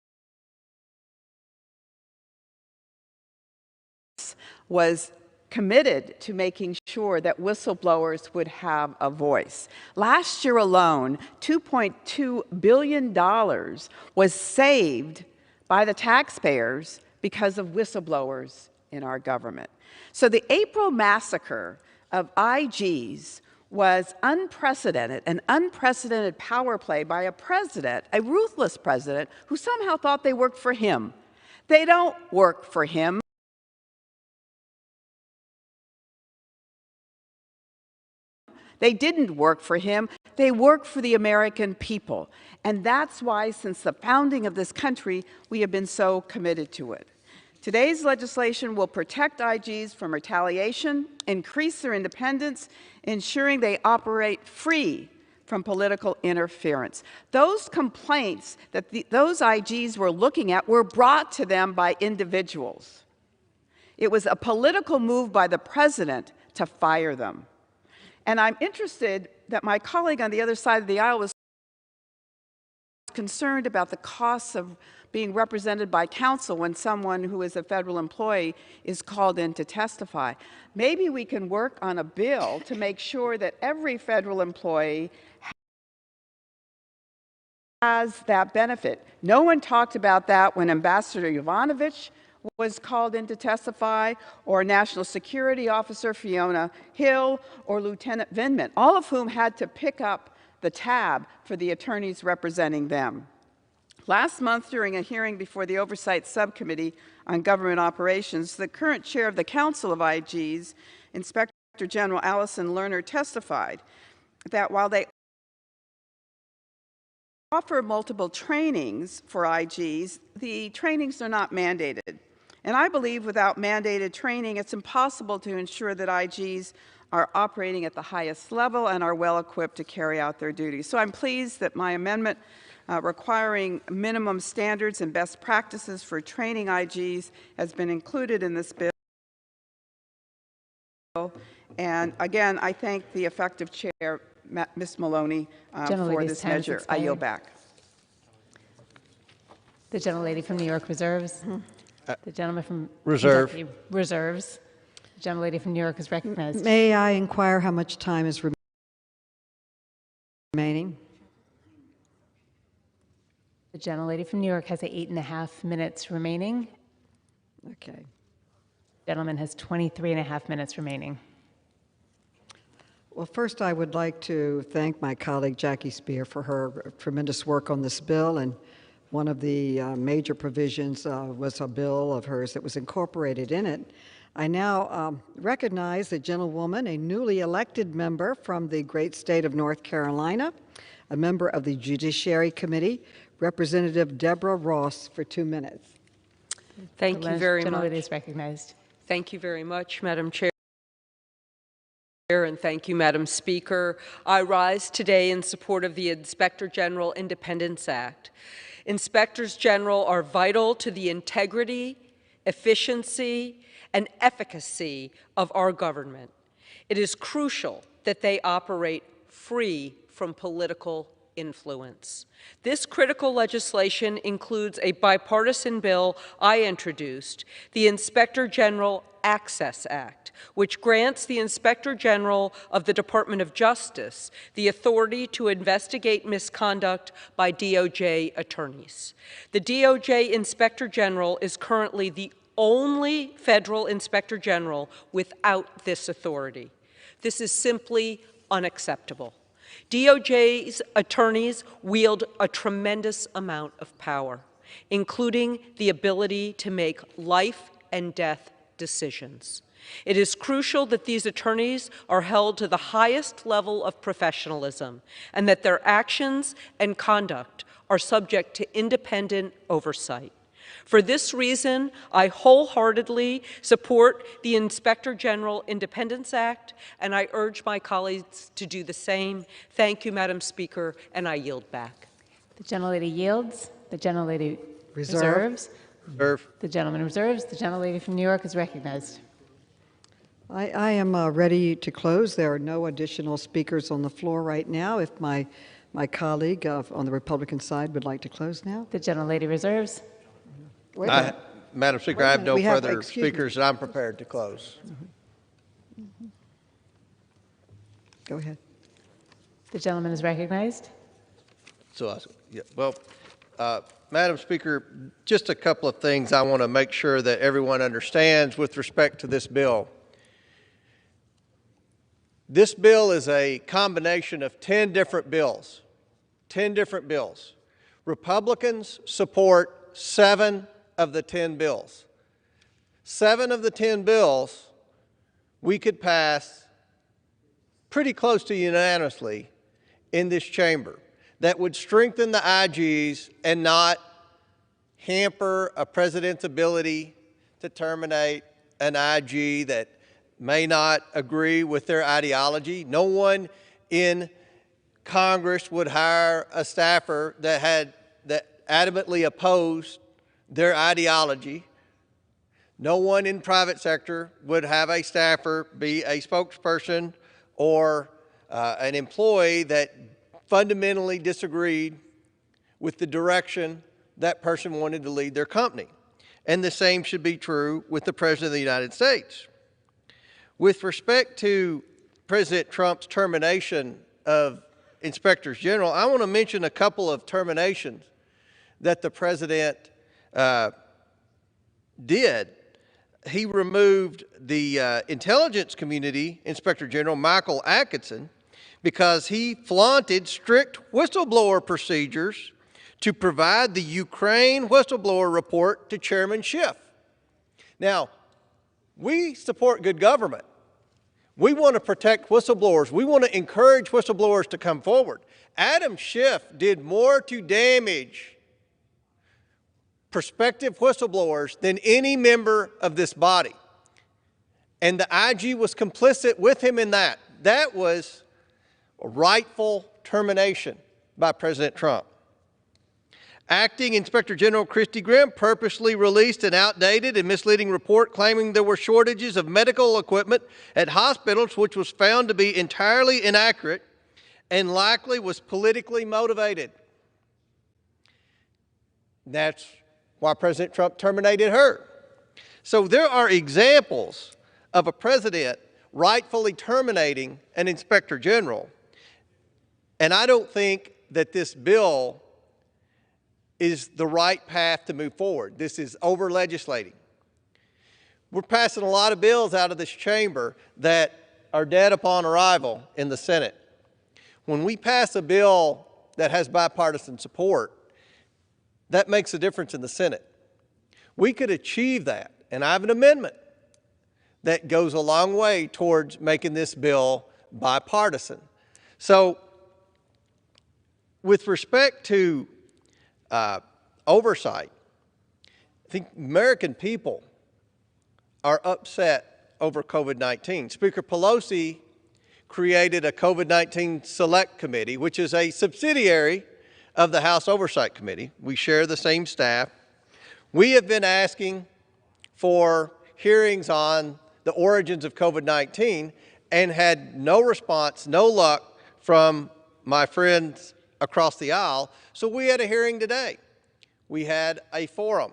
was committed to making sure that whistleblowers would have a voice. Last year alone, $2.2 billion was saved by the taxpayers because of whistleblowers in our government. So the April massacre of IGs was unprecedented, an unprecedented power play by a president, a ruthless president, who somehow thought they worked for him. They don't work for him. They didn't work for him. They work for the American people. And that's why, since the founding of this country, we have been so committed to it. Today's legislation will protect IGs from retaliation, increase their independence, ensuring they operate free from political interference. Those complaints that those IGs were looking at were brought to them by individuals. It was a political move by the president to fire them. And I'm interested that my colleague on the other side of the aisle was concerned about the costs of being represented by counsel when someone who is a federal employee is called in to testify. Maybe we can work on a bill to make sure that every federal employee has that benefit. No one talked about that when Ambassador Yovanovitch was called in to testify, or National Security Officer Fiona Hill, or Lieutenant Vindman, all of whom had to pick up the tab for the attorneys representing them. Last month, during a hearing before the Oversight Subcommittee on Government Operations, the current chair of the Council of IGs, Inspector General Allison Lerner, testified that while they offer multiple trainings for IGs, the trainings are not mandated. And I believe without mandated training, it's impossible to ensure that IGs are operating at the highest level and are well equipped to carry out their duties. So I'm pleased that my amendment requiring minimum standards and best practices for training IGs has been included in this bill. And again, I thank the effective chair, Ms. Maloney, for this measure. I yield back. The gentlelady from New York reserves. The gentleman from Reserve. Kentucky reserves. The gentlelady from New York is recognized. May I inquire how much time is remaining? The gentlelady from New York has 8.5 minutes remaining. Okay. The gentleman has 23.5 minutes remaining. Well, first I would like to thank my colleague Jackie Speer for her tremendous work on this bill, and one of the major provisions was a bill of hers that was incorporated in it. I now recognize the gentlewoman, a newly elected member from the great state of North Carolina, a member of the Judiciary Committee, Representative Deborah Ross, for 2 minutes. Thank you very much. The gentlelady is recognized. Thank you very much, Madam Chair. And thank you, Madam Speaker. I rise today in support of the Inspector General Independence Act. Inspectors General are vital to the integrity, efficiency, and efficacy of our government. It is crucial that they operate free from political influence. This critical legislation includes a bipartisan bill I introduced, the Inspector General Access Act, which grants the Inspector General of the Department of Justice the authority to investigate misconduct by DOJ attorneys. The DOJ Inspector General is currently the only federal Inspector General without this authority. This is simply unacceptable. DOJ's attorneys wield a tremendous amount of power, including the ability to make life and death decisions. It is crucial that these attorneys are held to the highest level of professionalism and that their actions and conduct are subject to independent oversight. For this reason, I wholeheartedly support the Inspector General Independence Act, and I urge my colleagues to do the same. Thank you, Madam Speaker, and I yield back. The gentlelady yields. The gentlelady Reserve. reserves. Reserve. The gentleman reserves. The gentlelady from New York is recognized. I am ready to close. There are no additional speakers on the floor right now. If my colleague on the Republican side would like to close now. The gentlelady reserves. Madam Speaker, I have no We have- further excuse me. speakers, and I'm prepared to close. Go ahead. The gentleman is recognized. So, yeah, well, Madam Speaker, just a couple of things I want to make sure that everyone understands with respect to this bill. This bill is a combination of 10 different bills. 10 different bills. Republicans support 7 of the 10 bills. 7 of the 10 bills we could pass pretty close to unanimously in this chamber that would strengthen the IGs and not hamper a president's ability to terminate an IG that may not agree with their ideology. No one in Congress would hire a staffer that adamantly opposed their ideology. No one in private sector would have a staffer be a spokesperson or an employee that fundamentally disagreed with the direction that person wanted to lead their company. And the same should be true with the President of the United States. With respect to President Trump's termination of inspectors general, I want to mention a couple of terminations that the President did. He removed the intelligence community Inspector General Michael Atkinson because he flaunted strict whistleblower procedures to provide the Ukraine whistleblower report to Chairman Schiff. Now, we support good government. We want to protect whistleblowers. We want to encourage whistleblowers to come forward. Adam Schiff did more to damage prospective whistleblowers than any member of this body. And the IG was complicit with him in that. That was a rightful termination by President Trump. Acting Inspector General Christy Grimm purposely released an outdated and misleading report claiming there were shortages of medical equipment at hospitals, which was found to be entirely inaccurate and likely was politically motivated. That's why President Trump terminated her. So there are examples of a president rightfully terminating an inspector general, and I don't think that this bill is the right path to move forward. This is over-legislating. We're passing a lot of bills out of this chamber that are dead upon arrival in the Senate. When we pass a bill that has bipartisan support, that makes a difference in the Senate. We could achieve that, and I have an amendment that goes a long way towards making this bill bipartisan. So, with respect to oversight, I think American people are upset over COVID-19. Speaker Pelosi created a COVID-19 Select Committee, which is a subsidiary of the House Oversight Committee. We share the same staff. We have been asking for hearings on the origins of COVID-19 and had no response, no luck from my friends across the aisle. So we had a hearing today. We had a forum,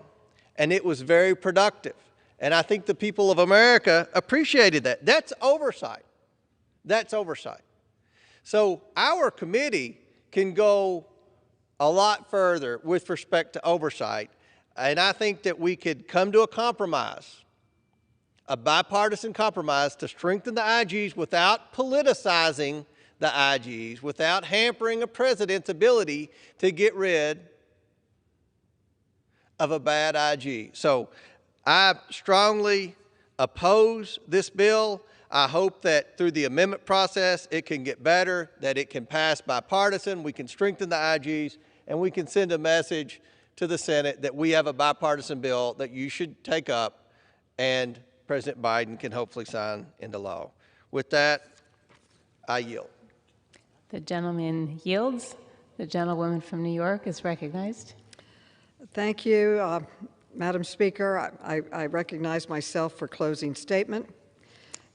and it was very productive. And I think the people of America appreciated that. That's oversight. That's oversight. So our committee can go a lot further with respect to oversight, and I think that we could come to a compromise, a bipartisan compromise to strengthen the IGs without politicizing the IGs without hampering a president's ability to get rid of a bad IG. So I strongly oppose this bill. I hope that through the amendment process it can get better, that it can pass bipartisan, we can strengthen the IGs, and we can send a message to the Senate that we have a bipartisan bill that you should take up and President Biden can hopefully sign into law. With that, I yield. The gentleman yields. The gentlewoman from New York is recognized. Thank you, Madam Speaker. I recognize myself for closing statement.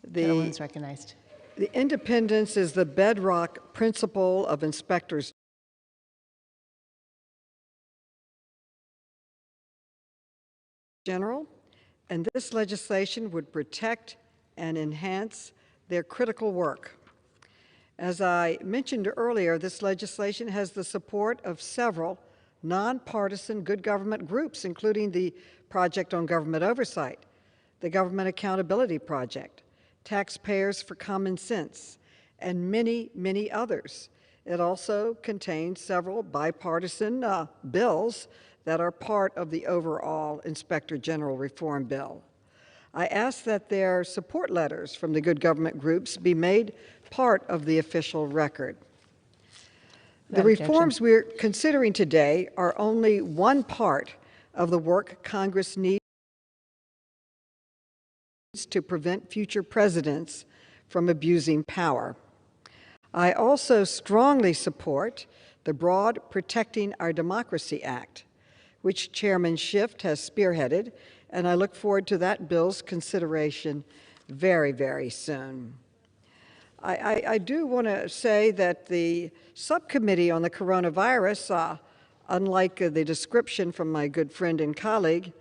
The Gentlewoman's recognized. The independence is the bedrock principle of inspectors general, and this legislation would protect and enhance their critical work. As I mentioned earlier, this legislation has the support of several nonpartisan good government groups, including the Project on Government Oversight, the Government Accountability Project, Taxpayers for Common Sense, and many, many others. It also contains several bipartisan bills that are part of the overall Inspector General Reform Bill. I ask that their support letters from the good government groups be made part of the official record. The reforms we're considering today are only one part of the work Congress needs to prevent future presidents from abusing power. I also strongly support the broad Protecting Our Democracy Act, which Chairman Schiff has spearheaded, and I look forward to that bill's consideration very, very soon. I do want to say that the subcommittee on the coronavirus, unlike the description from my good friend and colleague,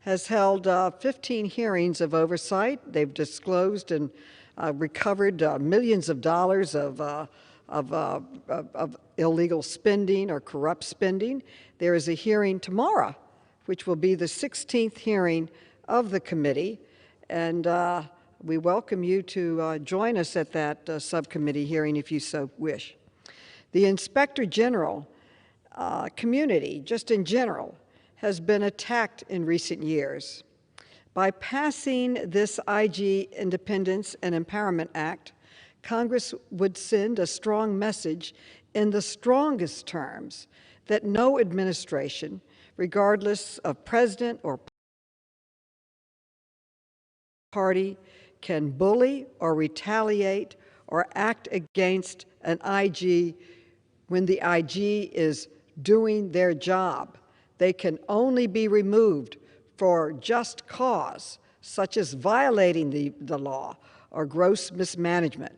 has held 15 hearings of oversight. They've disclosed and recovered millions of dollars of illegal spending or corrupt spending. There is a hearing tomorrow, which will be the 16th hearing of the committee, and we welcome you to join us at that subcommittee hearing if you so wish. The Inspector General community, just in general, has been attacked in recent years. By passing this IG Independence and Empowerment Act, Congress would send a strong message in the strongest terms that no administration, regardless of president or party, can bully or retaliate or act against an IG when the IG is doing their job. They can only be removed for just cause, such as violating the law or gross mismanagement.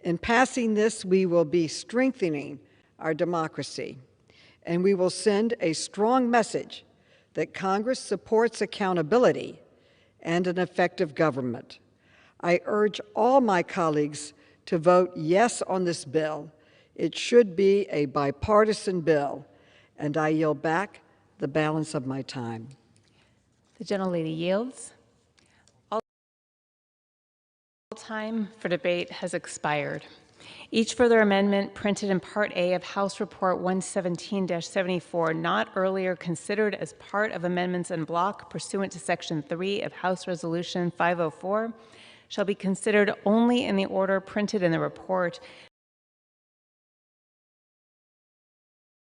In passing this, we will be strengthening our democracy, and we will send a strong message that Congress supports accountability and an effective government. I urge all my colleagues to vote yes on this bill. It should be a bipartisan bill, and I yield back the balance of my time. The gentlelady yields. All time for debate has expired. Each further amendment printed in Part A of House Report 117-74 not earlier considered as part of amendments en bloc pursuant to Section 3 of House Resolution 504 shall be considered only in the order printed in the report,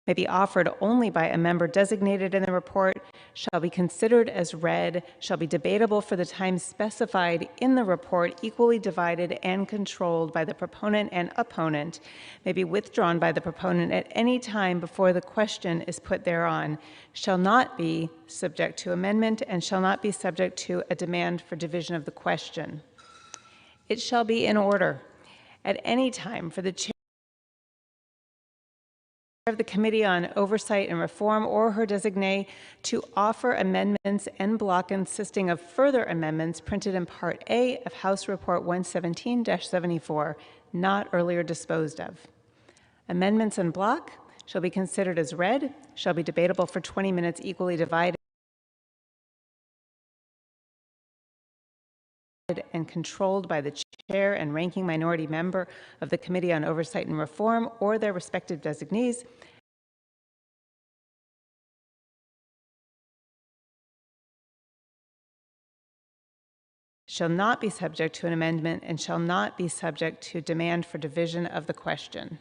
may be offered only by a member designated in the report, shall be considered as read, shall be debatable for the time specified in the report, equally divided and controlled by the proponent and opponent, may be withdrawn by the proponent at any time before the question is put thereon, shall not be subject to amendment, and shall not be subject to a demand for division of the question. It shall be in order at any time for the chair of the Committee on Oversight and Reform or her designee to offer amendments en bloc consisting of further amendments printed in Part A of House Report 117-74, not earlier disposed of. Amendments en bloc shall be considered as read, shall be debatable for 20 minutes equally divided, and controlled by the chair and ranking minority member of the Committee on Oversight and Reform or their respective designees, shall not be subject to an amendment and shall not be subject to demand for division of the question.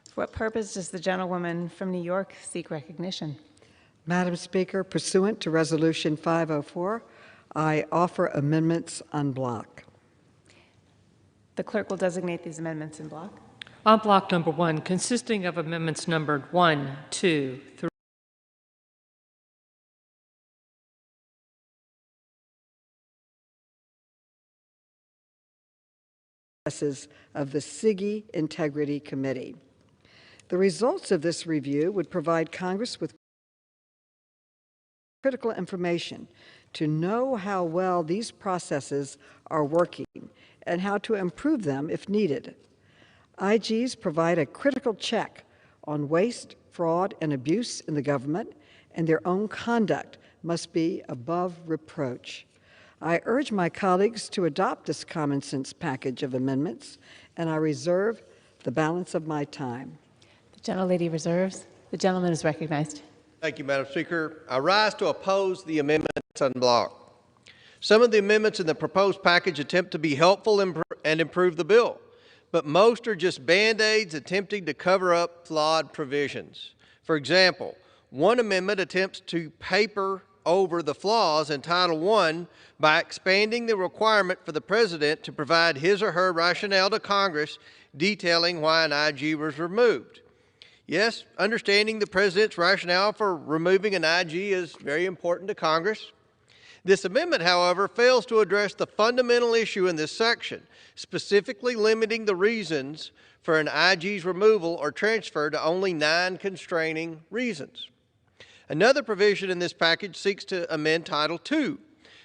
For what purpose does the gentlewoman from New York seek recognition? Madam Speaker, pursuant to Resolution 504, I offer amendments en bloc. The clerk will designate these amendments in block. On block number 1, consisting of amendments numbered 1, 2, 3, of the SIGI Integrity Committee. The results of this review would provide Congress with critical information to know how well these processes are working and how to improve them if needed. IGs provide a critical check on waste, fraud, and abuse in the government, and their own conduct must be above reproach. I urge my colleagues to adopt this common sense package of amendments, and I reserve the balance of my time. The gentlelady reserves. The gentleman is recognized. Thank you, Madam Speaker. I rise to oppose the amendments en bloc. Some of the amendments in the proposed package attempt to be helpful and improve the bill, but most are just Band-Aids attempting to cover up flawed provisions. For example, one amendment attempts to paper over the flaws in Title I by expanding the requirement for the President to provide his or her rationale to Congress detailing why an IG was removed. Yes, understanding the President's rationale for removing an IG is very important to Congress. This amendment, however, fails to address the fundamental issue in this section, specifically limiting the reasons for an IG's removal or transfer to only 9 constraining reasons. Another provision in this package seeks to amend Title II,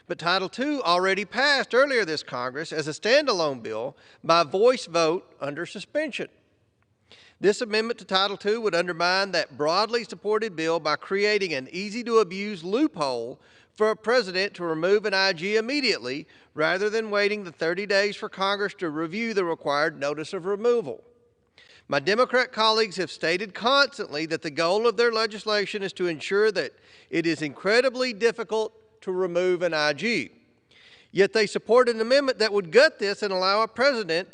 but Title II already passed earlier this Congress as a standalone bill by voice vote under suspension. This amendment to Title II would undermine that broadly supported bill by creating an easy-to-abuse loophole for a president to remove an IG immediately rather than waiting the 30 days for Congress to review the required notice of removal. My Democrat colleagues have stated constantly that the goal of their legislation is to ensure that it is incredibly difficult to remove an IG. Yet they support an amendment that would gut this and allow a president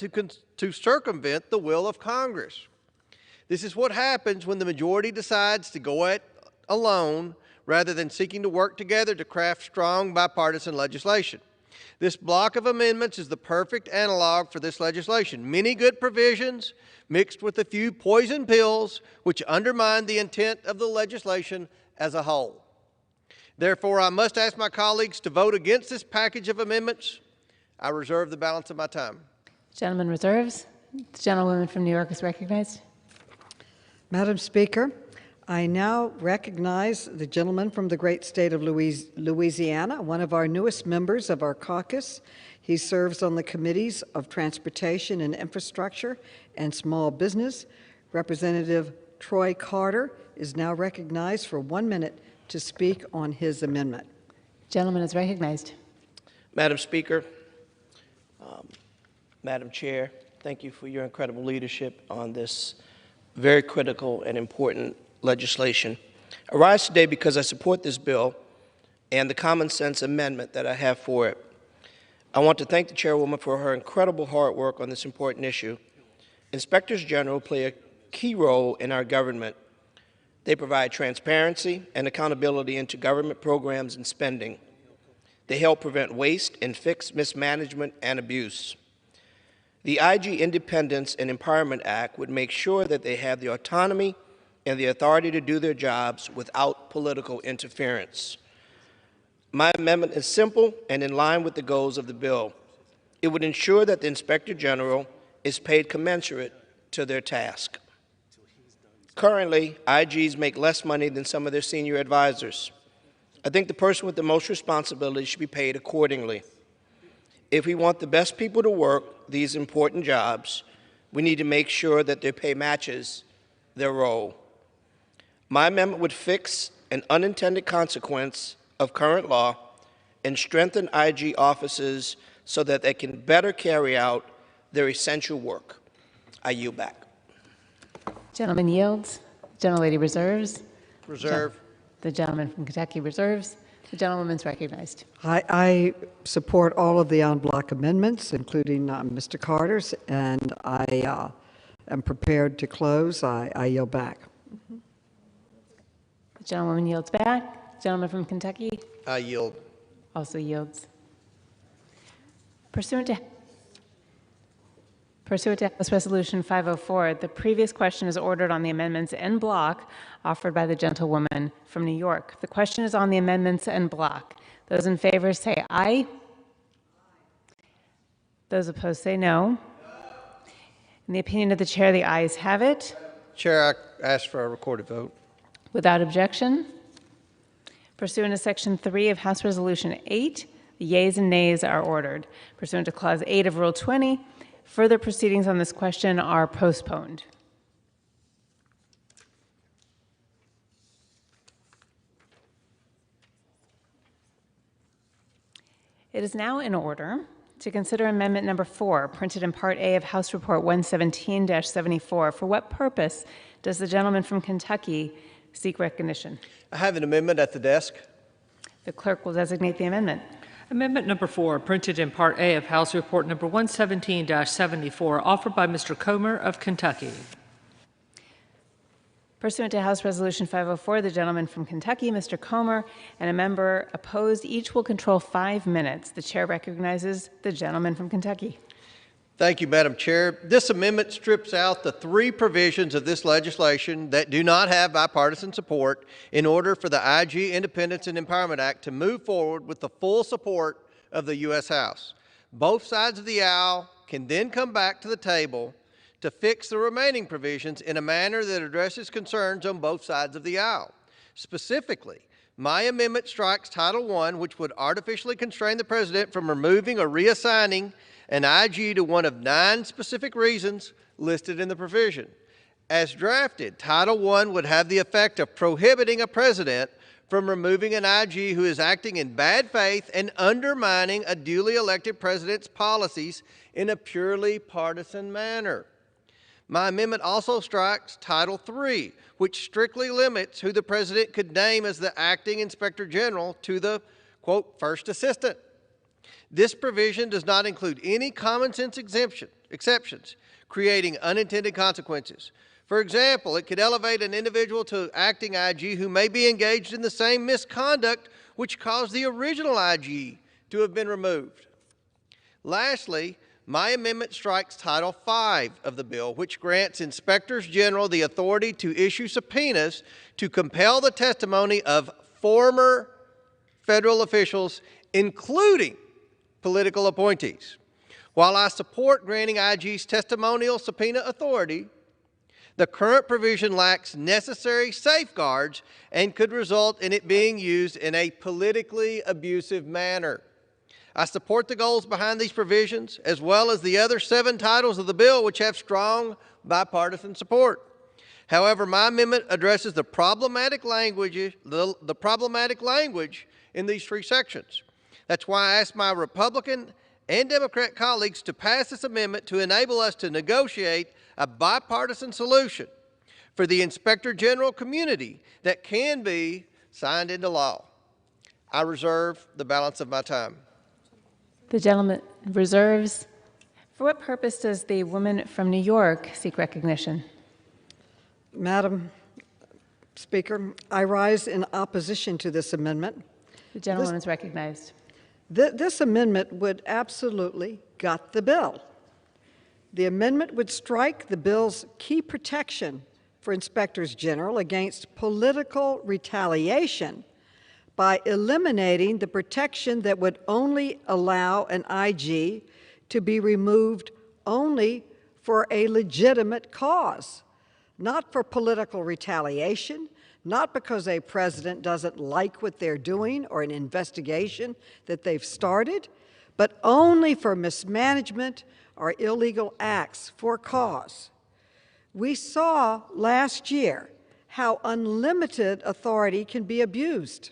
to circumvent the will of Congress. This is what happens when the majority decides to go it alone rather than seeking to work together to craft strong bipartisan legislation. This block of amendments is the perfect analog for this legislation. Many good provisions mixed with a few poison pills which undermine the intent of the legislation as a whole. Therefore, I must ask my colleagues to vote against this package of amendments. I reserve the balance of my time. The gentleman reserves. The gentlewoman from New York is recognized. Madam Speaker, I now recognize the gentleman from the great state of Louisiana, one of our newest members of our caucus. He serves on the committees of Transportation and Infrastructure and Small Business. Representative Troy Carter is now recognized for 1 minute to speak on his amendment. Gentleman is recognized. Madam Speaker, Madam Chair, thank you for your incredible leadership on this very critical and important legislation. I rise today because I support this bill and the common sense amendment that I have for it. I want to thank the chairwoman for her incredible hard work on this important issue. Inspectors General play a key role in our government. They provide transparency and accountability into government programs and spending. They help prevent waste and fix mismanagement and abuse. The IG Independence and Empowerment Act would make sure that they have the autonomy and the authority to do their jobs without political interference. My amendment is simple and in line with the goals of the bill. It would ensure that the Inspector General is paid commensurate to their task. Currently, IGs make less money than some of their senior advisors. I think the person with the most responsibility should be paid accordingly. If we want the best people to work these important jobs, we need to make sure that their pay matches their role. My amendment would fix an unintended consequence of current law and strengthen IG officers so that they can better carry out their essential work. I yield back. Gentleman yields. Gentlelady reserves. Reserve. The gentleman from Kentucky reserves. The gentlewoman's recognized. I support all of the en bloc amendments, including Mr. Carter's, and I am prepared to close. I yield back. The gentlewoman yields back. Gentleman from Kentucky I yield. also yields. Pursuant to House Resolution 504, the previous question is ordered on the amendments en bloc offered by the gentlewoman from New York. The question is on the amendments en bloc. Those in favor say aye. Those opposed say no. In the opinion of the chair, the ayes have it. Chair, I ask for a recorded vote. Without objection. Pursuant to Section 3 of House Resolution 8, the yeas and nays are ordered. Pursuant to Clause 8 of Rule 20, further proceedings on this question are postponed. It is now in order to consider Amendment Number 4, printed in Part A of House Report 117-74. For what purpose does the gentleman from Kentucky seek recognition? I have an amendment at the desk. The clerk will designate the amendment. Amendment number 4, printed in Part A of House Report number 117-74, offered by Mr. Comer of Kentucky. Pursuant to House Resolution 504, the gentleman from Kentucky, Mr. Comer, and a member opposed each will control 5 minutes. The chair recognizes the gentleman from Kentucky. Thank you, Madam Chair. This amendment strips out the 3 provisions of this legislation that do not have bipartisan support in order for the IG Independence and Empowerment Act to move forward with the full support of the U.S. House. Both sides of the aisle can then come back to the table to fix the remaining provisions in a manner that addresses concerns on both sides of the aisle. Specifically, my amendment strikes Title I, which would artificially constrain the President from removing or reassigning an IG to one of 9 specific reasons listed in the provision. As drafted, Title I would have the effect of prohibiting a president from removing an IG who is acting in bad faith and undermining a duly elected president's policies in a purely partisan manner. My amendment also strikes Title III, which strictly limits who the President could name as the acting Inspector General to the, quote, first assistant. This provision does not include any common sense exceptions, creating unintended consequences. For example, it could elevate an individual to acting IG who may be engaged in the same misconduct which caused the original IG to have been removed. Lastly, my amendment strikes Title V of the bill, which grants inspectors general the authority to issue subpoenas to compel the testimony of former federal officials, including political appointees. While I support granting IG's testimonial subpoena authority, the current provision lacks necessary safeguards and could result in it being used in a politically abusive manner. I support the goals behind these provisions, as well as the other 7 titles of the bill which have strong bipartisan support. However, my amendment addresses the problematic language in these 3 sections. That's why I asked my Republican and Democrat colleagues to pass this amendment to enable us to negotiate a bipartisan solution for the Inspector General community that can be signed into law. I reserve the balance of my time. The gentleman reserves. For what purpose does the woman from New York seek recognition? Madam Speaker, I rise in opposition to this amendment. The gentleman is recognized. This amendment would absolutely gut the bill. The amendment would strike the bill's key protection for inspectors general against political retaliation by eliminating the protection that would only allow an IG to be removed only for a legitimate cause, not for political retaliation, not because a president doesn't like what they're doing or an investigation that they've started, but only for mismanagement or illegal acts for cause. We saw last year how unlimited authority can be abused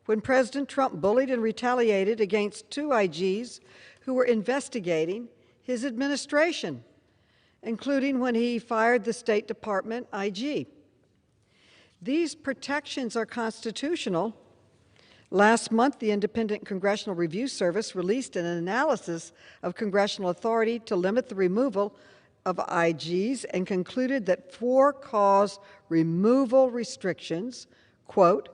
when President Trump bullied and retaliated against 2 IGs who were investigating his administration, including when he fired the State Department IG. These protections are constitutional. Last month, the Independent Congressional Review Service released an analysis of congressional authority to limit the removal of IGs and concluded that for-cause removal restrictions, quote,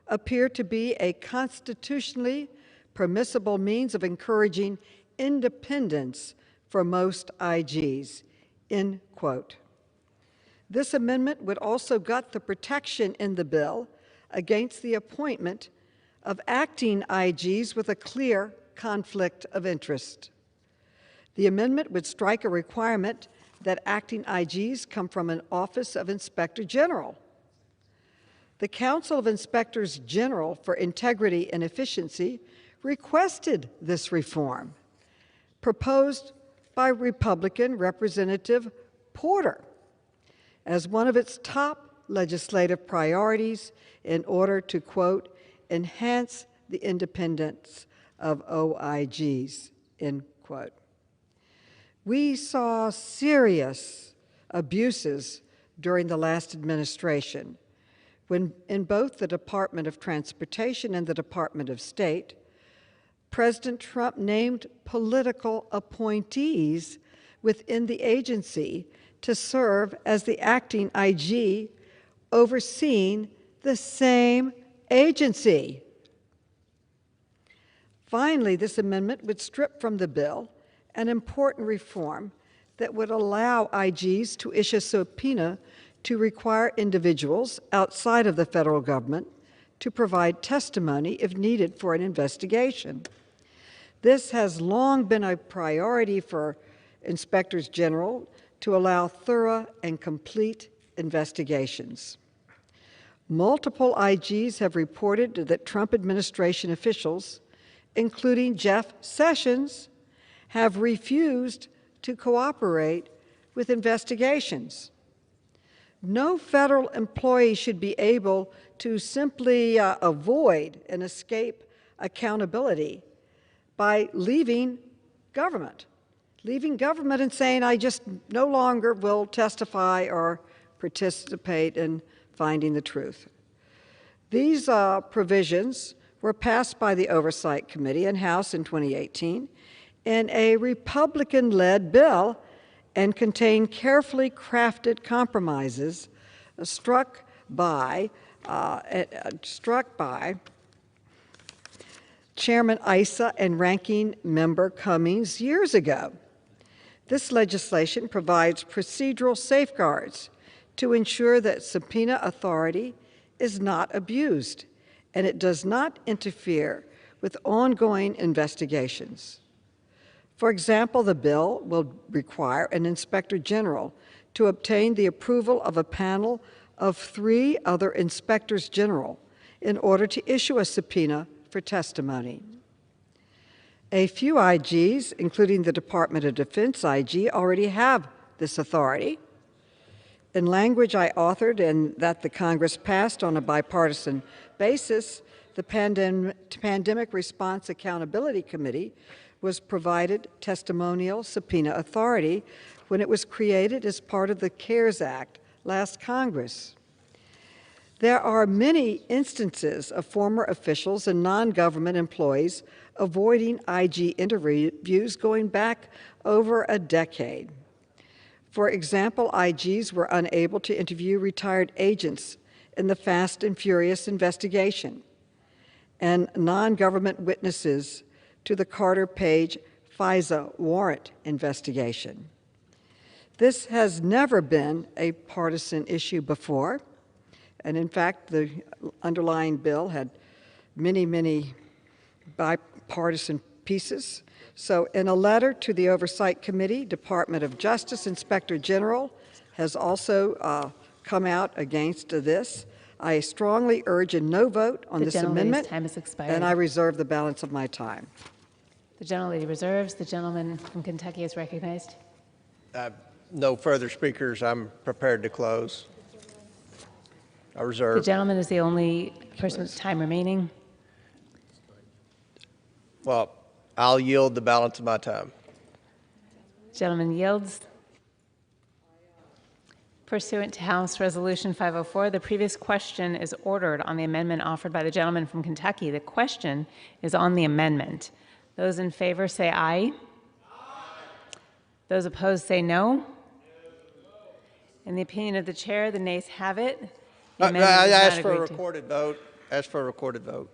appear to be a constitutionally permissible means of encouraging independence for most IGs, end quote. This amendment would also gut the protection in the bill against the appointment of acting IGs with a clear conflict of interest. The amendment would strike a requirement that acting IGs come from an Office of Inspector General. The Council of Inspectors General for Integrity and Efficiency requested this reform, proposed by Republican Representative Porter as one of its top legislative priorities in order to, quote, enhance the independence of OIGs, end quote. We saw serious abuses during the last administration when in both the Department of Transportation and the Department of State, President Trump named political appointees within the agency to serve as the acting IG overseeing the same agency. Finally, this amendment would strip from the bill an important reform that would allow IGs to issue a subpoena to require individuals outside of the federal government to provide testimony if needed for an investigation. This has long been a priority for inspectors general to allow thorough and complete investigations. Multiple IGs have reported that Trump administration officials, including Jeff Sessions, have refused to cooperate with investigations. No federal employee should be able to simply avoid and escape accountability by leaving government and saying, I just no longer will testify or participate in finding the truth. These provisions were passed by the Oversight Committee and House in 2018 in a Republican-led bill and contain carefully crafted compromises struck by Chairman Issa and Ranking Member Cummings years ago. This legislation provides procedural safeguards to ensure that subpoena authority is not abused, and it does not interfere with ongoing investigations. For example, the bill will require an inspector general to obtain the approval of a panel of 3 other inspectors general in order to issue a subpoena for testimony. A few IGs, including the Department of Defense IG, already have this authority. In language I authored and that the Congress passed on a bipartisan basis, the Pandemic Response Accountability Committee was provided testimonial subpoena authority when it was created as part of the CARES Act last Congress. There are many instances of former officials and non-government employees avoiding IG interviews going back over a decade. For example, IGs were unable to interview retired agents in the Fast and Furious investigation, and non-government witnesses to the Carter Page FISA warrant investigation. This has never been a partisan issue before, and in fact, the underlying bill had many, many bipartisan pieces. So in a letter to the Oversight Committee, Department of Justice Inspector General has also come out against this. I strongly urge a no vote on this amendment, time has expired. and I reserve the balance of my time. The gentlelady reserves. The gentleman from Kentucky is recognized. no further speakers, I'm prepared to close. I The reserve. gentleman is the only person with time remaining. Well, I'll yield the balance of my time. Gentleman yields. Pursuant to House Resolution 504, the previous question is ordered on the amendment offered by the gentleman from Kentucky. The question is on the amendment. Those in favor say aye. Those opposed say no. In the opinion of the chair, the nays have it. The amendment I is not ask for a agreed to. recorded vote. Ask for a recorded vote.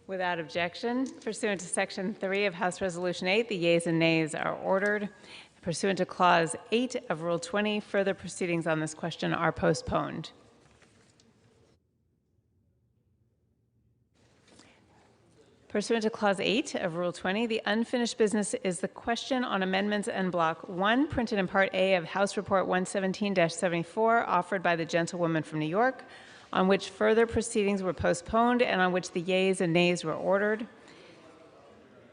Without objection, pursuant to Section 3 of House Resolution 8, the yeas and nays are ordered. Pursuant to Clause 8 of Rule 20, further proceedings on this question are postponed. Pursuant to Clause 8 of Rule 20, the unfinished business is the question on amendments en bloc 1, printed in Part A of House Report 117-74, offered by the gentlewoman from New York, on which further proceedings were postponed and on which the yeas and nays were ordered.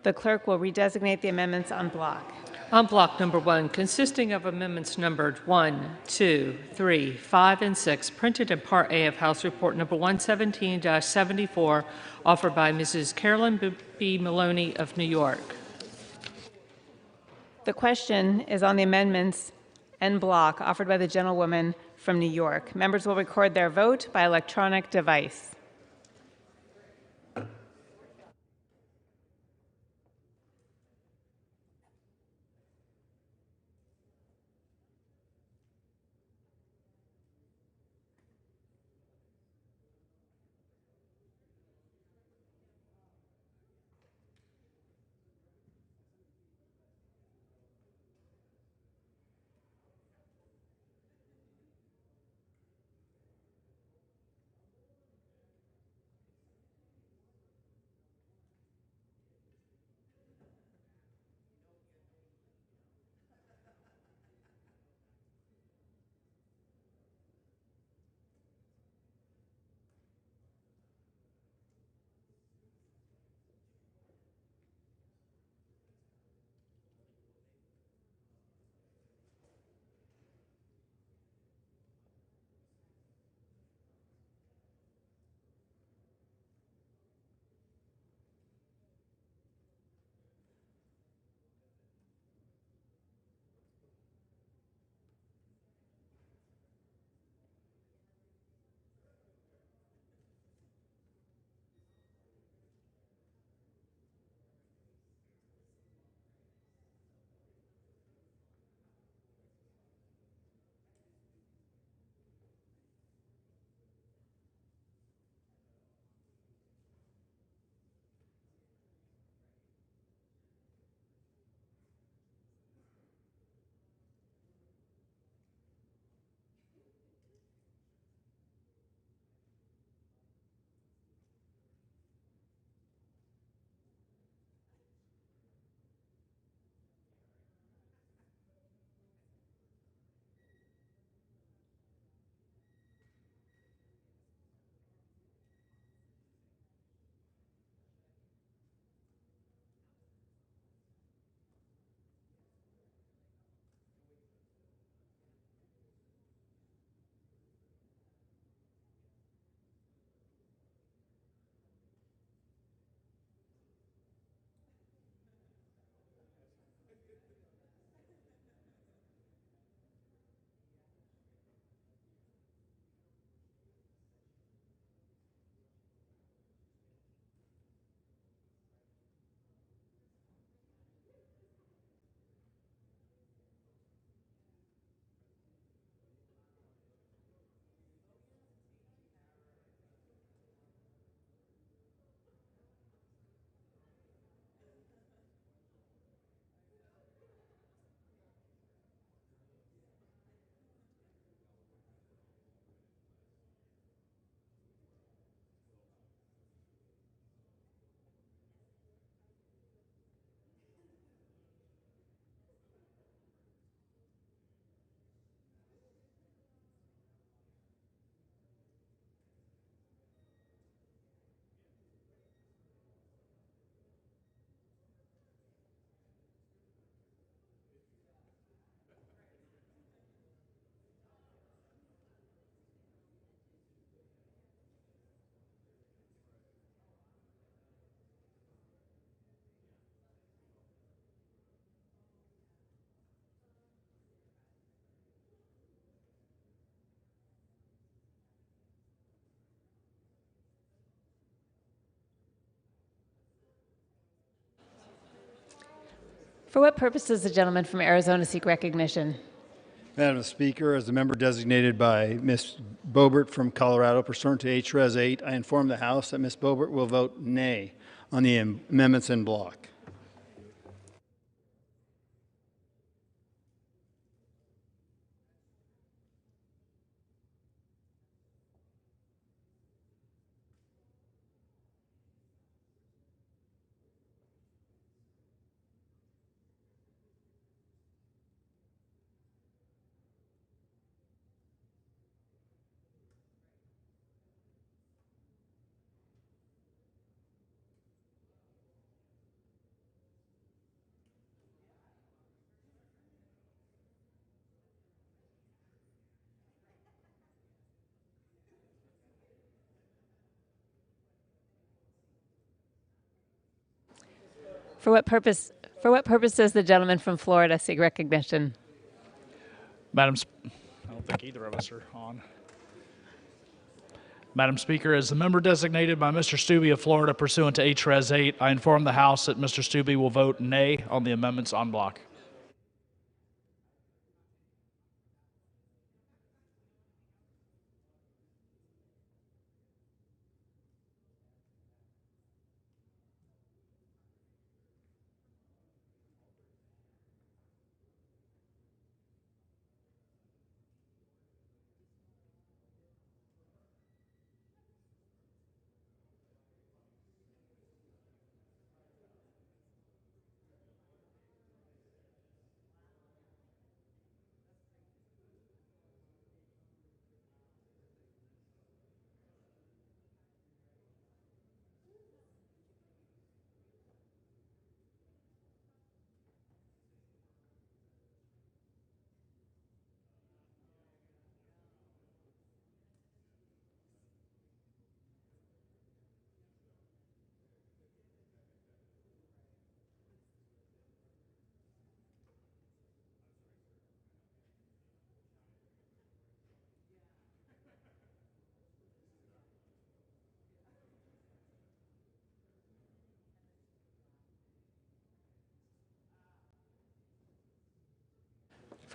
The clerk will redesignate the amendments en bloc. On block number 1, consisting of amendments numbered 1, 2, 3, 5, and 6, printed in Part A of House Report number 117-74, offered by Mrs. Carolyn B. Maloney of New York. The question is on the amendments en bloc offered by the gentlewoman from New York. Members will record their vote by electronic device. For what purpose does the gentleman from Arizona seek recognition? Madam Speaker, as the member designated by Ms. Boebert from Colorado pursuant to H.Res. 8, I inform the House that Ms. Boebert will vote nay on the amendments in block. For what purpose does the gentleman from Florida seek recognition? I don't think either of us are on. Madam Speaker, as the member designated by Mr. Stubbe of Florida pursuant to H.Res. 8, I inform the House that Mr. Stubbe will vote nay on the amendments en bloc.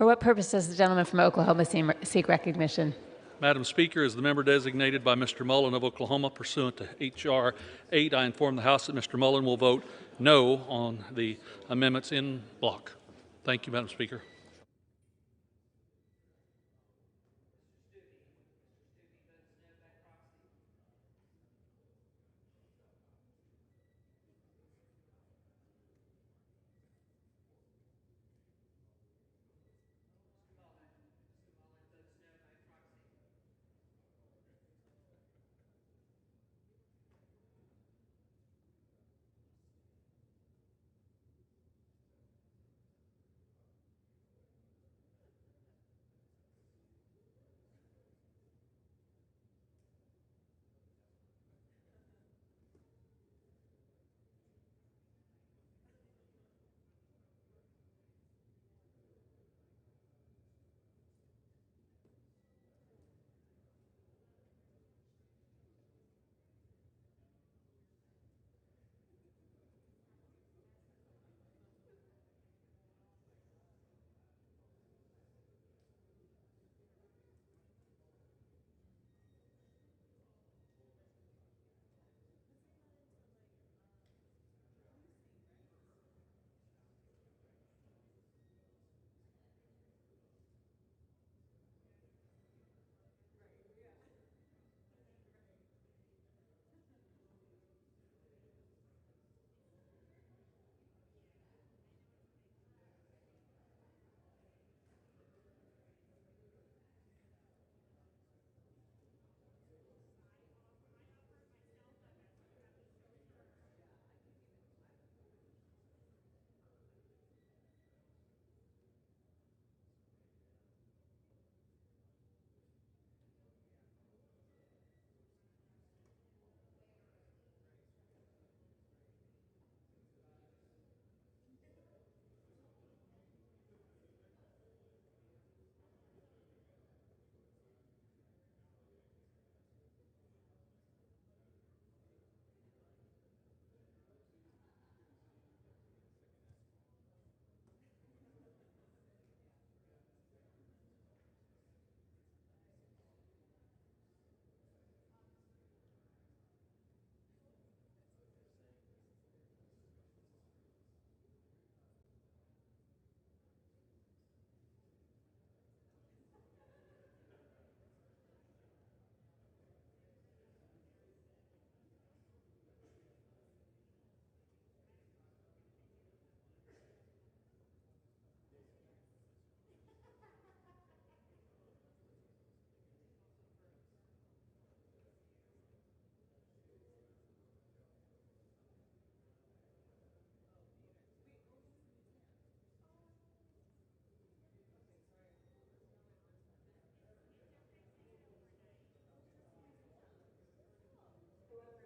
For what purpose does the gentleman from Oklahoma seek recognition? Madam Speaker, as the member designated by Mr. Mullen of Oklahoma pursuant to H.R. 8, I inform the House that Mr. Mullen will vote no on the amendments in block. Thank you, Madam Speaker.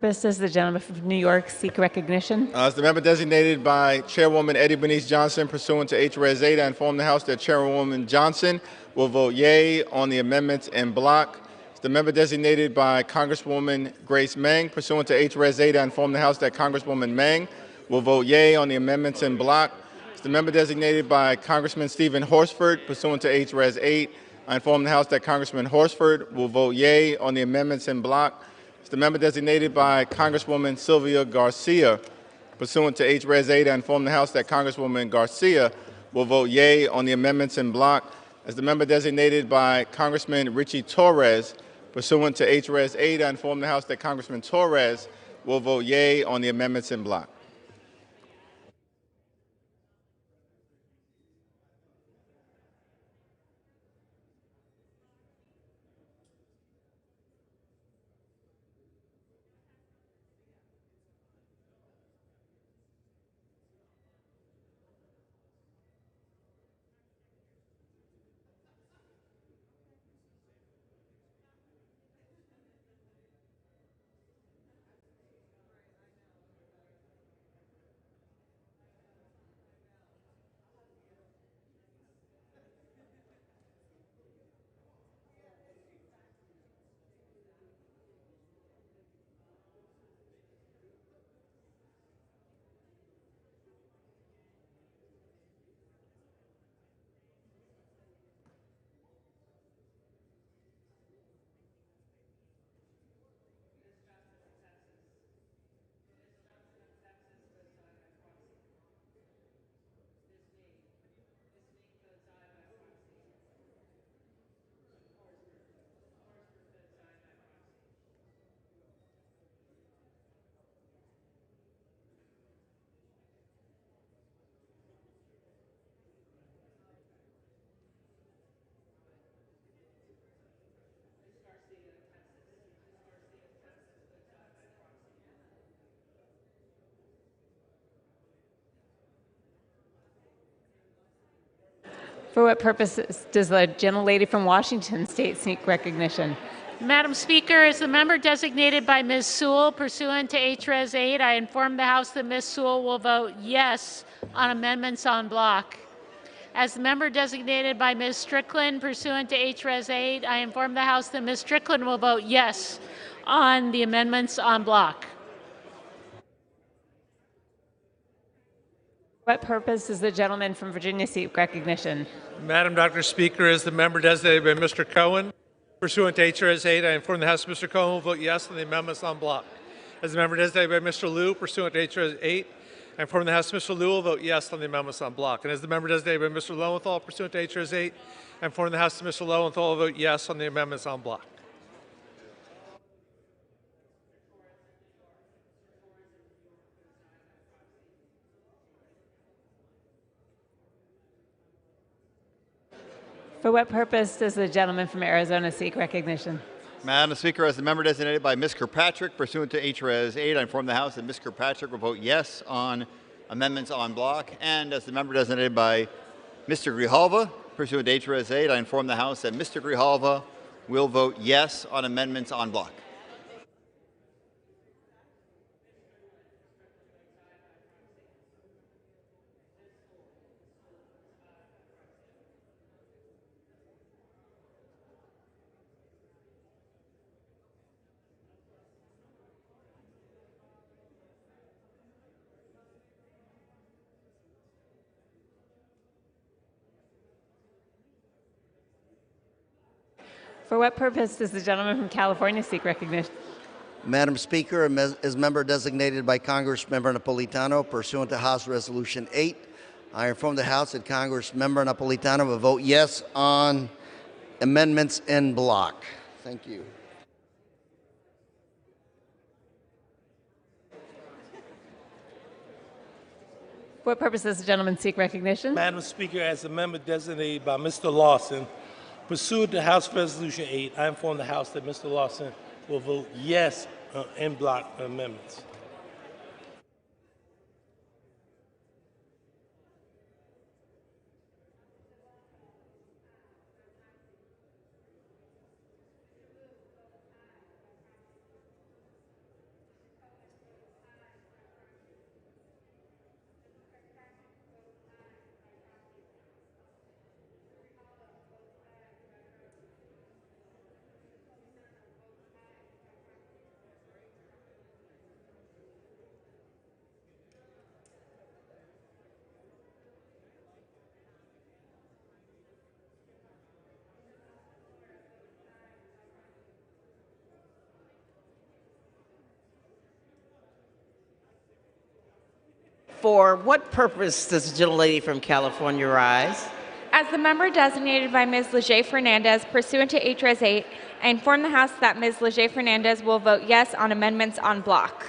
Does the gentleman from New York seek recognition? As the member designated by Chairwoman Eddie Bernice Johnson pursuant to H.R.S. 8, I inform the House that Chairwoman Johnson will vote yea on the amendments in block. As the member designated by Congresswoman Grace Meng pursuant to H.R.S. 8, I inform the House that Congresswoman Meng will vote yea on the amendments in block. As the member designated by Congressman Stephen Horsford pursuant to H.R.S. 8, I inform the House that Congressman Horsford will vote yea on the amendments in block. As the member designated by Congresswoman Sylvia Garcia pursuant to H.R.S. 8, I inform the House that Congresswoman Garcia will vote yea on the amendments in block. As the member designated by Congressman Richie Torres pursuant to H.R.S. 8, I inform the House that Congressman Torres will vote yea on the amendments in block. For what purpose does the gentlelady from Washington State seek recognition? Madam Speaker, as the member designated by Ms. Sewell pursuant to H.R.S. 8, I inform the House that Ms. Sewell will vote yes on amendments en bloc. As the member designated by Ms. Strickland pursuant to H.R.S. 8, I inform the House that Ms. Strickland will vote yes on the amendments en bloc. What purpose does the gentleman from Virginia seek recognition? Madam Dr. Speaker, as the member designated by Mr. Cohen, pursuant to H.R.S. 8, I inform the House that Mr. Cohen will vote yes on the amendments en bloc. As the member designated by Mr. Lieu, pursuant to H.R.S. 8, I inform the House that Mr. Lieu will vote yes on the amendments en bloc. And as the member designated by Mr. Lowenthal, pursuant to H.R.S. 8, I inform the House that Mr. Lowenthal will vote yes on the amendments en bloc. For what purpose does the gentleman from Arizona seek recognition? Madam Speaker, as the member designated by Ms. Kirkpatrick, pursuant to H.R.S. 8, I inform the House that Ms. Kirkpatrick will vote yes on amendments en bloc. And as the member designated by Mr. Grijalva, pursuant to H.R.S. 8, I inform the House that Mr. Grijalva will vote yes on amendments en bloc. For what purpose does the gentleman from California seek recognition? Madam Speaker, as member designated by Congressmember Napolitano pursuant to House Resolution 8, I inform the House that Congressmember Napolitano will vote yes on amendments en bloc. Thank you. For what purpose does the gentleman seek recognition? Madam Speaker, as a member designated by Mr. Lawson, pursuant to House Resolution 8, I inform the House that Mr. Lawson will vote yes on en bloc amendments. For what purpose does the gentlelady from California rise? As the member designated by Ms. Leger-Fernandez pursuant to H.R.S. 8, I inform the House that Ms. Leger-Fernandez will vote yes on amendments en bloc.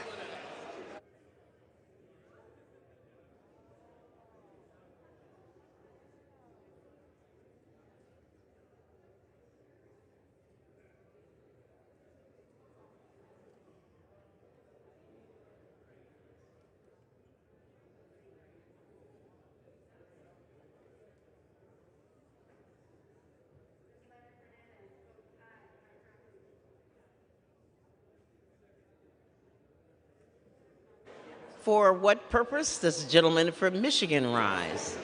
For what purpose does the gentleman from Michigan rise?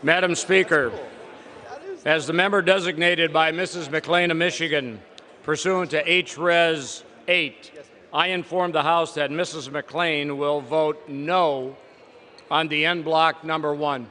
Madam Speaker, as the member designated by Mrs. McLean of Michigan, pursuant to H.Res. 8, I inform the House that Mrs. McLean will vote no on the en bloc number 1.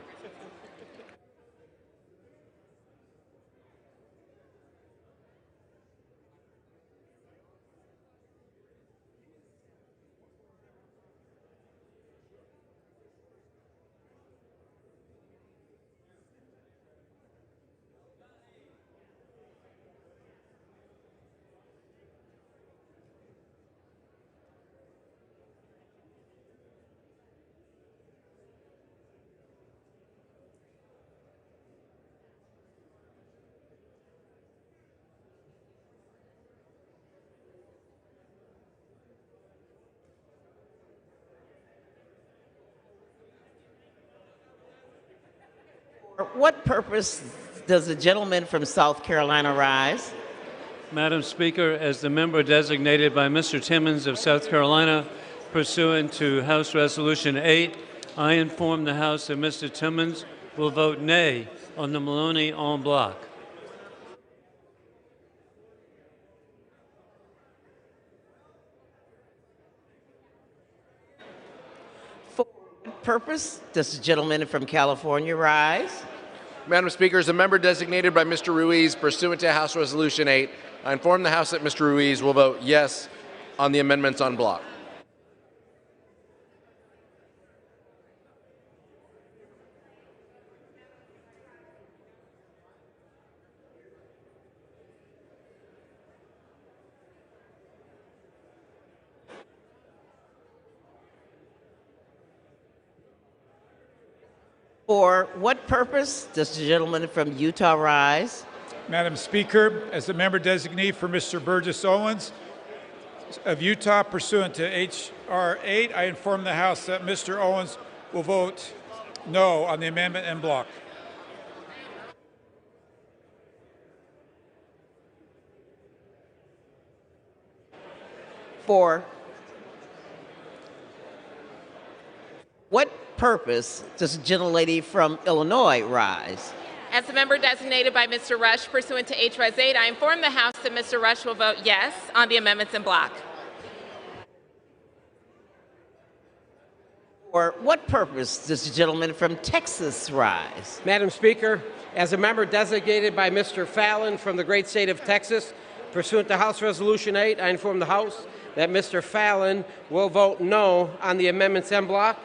For what purpose does the gentleman from South Carolina rise? Madam Speaker, as the member designated by Mr. Timmons of South Carolina, pursuant to House Resolution 8, I inform the House that Mr. Timmons will vote nay on the Maloney en bloc. For what purpose does the gentleman from California rise? Madam Speaker, as a member designated by Mr. Ruiz pursuant to House Resolution 8, I inform the House that Mr. Ruiz will vote yes on the amendments en bloc. For what purpose does the gentleman from Utah rise? Madam Speaker, as the member designee for Mr. Burgess Owens of Utah pursuant to H.R. 8, I inform the House that Mr. Owens will vote no on the amendment en bloc. For what purpose does the gentlelady from Illinois rise? As the member designated by Mr. Rush pursuant to H.Res. 8, I inform the House that Mr. Rush will vote yes on the amendments en bloc. For what purpose does the gentleman from Texas rise? Madam Speaker, as a member designated by Mr. Fallon from the great state of Texas, pursuant to House Resolution 8, I inform the House that Mr. Fallon will vote no on the amendments en bloc.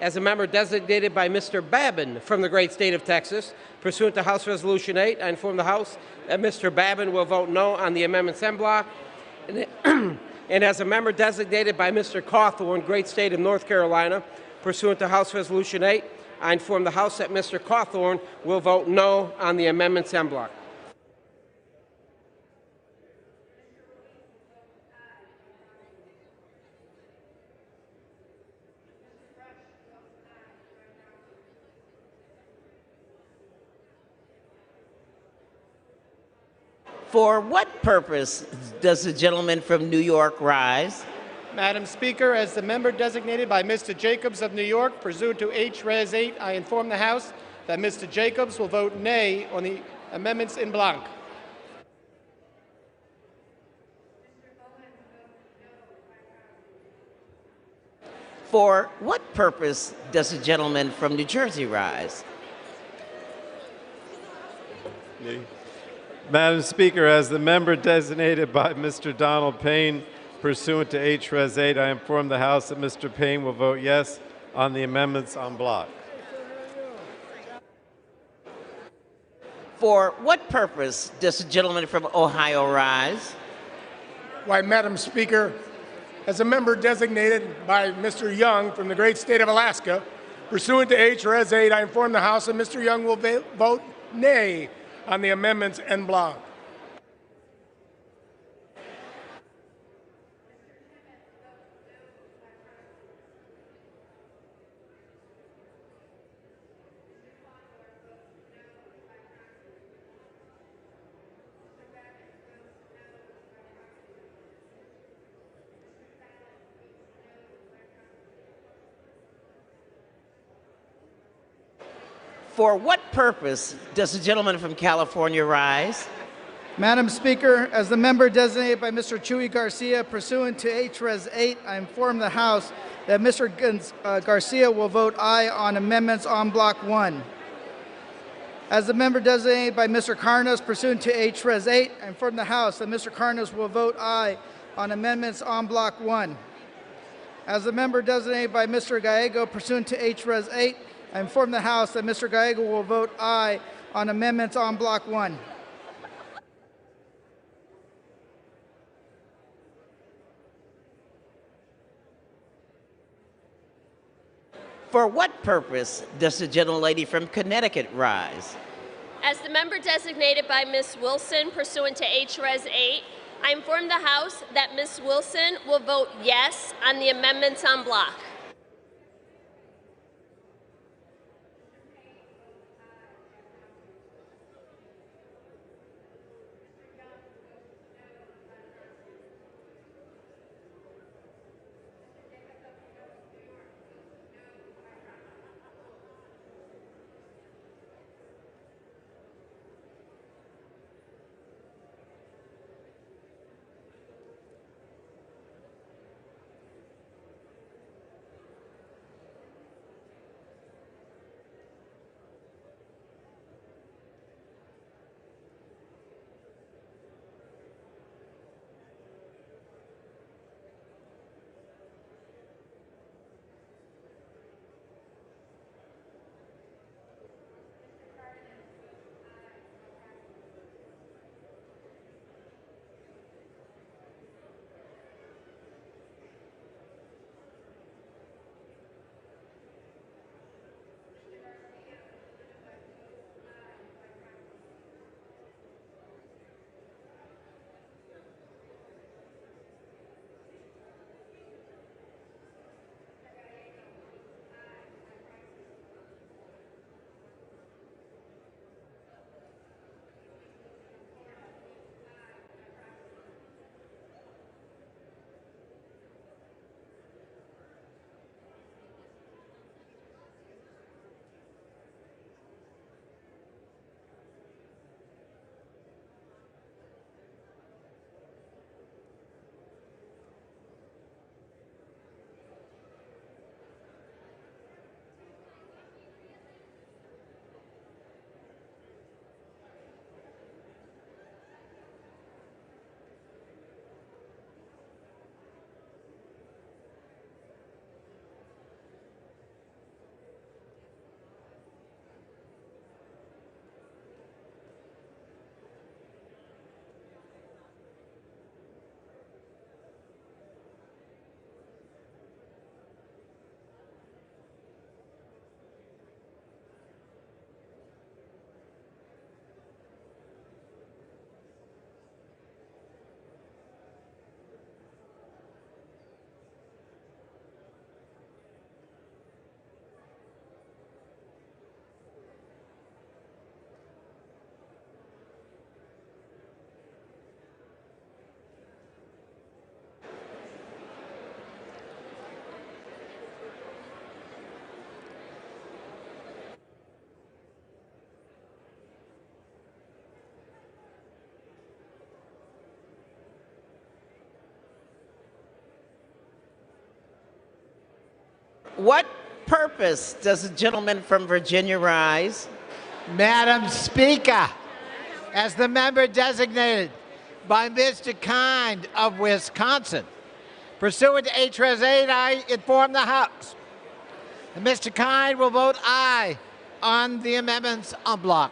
As a member designated by Mr. Babin from the great state of Texas, pursuant to House Resolution 8, I inform the House that Mr. Babin will vote no on the amendments en bloc. And as a member designated by Mr. Cawthorn, great state of North Carolina, pursuant to House Resolution 8, I inform the House that Mr. Cawthorn will vote no on the amendments en bloc. For what purpose does the gentleman from New York rise? Madam Speaker, as the member designated by Mr. Jacobs of New York, pursuant to H.Res. 8, I inform the House that Mr. Jacobs will vote nay on the amendments en bloc. For what purpose does the gentleman from New Jersey rise? Madam Speaker, as the member designated by Mr. Donald Payne, pursuant to H.Res. 8, I inform the House that Mr. Payne will vote yes on the amendments en bloc. For what purpose does the gentleman from Ohio rise? Why, Madam Speaker, as a member designated by Mr. Young from the great state of Alaska, pursuant to H.R. 8, I inform the House that Mr. Young will vote nay on the amendments en bloc. For what purpose does the gentleman from California rise? Madam Speaker, as the member designated by Mr. Chuy Garcia pursuant to H.Res. 8, I inform the House that Mr. Garcia will vote aye on amendments en bloc 1. As the member designated by Mr. Carnos pursuant to H.Res. 8, I inform the House that Mr. Carnos will vote aye on amendments en bloc 1. As the member designated by Mr. Gallego pursuant to H.Res. 8, I inform the House that Mr. Gallego will vote aye on amendments en bloc 1. For what purpose does the gentlelady from Connecticut rise? As the member designated by Ms. Wilson pursuant to H.Res. 8, I inform the House that Ms. Wilson will vote yes on the amendments en bloc. What purpose does the gentleman from Virginia rise? Madam Speaker, as the member designated by Mr. Kind of Wisconsin, pursuant to H.Res. 8, I inform the House And Mr. Kind will vote aye on the amendments en bloc.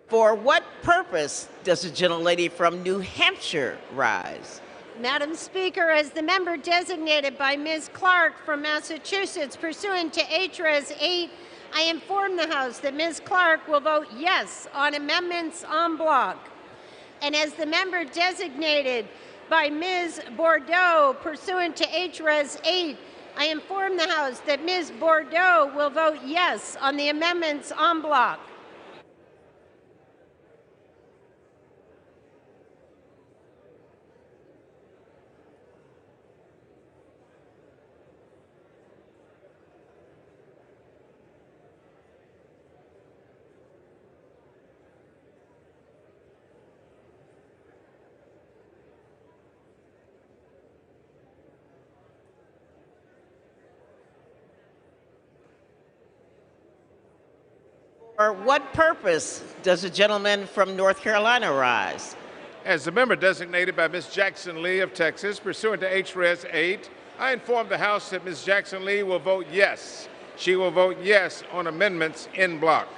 For what purpose does the gentlelady from New Hampshire rise? Madam Speaker, as the member designated by Ms. Clark from Massachusetts pursuant to H.R.S. 8, I inform the House that Ms. Clark will vote yes on amendments en bloc. And as the member designated by Ms. Bordeaux pursuant to H.R.S. 8, I inform the House that Ms. Bordeaux will vote yes on the amendments en bloc. For what purpose does the gentleman from North Carolina rise? As the member designated by Ms. Jackson Lee of Texas, pursuant to H.R.S. 8, I inform the House that Ms. Jackson Lee will vote yes. She will vote yes on amendments en bloc.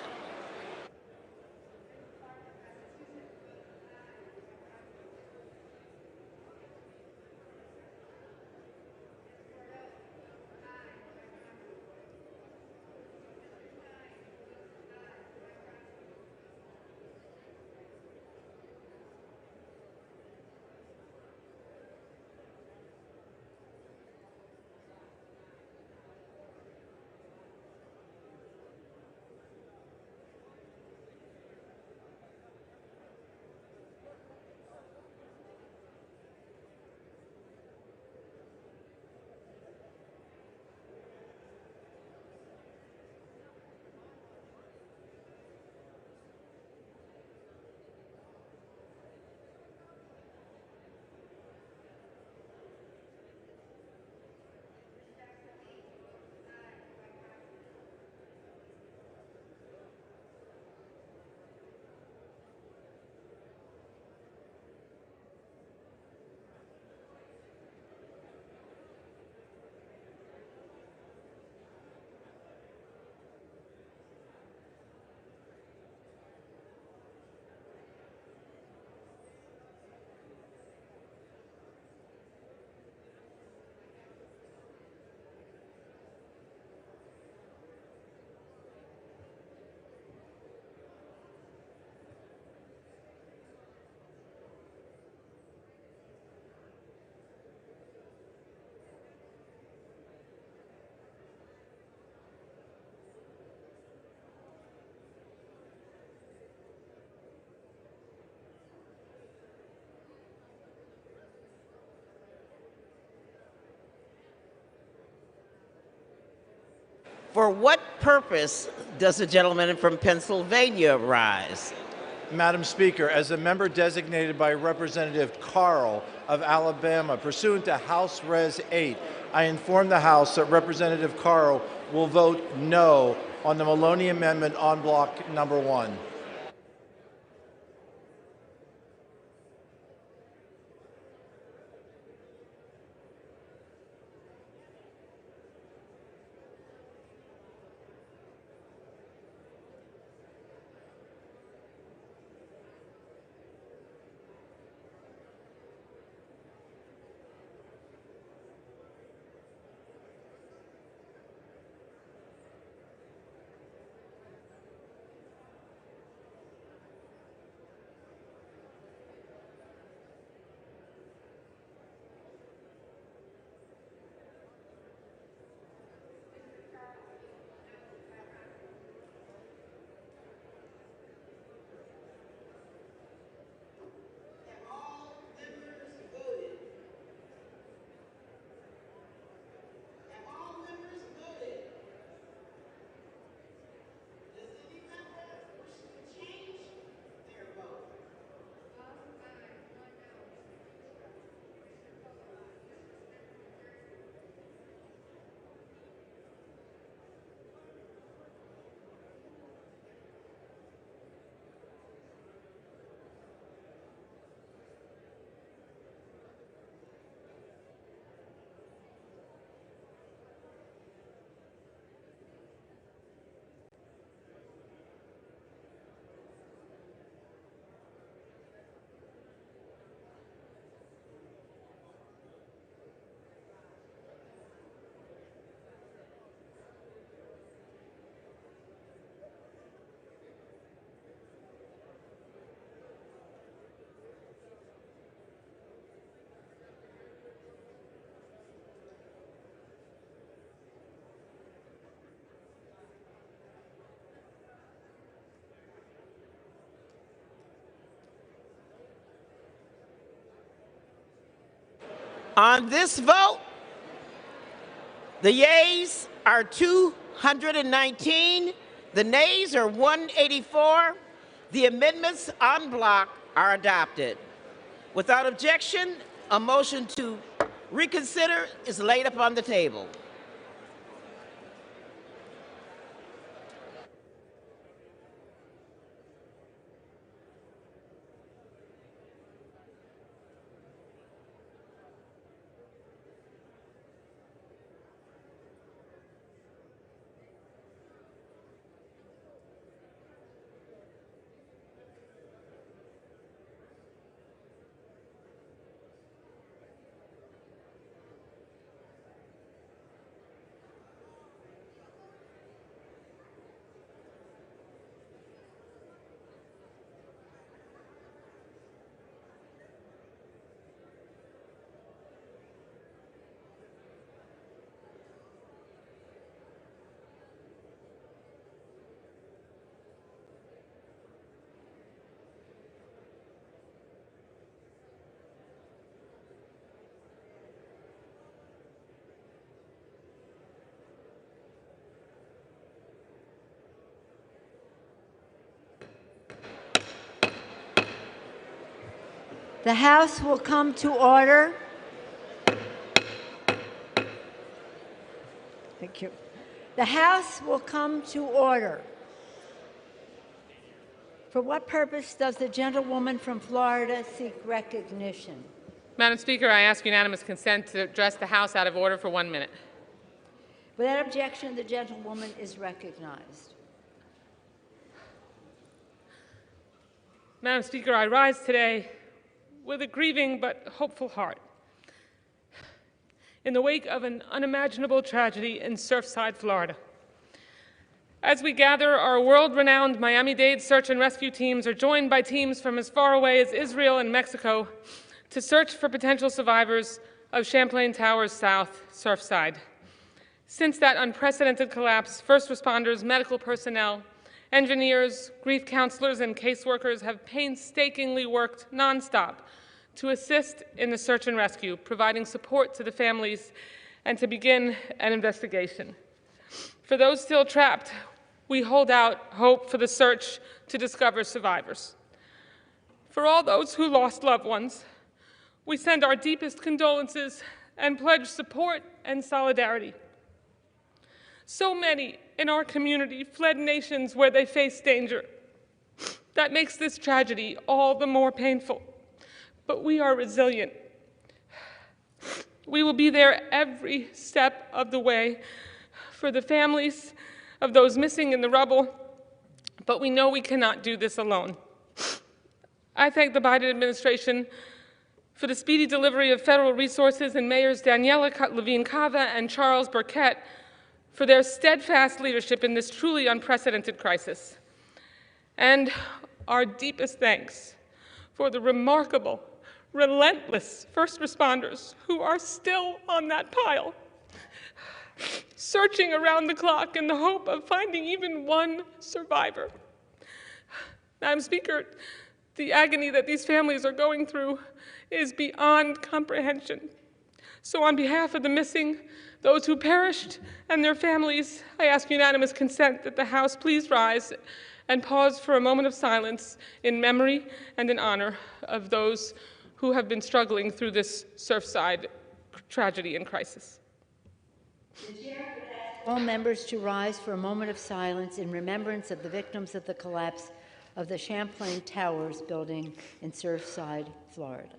For what purpose does the gentleman from Pennsylvania rise? Madam Speaker, as a member designated by Representative Carl of Alabama, pursuant to House Res 8, I inform the House that Representative Carl will vote no on the Maloney Amendment en bloc number 1. On this vote, the yeas are 219, the nays are 184. The amendments en bloc are adopted. Without objection, a motion to reconsider is laid upon the table. The House will come to order. Thank you. The House will come to order. For what purpose does the gentlewoman from Florida seek recognition? Madam Speaker, I ask unanimous consent to address the House out of order for 1 minute. Without objection, the gentlewoman is recognized. Madam Speaker, I rise today with a grieving but hopeful heart. In the wake of an unimaginable tragedy in Surfside, Florida. As we gather, our world-renowned Miami-Dade search and rescue teams are joined by teams from as far away as Israel and Mexico to search for potential survivors of Champlain Towers South, Surfside. Since that unprecedented collapse, first responders, medical personnel, engineers, grief counselors, and caseworkers have painstakingly worked nonstop to assist in the search and rescue, providing support to the families and to begin an investigation. For those still trapped, we hold out hope for the search to discover survivors. For all those who lost loved ones, we send our deepest condolences and pledge support and solidarity. So many in our community fled nations where they faced danger. That makes this tragedy all the more painful. But we are resilient. We will be there every step of the way for the families of those missing in the rubble, but we know we cannot do this alone. I thank the Biden administration for the speedy delivery of federal resources and Mayors Daniela Levine-Cava and Charles Burkett for their steadfast leadership in this truly unprecedented crisis. And our deepest thanks for the remarkable, relentless first responders who are still on that pile, searching around the clock in the hope of finding even one survivor. Madam Speaker, the agony that these families are going through is beyond comprehension. So on behalf of the missing, those who perished, and their families, I ask unanimous consent that the House please rise and pause for a moment of silence in memory and in honor of those who have been struggling through this Surfside tragedy and crisis. All members to rise for a moment of silence in remembrance of the victims of the collapse of the Champlain Towers building in Surfside, Florida.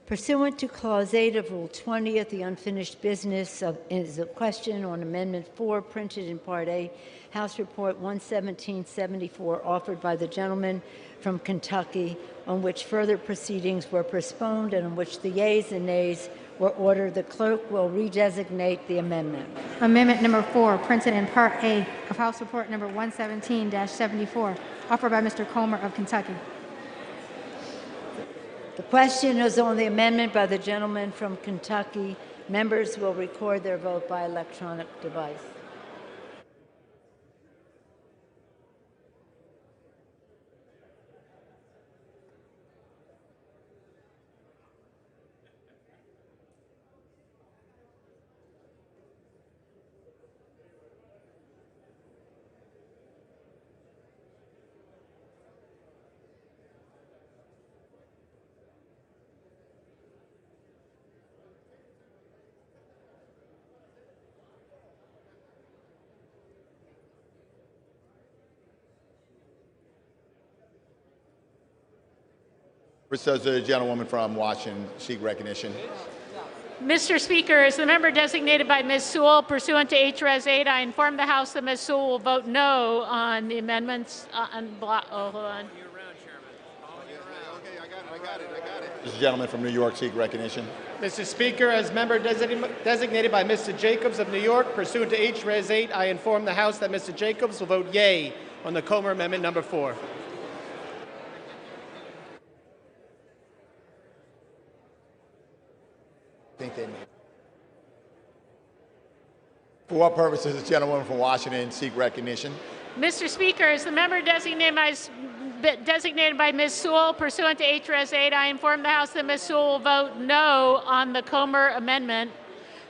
Pursuant to Clause 8 of Rule 20, the unfinished business is a question on Amendment 4, printed in Part A, House Report 11774, offered by the gentleman from Kentucky, on which further proceedings were postponed and on which the yeas and nays were ordered. The clerk will redesignate the amendment. Amendment number 4, printed in Part A of House Report number 117-74, offered by Mr. Comer of Kentucky. The question is on the amendment by the gentleman from Kentucky. Members will record their vote by electronic device. Does the gentlewoman from Washington seek recognition? Mr. Speaker, as the member designated by Ms. Sewell, pursuant to H.R.S. 8, I inform the House that Ms. Sewell will vote no on the amendments on block. Oh, hold on. Does the gentleman from New York seek recognition? Mr. Speaker, as member designated by Mr. Jacobs of New York, pursuant to H.R.S. 8, I inform the House that Mr. Jacobs will vote yea on the Comer Amendment number 4. For what purpose does the gentlewoman from Washington seek recognition? Mr. Speaker, as the member designated by Ms. Sewell, pursuant to H.R.S. 8, I inform the House that Ms. Sewell will vote no on the Comer Amendment.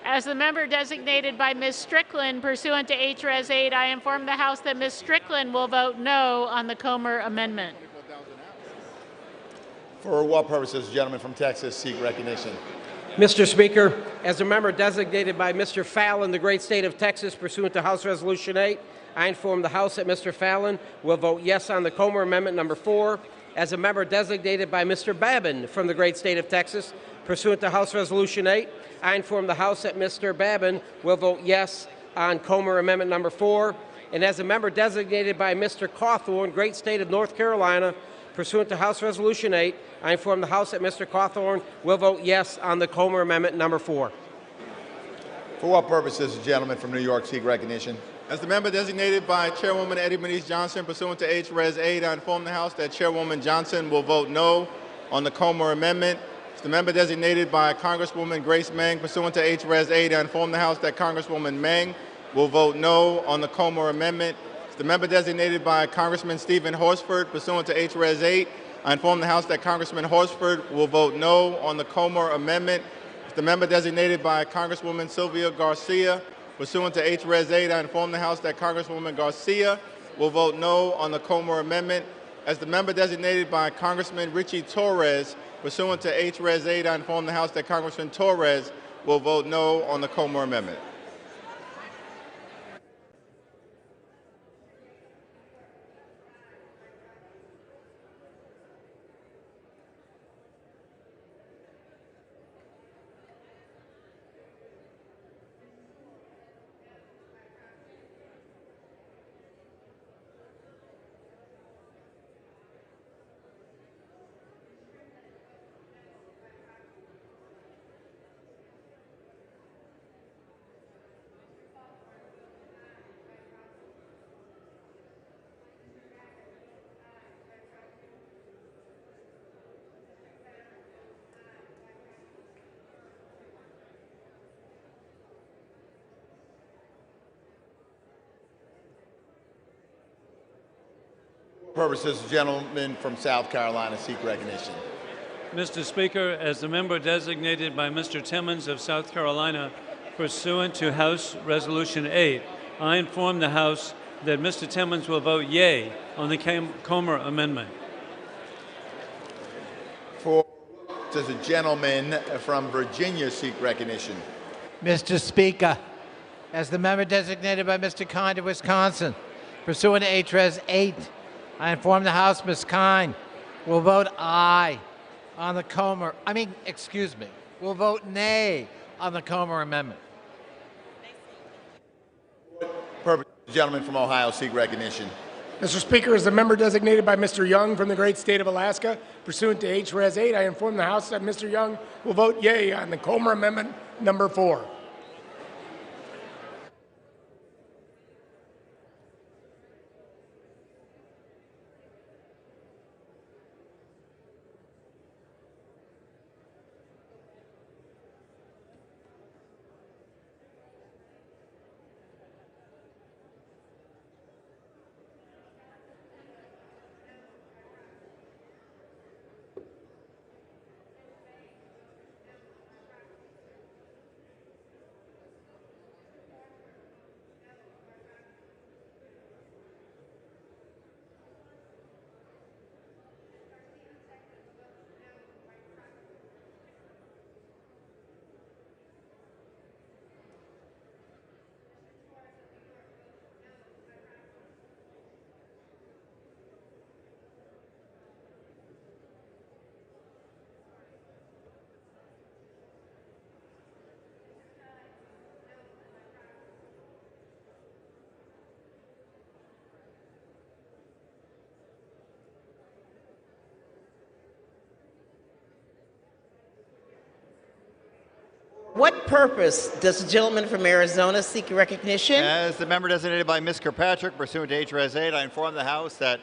As the member designated by Ms. Strickland, pursuant to H.R.S. 8, I inform the House that Ms. Strickland will vote no on the Comer Amendment. For what purpose does the gentleman from Texas seek recognition? Mr. Speaker, as a member designated by Mr. Fallon, the great state of Texas, pursuant to House Resolution 8, I inform the House that Mr. Fallon will vote yes on the Comer Amendment number 4. As a member designated by Mr. Babin from the great state of Texas, pursuant to House Resolution 8, I inform the House that Mr. Babin will vote yes on Comer Amendment number 4. And as a member designated by Mr. Cawthorn, great state of North Carolina, pursuant to House Resolution 8, I inform the House that Mr. Cawthorn will vote yes on the Comer Amendment number 4. For what purpose does the gentleman from New York seek recognition? As the member designated by Chairwoman Eddie Bernice Johnson, pursuant to H.R.S. 8, I inform the House that Chairwoman Johnson will vote no on the Comer Amendment. As the member designated by Congresswoman Grace Meng, pursuant to H.R.S. 8, I inform the House that Congresswoman Meng will vote no on the Comer Amendment. As the member designated by Congressman Stephen Horsford, pursuant to H.R.S. 8, I inform the House that Congressman Horsford will vote no on the Comer Amendment. As the member designated by Congresswoman Sylvia Garcia, pursuant to H.R.S. 8, I inform the House that Congresswoman Garcia will vote no on the Comer Amendment. As the member designated by Congressman Richie Torres, pursuant to H.R.S. 8, I inform the House that Congressman Torres will vote no on the Comer Amendment. Purpose does the gentleman from South Carolina seek recognition? Mr. Speaker, as the member designated by Mr. Timmons of South Carolina, pursuant to House Resolution 8, I inform the House that Mr. Timmons will vote yea on the Comer Amendment. For does the gentleman from Virginia seek recognition? Mr. Speaker, as the member designated by Mr. Kind of Wisconsin, pursuant to H.R.S. 8, I inform the House Ms. Kind will vote aye on the Comer, will vote nay on the Comer Amendment. Purpose, the gentleman from Ohio seek recognition. Mr. Speaker, as the member designated by Mr. Young from the great state of Alaska, pursuant to H.Res. 8, I inform the House that Mr. Young will vote yea on the Comer Amendment number 4. What purpose does the gentleman from Arizona seek recognition? As the member designated by Ms. Kirkpatrick, pursuant to H.Res. 8, I inform the House that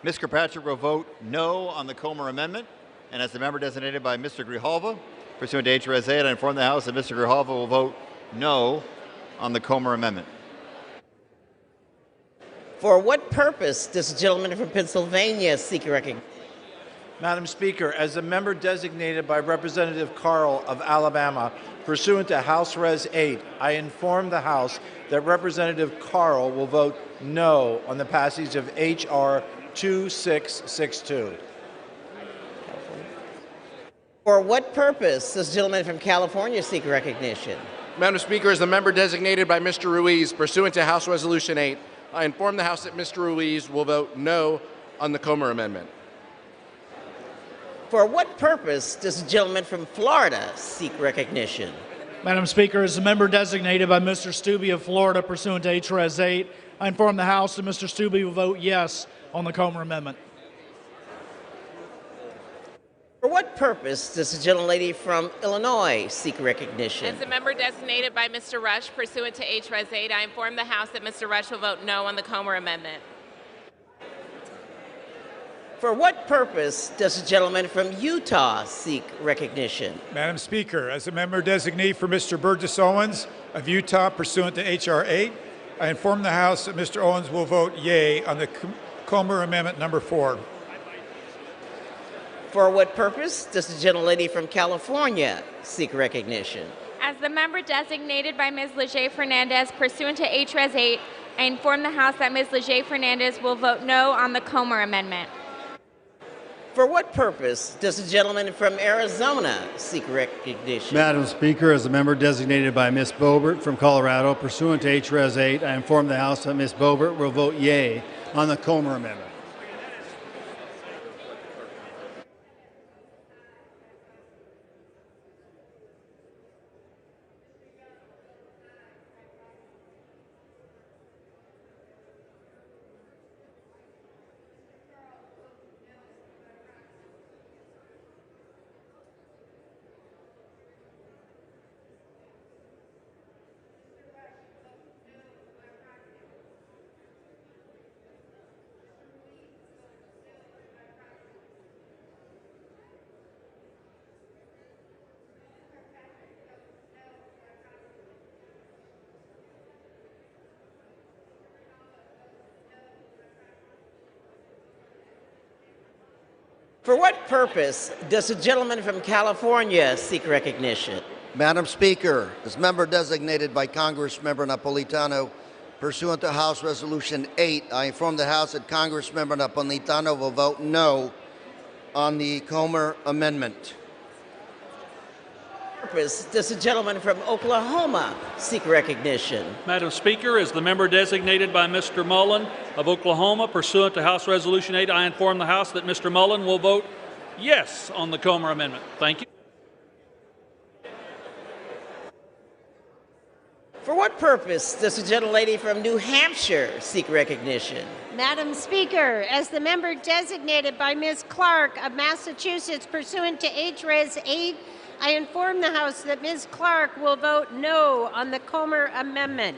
Ms. Kirkpatrick will vote no on the Comer Amendment. And as the member designated by Mr. Grijalva, pursuant to H.Res. 8, I inform the House that Mr. Grijalva will vote no on the Comer Amendment. For what purpose does the gentleman from Pennsylvania seek recognition? Madam Speaker, as a member designated by Representative Carl of Alabama, pursuant to House Res. 8, I inform the House that Representative Carl will vote no on the passage of H.R. 2662. For what purpose does the gentleman from California seek recognition? Madam Speaker, as the member designated by Mr. Ruiz, pursuant to House Resolution 8, I inform the House that Mr. Ruiz will vote no on the Comer Amendment. For what purpose does the gentleman from Florida seek recognition? Madam Speaker, as a member designated by Mr. Stubbe of Florida pursuant to H.Res. 8, I inform the House that Mr. Stubbe will vote yes on the Comer Amendment. For what purpose does the gentlelady from Illinois seek recognition? As a member designated by Mr. Rush pursuant to H.Res. 8, I inform the House that Mr. Rush will vote no on the Comer Amendment. For what purpose does the gentleman from Utah seek recognition? Madam Speaker, as a member designee for Mr. Burgess Owens of Utah pursuant to H.R. 8, I inform the House that Mr. Owens will vote yea on the Comer Amendment number 4. For what purpose does the gentlelady from California seek recognition? As the member designated by Ms. Leger Fernandez pursuant to H.Res. 8, I inform the House that Ms. Leger Fernandez will vote no on the Comer Amendment. For what purpose does the gentleman from Arizona seek recognition? Madam Speaker, as a member designated by Ms. Boebert from Colorado, pursuant to H.Res. 8, I inform the House that Ms. Boebert will vote yea on the Comer Amendment. For what purpose does the gentleman from California seek recognition? Madam Speaker, as member designated by Congressmember Napolitano, pursuant to House Resolution 8, I inform the House that Congressmember Napolitano will vote no on the Comer Amendment. Purpose does the gentleman from Oklahoma seek recognition? Madam Speaker, as the member designated by Mr. Mullen of Oklahoma, pursuant to House Resolution 8, I inform the House that Mr. Mullen will vote yes on the Comer Amendment. Thank you. For what purpose does the gentlelady from New Hampshire seek recognition? Madam Speaker, as the member designated by Ms. Clark of Massachusetts pursuant to H.Res. 8, I inform the House that Ms. Clark will vote no on the Comer Amendment.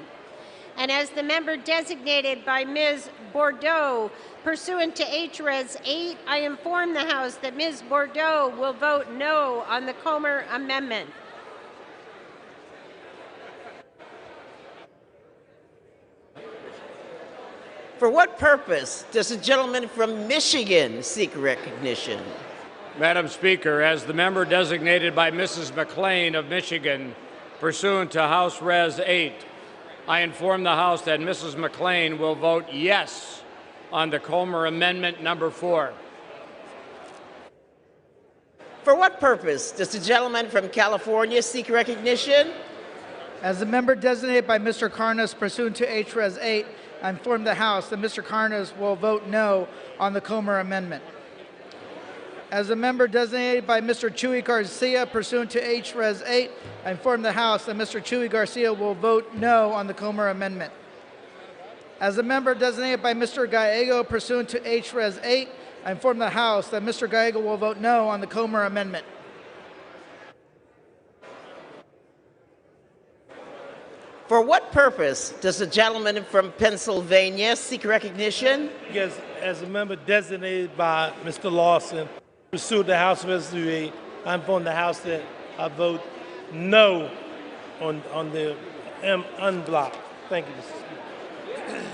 And as the member designated by Ms. Bordeaux pursuant to H.Res. 8, I inform the House that Ms. Bordeaux will vote no on the Comer Amendment. For what purpose does the gentleman from Michigan seek recognition? Madam Speaker, as the member designated by Mrs. McLean of Michigan pursuant to House Res. 8, I inform the House that Mrs. McLean will vote yes on the Comer Amendment number 4. For what purpose does the gentleman from California seek recognition? As the member designated by Mr. Karnas pursuant to H.Res. 8, I inform the House that Mr. Karnas will vote no on the Comer Amendment. As a member designated by Mr. Chuy Garcia pursuant to H.Res. 8, I inform the House that Mr. Chuy Garcia will vote no on the Comer Amendment. As a member designated by Mr. Gallego pursuant to H.Res. 8, I inform the House that Mr. Gallego will vote no on the Comer Amendment. For what purpose does the gentleman from Pennsylvania seek recognition? Because as a member designated by Mr. Lawson, pursuant to House Resolution 8, I inform the House that I vote no on the unblock. Thank you, Mr. Speaker.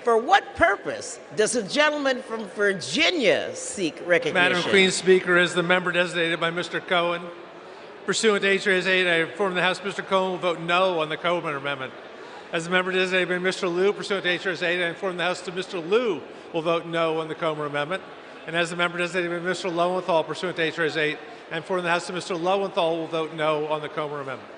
For what purpose does the gentleman from Virginia seek recognition? Madam Queen Speaker, as the member designated by Mr. Cohen, pursuant to H.Res. 8, I inform the House Mr. Cohen will vote no on the Comer Amendment. As the member designated by Mr. Liu, pursuant to H.Res. 8, I inform the House that Mr. Liu will vote no on the Comer Amendment. And as the member designated by Mr. Lowenthal, pursuant to H.Res. 8, I inform the House that Mr. Lowenthal will vote no on the Comer Amendment.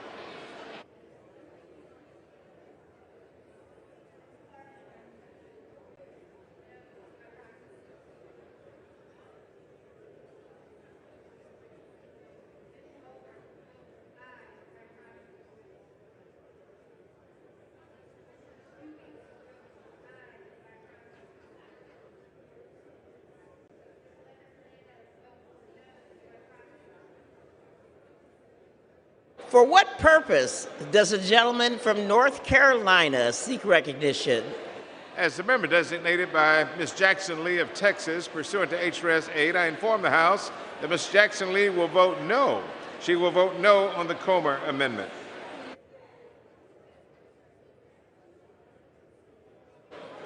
For what purpose does a gentleman from North Carolina seek recognition? As the member designated by Ms. Jackson Lee of Texas, pursuant to H.Res. 8, I inform the House that Ms. Jackson Lee will vote no. She will vote no on the Comer Amendment.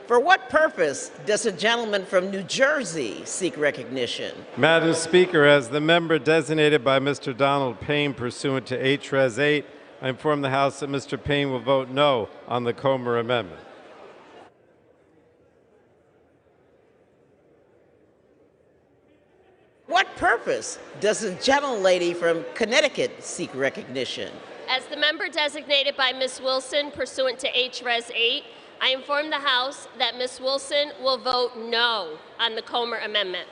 For what purpose does a gentleman from New Jersey seek recognition? Madam Speaker, as the member designated by Mr. Donald Payne pursuant to H.Res. 8, I inform the House that Mr. Payne will vote no on the Comer Amendment. What purpose does the gentlelady from Connecticut seek recognition? As the member designated by Ms. Wilson pursuant to H.Res. 8, I inform the House that Ms. Wilson will vote no on the Comer Amendment.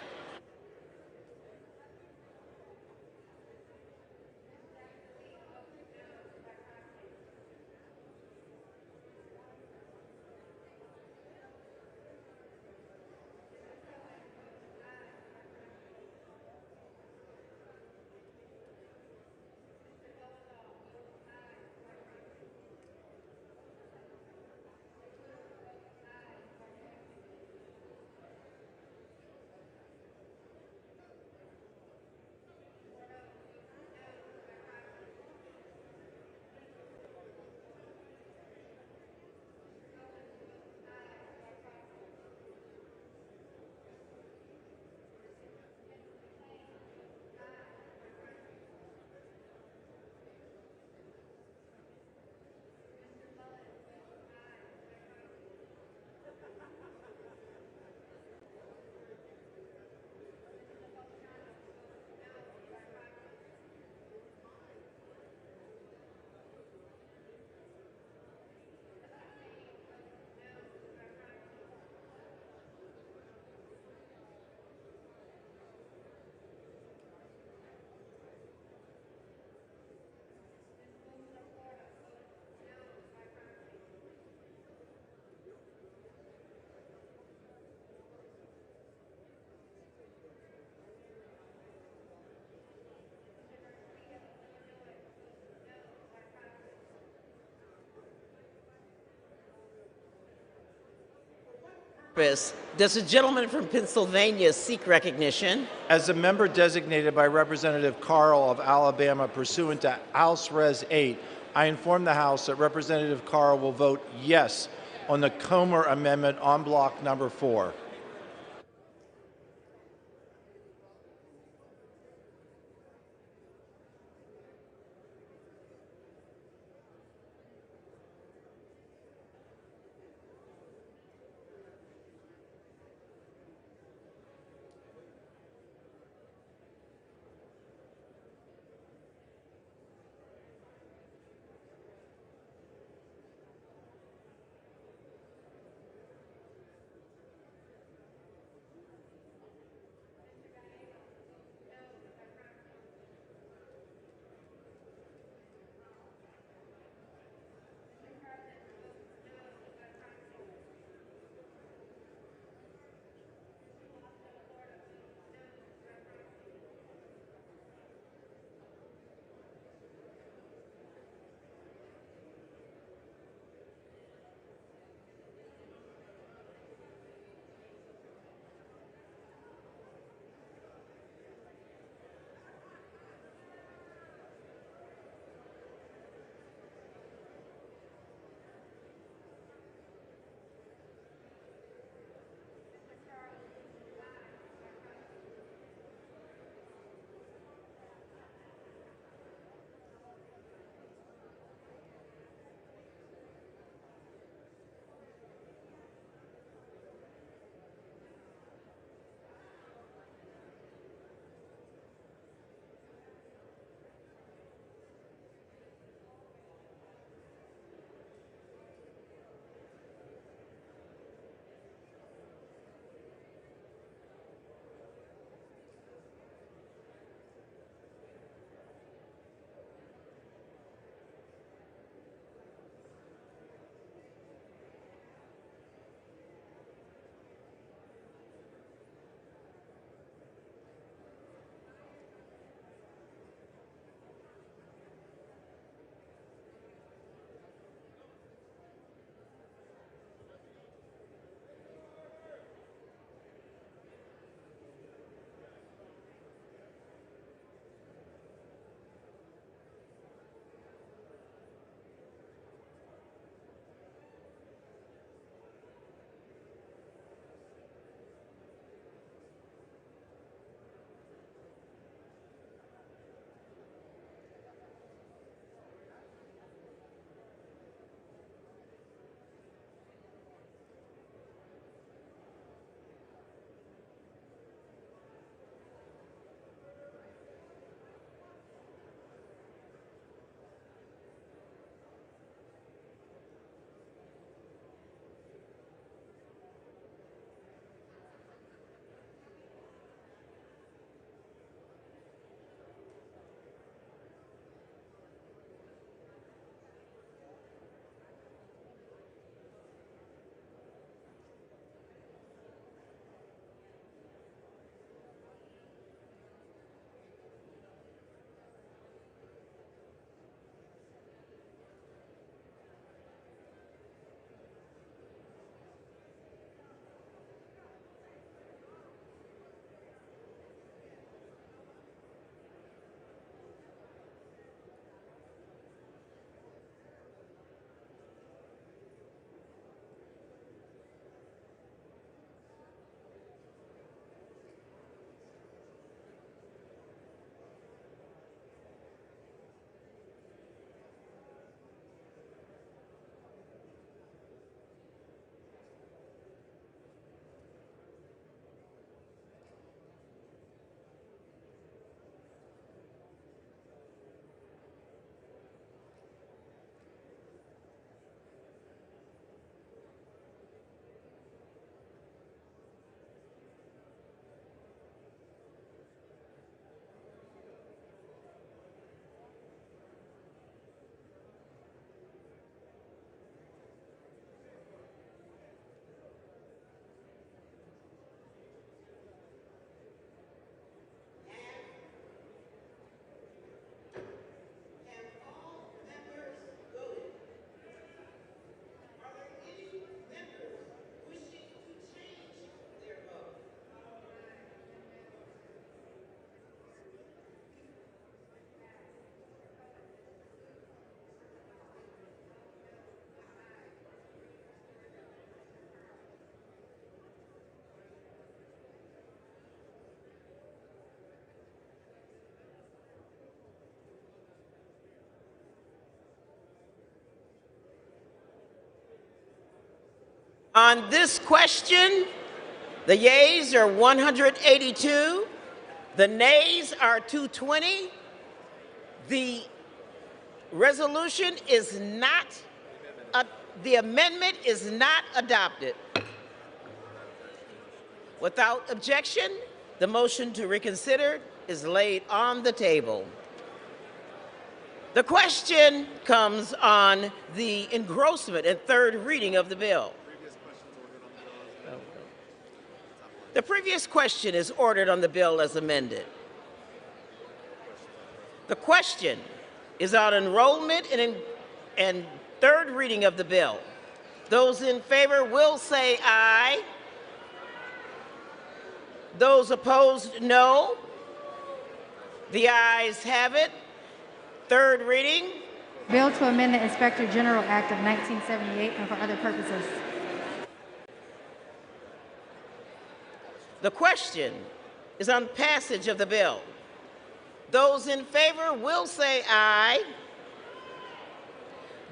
purpose does the gentleman from Pennsylvania seek recognition? As a member designated by Representative Carl of Alabama pursuant to House Res 8, I inform the House that Representative Carl will vote yes on the Comer Amendment on block number 4. On this question, the yeas are 182, the nays are 220. The resolution is not, the amendment is not adopted. Without objection, the motion to reconsider is laid on the table. The question comes on the engrossment and third reading of the bill. The previous question is ordered on the bill as amended. The question is on enrollment and third reading of the bill. Those in favor will say aye. Those opposed, no. The ayes have it. Third reading. Bill to amend the Inspector General Act of 1978 and for other purposes. The question is on passage of the bill. Those in favor will say aye.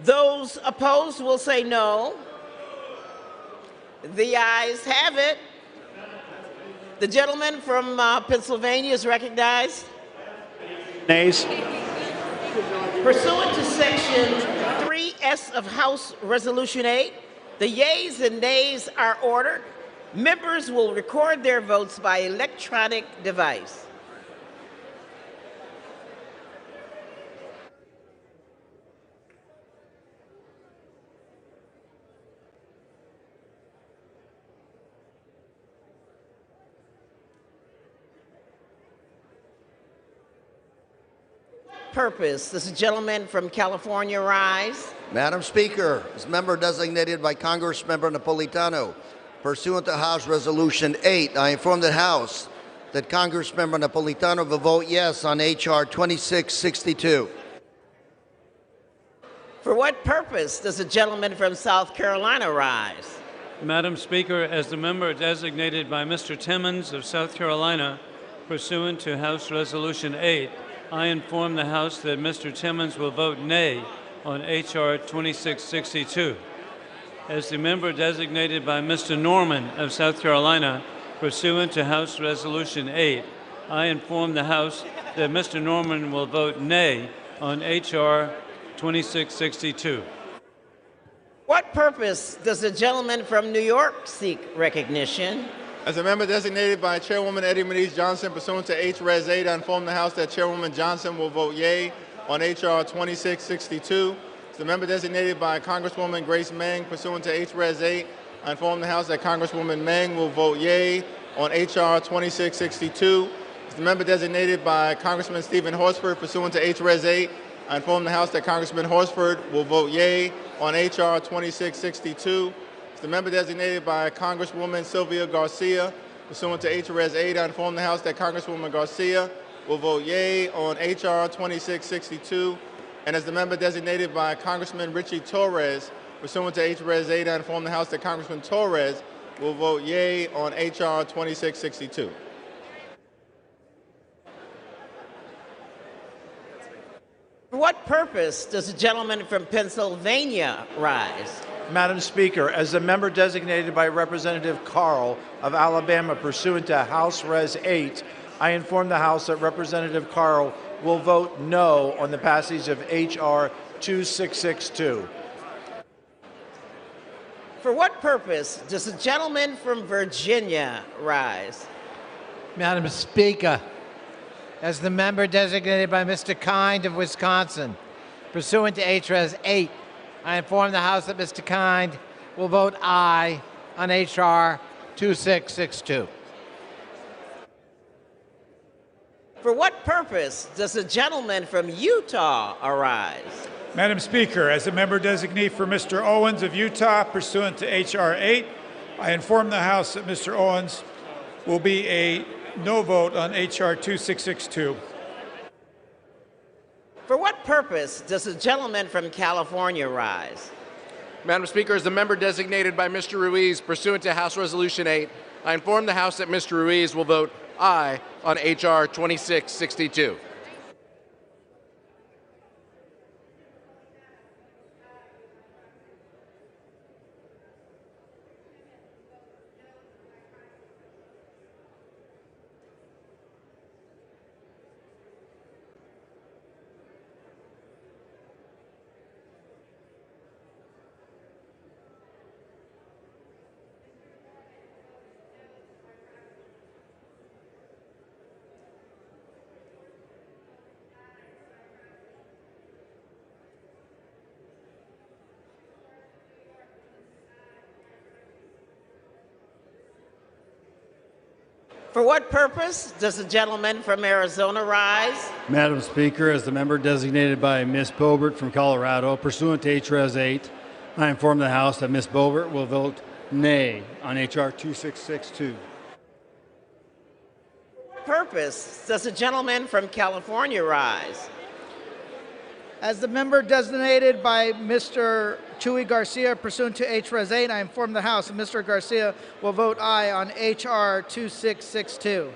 Those opposed will say no. The ayes have it. The gentleman from Pennsylvania is recognized. Nays. Pursuant to Section 3S of House Resolution 8, the yeas and nays are ordered. Members will record their votes by electronic device. Purpose. Does the gentleman from California rise? Madam Speaker, as member designated by Congressmember Napolitano, pursuant to House Resolution 8, I inform the House that Congressmember Napolitano will vote yes on H.R. 2662. For what purpose does the gentleman from South Carolina rise? Madam Speaker, as the member designated by Mr. Timmons of South Carolina, pursuant to House Resolution 8, I inform the House that Mr. Timmons will vote nay on H.R. 2662. As the member designated by Mr. Norman of South Carolina, pursuant to House Resolution 8, I inform the House that Mr. Norman will vote nay on H.R. 2662. What purpose does the gentleman from New York seek recognition? As a member designated by Chairwoman Eddie Denise Johnson, pursuant to H.Res. 8, I inform the House that Chairwoman Johnson will vote yea on H.R. 2662. As the member designated by Congresswoman Grace Meng, pursuant to H.Res. 8, I inform the House that Congresswoman Meng will vote yea on H.R. 2662. As the member designated by Congressman Stephen Horsford, pursuant to H.Res. 8, I inform the House that Congressman Horsford will vote yea on H.R. 2662. As the member designated by Congresswoman Sylvia Garcia, pursuant to H.Res. 8, I inform the House that Congresswoman Garcia will vote yea on H.R. 2662. And as the member designated by Congressman Richie Torres, pursuant to H.Res. 8, I inform the House that Congressman Torres will vote yea on H.R. 2662. For what purpose does the gentleman from Pennsylvania rise? Madam Speaker, as the member designated by Representative Carl of Alabama pursuant to House Res. 8, I inform the House that Representative Carl will vote no on the passage of H.R. 2662. For what purpose does the gentleman from Virginia rise? Madam Speaker, as the member designated by Mr. Kind of Wisconsin, pursuant to H.Res. 8, I inform the House that Mr. Kind will vote aye on H.R. 2662. For what purpose does the gentleman from Utah arise? Madam Speaker, as a member designee for Mr. Owens of Utah, pursuant to H.R. 8, I inform the House that Mr. Owens will be a no vote on H.R. 2662. For what purpose does the gentleman from California rise? Madam Speaker, as the member designated by Mr. Ruiz, pursuant to House Resolution 8, I inform the House that Mr. Ruiz will vote aye on H.R. 2662. For what purpose does the gentleman from Arizona rise? Madam Speaker, as the member designated by Ms. Boebert from Colorado, pursuant to H.R.S. 8, I inform the House that Ms. Boebert will vote nay on H.R. 2662. Purpose does the gentleman from California rise? As the member designated by Mr. Chuy Garcia pursuant to H.R.S. 8, I inform the House that Mr. Garcia will vote aye on H.R. 2662.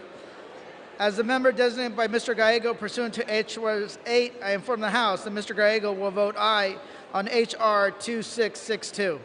As the member designated by Mr. Gallego pursuant to H.R.S. 8, I inform the House that Mr. Gallego will vote aye on H.R. 2662.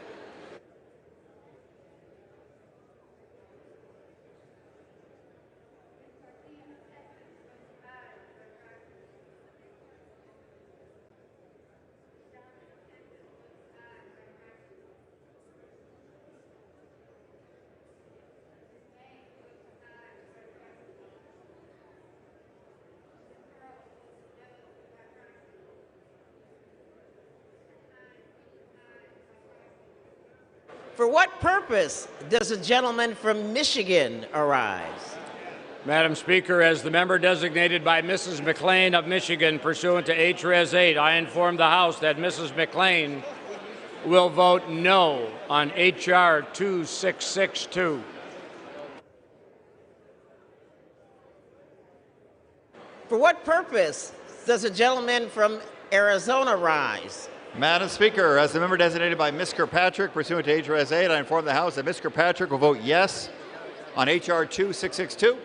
For what purpose does the gentleman from Michigan arise? Madam Speaker, as the member designated by Mrs. McLean of Michigan pursuant to H.R.S. 8, I inform the House that Mrs. McLean will vote no on H.R. 2662. For what purpose does the gentleman from Arizona rise? Madam Speaker, as the member designated by Ms. Kirkpatrick pursuant to H.R.S. 8, I inform the House that Ms. Kirkpatrick will vote yes on H.R. 2662.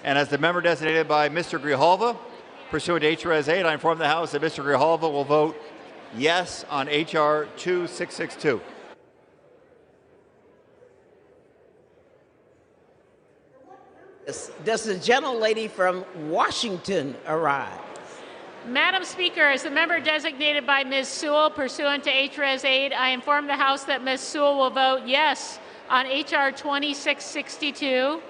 And as the member designated by Mr. Grijalva pursuant to H.R.S. 8, I inform the House that Mr. Grijalva will vote yes on H.R. 2662. Does the gentlelady from Washington arise? Madam Speaker, as the member designated by Ms. Sewell pursuant to H.R.S. 8, I inform the House that Ms. Sewell will vote yes on H.R. 2662.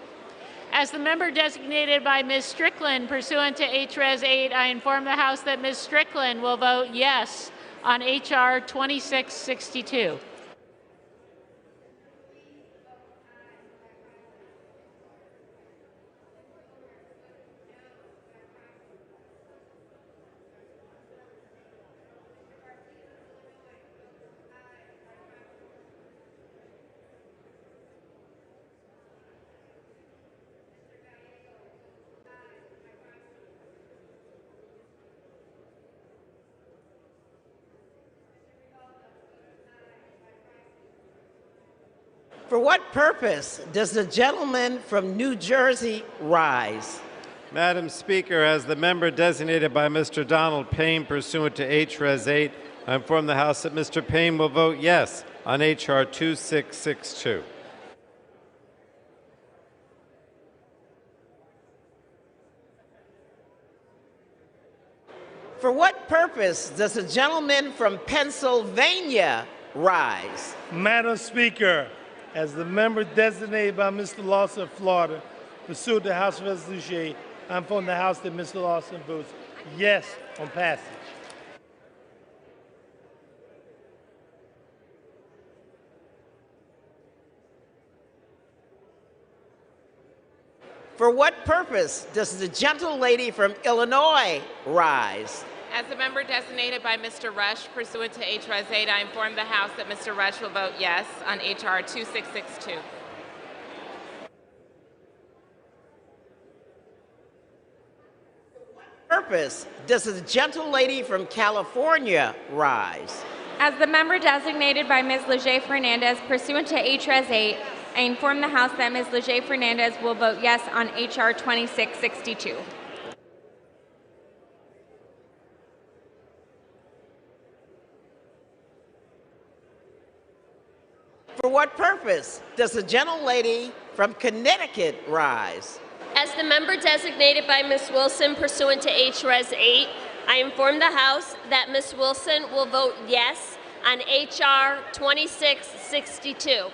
As the member designated by Ms. Strickland pursuant to H.R.S. 8, I inform the House that Ms. Strickland will vote yes on H.R. 2662. For what purpose does the gentleman from New Jersey rise? Madam Speaker, as the member designated by Mr. Donald Payne pursuant to H.R.S. 8, I inform the House that Mr. Payne will vote yes on H.R. 2662. For what purpose does the gentleman from Pennsylvania rise? Madam Speaker, as the member designated by Mr. Lawson of Florida, pursuant to House Resolution 8, I inform the House that Mr. Lawson votes yes on passage. For what purpose does the gentlelady from Illinois rise? As the member designated by Mr. Rush pursuant to H.R.S. 8, I inform the House that Mr. Rush will vote yes on H.R. 2662. Purpose does the gentlelady from California rise? As the member designated by Ms. Leger Fernandez pursuant to H.R.S. 8, I inform the House that Ms. Leger Fernandez will vote yes on H.R. 2662. For what purpose does the gentlelady from Connecticut rise? As the member designated by Ms. Wilson pursuant to H.R.S. 8, I inform the House that Ms. Wilson will vote yes on H.R. 2662.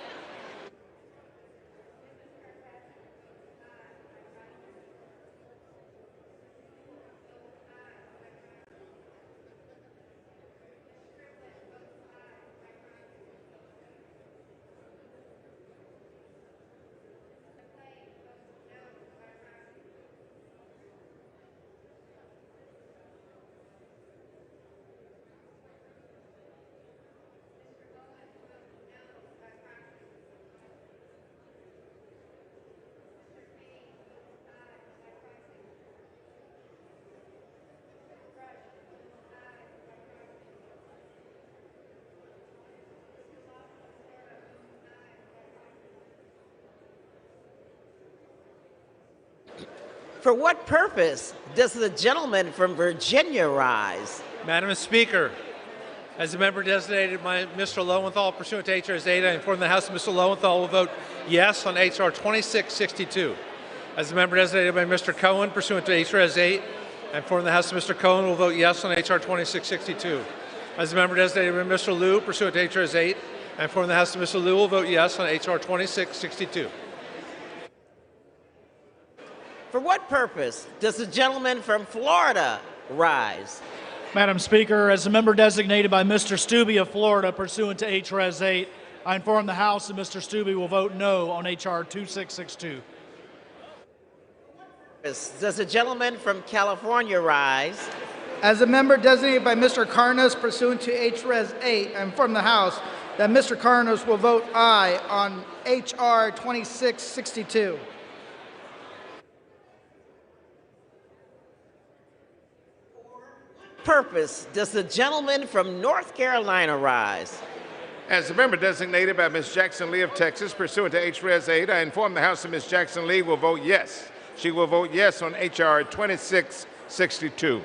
For what purpose does the gentleman from Virginia rise? Madam Speaker, as a member designated by Mr. Lowenthal pursuant to H.R. 8, I inform the House that Mr. Lowenthal will vote yes on H.R. 2662. As a member designated by Mr. Cohen pursuant to H.R. 8, I inform the House that Mr. Cohen will vote yes on H.R. 2662. As a member designated by Mr. Liu pursuant to H.R. 8, I inform the House that Mr. Liu will vote yes on H.R. 2662. For what purpose does the gentleman from Florida rise? Madam Speaker, as a member designated by Mr. Stubbe of Florida pursuant to H.R.S. 8, I inform the House that Mr. Stubbe will vote no on H.R. 2662. Does the gentleman from California rise? As a member designated by Mr. Karnas pursuant to H.R.S. 8, I inform the House that Mr. Karnas will vote aye on H.R. 2662. Purpose does the gentleman from North Carolina rise? As a member designated by Ms. Jackson Lee of Texas, pursuant to H.R.S. 8, I inform the House that Ms. Jackson Lee will vote yes. She will vote yes on H.R. 2662.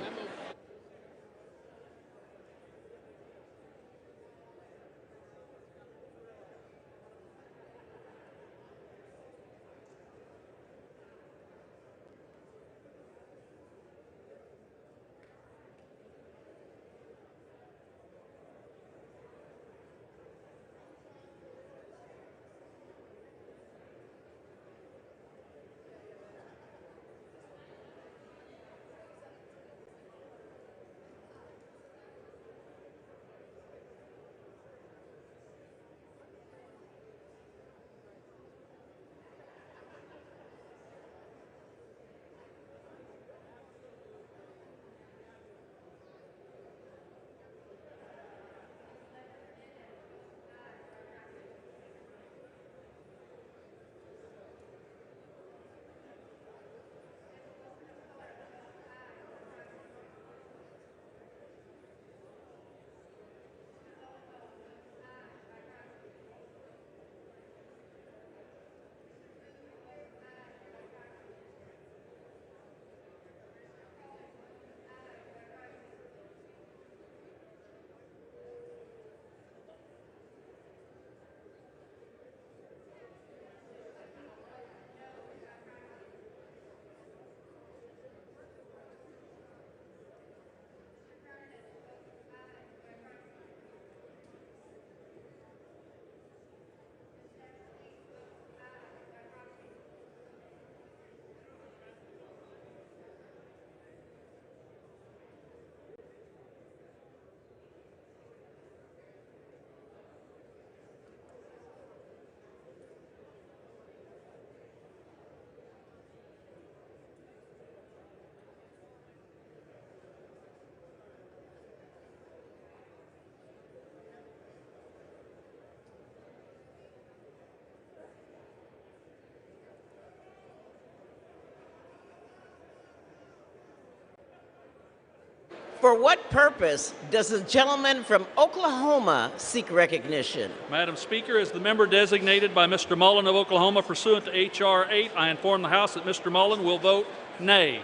For what purpose does the gentleman from Oklahoma seek recognition? Madam Speaker, as the member designated by Mr. Mullen of Oklahoma pursuant to H.R. 8, I inform the House that Mr. Mullen will vote nay.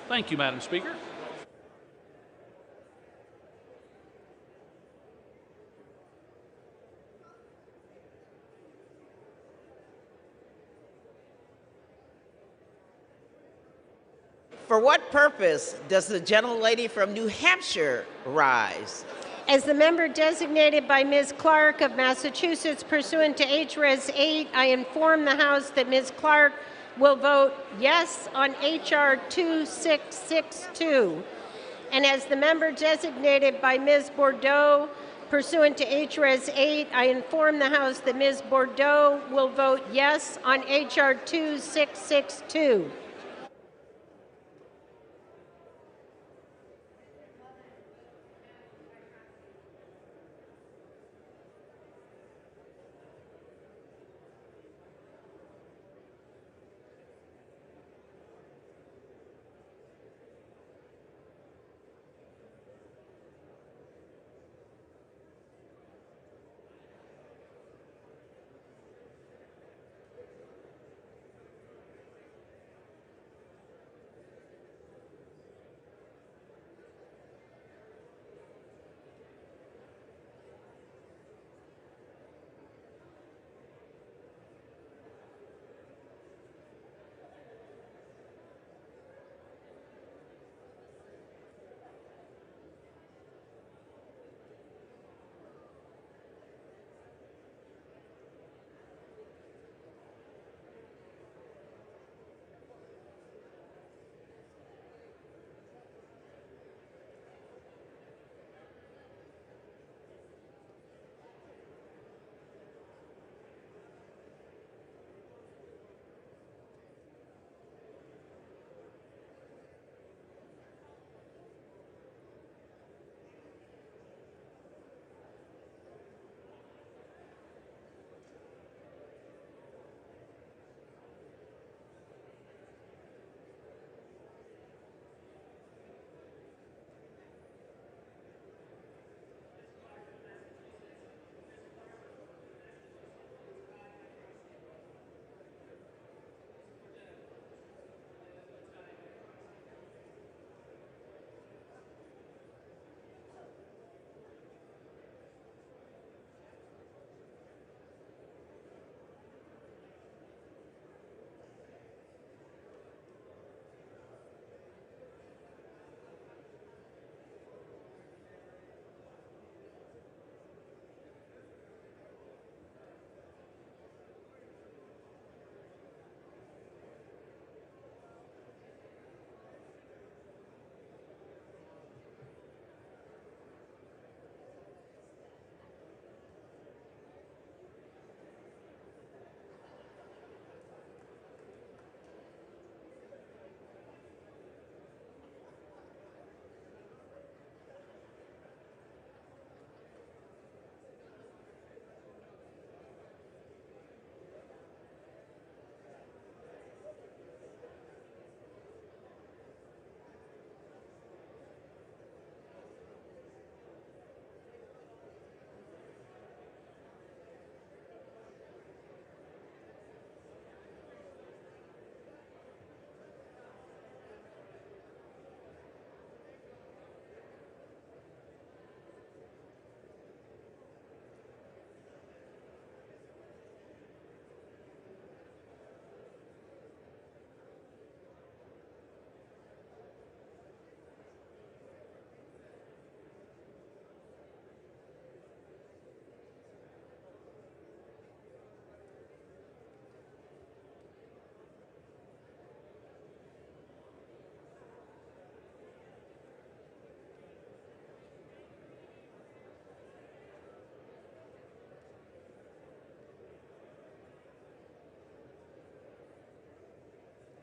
Thank you, Madam Speaker. For what purpose does the gentlelady from New Hampshire rise? As the member designated by Ms. Clark of Massachusetts pursuant to H.R.S. 8, I inform the House that Ms. Clark will vote yes on H.R. 2662. And as the member designated by Ms. Bordeaux pursuant to H.R.S. 8, I inform the House that Ms. Bordeaux will vote yes on H.R. 2662.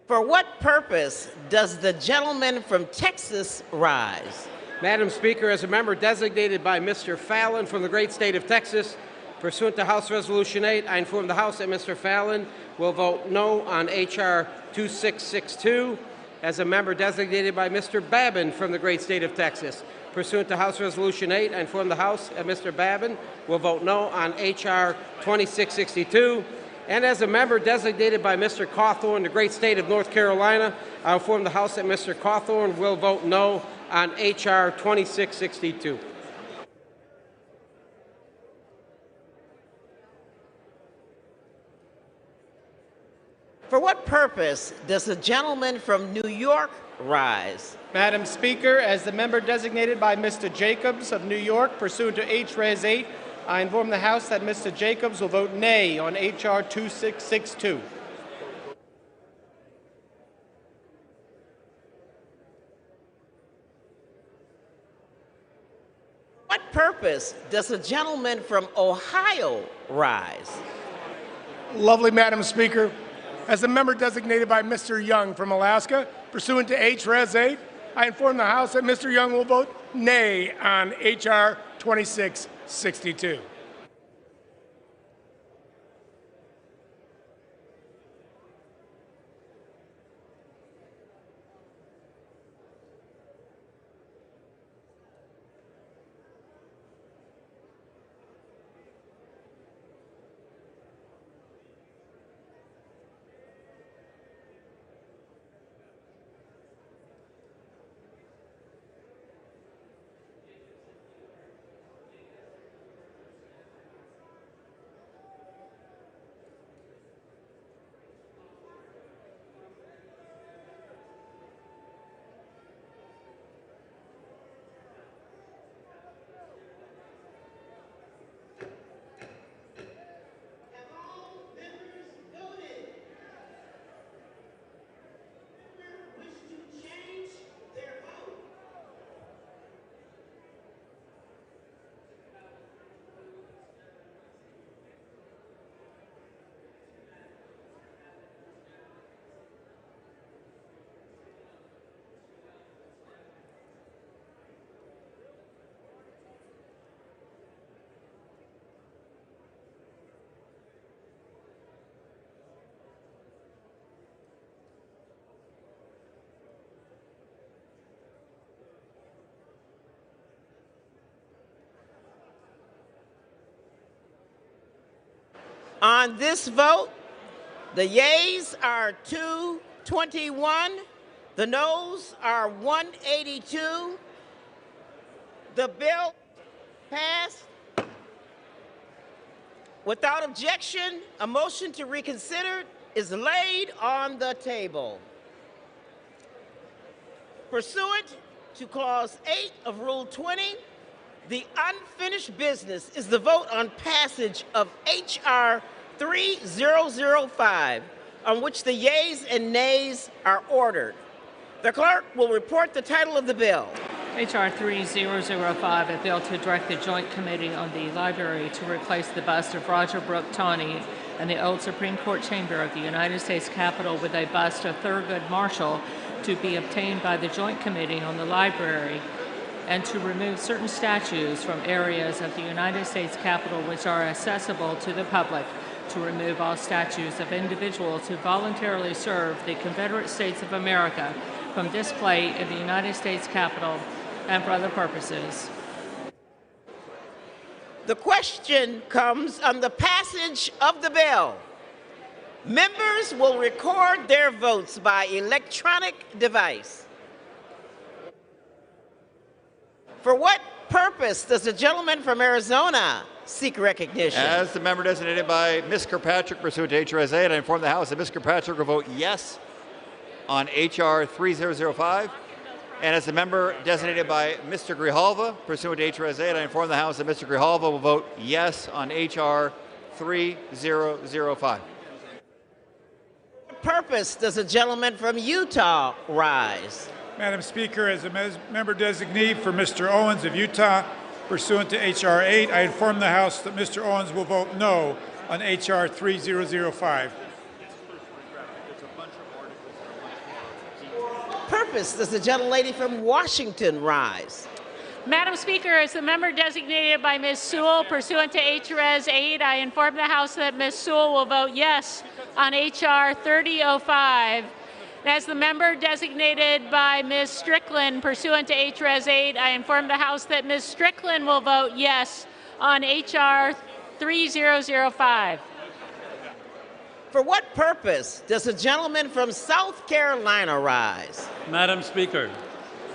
For what purpose does the gentleman from Texas rise? Madam Speaker, as a member designated by Mr. Fallon from the great state of Texas, pursuant to House Resolution 8, I inform the House that Mr. Fallon will vote no on H.R. 2662. As a member designated by Mr. Babin from the great state of Texas, pursuant to House Resolution 8, I inform the House that Mr. Babin will vote no on H.R. 2662. And as a member designated by Mr. Cawthorn, the great state of North Carolina, I inform the House that Mr. Cawthorn will vote no on H.R. 2662. For what purpose does the gentleman from New York rise? Madam Speaker, as the member designated by Mr. Jacobs of New York, pursuant to H.Res. 8, I inform the House that Mr. Jacobs will vote nay on H.R. 2662. What purpose does the gentleman from Ohio rise? Lovely Madam Speaker, as a member designated by Mr. Young from Alaska, pursuant to H.Res. 8, I inform the House that Mr. Young will vote nay on H.R. 2662. On this vote, the yeas are 221, the noes are 182. The bill passed. Without objection, a motion to reconsider is laid on the table. Pursuant to Clause 8 of Rule 20, the unfinished business is the vote on passage of H.R. 3005, on which the yeas and nays are ordered. The clerk will report the title of the bill. H.R. 3005, a bill to direct the Joint Committee on the Library to replace the bust of Roger Brooke Taney in the old Supreme Court chamber of the United States Capitol with a bust of Thurgood Marshall to be obtained by the Joint Committee on the Library, and to remove certain statues from areas of the United States Capitol which are accessible to the public, to remove all statues of individuals who voluntarily served the Confederate States of America from display in the United States Capitol and for other purposes. The question comes on the passage of the bill. Members will record their votes by electronic device. For what purpose does the gentleman from Arizona seek recognition? As the member designated by Ms. Kirkpatrick, pursuant to H.R. 8, I inform the House that Ms. Kirkpatrick will vote yes on H.R. 3005. And as the member designated by Mr. Grijalva, pursuant to H.R. 8, I inform the House that Mr. Grijalva will vote yes on H.R. 3005. What purpose does the gentleman from Utah rise? Madam Speaker, as a member designee for Mr. Owens of Utah, pursuant to H.R. 8, I inform the House that Mr. Owens will vote no on H.R. 3005. purpose does the gentlelady from Washington rise? Madam Speaker, as the member designated by Ms. Sewell pursuant to H.Res. 8, I inform the House that Ms. Sewell will vote yes on H.R. 3005. As the member designated by Ms. Strickland pursuant to H.Res. 8, I inform the House that Ms. Strickland will vote yes on H.R. 3005. For what purpose does the gentleman from South Carolina rise? Madam Speaker,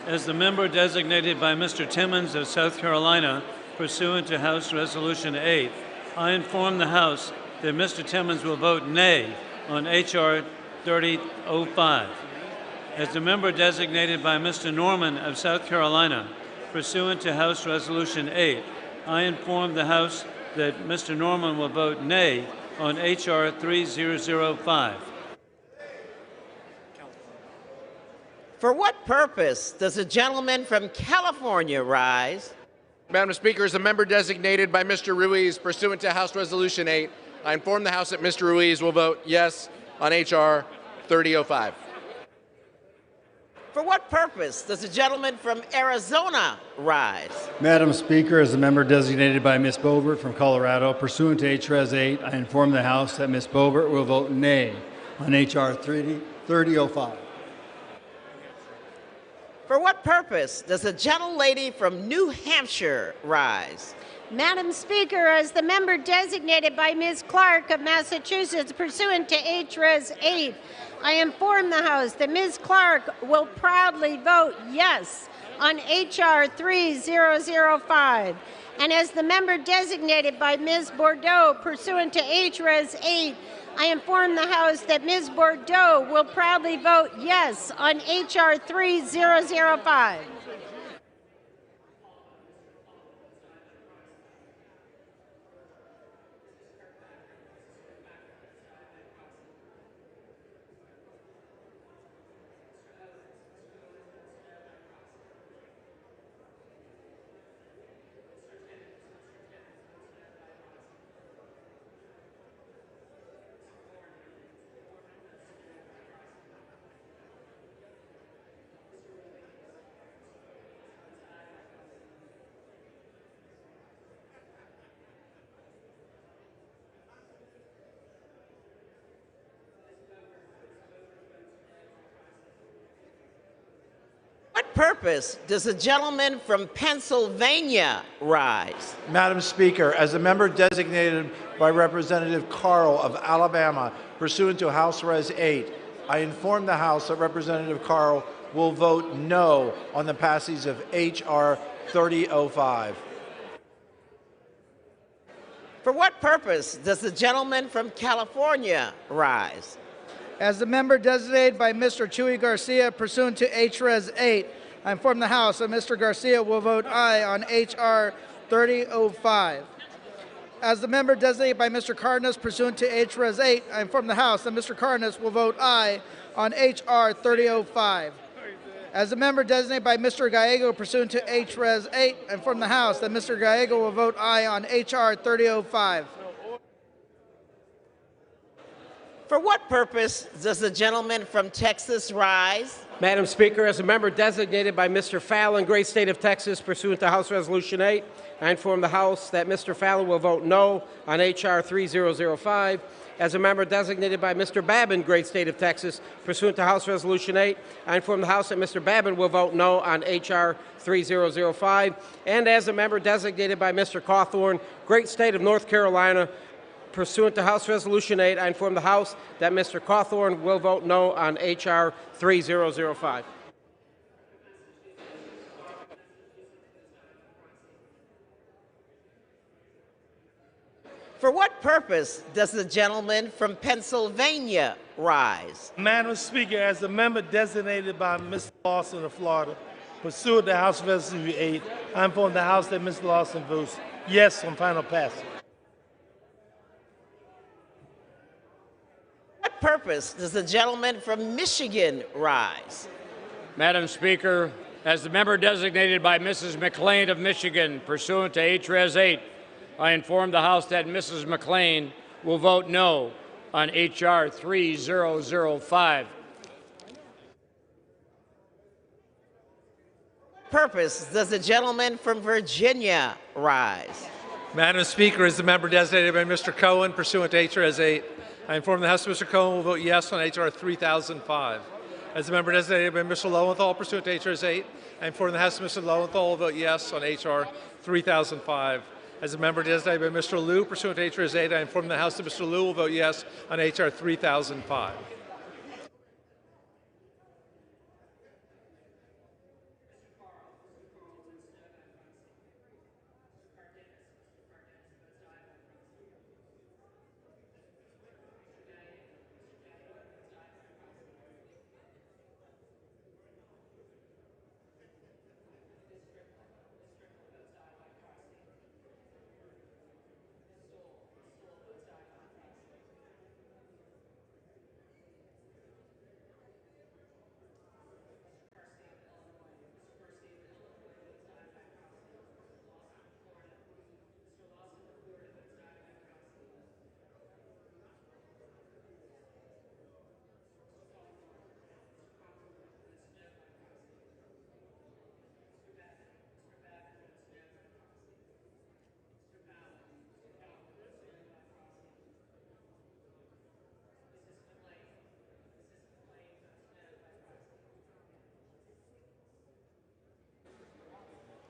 as the member designated by Mr. Timmons of South Carolina pursuant to House Resolution 8, I inform the House that Mr. Timmons will vote nay on H.R. 3005. As the member designated by Mr. Norman of South Carolina pursuant to House Resolution 8, I inform the House that Mr. Norman will vote nay on H.R. 3005. For what purpose does the gentleman from California rise? Madam Speaker, as a member designated by Mr. Ruiz pursuant to House Resolution 8, I inform the House that Mr. Ruiz will vote yes on H.R. 3005. For what purpose does the gentleman from Arizona rise? Madam Speaker, as a member designated by Ms. Boebert from Colorado, pursuant to H.Res. 8, I inform the House that Ms. Boebert will vote nay on H.R. 3005. For what purpose does the gentlelady from New Hampshire rise? Madam Speaker, as the member designated by Ms. Clark of Massachusetts pursuant to H.Res. 8, I inform the House that Ms. Clark will proudly vote yes on H.R. 3005. And as the member designated by Ms. Bordeaux pursuant to H.Res. 8, I inform the House that Ms. Bordeaux will proudly vote yes on H.R. 3005. What purpose does the gentleman from Pennsylvania rise? Madam Speaker, as a member designated by Representative Carl of Alabama pursuant to House Res. 8, I inform the House that Representative Carl will vote no on the passage of H.R. 3005. For what purpose does the gentleman from California rise? As the member designated by Mr. Chuy Garcia pursuant to H.Res. 8, I inform the House that Mr. Garcia will vote aye on H.R. 3005. As the member designated by Mr. Cardenas pursuant to H.Res. 8, I inform the House that Mr. Cardenas will vote aye on H.R. 3005. As the member designated by Mr. Gallego pursuant to H.Res. 8, I inform the House that Mr. Gallego will vote aye on H.R. 3005. For what purpose does the gentleman from Texas rise? Madam Speaker, as a member designated by Mr. Fallon, great state of Texas, pursuant to House Resolution 8, I inform the House that Mr. Fallon will vote no on H.R. 3005. As a member designated by Mr. Babin, great state of Texas, pursuant to House Resolution 8, I inform the House that Mr. Babin will vote no on H.R. 3005. And as a member designated by Mr. Cawthorn, great state of North Carolina, pursuant to House Resolution 8, I inform the House that Mr. Cawthorn will vote no on H.R. 3005. For what purpose does the gentleman from Pennsylvania rise? Madam Speaker, as a member designated by Mr. Lawson of Florida, pursuant to House Resolution 8, I inform the House that Mr. Lawson votes yes on final passage. What purpose does the gentleman from Michigan rise? Madam Speaker, as the member designated by Mrs. McLean of Michigan pursuant to H.Res. 8, I inform the House that Mrs. McLean will vote no on H.R. 3005. purpose does the gentleman from Virginia rise? Madam Speaker, as the member designated by Mr. Cohen pursuant to H.R. 8, I inform the House that Mr. Cohen will vote yes on H.R. 3005. As the member designated by Mr. Lowenthal pursuant to H.R. 8, I inform the House that Mr. Lowenthal will vote yes on H.R. 3005. As a member designated by Mr. Liu pursuant to H.R. 8, I inform the House that Mr. Liu will vote yes on H.R. 3005.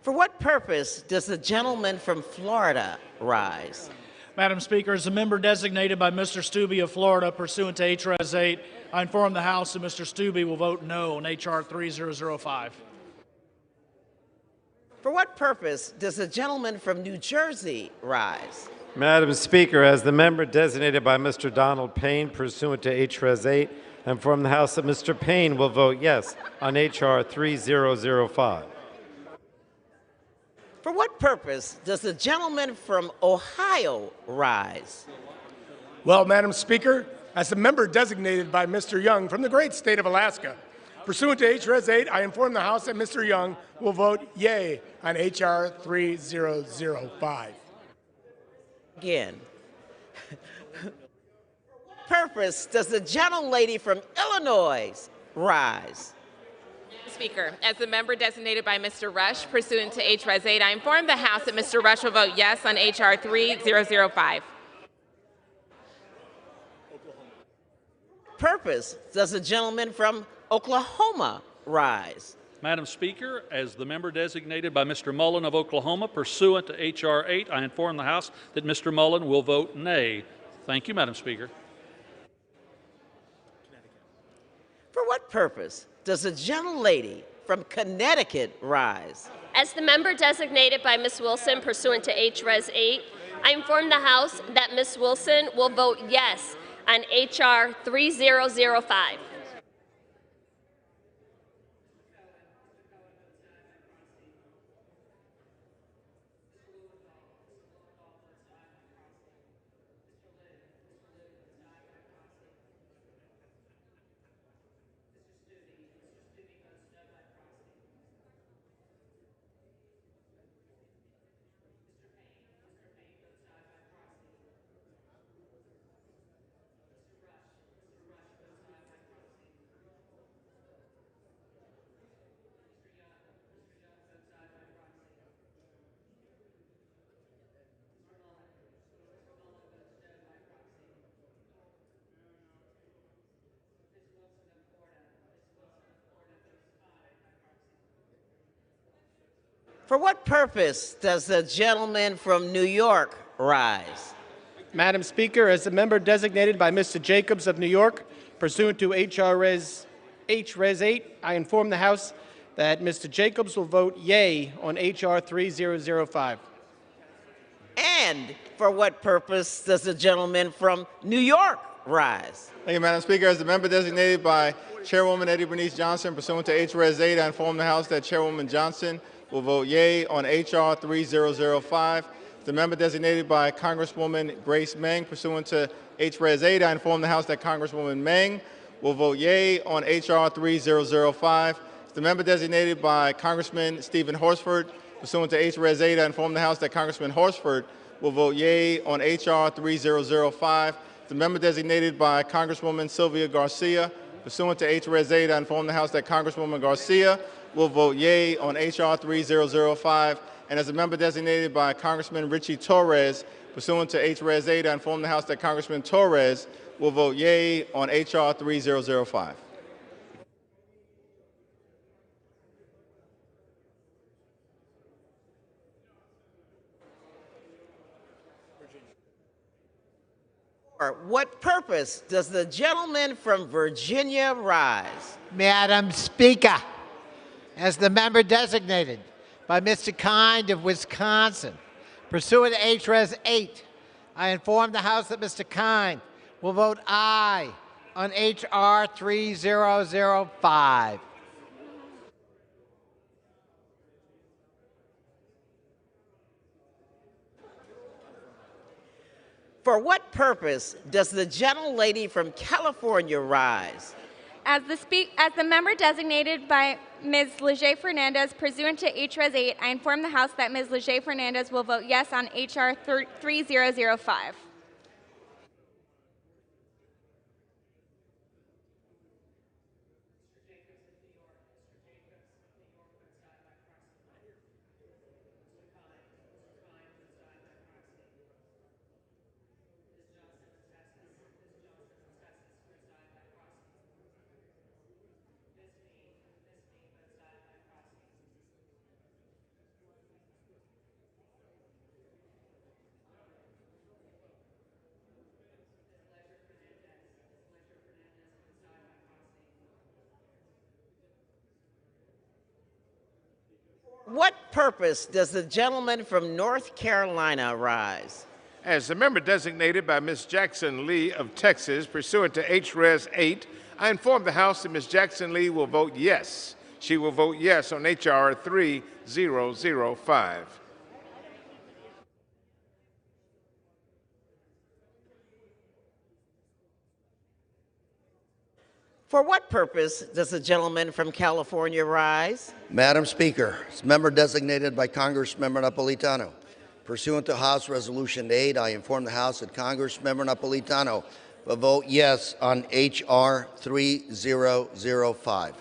For what purpose does the gentleman from Florida rise? Madam Speaker, as a member designated by Mr. Stubbe of Florida pursuant to H.R. 8, I inform the House that Mr. Stubbe will vote no on H.R. 3005. For what purpose does the gentleman from New Jersey rise? Madam Speaker, as the member designated by Mr. Donald Payne pursuant to H.R. 8, I inform the House that Mr. Payne will vote yes on H.R. 3005. For what purpose does the gentleman from Ohio rise? Well, Madam Speaker, as the member designated by Mr. Young from the great state of Alaska, pursuant to H.R. 8, I inform the House that Mr. Young will vote yea on H.R. 3005. Again. Purpose does the gentlelady from Illinois rise? Speaker, as the member designated by Mr. Rush pursuant to H.R. 8, I inform the House that Mr. Rush will vote yes on H.R. 3005. Purpose does the gentleman from Oklahoma rise? Madam Speaker, as the member designated by Mr. Mullen of Oklahoma pursuant to H.R. 8, I inform the House that Mr. Mullen will vote nay. Thank you, Madam Speaker. For what purpose does the gentlelady from Connecticut rise? As the member designated by Ms. Wilson pursuant to H.R. 8, I inform the House that Ms. Wilson will vote yes on H.R. 3005. For what purpose does the gentleman from New York rise? Madam Speaker, as the member designated by Mr. Jacobs of New York, pursuant to H.R. 8, I inform the House that Mr. Jacobs will vote yea on H.R. 3005. And for what purpose does the gentleman from New York rise? Thank you, Madam Speaker. As the member designated by Chairwoman Eddie Bernice Johnson, pursuant to H.R. 8, I inform the House that Chairwoman Johnson will vote yea on H.R. 3005. The member designated by Congresswoman Grace Meng, pursuant to H.R. 8, I inform the House that Congresswoman Meng will vote yea on H.R. 3005. The member designated by Congressman Stephen Horsford, pursuant to H.R. 8, I inform the House that Congressman Horsford will vote yea on H.R. 3005. The member designated by Congresswoman Sylvia Garcia, pursuant to H.R. 8, I inform the House that Congresswoman Garcia will vote yea on H.R. 3005. And as a member designated by Congressman Richie Torres, pursuant to H.Res. 8, I inform the House that Congressman Torres will vote yea on H.R. 3005. For what purpose does the gentleman from Virginia rise? Madam Speaker, as the member designated by Mr. Kind of Wisconsin, pursuant to H.Res. 8, I inform the House that Mr. Kind will vote aye on H.R. 3005. For what purpose does the gentlelady from California rise? As the member designated by Ms. Leger Fernandez, pursuant to H.Res. 8, I inform the House that Ms. Leger Fernandez will vote yes on H.R. 3005. What purpose does the gentleman from North Carolina rise? As the member designated by Ms. Jackson Lee of Texas, pursuant to H.Res. 8, I inform the House that Ms. Jackson Lee will vote yes. She will vote yes on H.R. 3005. For what purpose does the gentleman from California rise? Madam Speaker, as member designated by Congressmember Napolitano, pursuant to House Resolution 8, I inform the House that Congressmember Napolitano will vote yes on H.R. 3005.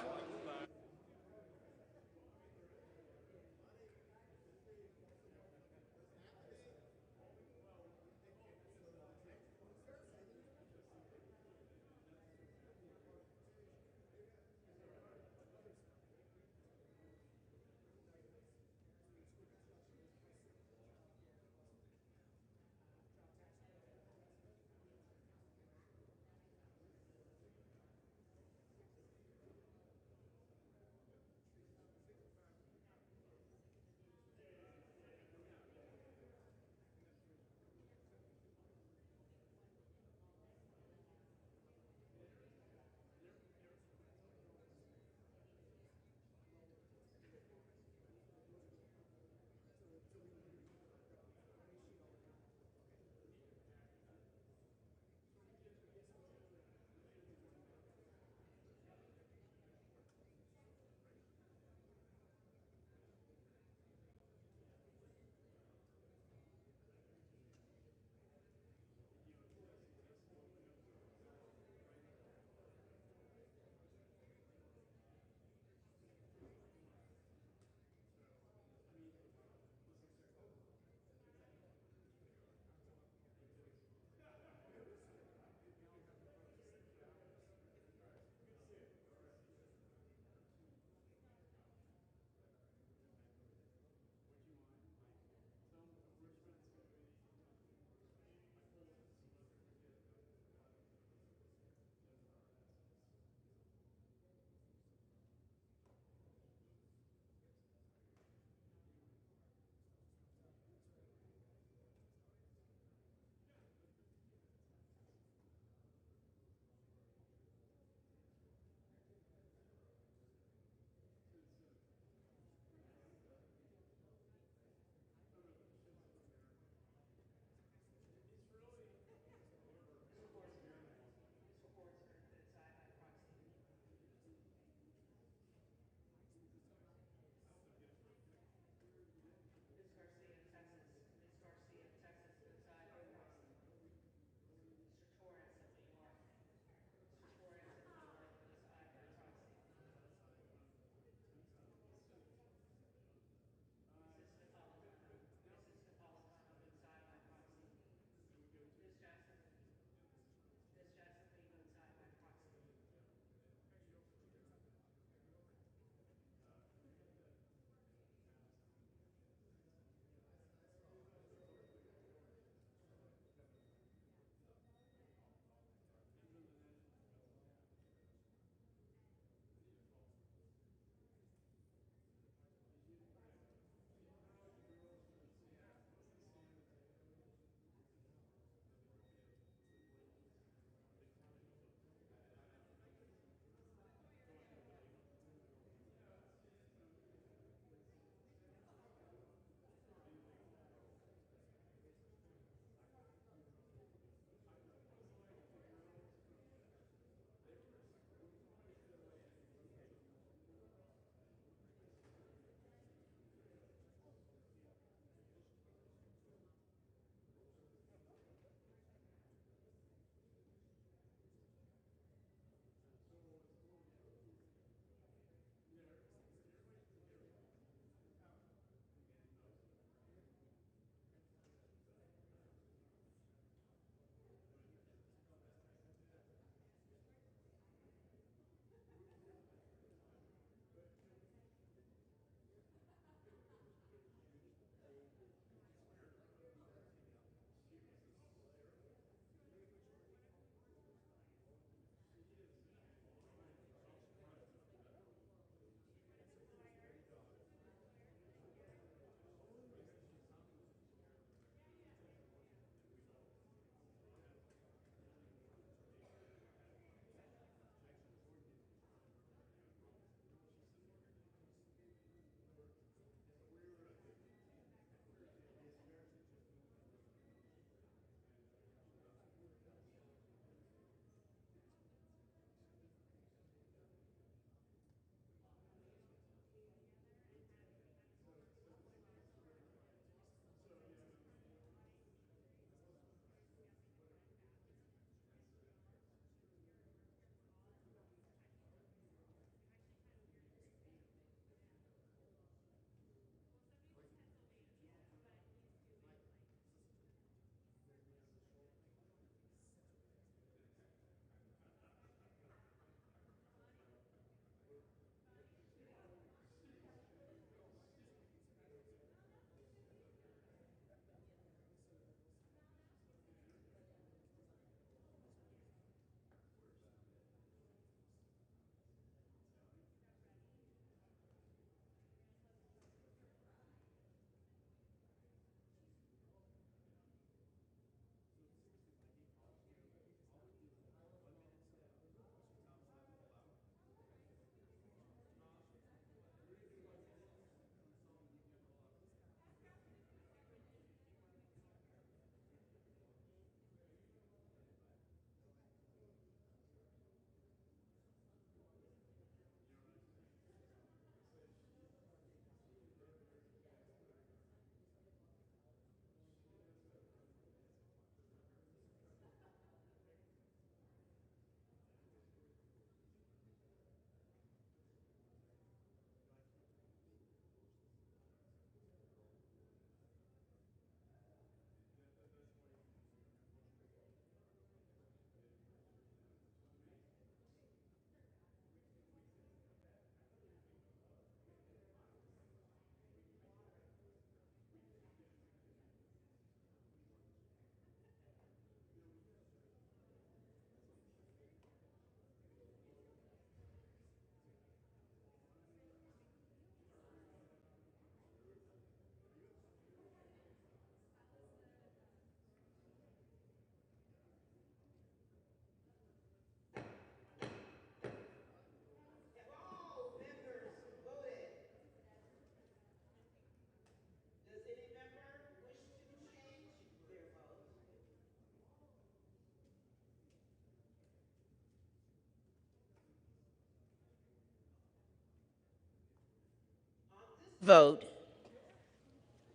vote.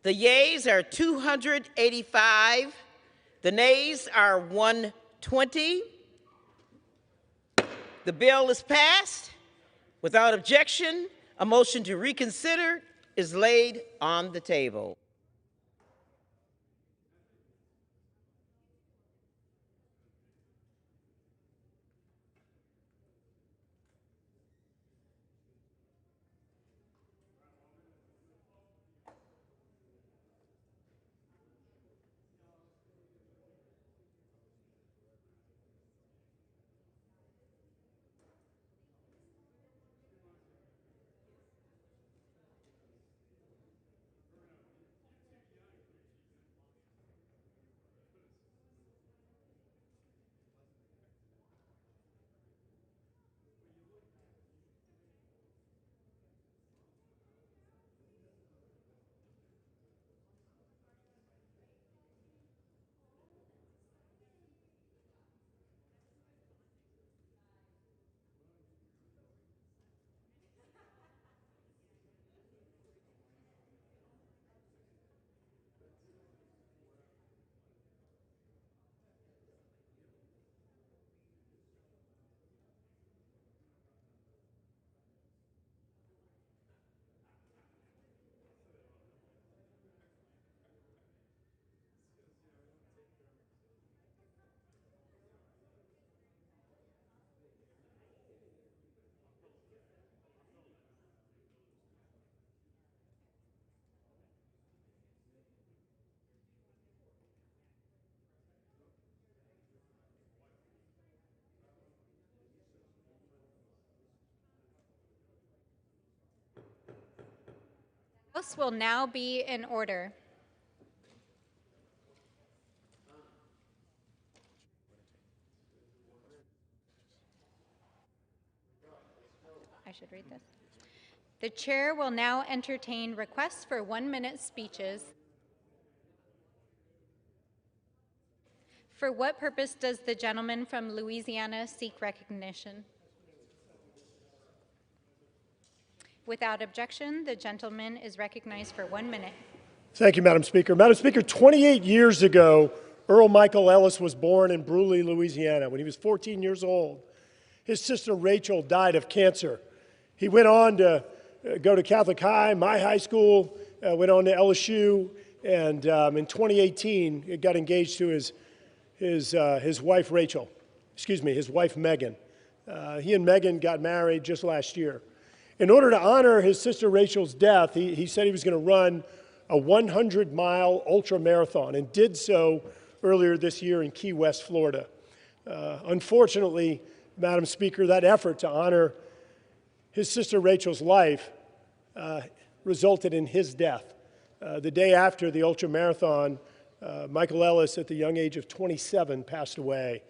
The yeas are 285. The nays are 120. The bill is passed. Without objection, a motion to reconsider is laid on the table. House will now be in order. I should read this. The chair will now entertain requests for 1-minute speeches. For what purpose does the gentleman from Louisiana seek recognition? Without objection, the gentleman is recognized for 1 minute. Thank you, Madam Speaker. Madam Speaker, 28 years ago, Earl Michael Ellis was born in Bruley, Louisiana. When he was 14 years old, his sister Rachel died of cancer. He went on to go to Catholic High, my high school, went on to LSU, and in 2018, he got engaged to his wife Rachel, his wife Megan. He and Megan got married just last year. In order to honor his sister Rachel's death, he said he was going to run a 100-mile ultra marathon and did so earlier this year in Key West, Florida. Unfortunately, Madam Speaker, that effort to honor his sister Rachel's life resulted in his death. The day after the ultra marathon, Michael Ellis, at the young age of 27, passed away.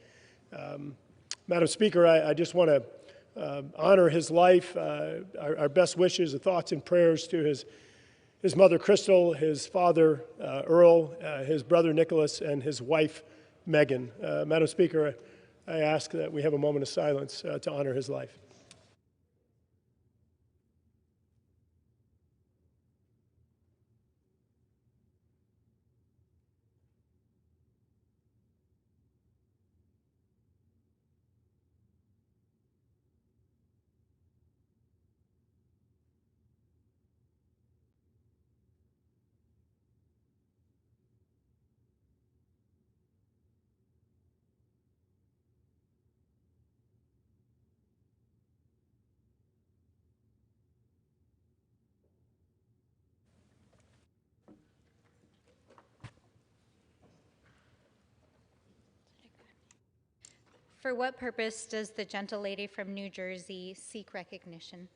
Madam Speaker, I just want to honor his life, our best wishes, and thoughts and prayers to his mother, Crystal, his father, Earl, his brother, Nicholas, and his wife, Megan. Madam Speaker, I ask that we have a moment of silence to honor his life. For what purpose does the gentlelady from New Jersey seek recognition?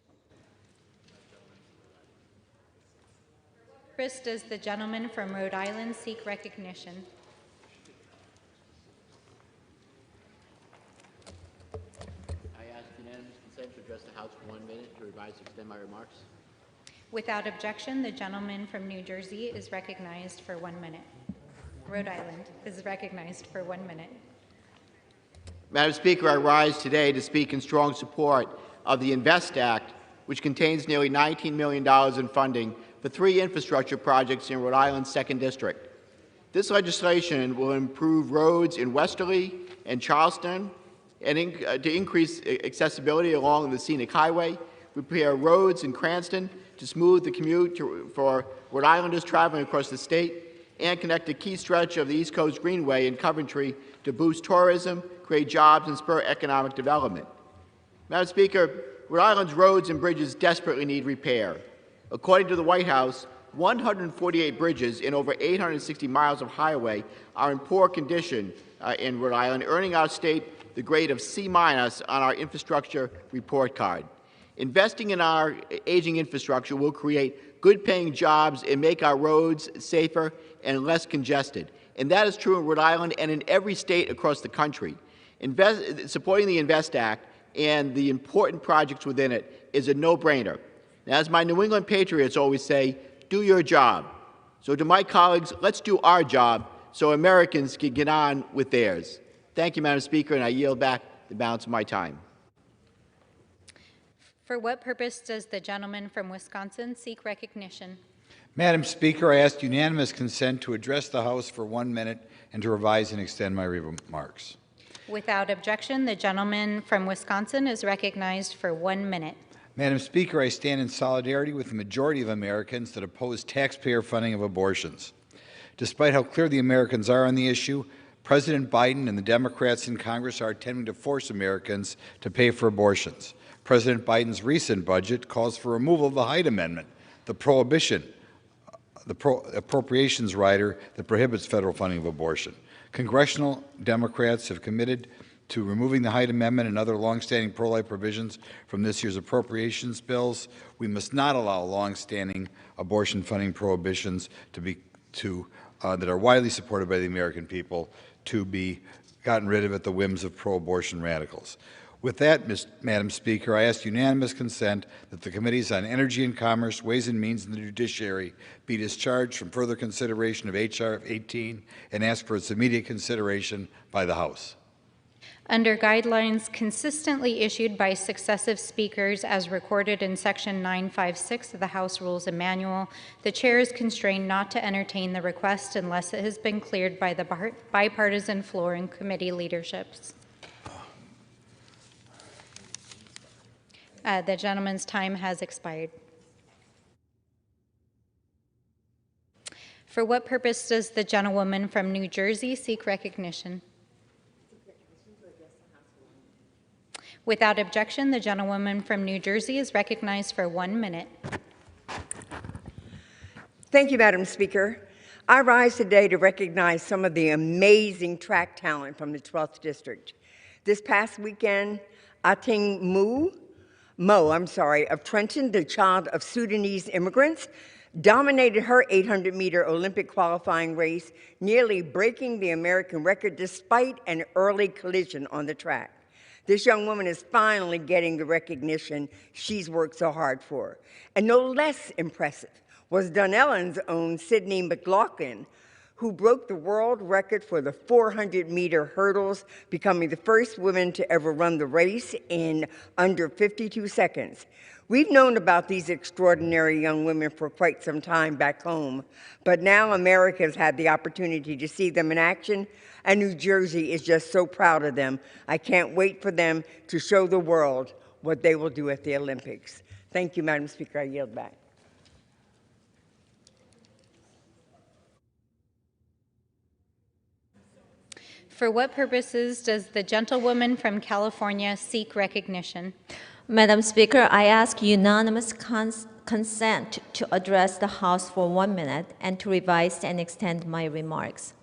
For what purpose does the gentleman from Rhode Island seek recognition? I ask unanimous consent to address the House for 1 minute to revise and extend my remarks. Without objection, the gentleman from New Jersey is recognized for 1 minute. Rhode Island is recognized for 1 minute. Madam Speaker, I rise today to speak in strong support of the INVEST Act, which contains nearly $19 million in funding for 3 infrastructure projects in Rhode Island's 2nd District. This legislation will improve roads in Westerly and Charleston and to increase accessibility along the scenic highway, repair roads in Cranston to smooth the commute for Rhode Islanders traveling across the state, and connect a key stretch of the East Coast Greenway in Coventry to boost tourism, create jobs, and spur economic development. Madam Speaker, Rhode Island's roads and bridges desperately need repair. According to the White House, 148 bridges and over 860 miles of highway are in poor condition in Rhode Island, earning our state the grade of C- on our infrastructure report card. Investing in our aging infrastructure will create good-paying jobs and make our roads safer and less congested. And that is true in Rhode Island and in every state across the country. Supporting the INVEST Act and the important projects within it is a no-brainer. As my New England patriots always say, do your job. So to my colleagues, let's do our job so Americans can get on with theirs. Thank you, Madam Speaker, and I yield back the balance of my time. For what purpose does the gentleman from Wisconsin seek recognition? Madam Speaker, I ask unanimous consent to address the House for 1 minute and to revise and extend my remarks. Without objection, the gentleman from Wisconsin is recognized for 1 minute. Madam Speaker, I stand in solidarity with the majority of Americans that oppose taxpayer funding of abortions. Despite how clear the Americans are on the issue, President Biden and the Democrats in Congress are attempting to force Americans to pay for abortions. President Biden's recent budget calls for removal of the Hyde Amendment, the appropriations rider that prohibits federal funding of abortion. Congressional Democrats have committed to removing the Hyde Amendment and other longstanding pro-life provisions from this year's appropriations bills. We must not allow longstanding abortion funding prohibitions that are widely supported by the American people to be gotten rid of at the whims of pro-abortion radicals. With that, Madam Speaker, I ask unanimous consent that the Committees on Energy and Commerce, Ways and Means, and the Judiciary be discharged from further consideration of H.R. 18 and ask for its immediate consideration by the House. Under guidelines consistently issued by successive speakers as recorded in Section 956 of the House Rules and Manual, the Chair is constrained not to entertain the request unless it has been cleared by the bipartisan floor and committee leaderships. The gentleman's time has expired. For what purpose does the gentlewoman from New Jersey seek recognition? Without objection, the gentlewoman from New Jersey is recognized for 1 minute. Thank you, Madam Speaker. I rise today to recognize some of the amazing track talent from the 12th District. This past weekend, Ating Mo of Trenton, the child of Sudanese immigrants, dominated her 800-meter Olympic qualifying race, nearly breaking the American record despite an early collision on the track. This young woman is finally getting the recognition she's worked so hard for. And no less impressive was Dunellen's own Sydney McLaughlin, who broke the world record for the 400-meter hurdles, becoming the first woman to ever run the race in under 52 seconds. We've known about these extraordinary young women for quite some time back home, but now America has had the opportunity to see them in action, and New Jersey is just so proud of them. I can't wait for them to show the world what they will do at the Olympics. Thank you, Madam Speaker. I yield back. For what purposes does the gentlewoman from California seek recognition? Madam Speaker, I ask unanimous consent to address the House for 1 minute and to revise and extend my remarks.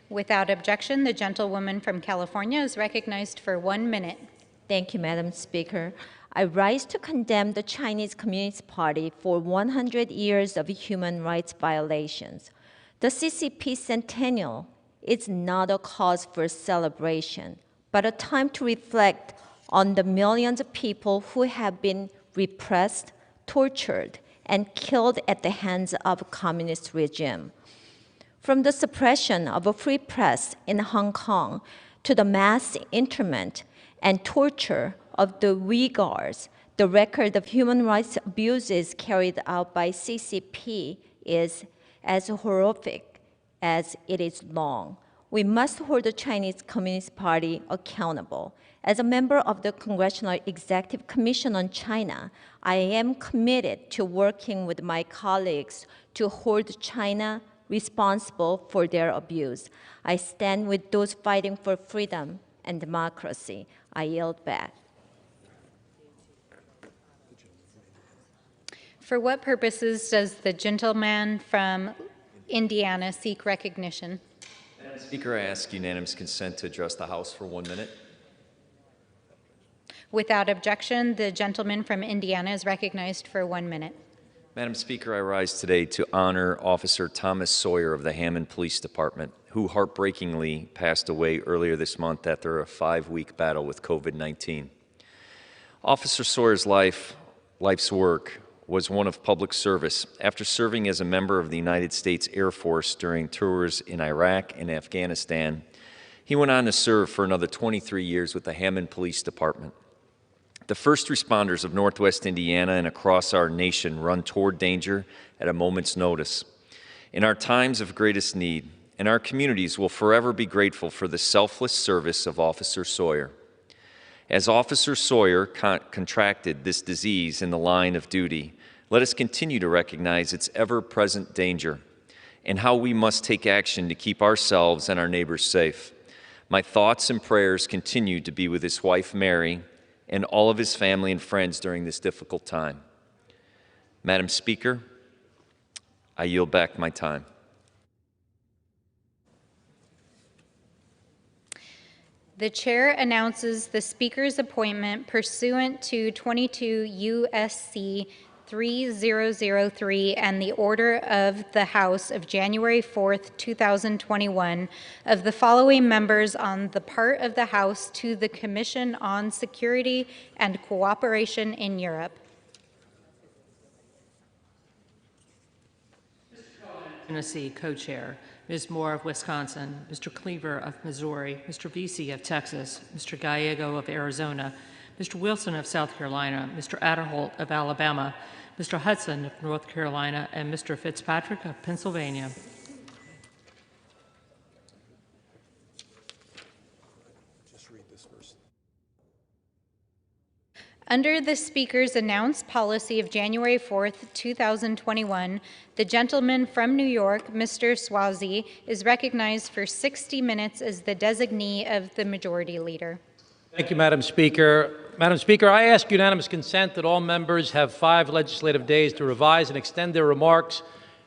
Without objection, the gentlewoman from California is recognized for 1 minute. Thank you, Madam Speaker. I rise to condemn the Chinese Communist Party for 100 years of human rights violations. The CCP centennial is not a cause for celebration, but a time to reflect on the millions of people who have been repressed, tortured, and killed at the hands of a communist regime. From the suppression of a free press in Hong Kong to the mass internment and torture of the Uyghurs, The record of human rights abuses carried out by CCP is as horrific as it is long. We must hold the Chinese Communist Party accountable. As a member of the Congressional Executive Commission on China, I am committed to working with my colleagues to hold China responsible for their abuse. I stand with those fighting for freedom and democracy. I yield back. For what purposes does the gentleman from Indiana seek recognition? Madam Speaker, I ask unanimous consent to address the House for 1 minute. Without objection, the gentleman from Indiana is recognized for 1 minute. Madam Speaker, I rise today to honor Officer Thomas Sawyer of the Hammond Police Department, who heartbreakingly passed away earlier this month after a 5-week battle with COVID-19. Officer Sawyer's life's work was one of public service. After serving as a member of the United States Air Force during tours in Iraq and Afghanistan, he went on to serve for another 23 years with the Hammond Police Department. The first responders of Northwest Indiana and across our nation run toward danger at a moment's notice. In our times of greatest need, and our communities will forever be grateful for the selfless service of Officer Sawyer. As Officer Sawyer contracted this disease in the line of duty, let us continue to recognize its ever-present danger and how we must take action to keep ourselves and our neighbors safe. My thoughts and prayers continue to be with his wife, Mary, and all of his family and friends during this difficult time. Madam Speaker, I yield back my time. The chair announces the speaker's appointment pursuant to 22 U.S.C. 3003 and the order of the House of January 4th, 2021 of the following members on the part of the House to the Commission on Security and Cooperation in Europe. Tennessee, co-chair. Ms. Moore of Wisconsin, Mr. Cleaver of Missouri, Mr. Vesey of Texas, Mr. Gallego of Arizona, Mr. Wilson of South Carolina, Mr. Adderholt of Alabama, Mr. Hudson of North Carolina, and Mr. Fitzpatrick of Pennsylvania. Under the Speaker's announced policy of January 4th, 2021, the gentleman from New York, Mr. Swazi, is recognized for 60 minutes as the designee of the Majority Leader. Thank you, Madam Speaker. Madam Speaker, I ask unanimous consent that all members have 5 legislative days to revise and extend their remarks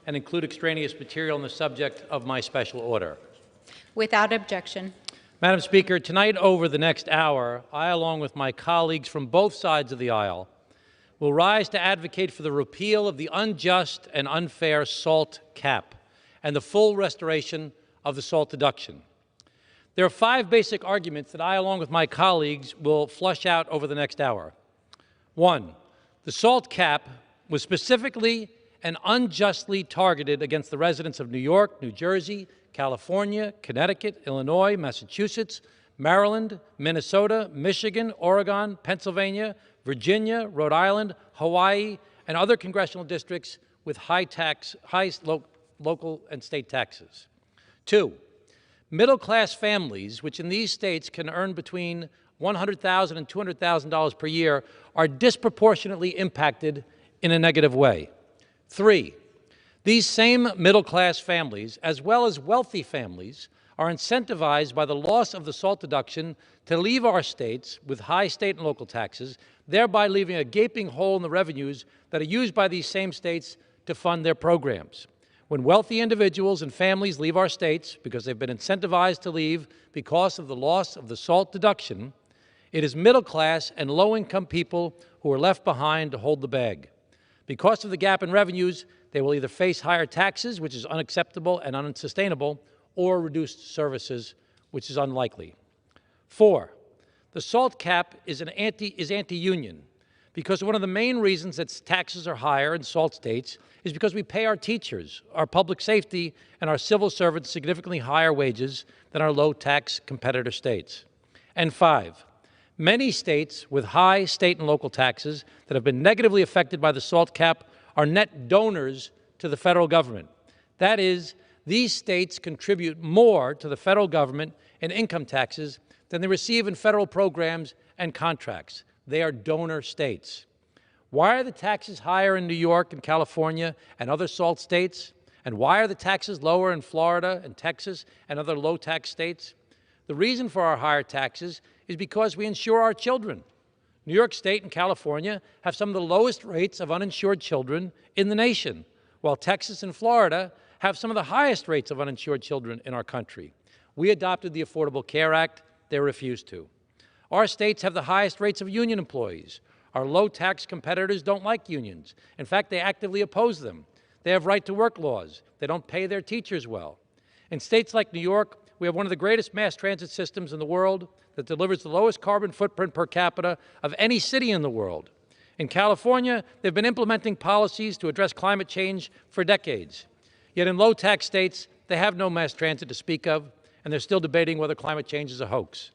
and include extraneous material on the subject of my special order. Without objection. Madam Speaker, tonight over the next hour, I, along with my colleagues from both sides of the aisle, will rise to advocate for the repeal of the unjust and unfair SALT cap and the full restoration of the SALT deduction. There are 5 basic arguments that I, along with my colleagues, will flush out over the next hour. 1, the SALT cap was specifically and unjustly targeted against the residents of New York, New Jersey, California, Connecticut, Illinois, Massachusetts, Maryland, Minnesota, Michigan, Oregon, Pennsylvania, Virginia, Rhode Island, Hawaii, and other congressional districts with high local and state taxes. 2, middle-class families, which in these states can earn between $100,000 and $200,000 per year, are disproportionately impacted in a negative way. 3, these same middle-class families, as well as wealthy families, are incentivized by the loss of the SALT deduction to leave our states with high state and local taxes, thereby leaving a gaping hole in the revenues that are used by these same states to fund their programs. When wealthy individuals and families leave our states because they've been incentivized to leave because of the loss of the SALT deduction, it is middle-class and low-income people who are left behind to hold the bag. Because of the gap in revenues, they will either face higher taxes, which is unacceptable and unsustainable, or reduced services, which is unlikely. 4, the SALT cap is anti-union because one of the main reasons that taxes are higher in SALT states is because we pay our teachers, our public safety, and our civil servants significantly higher wages than our low-tax competitor states. And 5, Many states with high state and local taxes that have been negatively affected by the SALT cap are net donors to the federal government. That is, these states contribute more to the federal government in income taxes than they receive in federal programs and contracts. They are donor states. Why are the taxes higher in New York and California and other SALT states? And why are the taxes lower in Florida and Texas and other low-tax states? The reason for our higher taxes is because we insure our children. New York State and California have some of the lowest rates of uninsured children in the nation, while Texas and Florida have some of the highest rates of uninsured children in our country. We adopted the Affordable Care Act. They refused to. Our states have the highest rates of union employees. Our low-tax competitors don't like unions. In fact, they actively oppose them. They have right-to-work laws. They don't pay their teachers well. In states like New York, we have one of the greatest mass transit systems in the world that delivers the lowest carbon footprint per capita of any city in the world. In California, they've been implementing policies to address climate change for decades. Yet in low-tax states, they have no mass transit to speak of, and they're still debating whether climate change is a hoax.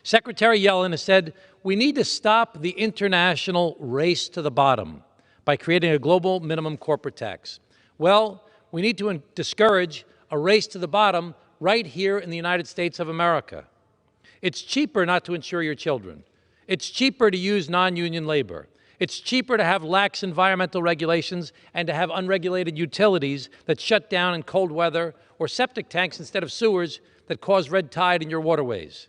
Secretary Yellen has said, we need to stop the international race to the bottom by creating a global minimum corporate tax. Well, we need to discourage a race to the bottom right here in the United States of America. It's cheaper not to insure your children. It's cheaper to use non-union labor. It's cheaper to have lax environmental regulations and to have unregulated utilities that shut down in cold weather, or septic tanks instead of sewers that cause red tide in your waterways.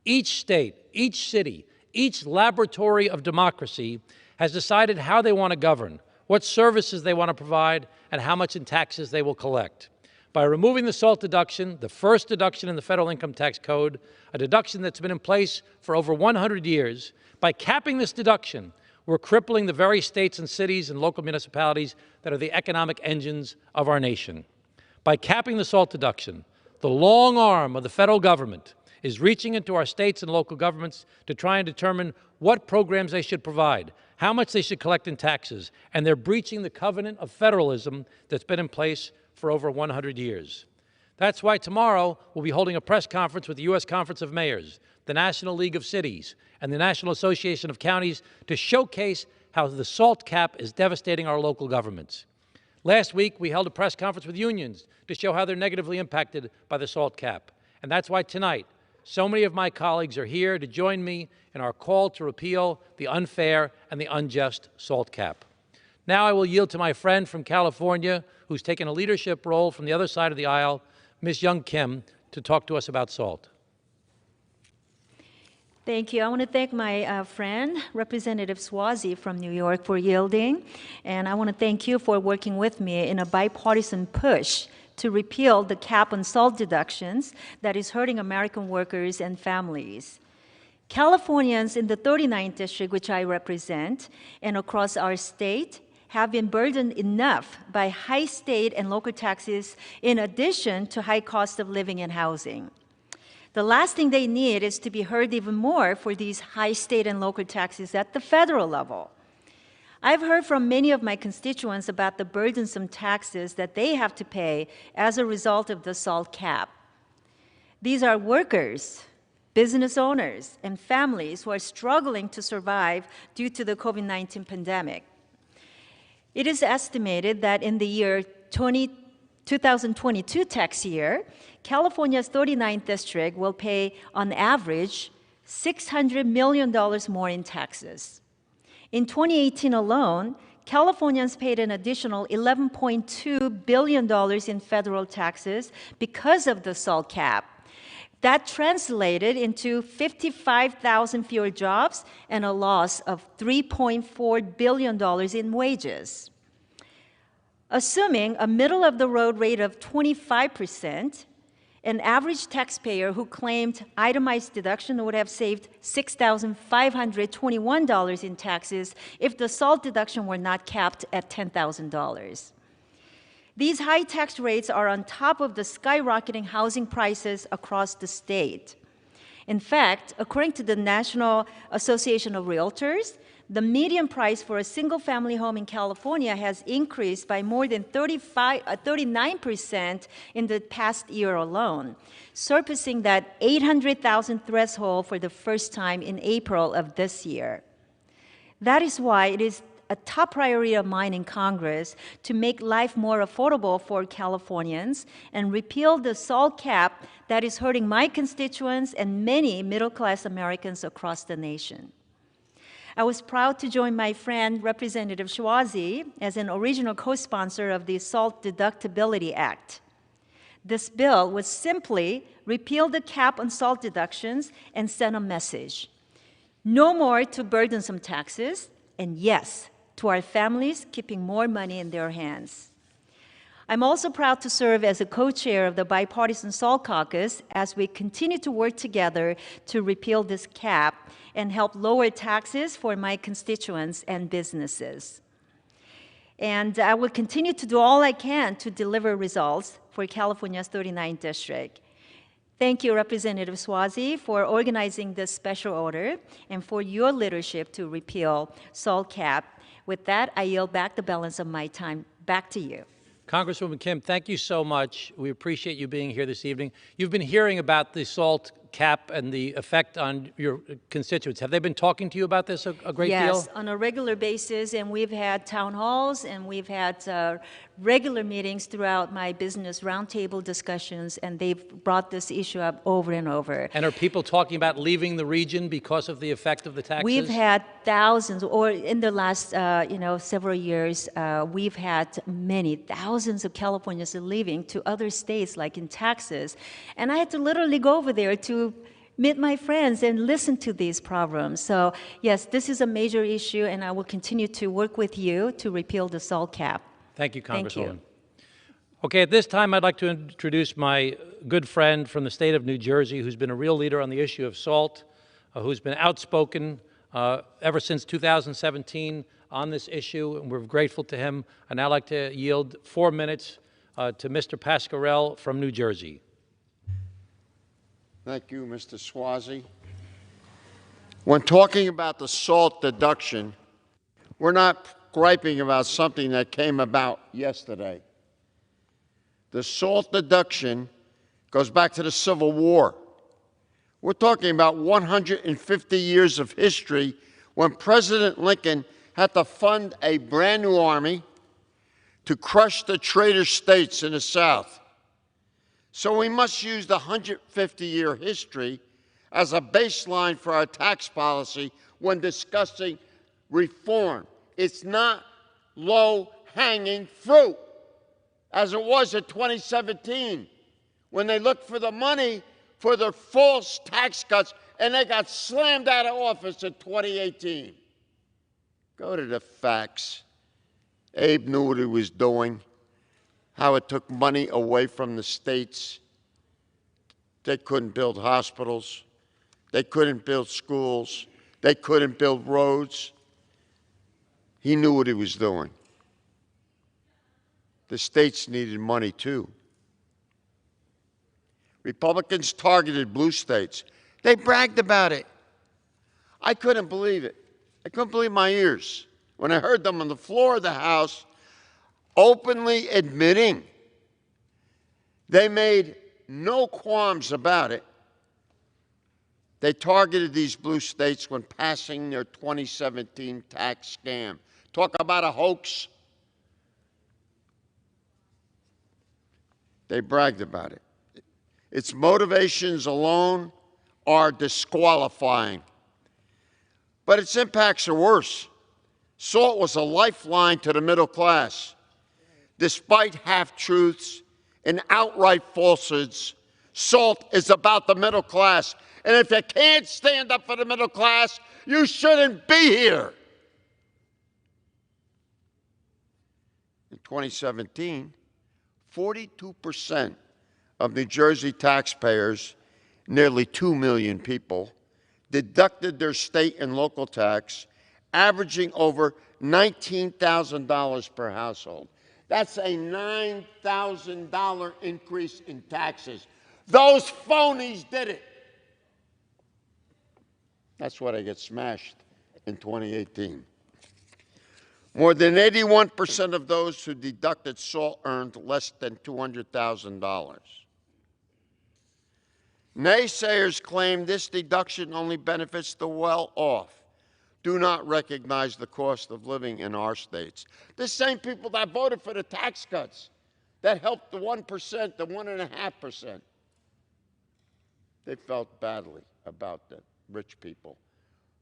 Each state, each city, each laboratory of democracy has decided how they want to govern, what services they want to provide, and how much in taxes they will collect. By removing the SALT deduction, the first deduction in the federal income tax code, a deduction that's been in place for over 100 years, by capping this deduction, we're crippling the very states and cities and local municipalities that are the economic engines of our nation. By capping the SALT deduction, the long arm of the federal government is reaching into our states and local governments to try and determine what programs they should provide, how much they should collect in taxes, and they're breaching the covenant of federalism that's been in place for over 100 years. That's why tomorrow we'll be holding a press conference with the U.S. Conference of Mayors, the National League of Cities, and the National Association of Counties to showcase how the SALT cap is devastating our local governments. Last week, we held a press conference with unions to show how they're negatively impacted by the SALT cap. And that's why tonight, so many of my colleagues are here to join me in our call to repeal the unfair and the unjust SALT cap. Now I will yield to my friend from California, who's taken a leadership role from the other side of the aisle, Ms. Young Kim, to talk to us about SALT. Thank you. I want to thank my friend, Representative Swazi from New York, for yielding. And I want to thank you for working with me in a bipartisan push to repeal the cap on SALT deductions that is hurting American workers and families. Californians in the 39th district, which I represent, and across our state, have been burdened enough by high state and local taxes in addition to high cost of living and housing. The last thing they need is to be heard even more for these high state and local taxes at the federal level. I've heard from many of my constituents about the burdensome taxes that they have to pay as a result of the SALT cap. These are workers, business owners, and families who are struggling to survive due to the COVID-19 pandemic. It is estimated that in the year 2022 tax year, California's 39th district will pay, on average, $600 million more in taxes. In 2018 alone, Californians paid an additional $11.2 billion in federal taxes because of the SALT cap. That translated into 55,000 fewer jobs and a loss of $3.4 billion in wages. Assuming a middle-of-the-road rate of 25%, an average taxpayer who claimed itemized deduction would have saved $6,521 in taxes if the SALT deduction were not capped at $10,000. These high tax rates are on top of the skyrocketing housing prices across the state. In fact, according to the National Association of Realtors, the median price for a single-family home in California has increased by more than 39% in the past year alone, surpassing that 800,000 threshold for the first time in April of this year. That is why it is a top priority of mine in Congress to make life more affordable for Californians and repeal the SALT cap that is hurting my constituents and many middle-class Americans across the nation. I was proud to join my friend, Representative Schwazi, as an original co-sponsor of the SALT Deductibility Act. This bill would simply repeal the cap on SALT deductions and send a message. No more to burdensome taxes, and yes, to our families keeping more money in their hands. I'm also proud to serve as a co-chair of the Bipartisan SALT Caucus as we continue to work together to repeal this cap and help lower taxes for my constituents and businesses. And I will continue to do all I can to deliver results for California's 39th district. Thank you, Representative Schwazi, for organizing this special order and for your leadership to repeal SALT cap. With that, I yield back the balance of my time back to you. Congresswoman Kim, thank you so much. We appreciate you being here this evening. You've been hearing about the SALT cap and the effect on your constituents. Have they been talking to you about this a great deal? Yes, on a regular basis, and we've had town halls, and we've had regular meetings throughout my business roundtable discussions, and they've brought this issue up over and over. And are people talking about leaving the region because of the effect of the taxes? We've had thousands, or in the last several years, we've had many thousands of Californians leaving to other states, like in Texas, and I had to literally go over there to meet my friends and listen to these problems. So yes, this is a major issue, and I will continue to work with you to repeal the SALT cap. Thank you, Congresswoman. Thank you. Okay, at this time, I'd like to introduce my good friend from the state of New Jersey, who's been a real leader on the issue of SALT, who's been outspoken ever since 2017 on this issue, and we're grateful to him. I'd now like to yield 4 minutes to Mr. Pasquarello from New Jersey. Thank you, Mr. Schwazi. When talking about the SALT deduction, we're not griping about something that came about yesterday. The SALT deduction goes back to the Civil War. We're talking about 150 years of history when President Lincoln had to fund a brand new army to crush the traitor states in the South. So we must use the 150-year history as a baseline for our tax policy when discussing reform. It's not low-hanging fruit, as it was in 2017, when they looked for the money for their false tax cuts, and they got slammed out of office in 2018. Go to the facts. Abe knew what he was doing, how it took money away from the states. They couldn't build hospitals. They couldn't build schools. They couldn't build roads. He knew what he was doing. The states needed money too. Republicans targeted blue states. They bragged about it. I couldn't believe it. I couldn't believe my ears when I heard them on the floor of the House openly admitting they made no qualms about it. They targeted these blue states when passing their 2017 tax scam. Talk about a hoax. They bragged about it. Its motivations alone are disqualifying. But its impacts are worse. SALT was a lifeline to the middle class. Despite half-truths and outright falsehoods, SALT is about the middle class. And if you can't stand up for the middle class, you shouldn't be here. In 2017, 42% of New Jersey taxpayers, nearly 2 million people, deducted their state and local tax, averaging over $19,000 per household. That's a $9,000 increase in taxes. Those phonies did it. That's why they get smashed in 2018. More than 81% of those who deducted SALT earned less than $200,000. Naysayers claim this deduction only benefits the well-off, do not recognize the cost of living in our states. The same people that voted for the tax cuts that helped the 1%, the 1.5%, they felt badly about the rich people.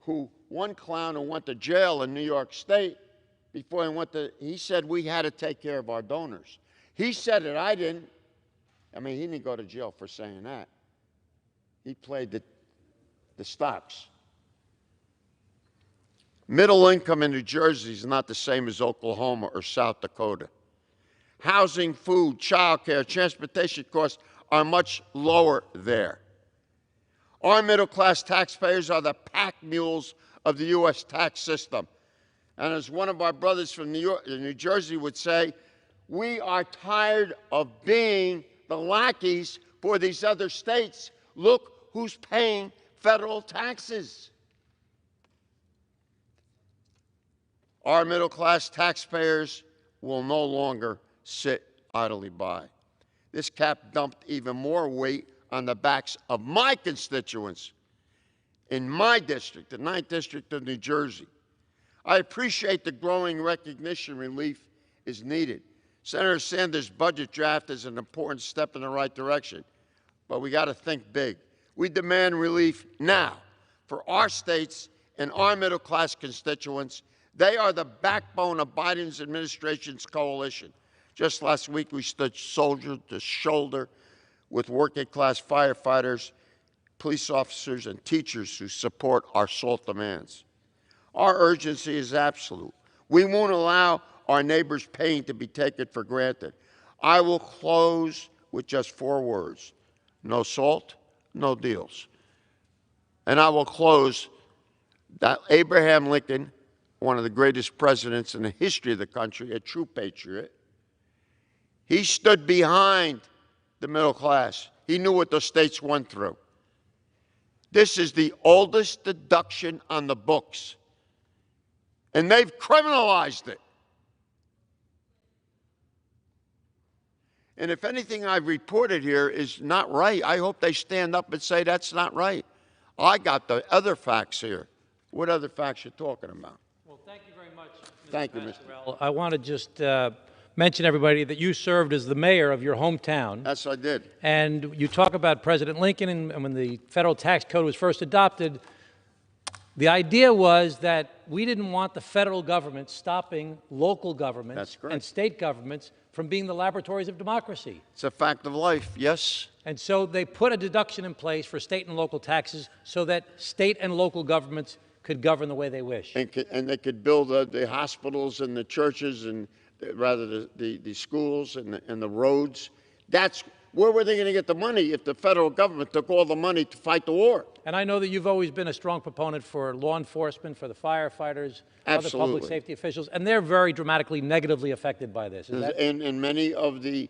Who, one clown who went to jail in New York State before he said we had to take care of our donors. He said it, I didn't. I mean, he didn't go to jail for saying that. He played the stocks. Middle income in New Jersey is not the same as Oklahoma or South Dakota. Housing, food, child care, transportation costs are much lower there. Our middle-class taxpayers are the pack mules of the U.S. tax system. And as one of our brothers from New Jersey would say, we are tired of being the lackeys for these other states. Look who's paying federal taxes. Our middle-class taxpayers will no longer sit idly by. This cap dumped even more weight on the backs of my constituents in my district, the 9th District of New Jersey. I appreciate the growing recognition relief is needed. Senator Sanders' budget draft is an important step in the right direction, but we got to think big. We demand relief now for our states and our middle-class constituents. They are the backbone of Biden's administration's coalition. Just last week, we stood shoulder to shoulder with working-class firefighters, police officers, and teachers who support our SALT demands. Our urgency is absolute. We won't allow our neighbors' pain to be taken for granted. I will close with just 4 words: no SALT, no deals. And I will close that Abraham Lincoln, one of the greatest presidents in the history of the country, a true patriot, he stood behind the middle class. He knew what those states went through. This is the oldest deduction on the books, and they've criminalized it. And if anything I've reported here is not right, I hope they stand up and say that's not right. I got the other facts here. What other facts you talking about? Well, thank you very much, Mr. Thank you, Mr. Pasquarello. I want to just mention, everybody, that you served as the mayor of your hometown. Yes, I did. And you talk about President Lincoln, and when the federal tax code was first adopted, the idea was that we didn't want the federal government stopping local governments and state governments from being the laboratories of democracy. It's a fact of life, yes. And so they put a deduction in place for state and local taxes so that state and local governments could govern the way they wish. And they could build the hospitals and the churches and rather the schools and the roads. That's where were they going to get the money if the federal government took all the money to fight the war? And I know that you've always been a strong proponent for law enforcement, for the firefighters, other public safety officials, and they're very dramatically negatively affected by this. And many of the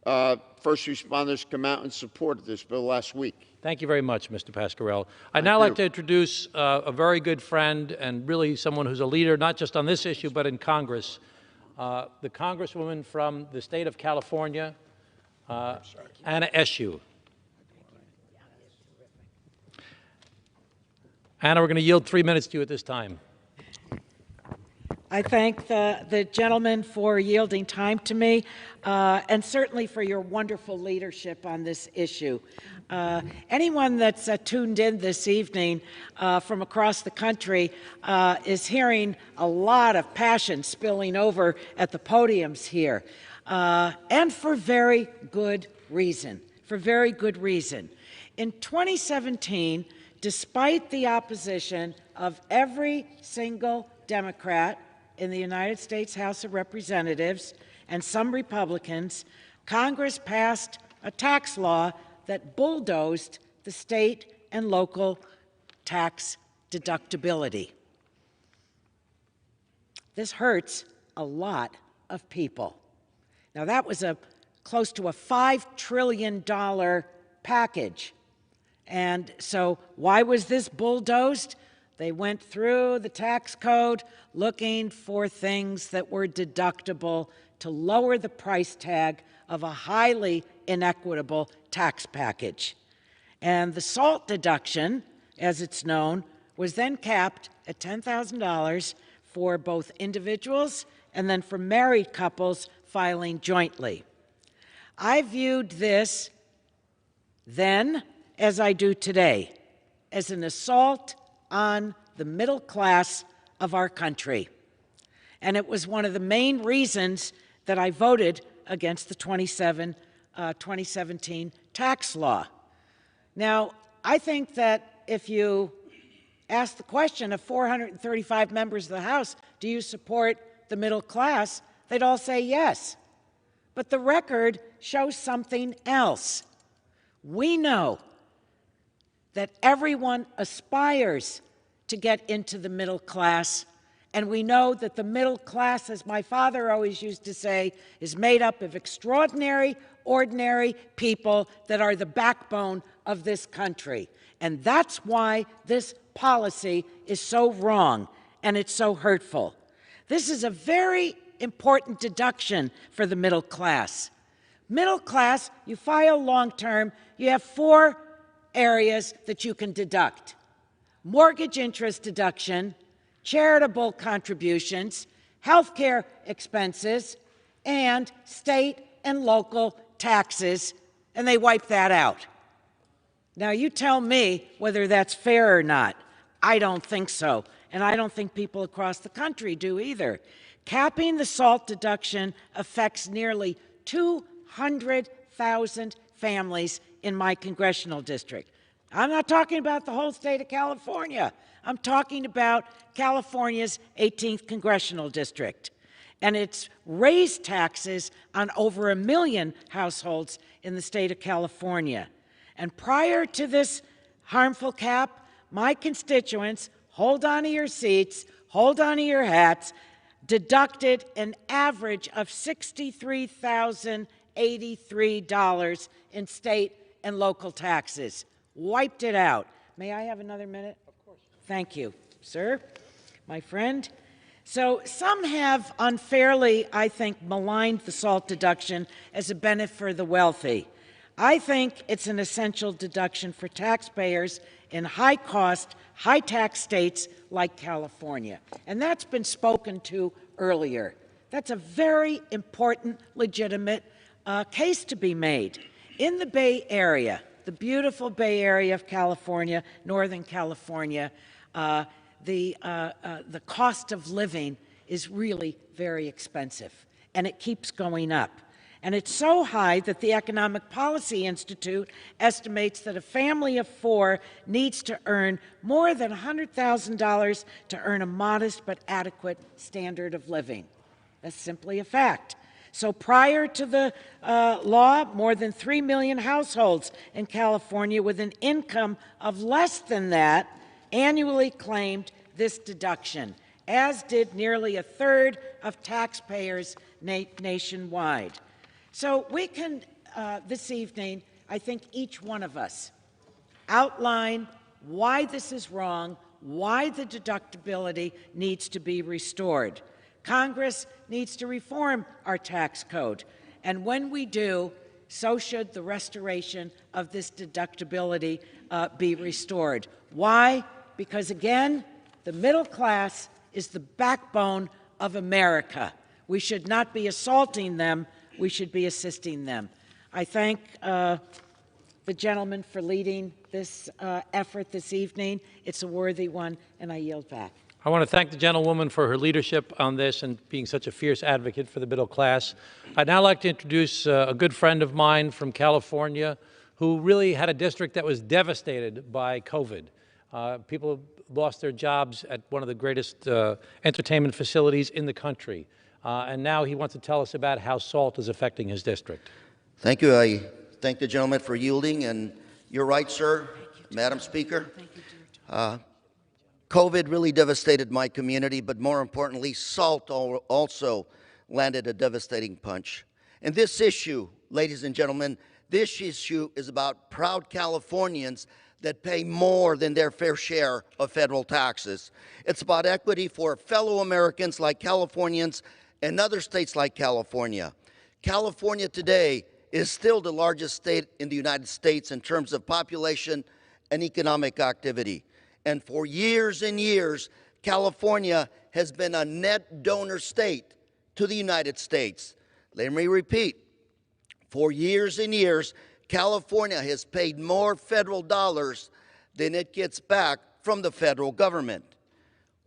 first responders come out and supported this bill last week. Thank you very much, Mr. Pasquarello. I'd now like to introduce a very good friend and really someone who's a leader, not just on this issue, but in Congress, the Congresswoman from the state of California, Anna Eshoo. Anna, we're going to yield 3 minutes to you at this time. I thank the gentleman for yielding time to me, and certainly for your wonderful leadership on this issue. Anyone that's tuned in this evening from across the country is hearing a lot of passion spilling over at the podiums here, and for very good reason. For very good reason. In 2017, despite the opposition of every single Democrat in the United States House of Representatives and some Republicans, Congress passed a tax law that bulldozed the state and local tax deductibility. This hurts a lot of people. Now, that was close to a $5 trillion package. And so why was this bulldozed? They went through the tax code looking for things that were deductible to lower the price tag of a highly inequitable tax package. And the SALT deduction, as it's known, was then capped at $10,000 for both individuals and then for married couples filing jointly. I viewed this then, as I do today, as an assault on the middle class of our country. And it was one of the main reasons that I voted against the 2017 tax law. Now, I think that if you ask the question of 435 members of the House, do you support the middle class, they'd all say yes. But the record shows something else. We know that everyone aspires to get into the middle class, and we know that the middle class, as my father always used to say, is made up of extraordinary, ordinary people that are the backbone of this country. And that's why this policy is so wrong and it's so hurtful. This is a very important deduction for the middle class. Middle class, you file long-term, you have 4 areas that you can deduct: mortgage interest deduction, charitable contributions, health care expenses, and state and local taxes, and they wipe that out. Now, you tell me whether that's fair or not. I don't think so, and I don't think people across the country do either. Capping the SALT deduction affects nearly 200,000 families in my congressional district. I'm not talking about the whole state of California. I'm talking about California's 18th congressional district. And it's raised taxes on over 1 million households in the state of California. And prior to this harmful cap, my constituents, hold on to your seats, hold on to your hats, deducted an average of $63,083 in state and local taxes. Wiped it out. May I have another minute? Of course. Thank you, sir, my friend. So some have unfairly, I think, maligned the SALT deduction as a benefit for the wealthy. I think it's an essential deduction for taxpayers in high-cost, high-tax states like California. And that's been spoken to earlier. That's a very important, legitimate case to be made. In the Bay Area, the beautiful Bay Area of California, Northern California, the cost of living is really very expensive, and it keeps going up. And it's so high that the Economic Policy Institute estimates that a family of 4 needs to earn more than $100,000 to earn a modest but adequate standard of living. That's simply a fact. So prior to the law, more than 3 million households in California with an income of less than that annually claimed this deduction, as did nearly 1/3 of taxpayers nationwide. So we can, this evening, I think each one of us outline why this is wrong, why the deductibility needs to be restored. Congress needs to reform our tax code, and when we do, so should the restoration of this deductibility be restored. Why? Because again, the middle class is the backbone of America. We should not be assaulting them, we should be assisting them. I thank the gentleman for leading this effort this evening. It's a worthy one, and I yield back. I want to thank the gentlewoman for her leadership on this and being such a fierce advocate for the middle class. I'd now like to introduce a good friend of mine from California who really had a district that was devastated by COVID. People lost their jobs at one of the greatest entertainment facilities in the country. And now he wants to tell us about how SALT is affecting his district. Thank you. I thank the gentleman for yielding. And you're right, sir, Madam Speaker. COVID really devastated my community, but more importantly, SALT also landed a devastating punch. And this issue, ladies and gentlemen, this issue is about proud Californians that pay more than their fair share of federal taxes. It's about equity for fellow Americans like Californians and other states like California. California today is still the largest state in the United States in terms of population and economic activity. And for years and years, California has been a net donor state to the United States. Let me repeat, for years and years, California has paid more federal dollars than it gets back from the federal government.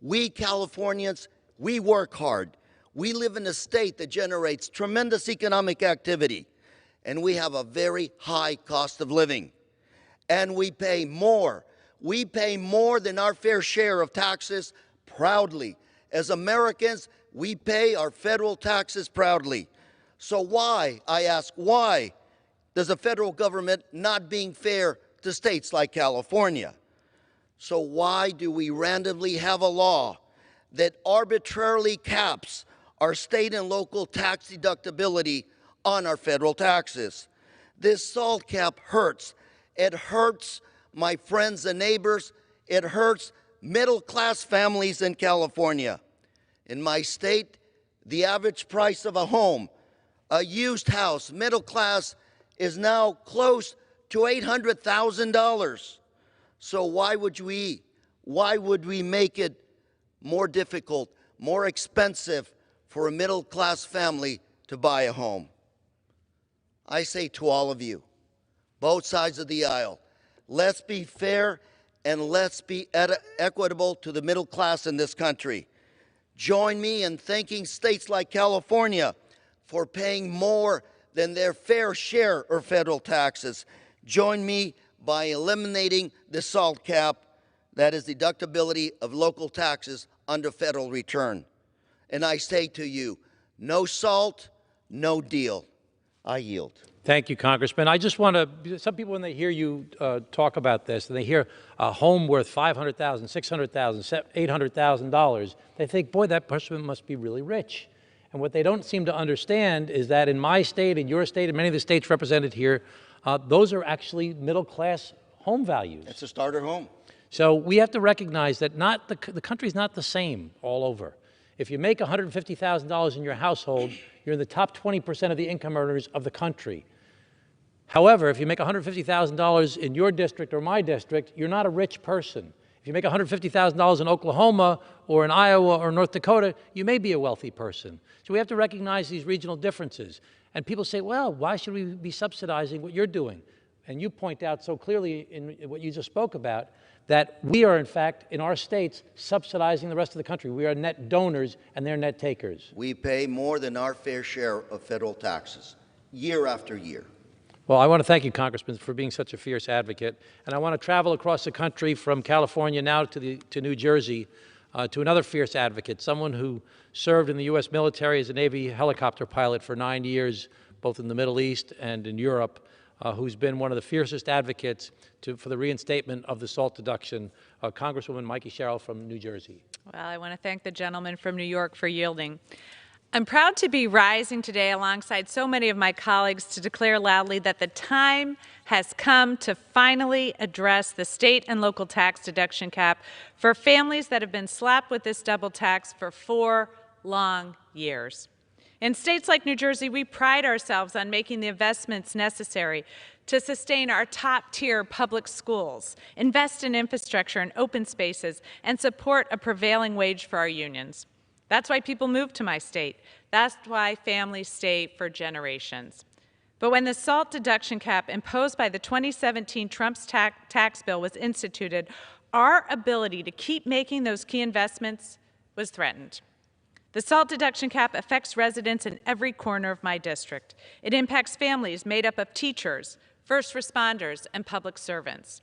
We Californians, we work hard. We live in a state that generates tremendous economic activity, and we have a very high cost of living. And we pay more. We pay more than our fair share of taxes proudly. As Americans, we pay our federal taxes proudly. So why, I ask, why does the federal government not being fair to states like California? So why do we randomly have a law that arbitrarily caps our state and local tax deductibility on our federal taxes? This SALT cap hurts. It hurts my friends and neighbors. It hurts middle-class families in California. In my state, the average price of a home, a used house, middle class, is now close to $800,000. So why would we make it more difficult, more expensive for a middle-class family to buy a home? I say to all of you, both sides of the aisle, let's be fair and let's be equitable to the middle class in this country. Join me in thanking states like California for paying more than their fair share of federal taxes. Join me by eliminating the SALT cap, that is deductibility of local taxes under federal return. And I say to you, no SALT, no deal. I yield. Thank you, Congressman. I just want to, some people when they hear you talk about this and they hear a home worth $500,000, $600,000, $800,000, they think, boy, that person must be really rich. And what they don't seem to understand is that in my state, in your state, and many of the states represented here, those are actually middle-class home values. It's a starter home. So we have to recognize that the country's not the same all over. If you make $150,000 in your household, you're in the top 20% of the income earners of the country. However, if you make $150,000 in your district or my district, you're not a rich person. If you make $150,000 in Oklahoma or in Iowa or North Dakota, you may be a wealthy person. So we have to recognize these regional differences. And people say, well, why should we be subsidizing what you're doing? And you point out so clearly in what you just spoke about that we are, in fact, in our states, subsidizing the rest of the country. We are net donors and they're net takers. We pay more than our fair share of federal taxes, year after year. Well, I want to thank you, Congressman, for being such a fierce advocate. And I want to travel across the country from California now to New Jersey to another fierce advocate, someone who served in the U.S. military as a Navy helicopter pilot for 9 years, both in the Middle East and in Europe, who's been one of the fiercest advocates for the reinstatement of the SALT deduction, Congresswoman Mikey Sherrill from New Jersey. Well, I want to thank the gentleman from New York for yielding. I'm proud to be rising today alongside so many of my colleagues to declare loudly that the time has come to finally address the state and local tax deduction cap for families that have been slapped with this double tax for 4 long years. In states like New Jersey, we pride ourselves on making the investments necessary to sustain our top-tier public schools, invest in infrastructure and open spaces, and support a prevailing wage for our unions. That's why people move to my state. That's why families stay for generations. But when the SALT deduction cap imposed by the 2017 Trump's tax bill was instituted, our ability to keep making those key investments was threatened. The SALT deduction cap affects residents in every corner of my district. It impacts families made up of teachers, first responders, and public servants.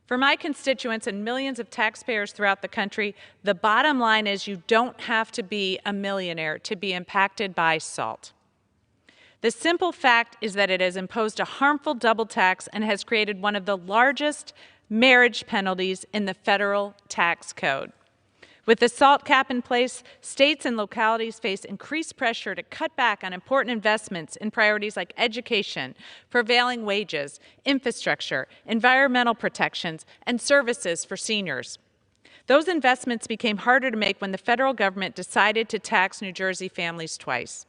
For my constituents and millions of taxpayers throughout the country, the bottom line is you don't have to be a millionaire to be impacted by SALT. The simple fact is that it has imposed a harmful double tax and has created one of the largest marriage penalties in the federal tax code. With the SALT cap in place, states and localities face increased pressure to cut back on important investments in priorities like education, prevailing wages, infrastructure, environmental protections, and services for seniors. Those investments became harder to make when the federal government decided to tax New Jersey families twice.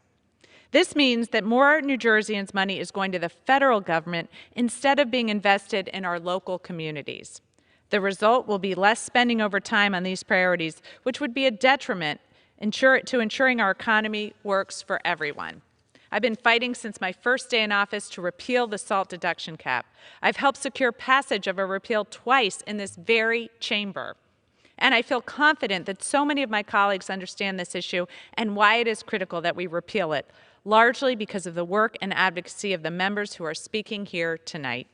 This means that more New Jerseyans' money is going to the federal government instead of being invested in our local communities. The result will be less spending over time on these priorities, which would be a detriment to ensuring our economy works for everyone. I've been fighting since my first day in office to repeal the SALT deduction cap. I've helped secure passage of a repeal twice in this very chamber. And I feel confident that so many of my colleagues understand this issue and why it is critical that we repeal it, largely because of the work and advocacy of the members who are speaking here tonight.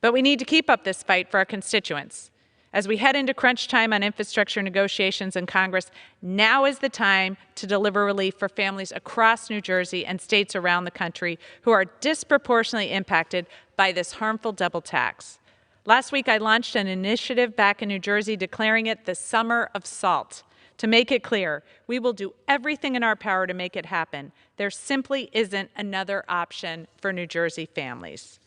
But we need to keep up this fight for our constituents. As we head into crunch time on infrastructure negotiations in Congress, now is the time to deliver relief for families across New Jersey and states around the country who are disproportionately impacted by this harmful double tax. Last week, I launched an initiative back in New Jersey declaring it the Summer of SALT. To make it clear, we will do everything in our power to make it happen. There simply isn't another option for New Jersey families.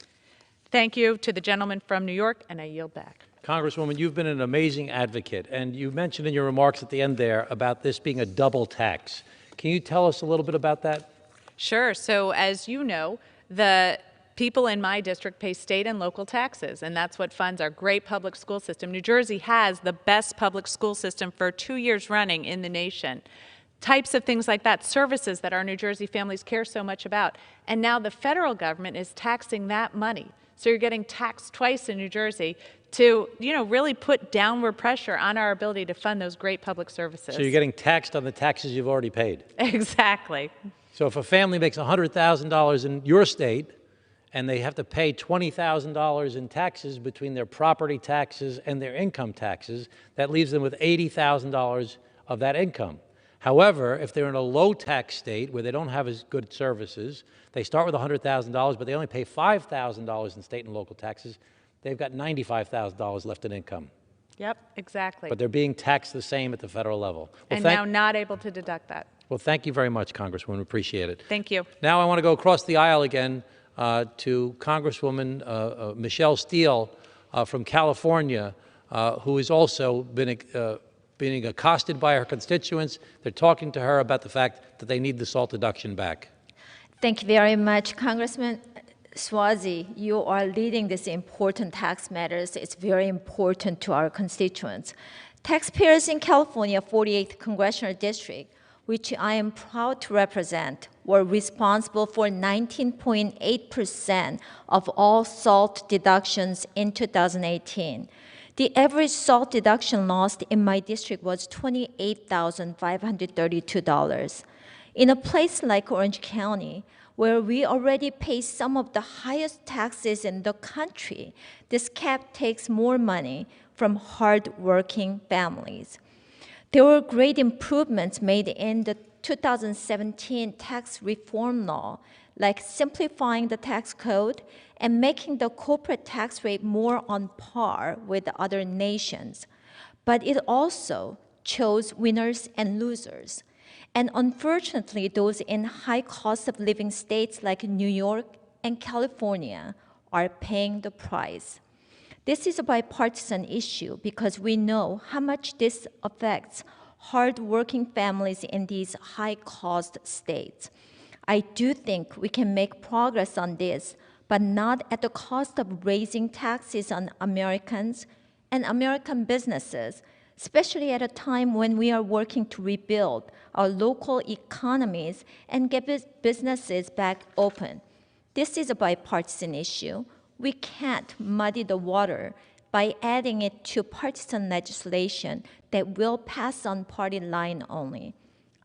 Thank you to the gentleman from New York, and I yield back. Congresswoman, you've been an amazing advocate, and you mentioned in your remarks at the end there about this being a double tax. Can you tell us a little bit about that? Sure. So as you know, the people in my district pay state and local taxes, and that's what funds our great public school system. New Jersey has the best public school system for 2 years running in the nation. Types of things like that, services that our New Jersey families care so much about. And now the federal government is taxing that money. So you're getting taxed twice in New Jersey to, really put downward pressure on our ability to fund those great public services. So you're getting taxed on the taxes you've already paid. Exactly. So if a family makes $100,000 in your state, and they have to pay $20,000 in taxes between their property taxes and their income taxes, that leaves them with $80,000 of that income. However, if they're in a low-tax state where they don't have as good services, they start with $100,000, but they only pay $5,000 in state and local taxes, they've got $95,000 left in income. Yep, exactly. But they're being taxed the same at the federal level. Well, and now not able to deduct that. Well, thank you very much, Congresswoman. Appreciate it. Thank you. Now I want to go across the aisle again to Congresswoman Michelle Steele from California, who has also been being accosted by her constituents. They're talking to her about the fact that they need the SALT deduction back. Thank you very much, Congressman Suozzi. You are leading this important tax matters. It's very important to our constituents. Taxpayers in California 48th Congressional District, which I am proud to represent, were responsible for 19.8% of all SALT deductions in 2018. The average SALT deduction lost in my district was $28,532. In a place like Orange County, where we already pay some of the highest taxes in the country, this cap takes more money from hard-working families. There were great improvements made in the 2017 tax reform law, like simplifying the tax code and making the corporate tax rate more on par with other nations. But it also chose winners and losers. And unfortunately, those in high cost of living states like New York and California are paying the price. This is a bipartisan issue because we know how much this affects hard-working families in these high-cost states. I do think we can make progress on this, but not at the cost of raising taxes on Americans and American businesses, especially at a time when we are working to rebuild our local economies and get businesses back open. This is a bipartisan issue. We can't muddy the water by adding it to partisan legislation that will pass on party line only.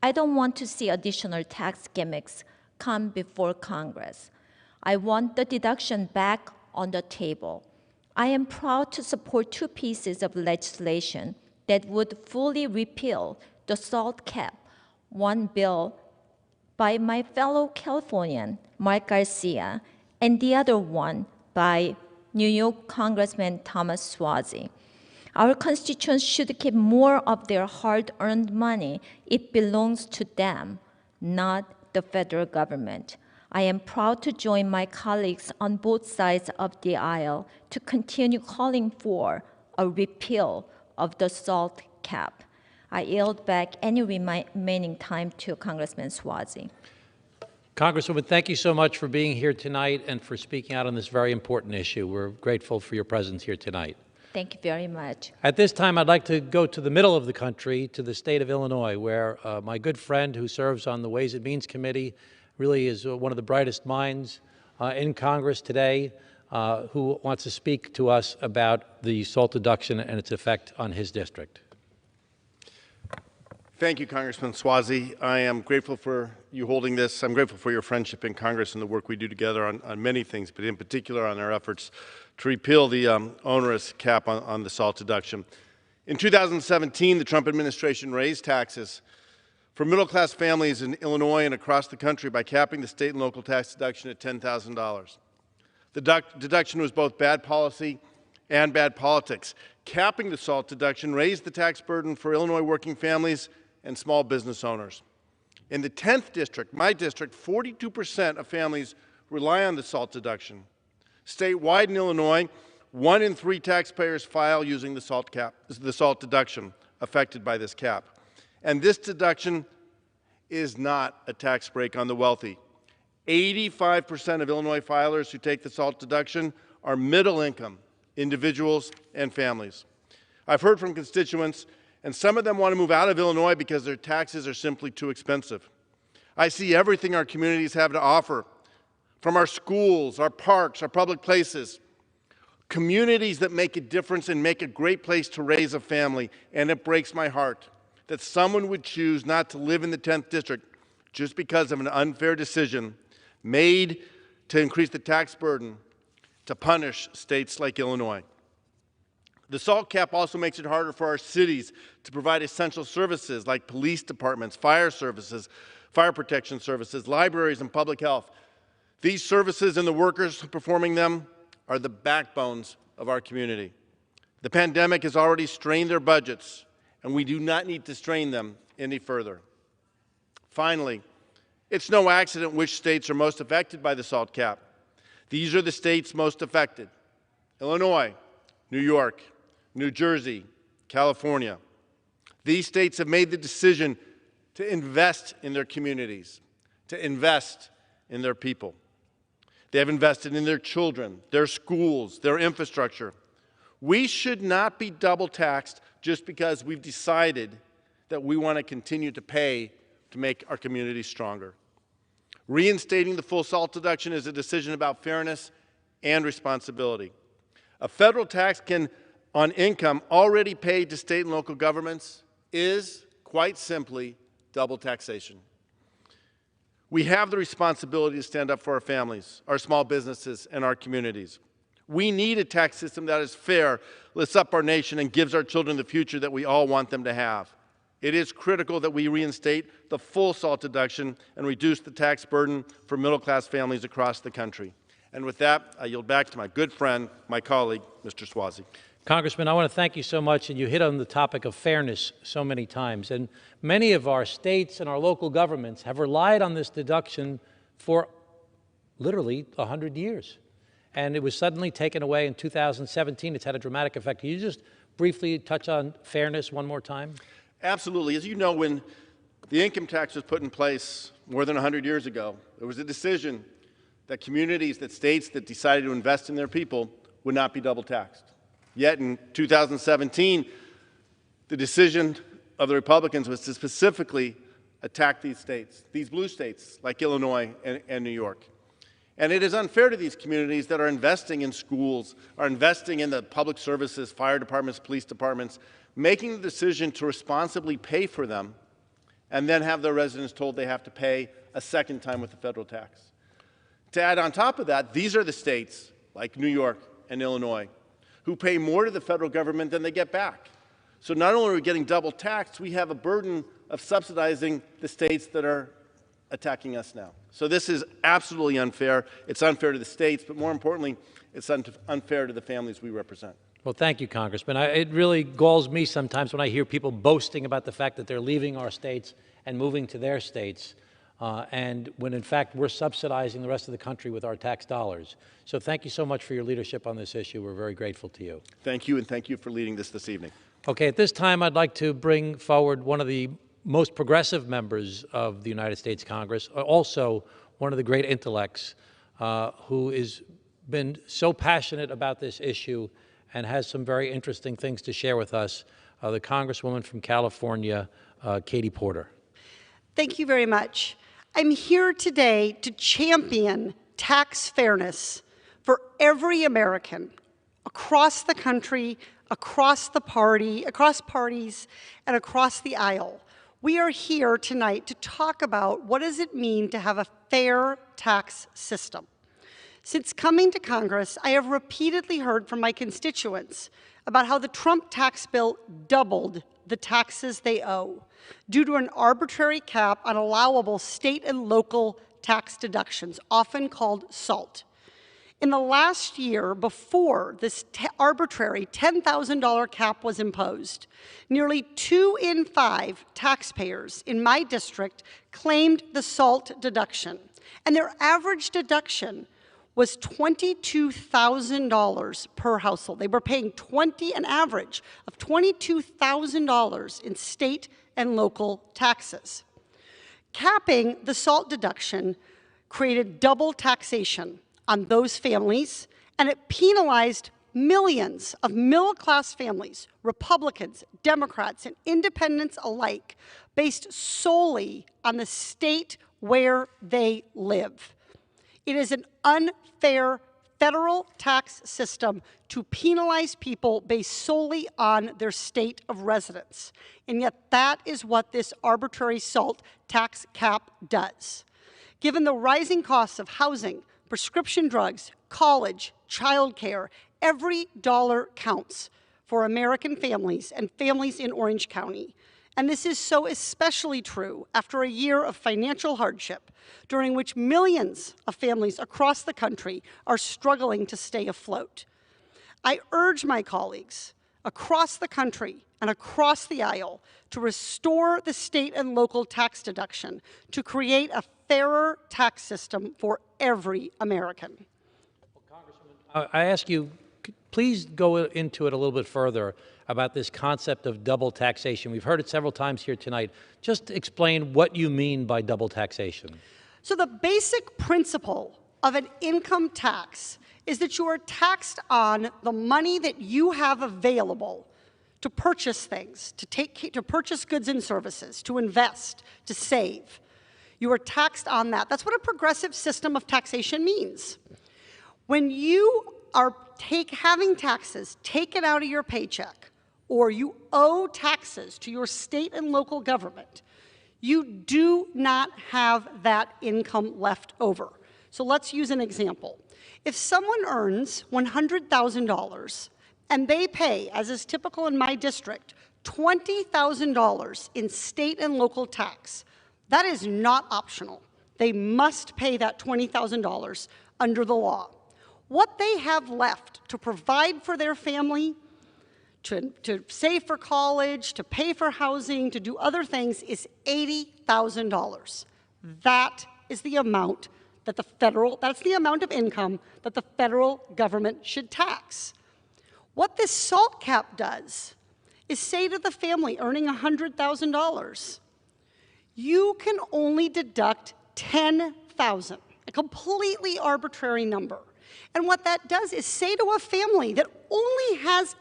I don't want to see additional tax gimmicks come before Congress. I want the deduction back on the table. I am proud to support two pieces of legislation that would fully repeal the SALT cap, one bill by my fellow Californian, Mark Garcia, and the other one by New York Congressman Thomas Suozzi. Our constituents should keep more of their hard-earned money. It belongs to them, not the federal government. I am proud to join my colleagues on both sides of the aisle to continue calling for a repeal of the SALT cap. I yield back any remaining time to Congressman Suozzi. Congresswoman, thank you so much for being here tonight and for speaking out on this very important issue. We're grateful for your presence here tonight. Thank you very much. At this time, I'd like to go to the middle of the country, to the state of Illinois, where my good friend who serves on the Ways and Means Committee really is one of the brightest minds in Congress today, who wants to speak to us about the SALT deduction and its effect on his district. Thank you, Congressman Suozzi. I am grateful for you holding this. I'm grateful for your friendship in Congress and the work we do together on many things, but in particular on our efforts to repeal the onerous cap on the SALT deduction. In 2017, the Trump administration raised taxes for middle-class families in Illinois and across the country by capping the state and local tax deduction at $10,000. The deduction was both bad policy and bad politics. Capping the SALT deduction raised the tax burden for Illinois working families and small business owners. In the 10th district, my district, 42% of families rely on the SALT deduction. Statewide in Illinois, 1 in 3 taxpayers file using the SALT deduction affected by this cap. And this deduction is not a tax break on the wealthy. 85% of Illinois filers who take the SALT deduction are middle-income individuals and families. I've heard from constituents, and some of them want to move out of Illinois because their taxes are simply too expensive. I see everything our communities have to offer, from our schools, our parks, our public places, communities that make a difference and make a great place to raise a family, and it breaks my heart that someone would choose not to live in the 10th district just because of an unfair decision made to increase the tax burden to punish states like Illinois. The SALT cap also makes it harder for our cities to provide essential services like police departments, fire services, fire protection services, libraries, and public health. These services and the workers performing them are the backbones of our community. The pandemic has already strained their budgets, and we do not need to strain them any further. Finally, it's no accident which states are most affected by the SALT cap. These are the states most affected: Illinois, New York, New Jersey, California. These states have made the decision to invest in their communities, to invest in their people. They have invested in their children, their schools, their infrastructure. We should not be double taxed just because we've decided that we want to continue to pay to make our communities stronger. Reinstating the full SALT deduction is a decision about fairness and responsibility. A federal tax on income already paid to state and local governments is, quite simply, double taxation. We have the responsibility to stand up for our families, our small businesses, and our communities. We need a tax system that is fair, lifts up our nation, and gives our children the future that we all want them to have. It is critical that we reinstate the full SALT deduction and reduce the tax burden for middle-class families across the country. And with that, I yield back to my good friend, my colleague, Mr. Suozzi. Congressman, I want to thank you so much, and you hit on the topic of fairness so many times. And many of our states and our local governments have relied on this deduction for literally 100 years. And it was suddenly taken away in 2017. It's had a dramatic effect. Can you just briefly touch on fairness one more time? Absolutely. As you know, when the income tax was put in place more than 100 years ago, there was a decision that communities, that states that decided to invest in their people would not be double taxed. Yet in 2017, the decision of the Republicans was to specifically attack these states, these blue states like Illinois and New York. And it is unfair to these communities that are investing in schools, are investing in the public services, fire departments, police departments, making the decision to responsibly pay for them, and then have their residents told they have to pay a second time with the federal tax. To add on top of that, these are the states, like New York and Illinois, who pay more to the federal government than they get back. So not only are we getting double taxed, we have a burden of subsidizing the states that are attacking us now. So this is absolutely unfair. It's unfair to the states, but more importantly, it's unfair to the families we represent. Well, thank you, Congressman. It really galls me sometimes when I hear people boasting about the fact that they're leaving our states and moving to their states, and when in fact we're subsidizing the rest of the country with our tax dollars. So thank you so much for your leadership on this issue. We're very grateful to you. Thank you, and thank you for leading this evening. Okay, at this time, I'd like to bring forward one of the most progressive members of the United States Congress, also one of the great intellects who has been so passionate about this issue and has some very interesting things to share with us, the Congresswoman from California, Katie Porter. Thank you very much. I'm here today to champion tax fairness for every American across the country, across parties, and across the aisle. We are here tonight to talk about what does it mean to have a fair tax system. Since coming to Congress, I have repeatedly heard from my constituents about how the Trump tax bill doubled the taxes they owe due to an arbitrary cap on allowable state and local tax deductions, often called SALT. In the last year, before this arbitrary $10,000 cap was imposed, nearly 2 in 5 taxpayers in my district claimed the SALT deduction, and their average deduction was $22,000 per household. They were paying an average of $22,000 in state and local taxes. Capping the SALT deduction created double taxation on those families, and it penalized millions of middle-class families, Republicans, Democrats, and independents alike, based solely on the state where they live. It is an unfair federal tax system to penalize people based solely on their state of residence. And yet that is what this arbitrary SALT tax cap does. Given the rising costs of housing, prescription drugs, college, childcare, every dollar counts for American families and families in Orange County. And this is so especially true after a year of financial hardship, during which millions of families across the country are struggling to stay afloat. I urge my colleagues across the country and across the aisle to restore the state and local tax deduction to create a fairer tax system for every American. Well, Congresswoman, I ask you, please go into it a little bit further about this concept of double taxation. We've heard it several times here tonight. Just explain what you mean by double taxation. So the basic principle of an income tax is that you are taxed on the money that you have available to purchase things, to purchase goods and services, to invest, to save. You are taxed on that. That's what a progressive system of taxation means. When you are having taxes taken out of your paycheck, or you owe taxes to your state and local government, you do not have that income left over. So let's use an example. If someone earns $100,000 and they pay, as is typical in my district, $20,000 in state and local tax, that is not optional. They must pay that $20,000 under the law. What they have left to provide for their family, to save for college, to pay for housing, to do other things is $80,000. That is the amount that that's the amount of income that the federal government should tax. What this SALT cap does is say to the family earning $100,000, you can only deduct $10,000, a completely arbitrary number. And what that does is say to a family that only has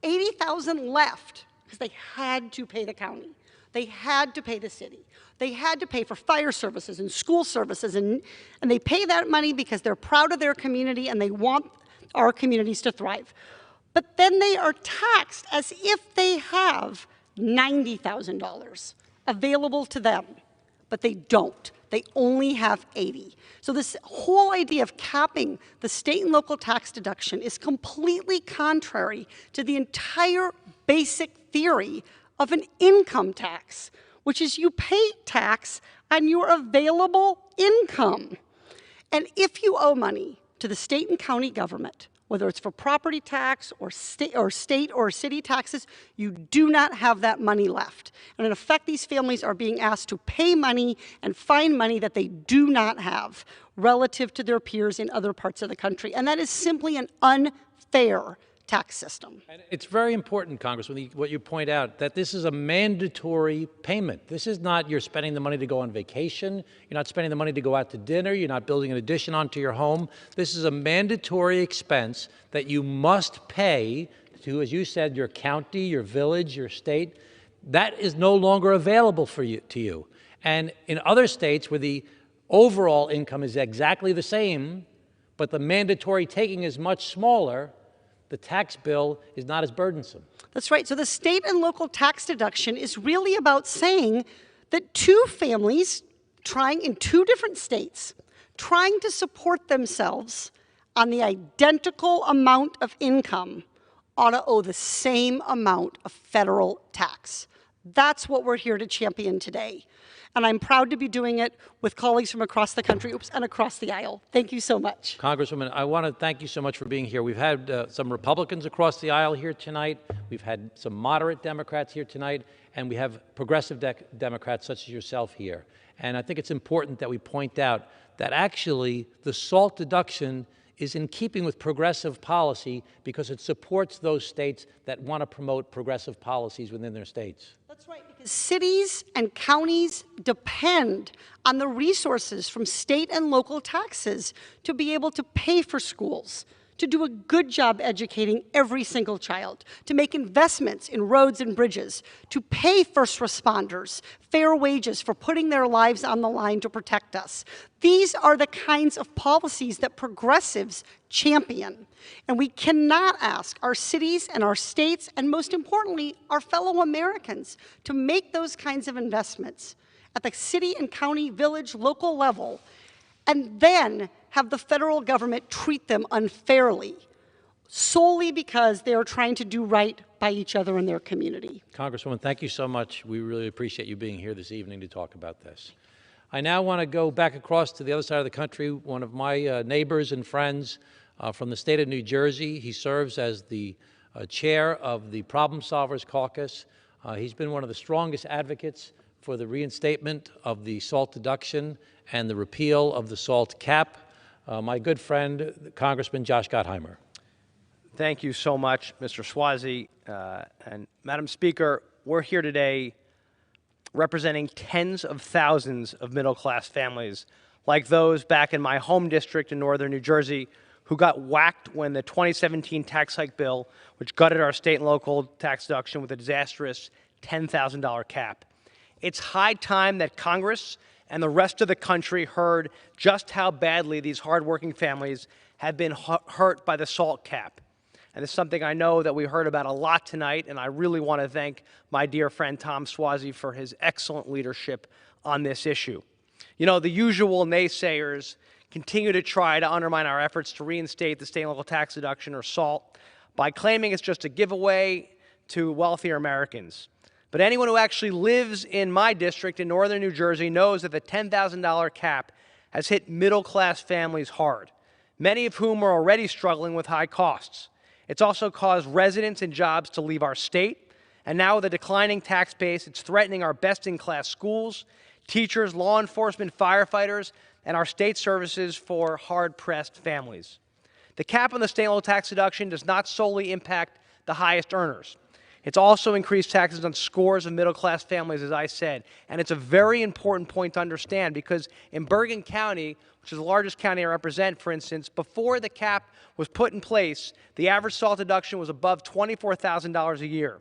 $80,000 left, because they had to pay the county, they had to pay the city, they had to pay for fire services and school services, and they pay that money because they're proud of their community and they want our communities to thrive. But then they are taxed as if they have $90,000 available to them, but they don't. They only have 80. So this whole idea of capping the state and local tax deduction is completely contrary to the entire basic theory of an income tax, which is you pay tax on your available income. And if you owe money to the state and county government, whether it's for property tax or state or city taxes, you do not have that money left. And in effect, these families are being asked to pay money and find money that they do not have relative to their peers in other parts of the country. And that is simply an unfair tax system. And it's very important, Congressman, what you point out, that this is a mandatory payment. This is not you're spending the money to go on vacation, you're not spending the money to go out to dinner, you're not building an addition onto your home. This is a mandatory expense that you must pay to, as you said, your county, your village, your state. That is no longer available to you. And in other states where the overall income is exactly the same, but the mandatory taking is much smaller, the tax bill is not as burdensome. That's right. So the state and local tax deduction is really about saying that two families trying in two different states, trying to support themselves on the identical amount of income ought to owe the same amount of federal tax. That's what we're here to champion today. And I'm proud to be doing it with colleagues from across the country and across the aisle. Thank you so much. Congresswoman, I want to thank you so much for being here. We've had some Republicans across the aisle here tonight. We've had some moderate Democrats here tonight, and we have progressive Democrats such as yourself here. And I think it's important that we point out that actually the SALT deduction is in keeping with progressive policy because it supports those states that want to promote progressive policies within their states. That's right, because cities and counties depend on the resources from state and local taxes to be able to pay for schools, to do a good job educating every single child, to make investments in roads and bridges, to pay first responders fair wages for putting their lives on the line to protect us. These are the kinds of policies that progressives champion. And we cannot ask our cities and our states, and most importantly, our fellow Americans, to make those kinds of investments at the city and county, village, local level, and then have the federal government treat them unfairly solely because they are trying to do right by each other in their community. Congresswoman, thank you so much. We really appreciate you being here this evening to talk about this. I now want to go back across to the other side of the country. One of my neighbors and friends from the state of New Jersey. He serves as the chair of the Problem Solvers Caucus. He's been one of the strongest advocates for the reinstatement of the SALT deduction and the repeal of the SALT cap. My good friend, Congressman Josh Gottheimer. Thank you so much, Mr. Suozzi. And Madam Speaker, we're here today representing tens of thousands of middle-class families like those back in my home district in northern New Jersey who got whacked when the 2017 tax hike bill, which gutted our state and local tax deduction with a disastrous $10,000 cap. It's high time that Congress and the rest of the country heard just how badly these hardworking families have been hurt by the SALT cap. And it's something I know that we heard about a lot tonight, and I really want to thank my dear friend Tom Suozzi for his excellent leadership on this issue. You know, the usual naysayers continue to try to undermine our efforts to reinstate the state and local tax deduction, or SALT, by claiming it's just a giveaway to wealthier Americans. But anyone who actually lives in my district in northern New Jersey knows that the $10,000 cap has hit middle-class families hard, many of whom are already struggling with high costs. It's also caused residents and jobs to leave our state, and now with a declining tax base, it's threatening our best-in-class schools, teachers, law enforcement, firefighters, and our state services for hard-pressed families. The cap on the state and local tax deduction does not solely impact the highest earners. It's also increased taxes on scores of middle-class families, as I said. And it's a very important point to understand because in Bergen County, which is the largest county I represent, for instance, before the cap was put in place, the average SALT deduction was above $24,000 a year.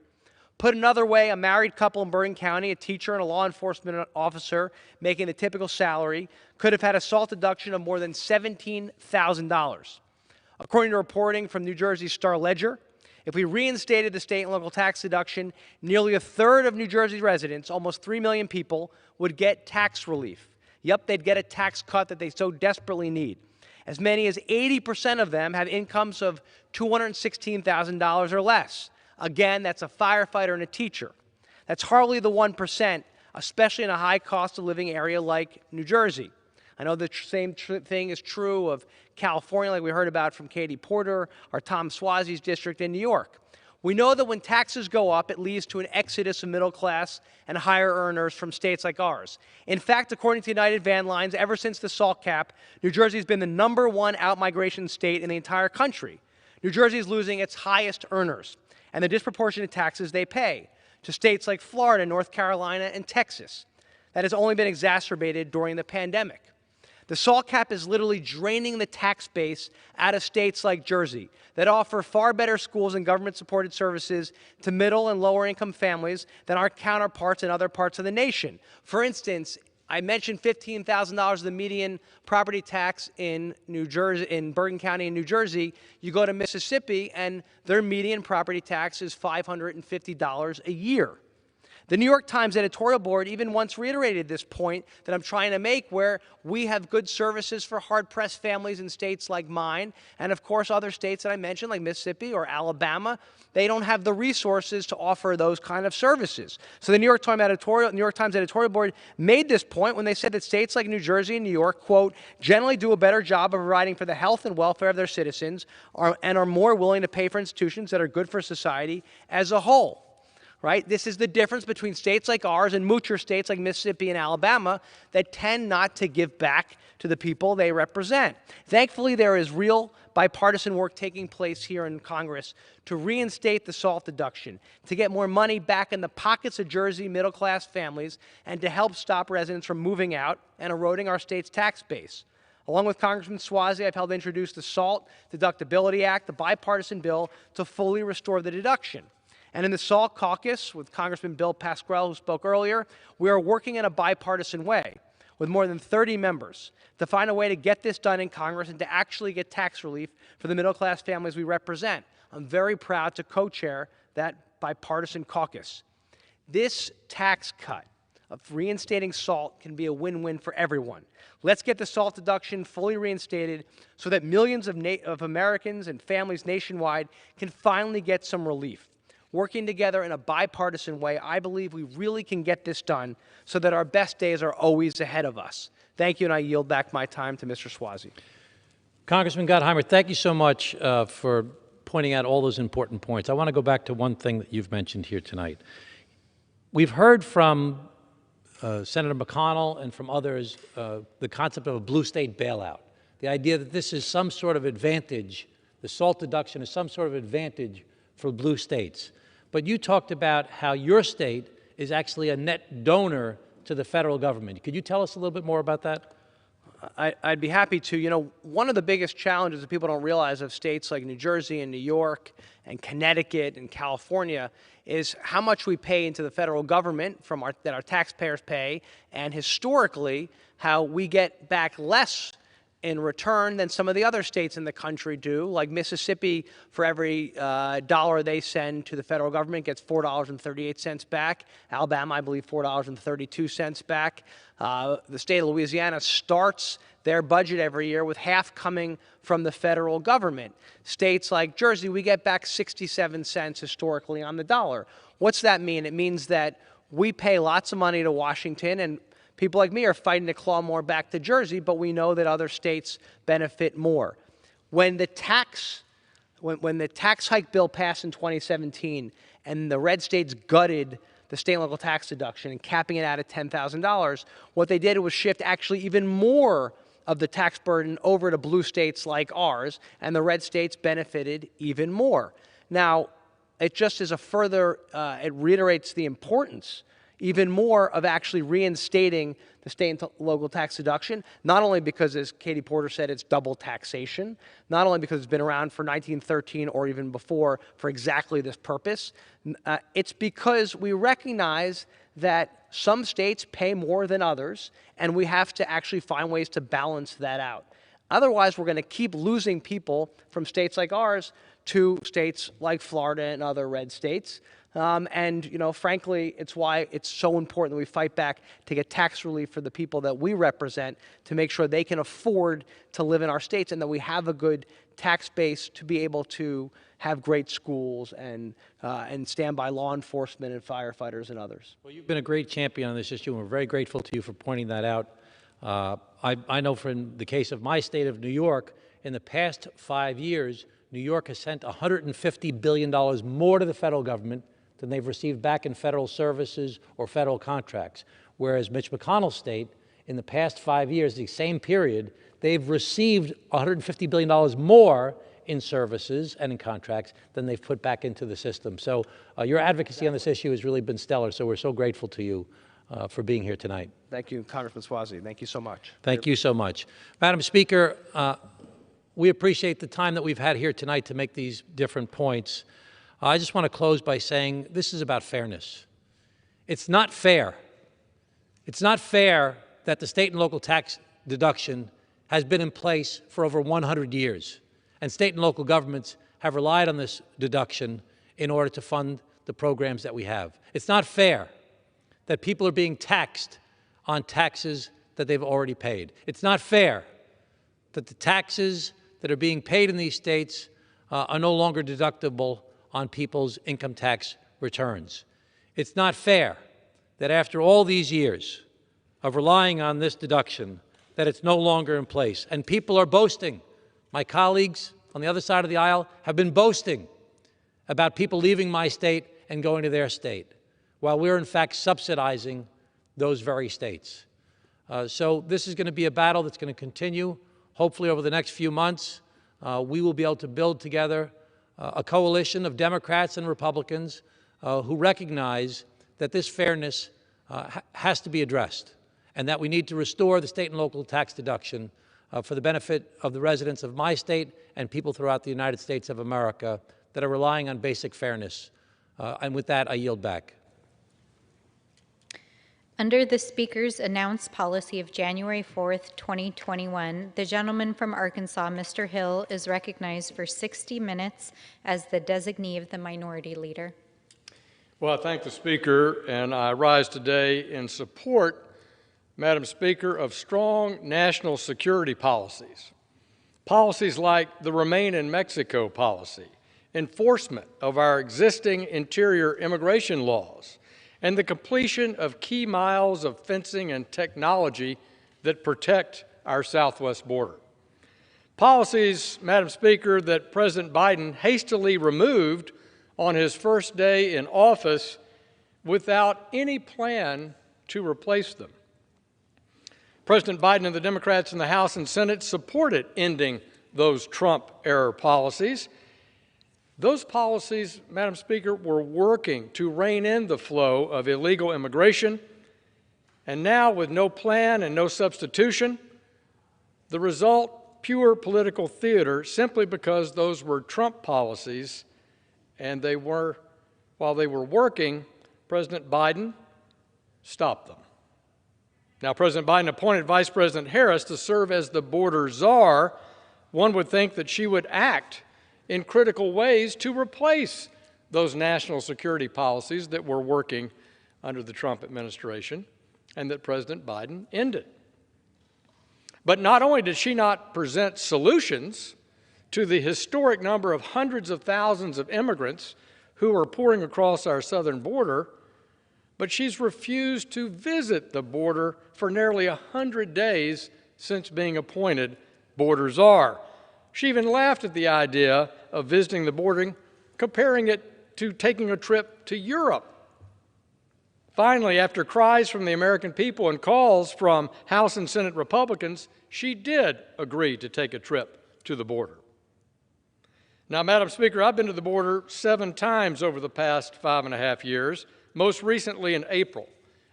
Put another way, a married couple in Bergen County, a teacher and a law enforcement officer making the typical salary, could have had a SALT deduction of more than $17,000. According to reporting from New Jersey's Star Ledger, if we reinstated the state and local tax deduction, nearly a third of New Jersey residents, almost 3 million people, would get tax relief. Yep, they'd get a tax cut that they so desperately need. As many as 80% of them have incomes of $216,000 or less. Again, that's a firefighter and a teacher. That's hardly the 1%, especially in a high cost of living area like New Jersey. I know the same thing is true of California, like we heard about from Katie Porter, or Tom Suozzi's district in New York. We know that when taxes go up, it leads to an exodus of middle class and higher earners from states like ours. In fact, according to United Van Lines, ever since the SALT cap, New Jersey has been the #1 out-migration state in the entire country. New Jersey is losing its highest earners and the disproportionate taxes they pay to states like Florida, North Carolina, and Texas. That has only been exacerbated during the pandemic. The SALT cap is literally draining the tax base out of states like Jersey that offer far better schools and government-supported services to middle and lower-income families than our counterparts in other parts of the nation. For instance, I mentioned $15,000 of the median property tax in New Jersey, in Bergen County in New Jersey. You go to Mississippi, and their median property tax is $550 a year. The New York Times editorial board even once reiterated this point that I'm trying to make, where we have good services for hard-pressed families in states like mine, and of course other states that I mentioned, like Mississippi or Alabama. They don't have the resources to offer those kind of services. So the New York Times editorial board made this point when they said that states like New Jersey and New York, quote, generally do a better job of providing for the health and welfare of their citizens and are more willing to pay for institutions that are good for society as a whole. Right? This is the difference between states like ours and moocher states like Mississippi and Alabama that tend not to give back to the people they represent. Thankfully, there is real bipartisan work taking place here in Congress to reinstate the SALT deduction, to get more money back in the pockets of Jersey middle-class families, and to help stop residents from moving out and eroding our state's tax base. Along with Congressman Suozzi, I've helped introduce the SALT Deductibility Act, the bipartisan bill to fully restore the deduction. And in the SALT caucus, with Congressman Bill Pascrell, who spoke earlier, we are working in a bipartisan way with more than 30 members to find a way to get this done in Congress and to actually get tax relief for the middle-class families we represent. I'm very proud to co-chair that bipartisan caucus. This tax cut of reinstating SALT can be a win-win for everyone. Let's get the SALT deduction fully reinstated so that millions of Americans and families nationwide can finally get some relief. Working together in a bipartisan way, I believe we really can get this done so that our best days are always ahead of us. Thank you, and I yield back my time to Mr. Suozzi. Congressman Gottheimer, thank you so much for pointing out all those important points. I want to go back to one thing that you've mentioned here tonight. We've heard from Senator McConnell and from others the concept of a blue state bailout, the idea that this is some sort of advantage, the SALT deduction is some sort of advantage for blue states. But you talked about how your state is actually a net donor to the federal government. Could you tell us a little bit more about that? I'd be happy to. You know, one of the biggest challenges that people don't realize of states like New Jersey and New York and Connecticut and California is how much we pay into the federal government that our taxpayers pay, and historically how we get back less in return than some of the other states in the country do. Like Mississippi, for every dollar they send to the federal government, gets $4.38 back. Alabama, I believe, $4.32 back. The state of Louisiana starts their budget every year with half coming from the federal government. States like Jersey, we get back 67 cents historically on the dollar. What's that mean? It means that we pay lots of money to Washington, and people like me are fighting to claw more back to Jersey, but we know that other states benefit more. When the tax hike bill passed in 2017 and the red states gutted the state and local tax deduction and capping it out at $10,000, what they did was shift actually even more of the tax burden over to blue states like ours, and the red states benefited even more. Now, it just is a further, it reiterates the importance even more of actually reinstating the state and local tax deduction, not only because, as Katie Porter said, it's double taxation, not only because it's been around for 1913 or even before for exactly this purpose, it's because we recognize that some states pay more than others, and we have to actually find ways to balance that out. Otherwise, we're going to keep losing people from states like ours to states like Florida and other red states. And, you know, frankly, it's why it's so important that we fight back to get tax relief for the people that we represent, to make sure they can afford to live in our states and that we have a good tax base to be able to have great schools and stand by law enforcement and firefighters and others. Well, you've been a great champion on this issue, and we're very grateful to you for pointing that out. I know from the case of my state of New York, in the past 5 years, New York has sent $150 billion more to the federal government than they've received back in federal services or federal contracts. Whereas Mitch McConnell's state, in the past 5 years, the same period, they've received $150 billion more in services and in contracts than they've put back into the system. So your advocacy on this issue has really been stellar, so we're so grateful to you for being here tonight. Thank you, Congressman Suozzi. Thank you so much. Thank you so much. Madam Speaker, we appreciate the time that we've had here tonight to make these different points. I just want to close by saying this is about fairness. It's not fair. It's not fair that the state and local tax deduction has been in place for over 100 years, and state and local governments have relied on this deduction in order to fund the programs that we have. It's not fair that people are being taxed on taxes that they've already paid. It's not fair that the taxes that are being paid in these states are no longer deductible on people's income tax returns. It's not fair that after all these years of relying on this deduction, that it's no longer in place. And people are boasting. My colleagues on the other side of the aisle have been boasting about people leaving my state and going to their state, while we're in fact subsidizing those very states. So this is going to be a battle that's going to continue. Hopefully over the next few months, we will be able to build together a coalition of Democrats and Republicans who recognize that this fairness has to be addressed, and that we need to restore the state and local tax deduction for the benefit of the residents of my state and people throughout the United States of America that are relying on basic fairness. And with that, I yield back. Under the Speaker's announced policy of January 4th, 2021, the gentleman from Arkansas, Mr. Hill, is recognized for 60 minutes as the designee of the Minority Leader. Well, I thank the Speaker, and I rise today in support, Madam Speaker, of strong national security policies. Policies like the Remain in Mexico policy, enforcement of our existing interior immigration laws, and the completion of key miles of fencing and technology that protect our southwest border. Policies, Madam Speaker, that President Biden hastily removed on his first day in office without any plan to replace them. President Biden and the Democrats in the House and Senate supported ending those Trump-era policies. Those policies, Madam Speaker, were working to rein in the flow of illegal immigration, and now with no plan and no substitution, the result, pure political theater, simply because those were Trump policies, and while they were working, President Biden stopped them. Now, President Biden appointed Vice President Harris to serve as the border czar. One would think that she would act in critical ways to replace those national security policies that were working under the Trump administration and that President Biden ended. But not only did she not present solutions to the historic number of hundreds of thousands of immigrants who are pouring across our southern border, but she's refused to visit the border for nearly 100 days since being appointed border czar. She even laughed at the idea of visiting the border, comparing it to taking a trip to Europe. Finally, after cries from the American people and calls from House and Senate Republicans, she did agree to take a trip to the border. Now, Madam Speaker, I've been to the border 7 times over the past 5.5 years, most recently in April.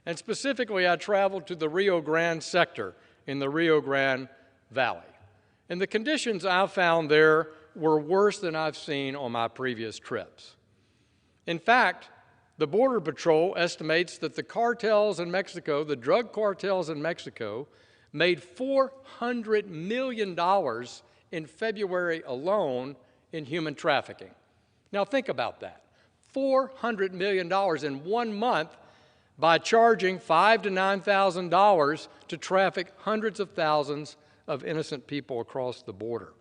And specifically, I traveled to the Rio Grande sector in the Rio Grande Valley. And the conditions I found there were worse than I've seen on my previous trips. In fact, the Border Patrol estimates that the cartels in Mexico, the drug cartels in Mexico, made $400 million in February alone in human trafficking. Now think about that. $400 million in 1 month by charging $5,000 to $9,000 to traffic hundreds of thousands of innocent people across the border.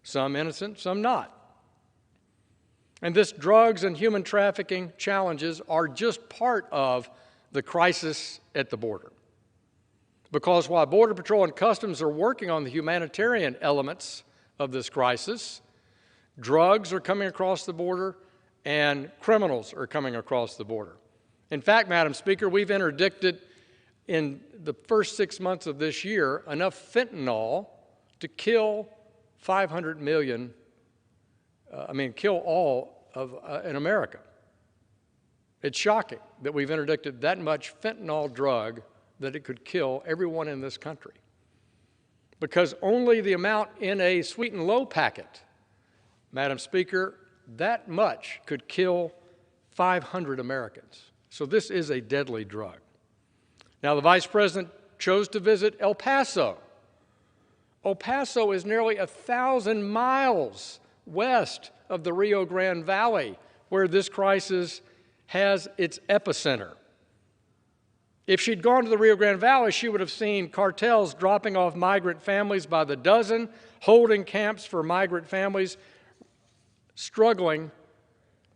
Some innocent, some not. And this drugs and human trafficking challenges are just part of the crisis at the border. Because while Border Patrol and Customs are working on the humanitarian elements of this crisis, drugs are coming across the border and criminals are coming across the border. In fact, Madam Speaker, we've interdicted in the first 6 months of this year enough fentanyl to kill 500 million, kill all of in America. It's shocking that we've interdicted that much fentanyl drug that it could kill everyone in this country. Because only the amount in a sweet and low packet, Madam Speaker, that much could kill 500 Americans. So this is a deadly drug. Now, the Vice President chose to visit El Paso. El Paso is nearly 1,000 miles west of the Rio Grande Valley, where this crisis has its epicenter. If she'd gone to the Rio Grande Valley, she would have seen cartels dropping off migrant families by the dozen, holding camps for migrant families, struggling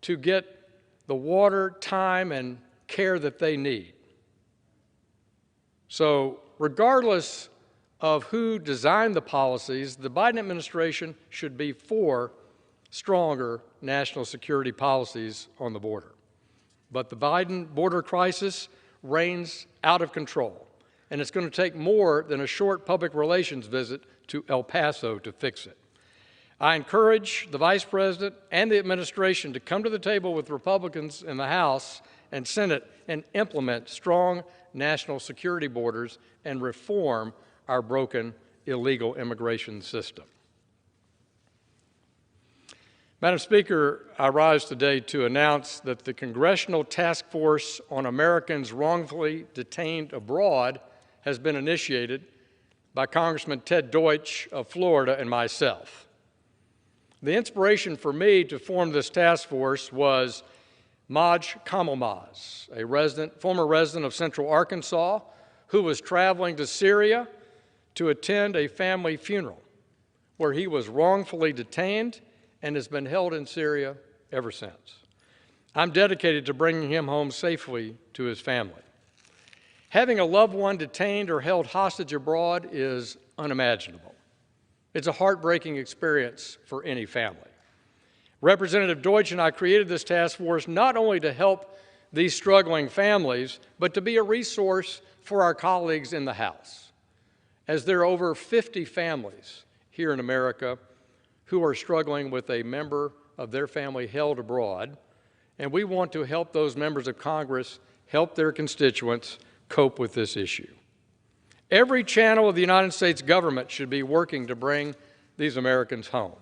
to get the water, time, and care that they need. So, regardless of who designed the policies, the Biden administration should be for stronger national security policies on the border. But the Biden border crisis reigns out of control, and it's going to take more than a short public relations visit to El Paso to fix it. I encourage the Vice President and the administration to come to the table with Republicans in the House and Senate and implement strong national security borders and reform our broken illegal immigration system. Madam Speaker, I rise today to announce that the Congressional Task Force on Americans Wrongfully Detained Abroad has been initiated by Congressman Ted Deutsch of Florida and myself. The inspiration for me to form this task force was Maj Kamalmaz, a former resident of Central Arkansas who was traveling to Syria to attend a family funeral where he was wrongfully detained and has been held in Syria ever since. I'm dedicated to bringing him home safely to his family. Having a loved one detained or held hostage abroad is unimaginable. It's a heartbreaking experience for any family. Representative Deutsch and I created this task force not only to help these struggling families, but to be a resource for our colleagues in the House, as there are over 50 families here in America who are struggling with a member of their family held abroad, and we want to help those members of Congress help their constituents cope with this issue. Every channel of the United States government should be working to bring these Americans home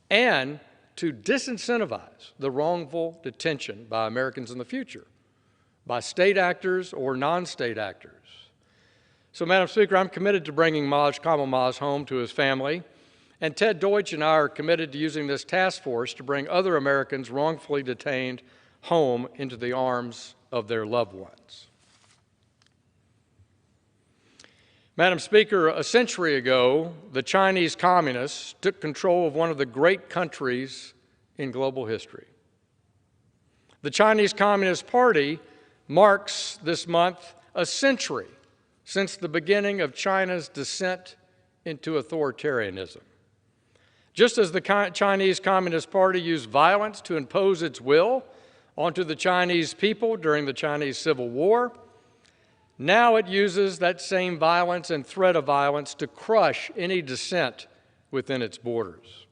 and to disincentivize the wrongful detention by Americans in the future, by state actors or non-state actors. So, Madam Speaker, I'm committed to bringing Maj Kamalmaz home to his family, and Ted Deutsch and I are committed to using this task force to bring other Americans wrongfully detained home into the arms of their loved ones. Madam Speaker, a century ago, the Chinese communists took control of one of the great countries in global history. The Chinese Communist Party marks this month a century since the beginning of China's descent into authoritarianism. Just as the Chinese Communist Party used violence to impose its will onto the Chinese people during the Chinese Civil War, now it uses that same violence and threat of violence to crush any dissent within its borders.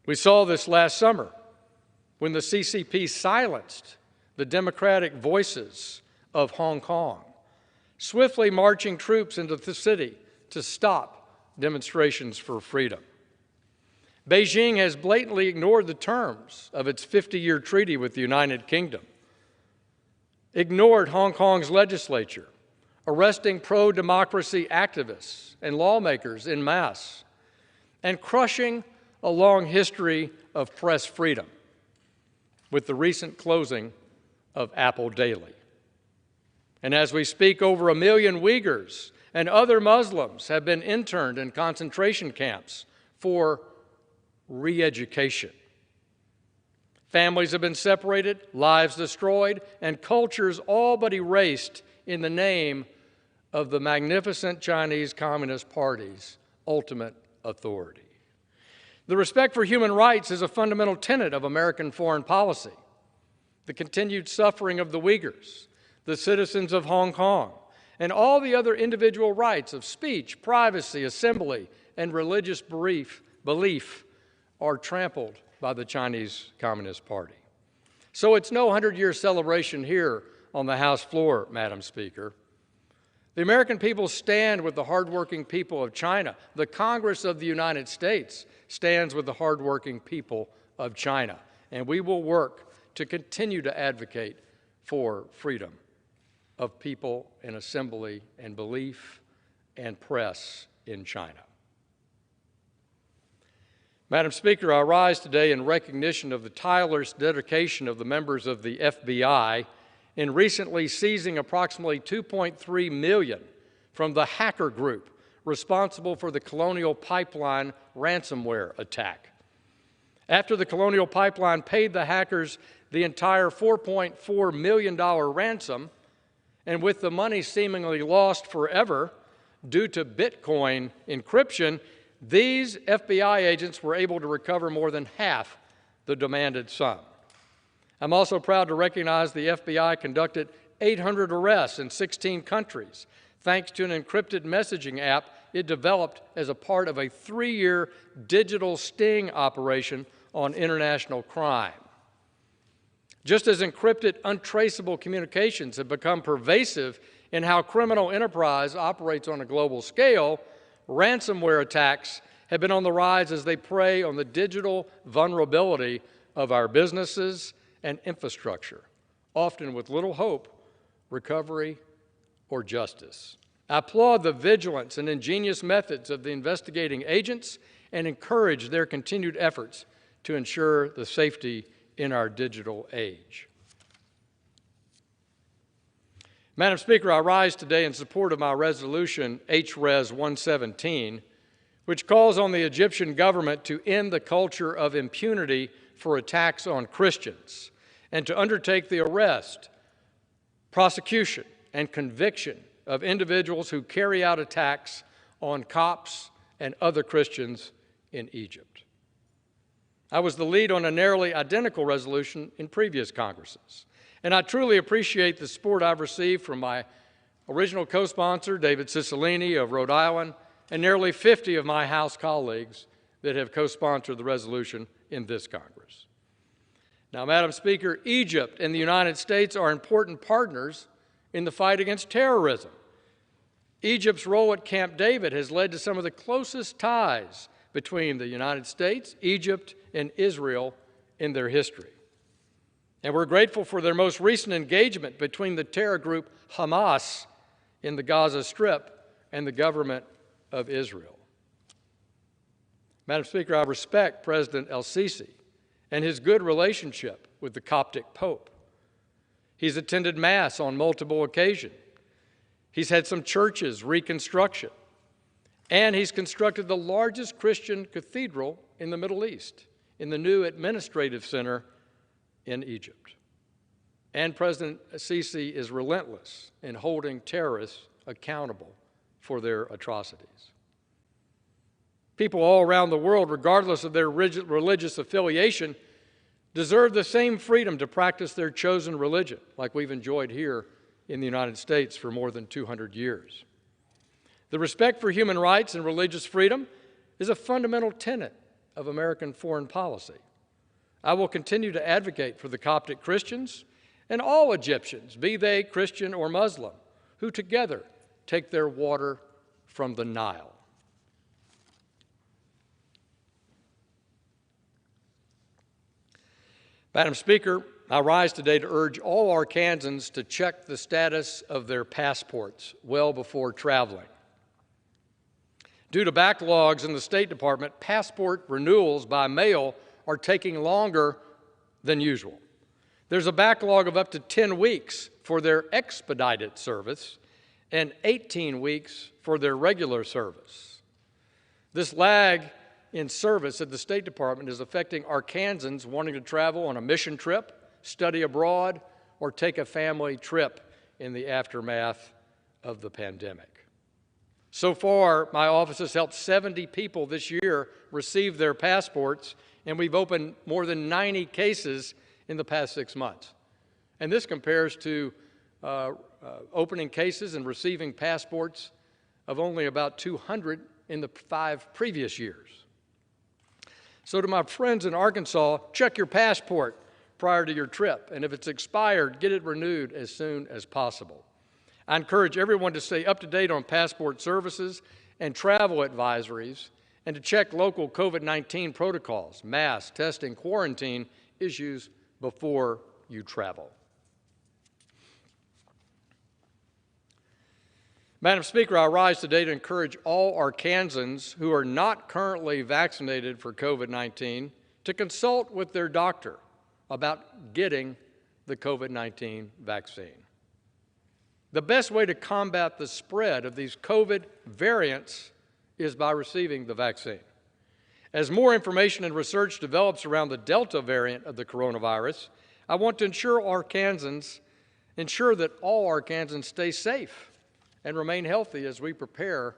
We saw this last summer when the CCP silenced the democratic voices of Hong Kong, swiftly marching troops into the city to stop demonstrations for freedom. Beijing has blatantly ignored the terms of its 50-year treaty with the United Kingdom, ignored Hong Kong's legislature, arresting pro-democracy activists and lawmakers en masse, and crushing a long history of press freedom with the recent closing of Apple Daily. And as we speak, over 1 million Uyghurs and other Muslims have been interned in concentration camps for re-education. Families have been separated, lives destroyed, and cultures all but erased in the name of the magnificent Chinese Communist Party's ultimate authority. The respect for human rights is a fundamental tenet of American foreign policy. The continued suffering of the Uyghurs, the citizens of Hong Kong, and all the other individual rights of speech, privacy, assembly, and religious belief are trampled by the Chinese Communist Party. So it's no 100-year celebration here on the House floor, Madam Speaker. The American people stand with the hardworking people of China. The Congress of the United States stands with the hardworking people of China. And we will work to continue to advocate for freedom of people and assembly and belief and press in China. Madam Speaker, I rise today in recognition of the tireless dedication of the members of the FBI in recently seizing approximately $2.3 million from the hacker group responsible for the Colonial Pipeline ransomware attack. After the Colonial Pipeline paid the hackers the entire $4.4 million ransom, and with the money seemingly lost forever due to Bitcoin encryption, these FBI agents were able to recover more than half the demanded sum. I'm also proud to recognize the FBI conducted 800 arrests in 16 countries, thanks to an encrypted messaging app it developed as a part of a 3-year digital sting operation on international crime. Just as encrypted, untraceable communications have become pervasive in how criminal enterprise operates on a global scale, ransomware attacks have been on the rise as they prey on the digital vulnerability of our businesses and infrastructure, often with little hope, recovery, or justice. I applaud the vigilance and ingenious methods of the investigating agents and encourage their continued efforts to ensure the safety in our digital age. Madam Speaker, I rise today in support of my resolution H.Res. 117, which calls on the Egyptian government to end the culture of impunity for attacks on Christians and to undertake the arrest, prosecution, and conviction of individuals who carry out attacks on Copts and other Christians in Egypt. I was the lead on a nearly identical resolution in previous Congresses, and I truly appreciate the support I've received from my original co-sponsor, David Cicilline of Rhode Island, and nearly 50 of my House colleagues that have co-sponsored the resolution in this Congress. Now, Madam Speaker, Egypt and the United States are important partners in the fight against terrorism. Egypt's role at Camp David has led to some of the closest ties between the United States, Egypt, and Israel in their history. And we're grateful for their most recent engagement between the terror group Hamas in the Gaza Strip and the government of Israel. Madam Speaker, I respect President el-Sisi and his good relationship with the Coptic Pope. He's attended Mass on multiple occasions. He's had some churches reconstruction. And he's constructed the largest Christian cathedral in the Middle East, in the new administrative center in Egypt. And President Sisi is relentless in holding terrorists accountable for their atrocities. People all around the world, regardless of their religious affiliation, deserve the same freedom to practice their chosen religion, like we've enjoyed here in the United States for more than 200 years. The respect for human rights and religious freedom is a fundamental tenet of American foreign policy. I will continue to advocate for the Coptic Christians and all Egyptians, be they Christian or Muslim, who together take their water from the Nile. Madam Speaker, I rise today to urge all Arkansans to check the status of their passports well before traveling. Due to backlogs in the State Department, passport renewals by mail are taking longer than usual. There's a backlog of up to 10 weeks for their expedited service and 18 weeks for their regular service. This lag in service at the State Department is affecting Arkansans wanting to travel on a mission trip, study abroad, or take a family trip in the aftermath of the pandemic. So far, my office has helped 70 people this year receive their passports, and we've opened more than 90 cases in the past 6 months. And this compares to opening cases and receiving passports of only about 200 in the 5 previous years. So to my friends in Arkansas, check your passport prior to your trip, and if it's expired, get it renewed as soon as possible. I encourage everyone to stay up to date on passport services and travel advisories, and to check local COVID-19 protocols, masks, testing, quarantine issues before you travel. Madam Speaker, I rise today to encourage all Arkansans who are not currently vaccinated for COVID-19 to consult with their doctor about getting the COVID-19 vaccine. The best way to combat the spread of these COVID variants is by receiving the vaccine. As more information and research develops around the Delta variant of the coronavirus, I want to ensure that all Arkansans stay safe and remain healthy as we prepare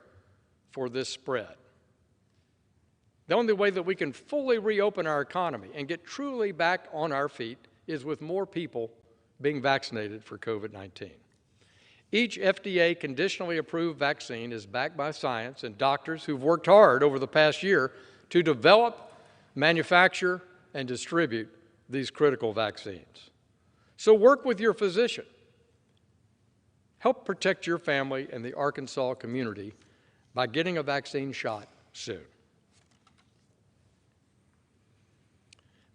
for this spread. The only way that we can fully reopen our economy and get truly back on our feet is with more people being vaccinated for COVID-19. Each FDA conditionally approved vaccine is backed by science and doctors who've worked hard over the past year to develop, manufacture, and distribute these critical vaccines. So work with your physician. Help protect your family and the Arkansas community by getting a vaccine shot soon.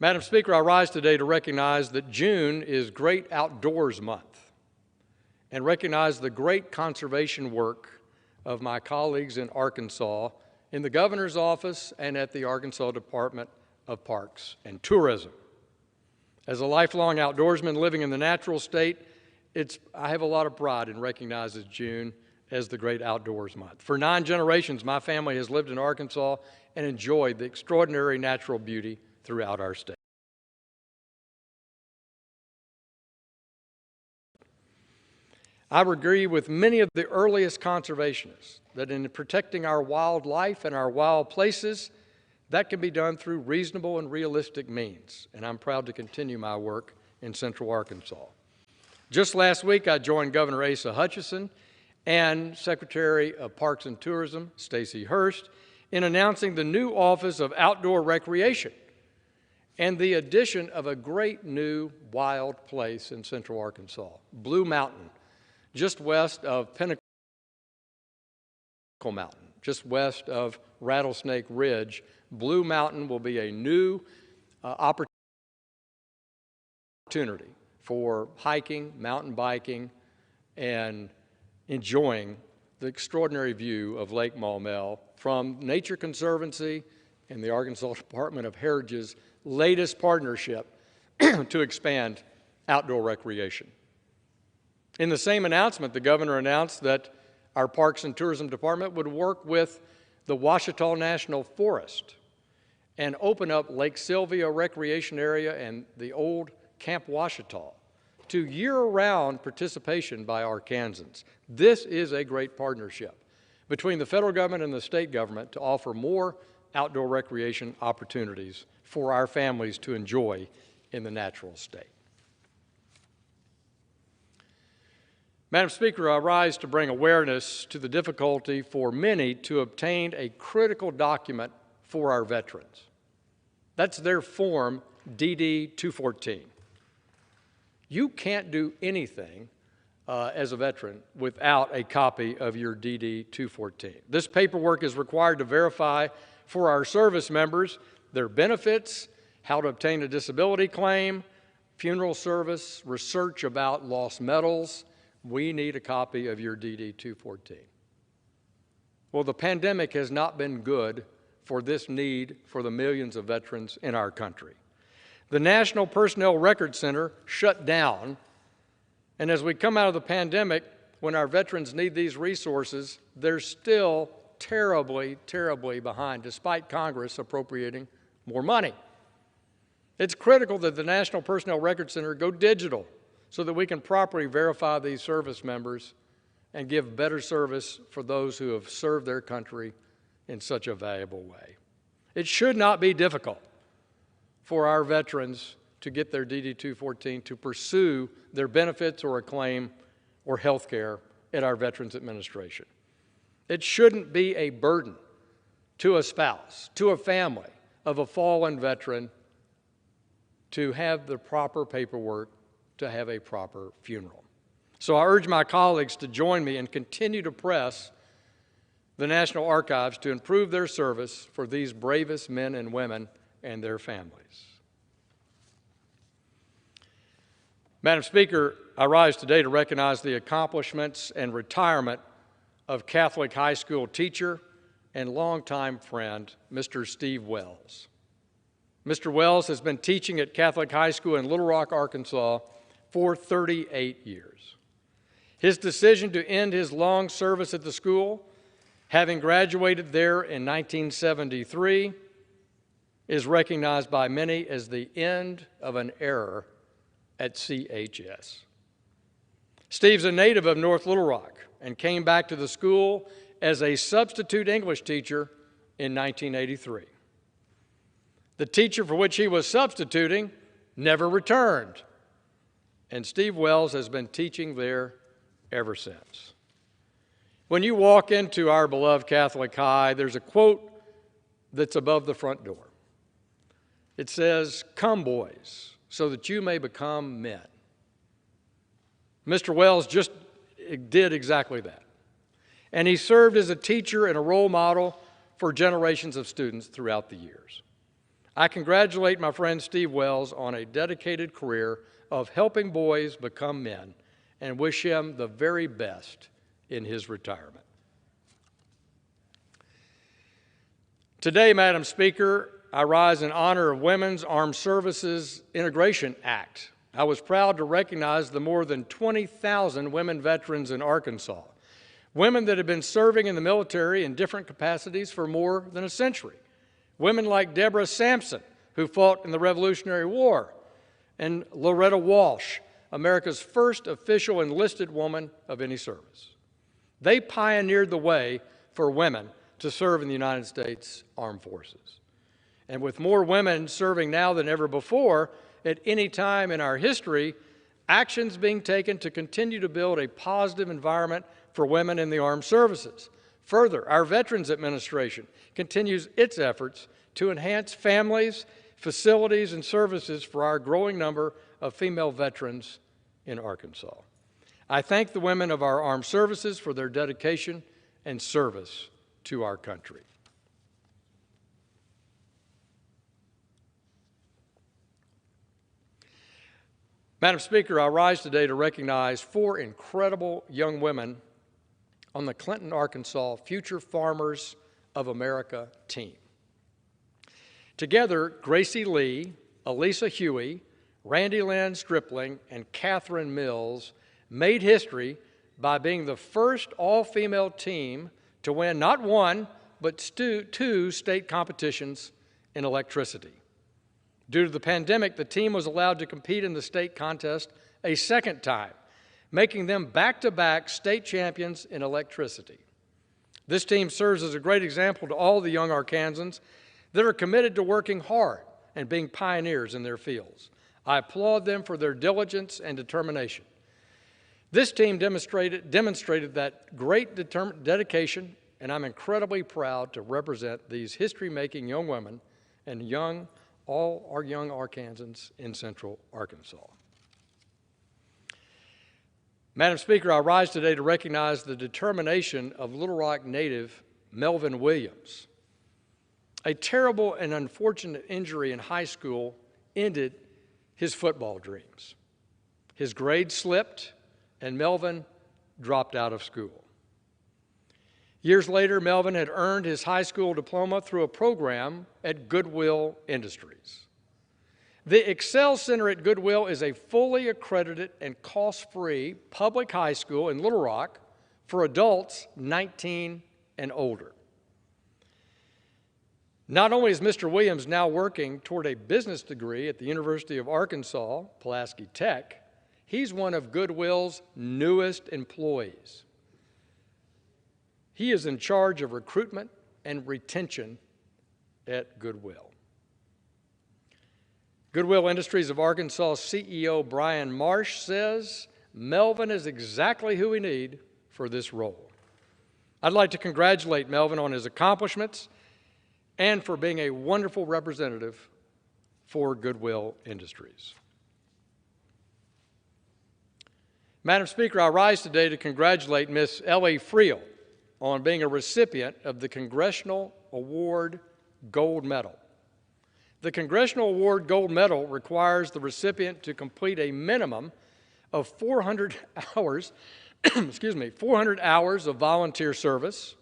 Madam Speaker, I rise today to recognize that June is Great Outdoors Month and recognize the great conservation work of my colleagues in Arkansas in the governor's office and at the Arkansas Department of Parks and Tourism. As a lifelong outdoorsman living in the natural state, I have a lot of pride in recognizing June as the Great Outdoors Month. For 9 generations, my family has lived in Arkansas and enjoyed the extraordinary natural beauty throughout our state. I agree with many of the earliest conservationists that in protecting our wildlife and our wild places, that can be done through reasonable and realistic means, and I'm proud to continue my work in Central Arkansas. Just last week, I joined Governor Asa Hutchinson and Secretary of Parks and Tourism, Stacey Hurst, in announcing the new Office of Outdoor Recreation and the addition of a great new wild place in Central Arkansas, Blue Mountain, just west of Pinnacle Mountain, just west of Rattlesnake Ridge. Blue Mountain will be a new opportunity for hiking, mountain biking, and enjoying the extraordinary view of Lake Maumelle from Nature Conservancy and the Arkansas Department of Heritage's latest partnership to expand outdoor recreation. In the same announcement, the governor announced that our Parks and Tourism Department would work with the Ouachita National Forest and open up Lake Sylvia Recreation Area and the old Camp Ouachita to year-round participation by Arkansans. This is a great partnership between the federal government and the state government to offer more outdoor recreation opportunities for our families to enjoy in the natural state. Madam Speaker, I rise to bring awareness to the difficulty for many to obtain a critical document for our veterans. That's their form DD-214. You can't do anything as a veteran without a copy of your DD-214. This paperwork is required to verify for our service members their benefits, how to obtain a disability claim, funeral service, research about lost medals. We need a copy of your DD-214. Well, the pandemic has not been good for this need for the millions of veterans in our country. The National Personnel Record Center shut down, and as we come out of the pandemic, when our veterans need these resources, they're still terribly, terribly behind, despite Congress appropriating more money. It's critical that the National Personnel Record Center go digital so that we can properly verify these service members and give better service for those who have served their country in such a valuable way. It should not be difficult for our veterans to get their DD-214 to pursue their benefits or a claim or health care at our Veterans Administration. It shouldn't be a burden to a spouse, to a family of a fallen veteran to have the proper paperwork to have a proper funeral. So I urge my colleagues to join me and continue to press the National Archives to improve their service for these bravest men and women and their families. Madam Speaker, I rise today to recognize the accomplishments and retirement of Catholic high school teacher and longtime friend, Mr. Steve Wells. Mr. Wells has been teaching at Catholic High School in Little Rock, Arkansas for 38 years. His decision to end his long service at the school, having graduated there in 1973, is recognized by many as the end of an era at CHS. Steve's a native of North Little Rock and came back to the school as a substitute English teacher in 1983. The teacher for which he was substituting never returned, and Steve Wells has been teaching there ever since. When you walk into our beloved Catholic High, there's a quote that's above the front door. It says, "Come, boys, so that you may become men." Mr. Wells just did exactly that. And he served as a teacher and a role model for generations of students throughout the years. I congratulate my friend Steve Wells on a dedicated career of helping boys become men and wish him the very best in his retirement. Today, Madam Speaker, I rise in honor of Women's Armed Services Integration Act. I was proud to recognize the more than 20,000 women veterans in Arkansas, women that have been serving in the military in different capacities for more than a century. Women like Deborah Sampson, who fought in the Revolutionary War, and Loretta Walsh, America's first official enlisted woman of any service. They pioneered the way for women to serve in the United States Armed Forces. And with more women serving now than ever before, at any time in our history, actions being taken to continue to build a positive environment for women in the armed services. Further, our Veterans Administration continues its efforts to enhance families, facilities, and services for our growing number of female veterans in Arkansas. I thank the women of our armed services for their dedication and service to our country. Madam Speaker, I rise today to recognize 4 incredible young women on the Clinton, Arkansas Future Farmers of America team. Together, Gracie Lee, Elisa Huey, Randy Lynn Stripling, and Catherine Mills made history by being the first all-female team to win not one, but 2 state competitions in electricity. Due to the pandemic, the team was allowed to compete in the state contest a second time, making them back-to-back state champions in electricity. This team serves as a great example to all the young Arkansans that are committed to working hard and being pioneers in their fields. I applaud them for their diligence and determination. This team demonstrated that great dedication, and I'm incredibly proud to represent these history-making young women and all our young Arkansans in Central Arkansas. Madam Speaker, I rise today to recognize the determination of Little Rock native Melvin Williams. A terrible and unfortunate injury in high school ended his football dreams. His grades slipped, and Melvin dropped out of school. Years later, Melvin had earned his high school diploma through a program at Goodwill Industries. The Excel Center at Goodwill is a fully accredited and cost-free public high school in Little Rock for adults 19 and older. Not only is Mr. Williams now working toward a business degree at the University of Arkansas, Pulaski Tech, he's one of Goodwill's newest employees. He is in charge of recruitment and retention at Goodwill. Goodwill Industries of Arkansas CEO Brian Marsh says Melvin is exactly who we need for this role. I'd like to congratulate Melvin on his accomplishments and for being a wonderful representative for Goodwill Industries. Madam Speaker, I rise today to congratulate Ms. Ellie Friel on being a recipient of the Congressional Award Gold Medal. The Congressional Award Gold Medal requires the recipient to complete a minimum of 400 hours, 400 hours of volunteer service,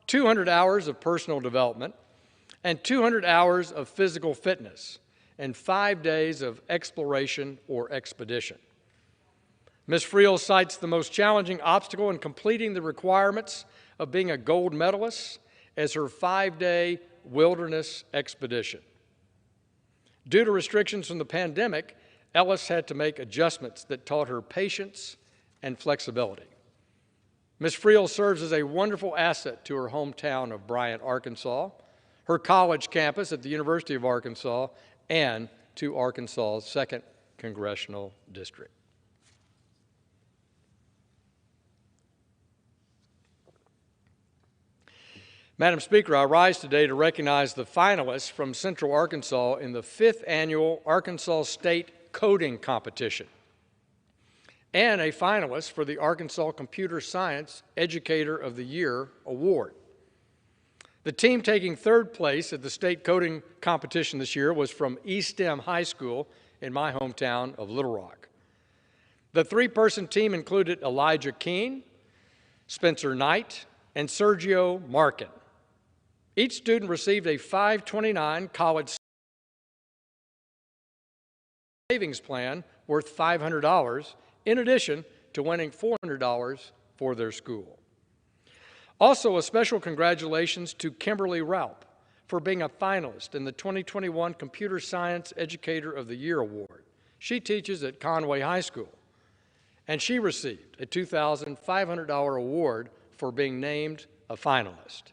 200 hours of personal development, and 200 hours of physical fitness, and 5 days of exploration or expedition. Ms. Friel cites the most challenging obstacle in completing the requirements of being a gold medalist as her 5-day wilderness expedition. Due to restrictions from the pandemic, Ellis had to make adjustments that taught her patience and flexibility. Ms. Friel serves as a wonderful asset to her hometown of Bryant, Arkansas, her college campus at the University of Arkansas, and to Arkansas's 2nd Congressional District. Madam Speaker, I rise today to recognize the finalists from Central Arkansas in the 5th Annual Arkansas State Coding Competition and a finalist for the Arkansas Computer Science Educator of the Year Award. The team taking 3rd place at the state coding competition this year was from East Stem High School in my hometown of Little Rock. The 3-person team included Elijah Keene, Spencer Knight, and Sergio Markin. Each student received a $529 college savings plan worth $500, in addition to winning $400 for their school. Also, a special congratulations to Kimberly Raup for being a finalist in the 2021 Computer Science Educator of the Year Award. She teaches at Conway High School, and she received a $2,500 award for being named a finalist.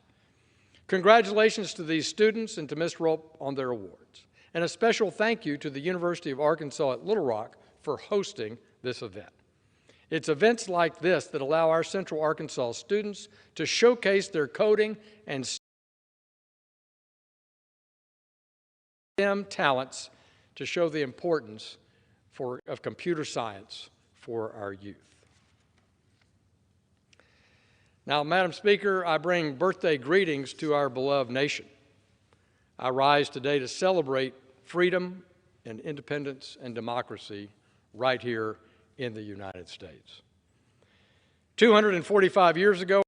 Congratulations to these students and to Ms. Rope on their awards. And a special thank you to the University of Arkansas at Little Rock for hosting this event. It's events like this that allow our Central Arkansas students to showcase their coding and STEM talents to show the importance of computer science for our youth. Now, Madam Speaker, I bring birthday greetings to our beloved nation. I rise today to celebrate freedom and independence and democracy right here in the United States. 245 years ago,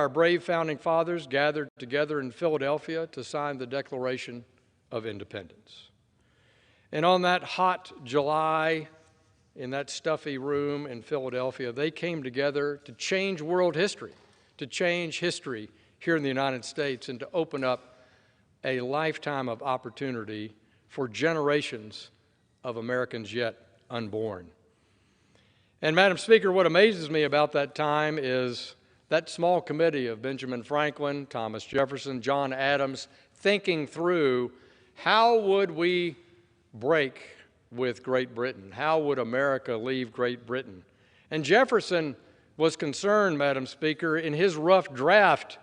our brave founding fathers gathered together in Philadelphia to sign the Declaration of Independence. And on that hot July, in that stuffy room in Philadelphia, they came together to change world history, to change history here in the United States, and to open up a lifetime of opportunity for generations of Americans yet unborn. And Madam Speaker, what amazes me about that time is that small committee of Benjamin Franklin, Thomas Jefferson, John Adams, thinking through how would we break with Great Britain? How would America leave Great Britain? And Jefferson was concerned, Madam Speaker, in his rough draft,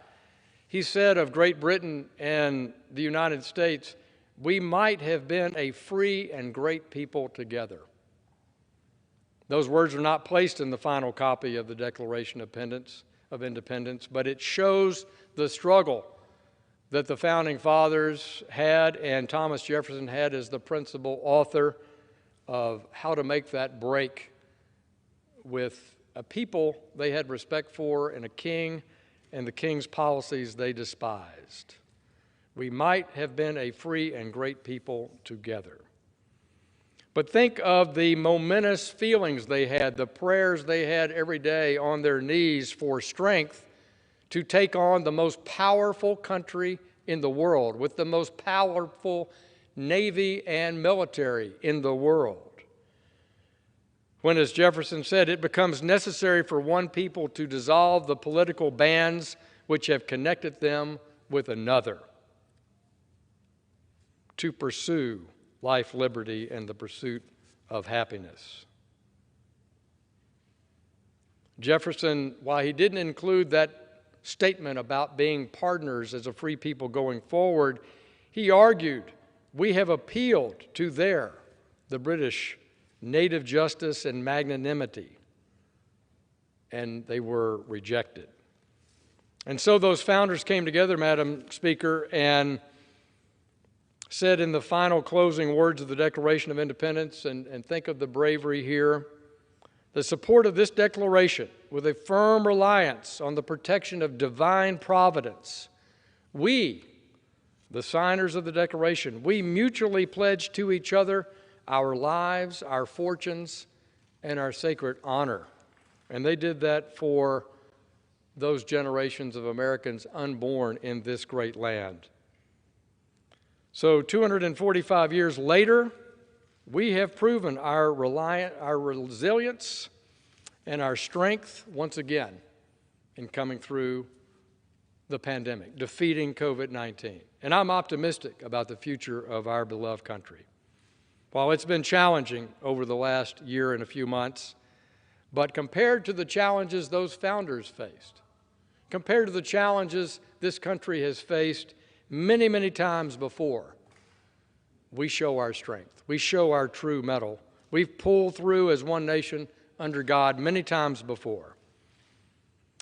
he said of Great Britain and the United States, we might have been a free and great people together. Those words are not placed in the final copy of the Declaration of Independence, but it shows the struggle that the Founding Fathers had and Thomas Jefferson had as the principal author of how to make that break with a people they had respect for and a king and the king's policies they despised. We might have been a free and great people together. But think of the momentous feelings they had, the prayers they had every day on their knees for strength to take on the most powerful country in the world, with the most powerful navy and military in the world. when, as Jefferson said, it becomes necessary for one people to dissolve the political bands which have connected them with another, to pursue life, liberty, and the pursuit of happiness. Jefferson, while he didn't include that statement about being partners as a free people going forward, he argued, we have appealed to the British, native justice and magnanimity, and they were rejected. And so those founders came together, Madam Speaker, and said in the final closing words of the Declaration of Independence, and think of the bravery here, the support of this declaration with a firm reliance on the protection of divine providence, we, the signers of the Declaration, we mutually pledge to each other our lives, our fortunes, and our sacred honor. And they did that for those generations of Americans unborn in this great land. So 245 years later, we have proven our resilience and our strength once again in coming through the pandemic, defeating COVID-19. And I'm optimistic about the future of our beloved country. While it's been challenging over the last year and a few months, but compared to the challenges those founders faced, compared to the challenges this country has faced many, many times before, we show our strength. We show our true mettle. We've pulled through as one nation under God many times before.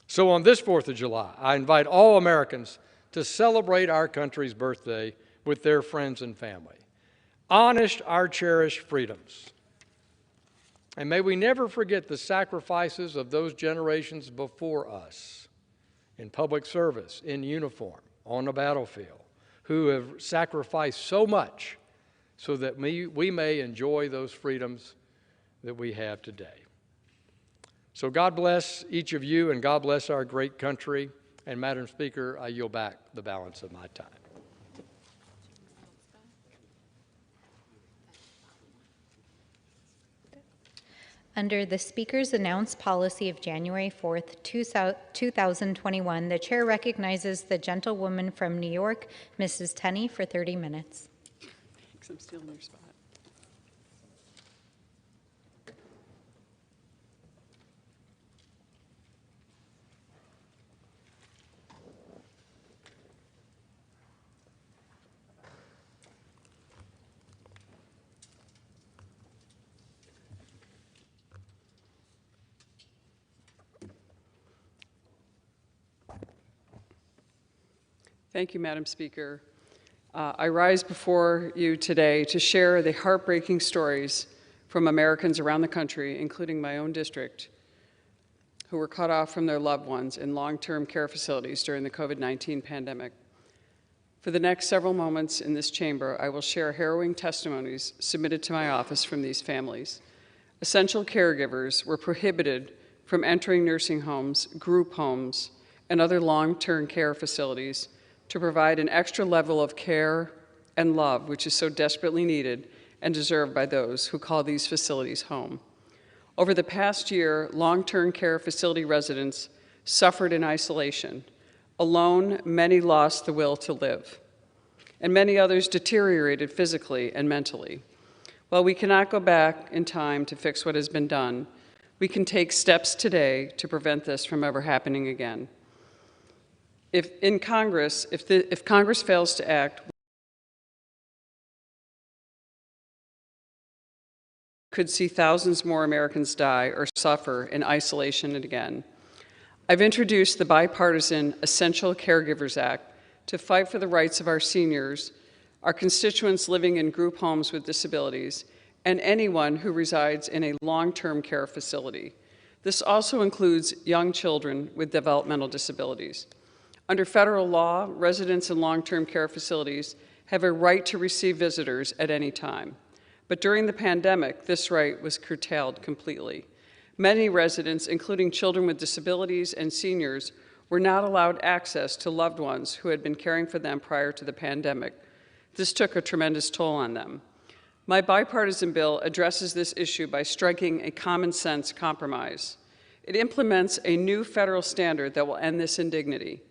So on this 4th of July, I invite all Americans to celebrate our country's birthday with their friends and family. Honest our cherished freedoms. And may we never forget the sacrifices of those generations before us in public service, in uniform, on the battlefield, who have sacrificed so much so that we may enjoy those freedoms that we have today. So God bless each of you, and God bless our great country. And Madam Speaker, I yield back the balance of my time. Under the Speaker's announced policy of January 4th, 2021, the Chair recognizes the gentlewoman from New York, Mrs. Taney, for 30 minutes. Thanks, I'm stealing your spot. Thank you, Madam Speaker. I rise before you today to share the heartbreaking stories from Americans around the country, including my own district, who were cut off from their loved ones in long-term care facilities during the COVID-19 pandemic. For the next several moments in this chamber, I will share harrowing testimonies submitted to my office from these families. Essential caregivers were prohibited from entering nursing homes, group homes, and other long-term care facilities to provide an extra level of care and love, which is so desperately needed and deserved by those who call these facilities home. Over the past year, long-term care facility residents suffered in isolation. Alone, many lost the will to live, and many others deteriorated physically and mentally. While we cannot go back in time to fix what has been done, we can take steps today to prevent this from ever happening again. If Congress fails to act, we could see thousands more Americans die or suffer in isolation again. I've introduced the bipartisan Essential Caregivers Act to fight for the rights of our seniors, our constituents living in group homes with disabilities, and anyone who resides in a long-term care facility. This also includes young children with developmental disabilities. Under federal law, residents in long-term care facilities have a right to receive visitors at any time. But during the pandemic, this right was curtailed completely. Many residents, including children with disabilities and seniors, were not allowed access to loved ones who had been caring for them prior to the pandemic. This took a tremendous toll on them. My bipartisan bill addresses this issue by striking a common-sense compromise. It implements a new federal standard that will end this indignity.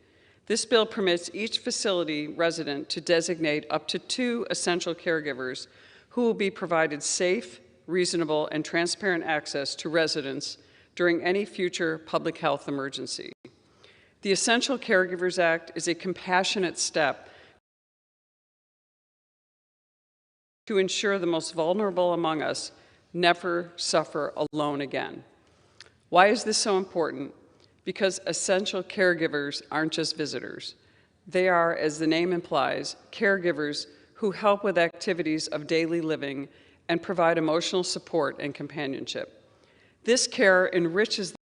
This bill permits each facility resident to designate up to 2 essential caregivers who will be provided safe, reasonable, and transparent access to residents during any future public health emergency. The Essential Caregivers Act is a compassionate step to ensure the most vulnerable among us never suffer alone again. Why is this so important? Because essential caregivers aren't just visitors. They are, as the name implies, caregivers who help with activities of daily living and provide emotional support and companionship. This care enriches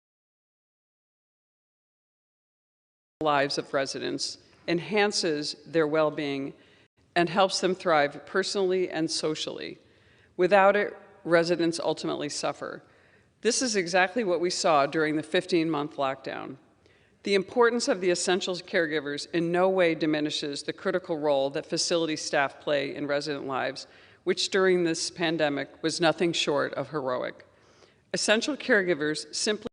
the lives of residents, enhances their well-being, and helps them thrive personally and socially. Without it, residents ultimately suffer. This is exactly what we saw during the 15-month lockdown. The importance of the essential caregivers in no way diminishes the critical role that facility staff play in resident lives, which during this pandemic was nothing short of heroic. Essential caregivers simply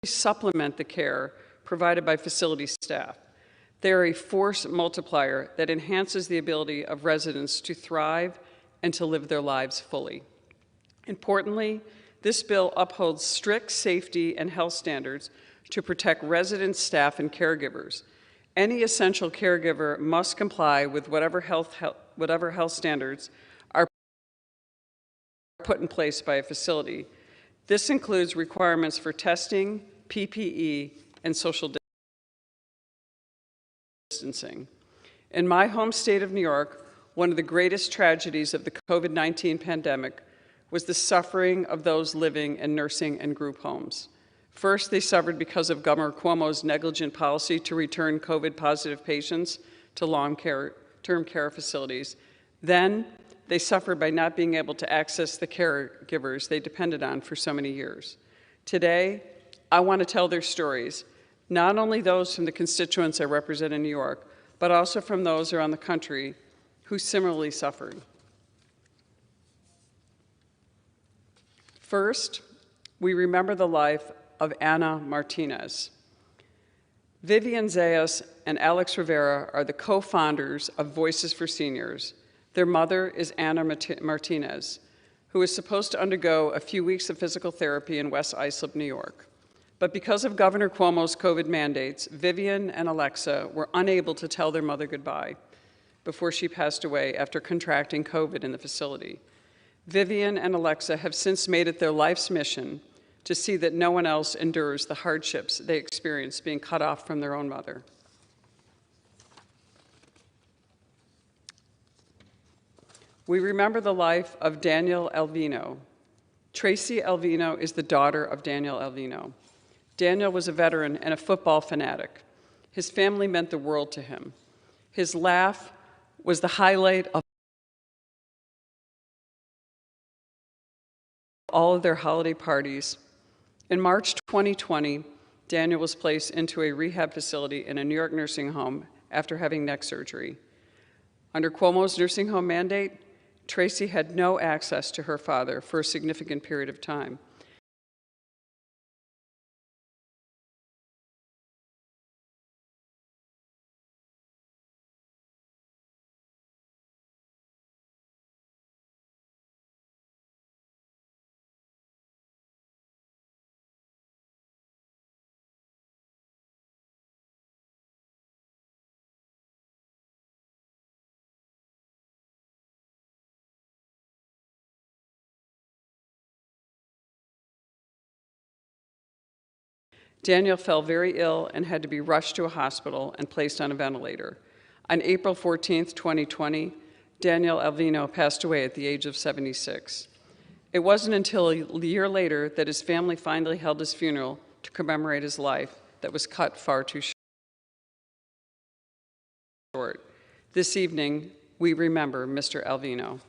supplement the care provided by facility staff. They are a force multiplier that enhances the ability of residents to thrive and to live their lives fully. Importantly, this bill upholds strict safety and health standards to protect residents, staff, and caregivers. Any essential caregiver must comply with whatever health standards are put in place by a facility. This includes requirements for testing, PPE, and social distancing. In my home state of New York, one of the greatest tragedies of the COVID-19 pandemic was the suffering of those living in nursing and group homes. First, they suffered because of Governor Cuomo's negligent policy to return COVID-positive patients to long-term care facilities. Then, they suffered by not being able to access the caregivers they depended on for so many years. Today, I want to tell their stories, not only those from the constituents I represent in New York, but also from those around the country who similarly suffered. First, we remember the life of Anna Martinez. Vivian Zayas and Alex Rivera are the co-founders of Voices for Seniors. Their mother is Anna Martinez, who was supposed to undergo a few weeks of physical therapy in West Islip, New York. But because of Governor Cuomo's COVID mandates, Vivian and Alexa were unable to tell their mother goodbye before she passed away after contracting COVID in the facility. Vivian and Alexa have since made it their life's mission to see that no one else endures the hardships they experience being cut off from their own mother. We remember the life of Daniel Alvino. Tracy Alvino is the daughter of Daniel Alvino. Daniel was a veteran and a football fanatic. His family meant the world to him. His laugh was the highlight of all of their holiday parties. In March 2020, Daniel was placed into a rehab facility in a New York nursing home after having neck surgery. Under Cuomo's nursing home mandate, Tracy had no access to her father for a significant period of time. Daniel fell very ill and had to be rushed to a hospital and placed on a ventilator. On April 14, 2020, Daniel Alvino passed away at the age of 76. It wasn't until a year later that his family finally held his funeral to commemorate his life that was cut far too short. This evening, we remember Mr. Alvino.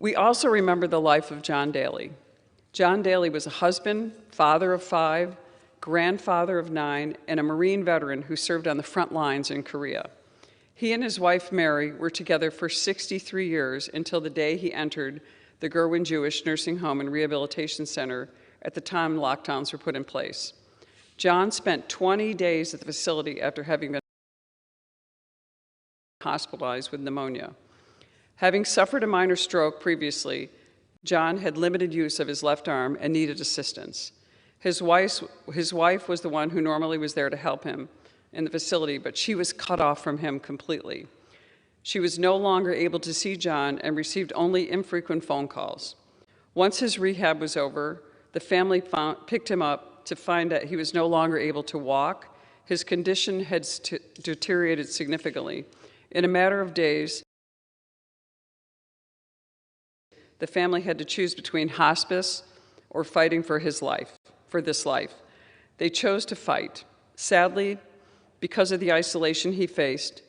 We also remember the life of John Daly. John Daly was a husband, father of 5, grandfather of 9, and a Marine veteran who served on the front lines in Korea. He and his wife, Mary, were together for 63 years until the day he entered the Gerwin Jewish Nursing Home and Rehabilitation Center at the time lockdowns were put in place. John spent 20 days at the facility after having been hospitalized with pneumonia. Having suffered a minor stroke previously, John had limited use of his left arm and needed assistance. His wife was the one who normally was there to help him in the facility, but she was cut off from him completely. She was no longer able to see John and received only infrequent phone calls. Once his rehab was over, the family picked him up to find that he was no longer able to walk. His condition had deteriorated significantly. In a matter of days, the family had to choose between hospice or fighting for his life, for this life. They chose to fight. Sadly, because of the isolation he faced,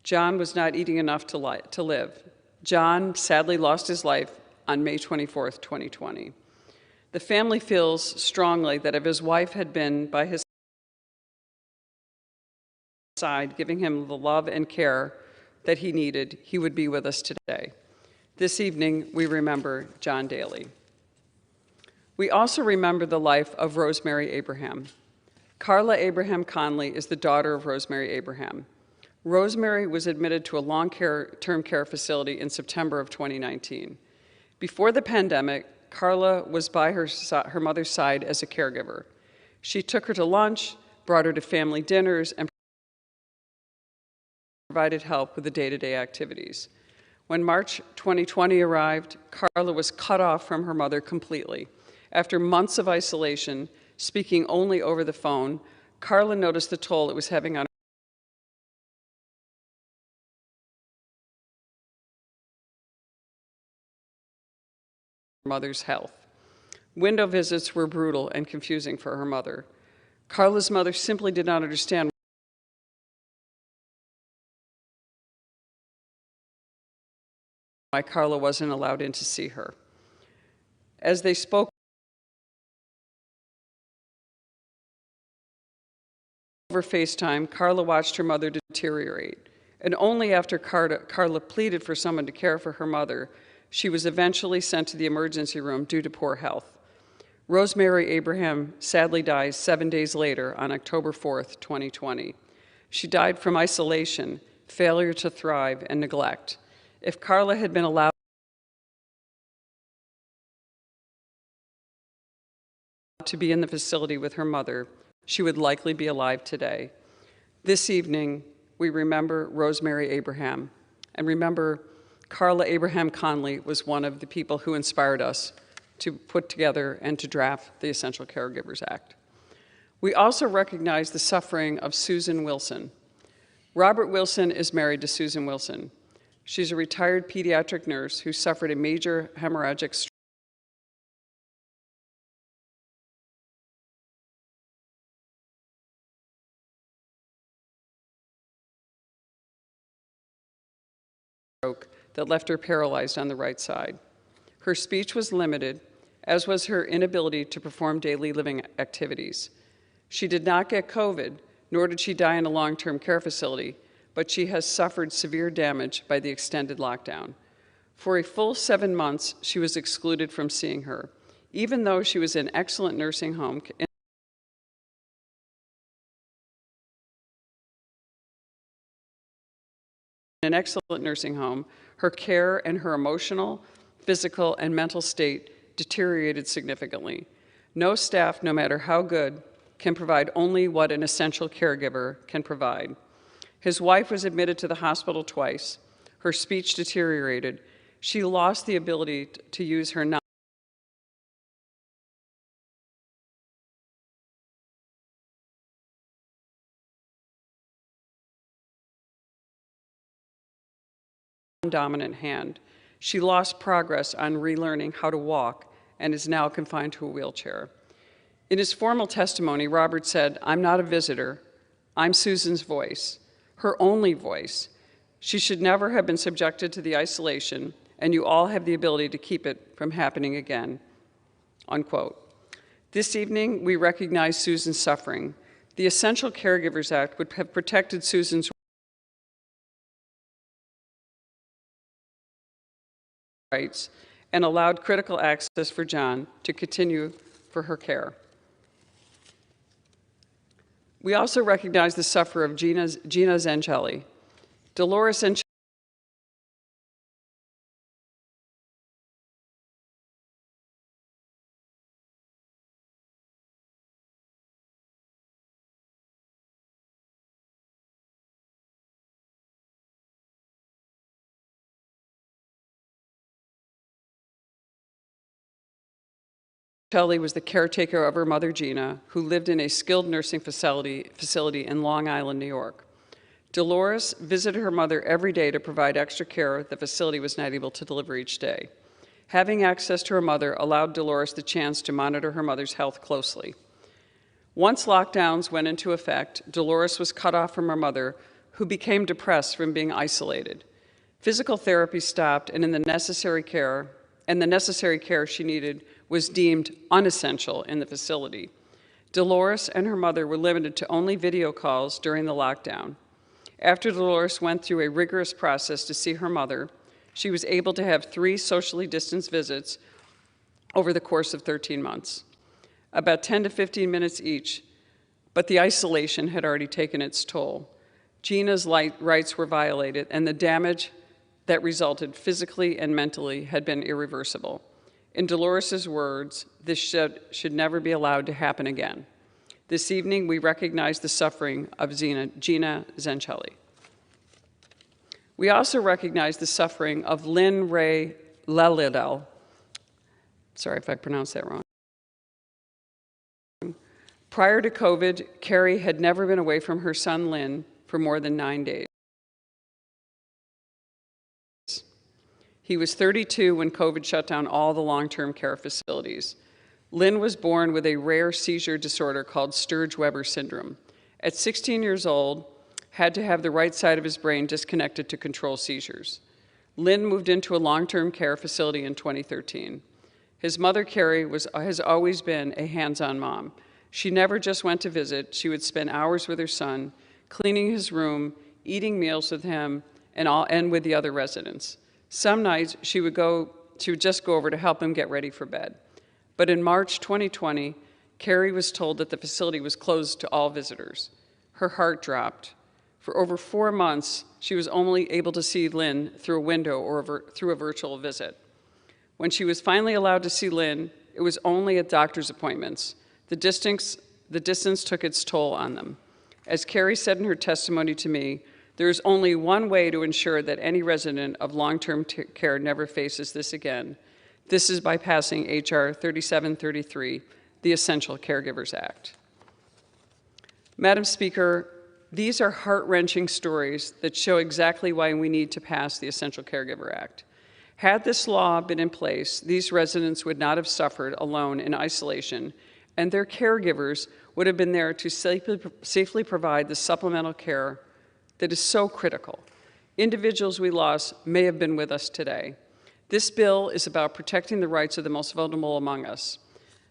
John was not eating enough to live. John sadly lost his life on May 24th, 2020. The family feels strongly that if his wife had been by his side, giving him the love and care that he needed, he would be with us today. This evening, we remember John Daly. We also remember the life of Rosemary Abraham. Carla Abraham Conley is the daughter of Rosemary Abraham. Rosemary was admitted to a long-term care facility in September of 2019. Before the pandemic, Carla was by her mother's side as a caregiver. She took her to lunch, brought her to family dinners, and provided help with the day-to-day activities. When March 2020 arrived, Carla was cut off from her mother completely. After months of isolation, speaking only over the phone, Carla noticed the toll it was having on her mother's health. Window visits were brutal and confusing for her mother. Carla's mother simply did not understand why Carla wasn't allowed in to see her. As they spoke over FaceTime, Carla watched her mother deteriorate. And only after Carla pleaded for someone to care for her mother, she was eventually sent to the emergency room due to poor health. Rosemary Abraham sadly died 7 days later on October 4th, 2020. She died from isolation, failure to thrive, and neglect. If Carla had been allowed to be in the facility with her mother, she would likely be alive today. This evening, we remember Rosemary Abraham, and remember Carla Abraham Conley was one of the people who inspired us to put together and to draft the Essential Caregivers Act. We also recognize the suffering of Susan Wilson. Robert Wilson is married to Susan Wilson. She's a retired pediatric nurse who suffered a major hemorrhagic stroke that left her paralyzed on the right side. Her speech was limited, as was her inability to perform daily living activities. She did not get COVID, nor did she die in a long-term care facility, but she has suffered severe damage by the extended lockdown. For a full 7 months, she was excluded from seeing her, even though she was in excellent nursing home. In an excellent nursing home, her care and her emotional, physical, and mental state deteriorated significantly. No staff, no matter how good, can provide only what an essential caregiver can provide. His wife was admitted to the hospital twice. Her speech deteriorated. She lost the ability to use her dominant hand. She lost progress on relearning how to walk and is now confined to a wheelchair. In his formal testimony, Robert said, "I'm not a visitor. I'm Susan's voice, her only voice. She should never have been subjected to the isolation, and you all have the ability to keep it from happening again," unquote. This evening, we recognize Susan's suffering. The Essential Caregivers Act would have protected Susan's rights and allowed critical access for John to continue for her care. We also recognize the sufferer of Gina Zanchelli. Dolores Zanchelli was the caretaker of her mother, Gina, who lived in a skilled nursing facility in Long Island, New York. Dolores visited her mother every day to provide extra care the facility was not able to deliver each day. Having access to her mother allowed Dolores the chance to monitor her mother's health closely. Once lockdowns went into effect, Dolores was cut off from her mother, who became depressed from being isolated. Physical therapy stopped, and the necessary care she needed was deemed unessential in the facility. Dolores and her mother were limited to only video calls during the lockdown. After Dolores went through a rigorous process to see her mother, she was able to have 3 socially distanced visits over the course of 13 months, about 10 to 15 minutes each, but the isolation had already taken its toll. Gina's rights were violated, and the damage that resulted physically and mentally had been irreversible. In Dolores' words, this should never be allowed to happen again. This evening, we recognize the suffering of Gina Zanchelli. We also recognize the suffering of Lynn Ray Lelidel. Sorry if I pronounced that wrong. Prior to COVID, Carrie had never been away from her son, Lynn, for more than 9 days. He was 32 when COVID shut down all the long-term care facilities. Lynn was born with a rare seizure disorder called Sturge-Weber syndrome. At 16 years old, had to have the right side of his brain disconnected to control seizures. Lynn moved into a long-term care facility in 2013. His mother, Carrie, has always been a hands-on mom. She never just went to visit. She would spend hours with her son, cleaning his room, eating meals with him, and with the other residents. Some nights, she would just go over to help him get ready for bed. But in March 2020, Carrie was told that the facility was closed to all visitors. Her heart dropped. For over 4 months, she was only able to see Lynn through a window or through a virtual visit. When she was finally allowed to see Lynn, it was only at doctor's appointments. The distance took its toll on them. As Carrie said in her testimony to me, there is only one way to ensure that any resident of long-term care never faces this again. This is by passing H.R. 3733, the Essential Caregivers Act. Madam Speaker, these are heart-wrenching stories that show exactly why we need to pass the Essential Caregiver Act. Had this law been in place, these residents would not have suffered alone in isolation, and their caregivers would have been there to safely provide the supplemental care that is so critical. Individuals we lost may have been with us today. This bill is about protecting the rights of the most vulnerable among us.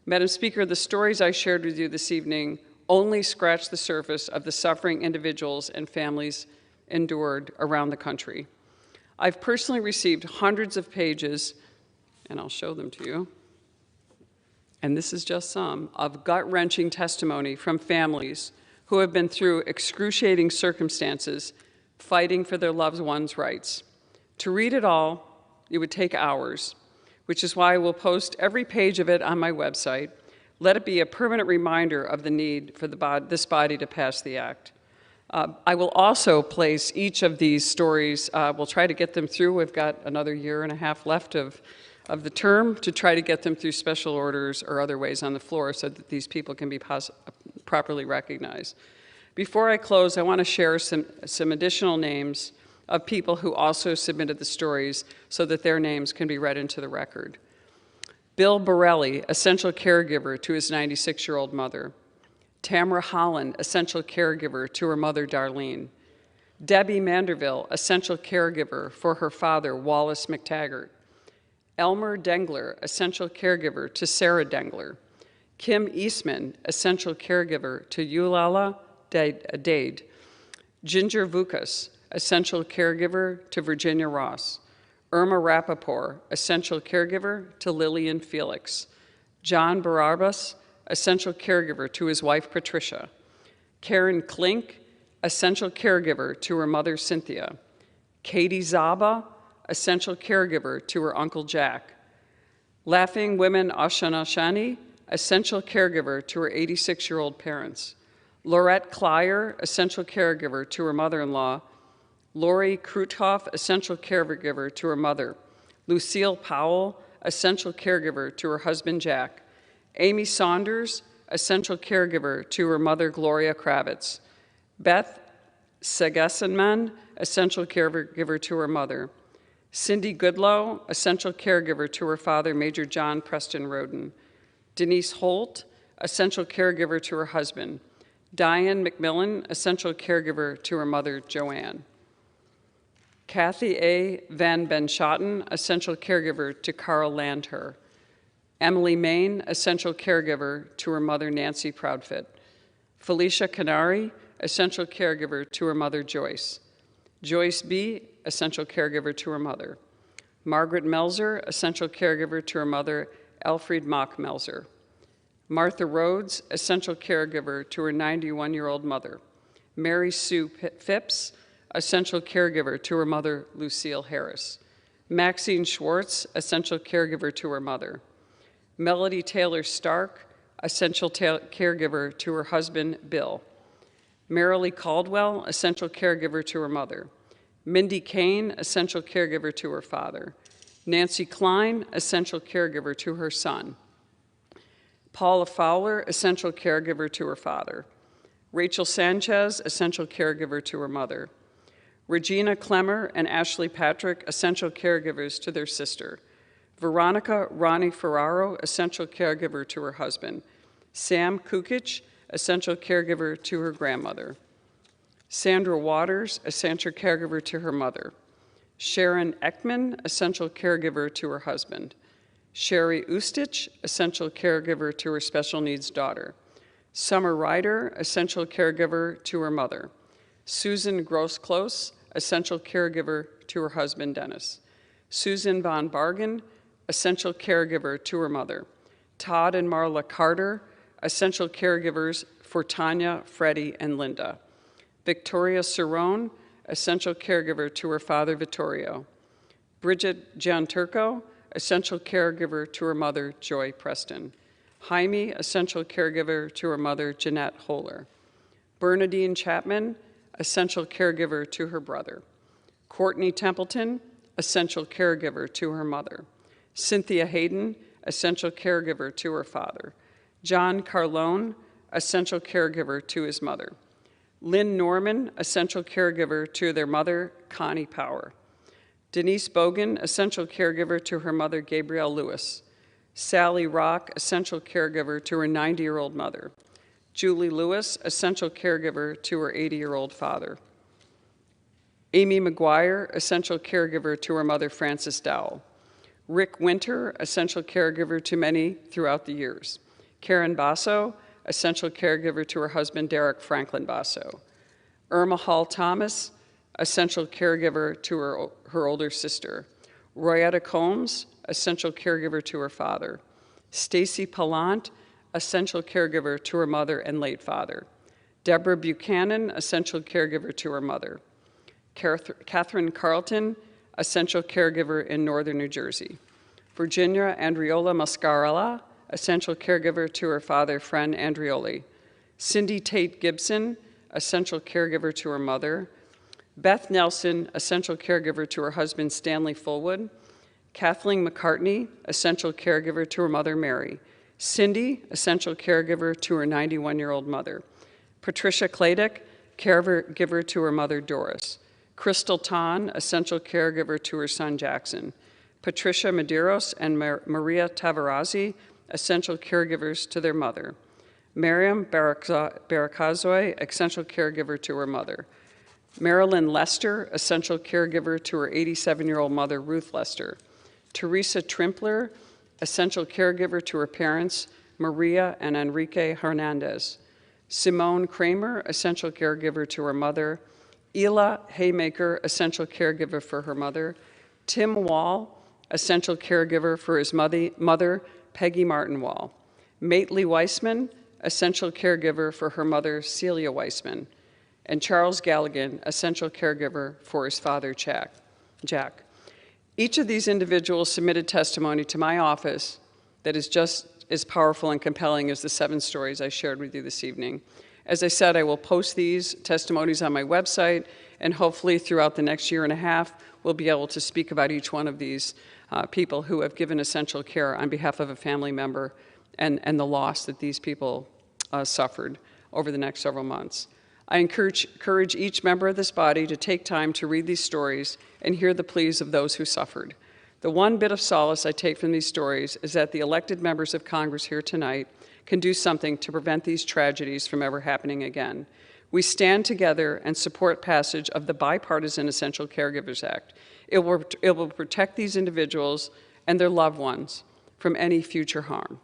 Madam Speaker, the stories I shared with you this evening only scratch the surface of the suffering individuals and families endured around the country. I've personally received hundreds of pages, and I'll show them to you, and this is just some, of gut-wrenching testimony from families who have been through excruciating circumstances fighting for their loved ones' rights. To read it all, it would take hours, which is why I will post every page of it on my website. Let it be a permanent reminder of the need for this body to pass the act. I will also place each of these stories, we'll try to get them through. We've got another 1.5 years left of the term to try to get them through special orders or other ways on the floor so that these people can be properly recognized. Before I close, I want to share some additional names of people who also submitted the stories so that their names can be read into the record. Bill Borelli, essential caregiver to his 96-year-old mother. Tamara Holland, essential caregiver to her mother, Darlene. Debbie Manderville, essential caregiver for her father, Wallace McTaggart. Elmer Dengler, essential caregiver to Sarah Dengler. Kim Eastman, essential caregiver to Eulala Dade. Ginger Vukas, essential caregiver to Virginia Ross. Irma Rappaport, essential caregiver to Lillian Felix. John Barabas, essential caregiver to his wife Patricia. Karen Klink, essential caregiver to her mother Cynthia. Katie Zaba, essential caregiver to her uncle Jack. Laughing Women Ashanashani, essential caregiver to her 86-year-old parents. Laurette Klyer, essential caregiver to her mother-in-law. Lori Kruthoff, essential caregiver to her mother. Lucille Powell, essential caregiver to her husband Jack. Amy Saunders, essential caregiver to her mother Gloria Kravitz. Beth Segessenman, essential caregiver to her mother. Cindy Goodlow, essential caregiver to her father Major John Preston Roden. Denise Holt, essential caregiver to her husband. Diane McMillan, essential caregiver to her mother Joanne. Kathy A. Van Benschoten, essential caregiver to Carl Landher. Emily Main, essential caregiver to her mother Nancy Proudfit. Felicia Canary, essential caregiver to her mother Joyce. Joyce B., essential caregiver to her mother. Margaret Melzer, essential caregiver to her mother Elfried Mock Melzer. Martha Rhodes, essential caregiver to her 91-year-old mother. Mary Sue Phipps, essential caregiver to her mother Lucille Harris. Maxine Schwartz, essential caregiver to her mother. Melody Taylor Stark, essential caregiver to her husband Bill. Marilee Caldwell, essential caregiver to her mother. Mindy Kane, essential caregiver to her father. Nancy Klein, essential caregiver to her son. Paula Fowler, essential caregiver to her father. Rachel Sanchez, essential caregiver to her mother. Regina Clemmer and Ashley Patrick, essential caregivers to their sister. Veronica Ronnie Ferraro, essential caregiver to her husband. Sam Kukic, essential caregiver to her grandmother. Sandra Waters, essential caregiver to her mother. Sharon Ekman, essential caregiver to her husband. Sherry Ustich, essential caregiver to her special needs daughter. Summer Ryder, essential caregiver to her mother. Susan Gross-Close, essential caregiver to her husband Dennis. Susan Von Bargen, essential caregiver to her mother. Todd and Marla Carter, essential caregivers for Tanya, Freddie, and Linda. Victoria Cerrone, essential caregiver to her father Vittorio. Bridget Gianturco, essential caregiver to her mother Joy Preston. Jaime, essential caregiver to her mother Jeanette Holler. Bernadine Chapman, essential caregiver to her brother. Courtney Templeton, essential caregiver to her mother. Cynthia Hayden, essential caregiver to her father. John Carlone, essential caregiver to his mother. Lynn Norman, essential caregiver to their mother, Connie Power. Denise Bogan, essential caregiver to her mother, Gabrielle Lewis. Sally Rock, essential caregiver to her 90-year-old mother. Julie Lewis, essential caregiver to her 80-year-old father. Amy McGuire, essential caregiver to her mother, Frances Dowell. Rick Winter, essential caregiver to many throughout the years. Karen Basso, essential caregiver to her husband, Derek Franklin Basso. Irma Hall Thomas, essential caregiver to her older sister. Royetta Combs, essential caregiver to her father. Stacy Pallant, essential caregiver to her mother and late father. Deborah Buchanan, essential caregiver to her mother. Catherine Carlton, essential caregiver in northern New Jersey. Virginia Andriola Mascarella, essential caregiver to her father, Fren Andrioli. Cindy Tate Gibson, essential caregiver to her mother. Beth Nelson, essential caregiver to her husband, Stanley Fullwood. Kathleen McCartney, essential caregiver to her mother, Mary. Cindy, essential caregiver to her 91-year-old mother. Patricia Kladek, caregiver to her mother, Doris. Crystal Tahn, essential caregiver to her son, Jackson. Patricia Medeiros and Maria Tavarazzi, essential caregivers to their mother. Miriam Barakazoy, essential caregiver to her mother. Marilyn Lester, essential caregiver to her 87-year-old mother, Ruth Lester. Teresa Trimpler, essential caregiver to her parents, Maria and Enrique Hernandez. Simone Kramer, essential caregiver to her mother. Ela Haymaker, essential caregiver for her mother. Tim Wall, essential caregiver for his mother, Peggy Martin Wall. Maitli Weissman, essential caregiver for her mother, Celia Weissman. And Charles Galligan, essential caregiver for his father, Jack. Each of these individuals submitted testimony to my office that is just as powerful and compelling as the 7 stories I shared with you this evening. As I said, I will post these testimonies on my website, and hopefully throughout the next year and a half, we'll be able to speak about each one of these people who have given essential care on behalf of a family member and the loss that these people suffered over the next several months. I encourage each member of this body to take time to read these stories and hear the pleas of those who suffered. The one bit of solace I take from these stories is that the elected members of Congress here tonight can do something to prevent these tragedies from ever happening again. We stand together and support passage of the Bipartisan Essential Caregivers Act. It will protect these individuals and their loved ones from any future harm.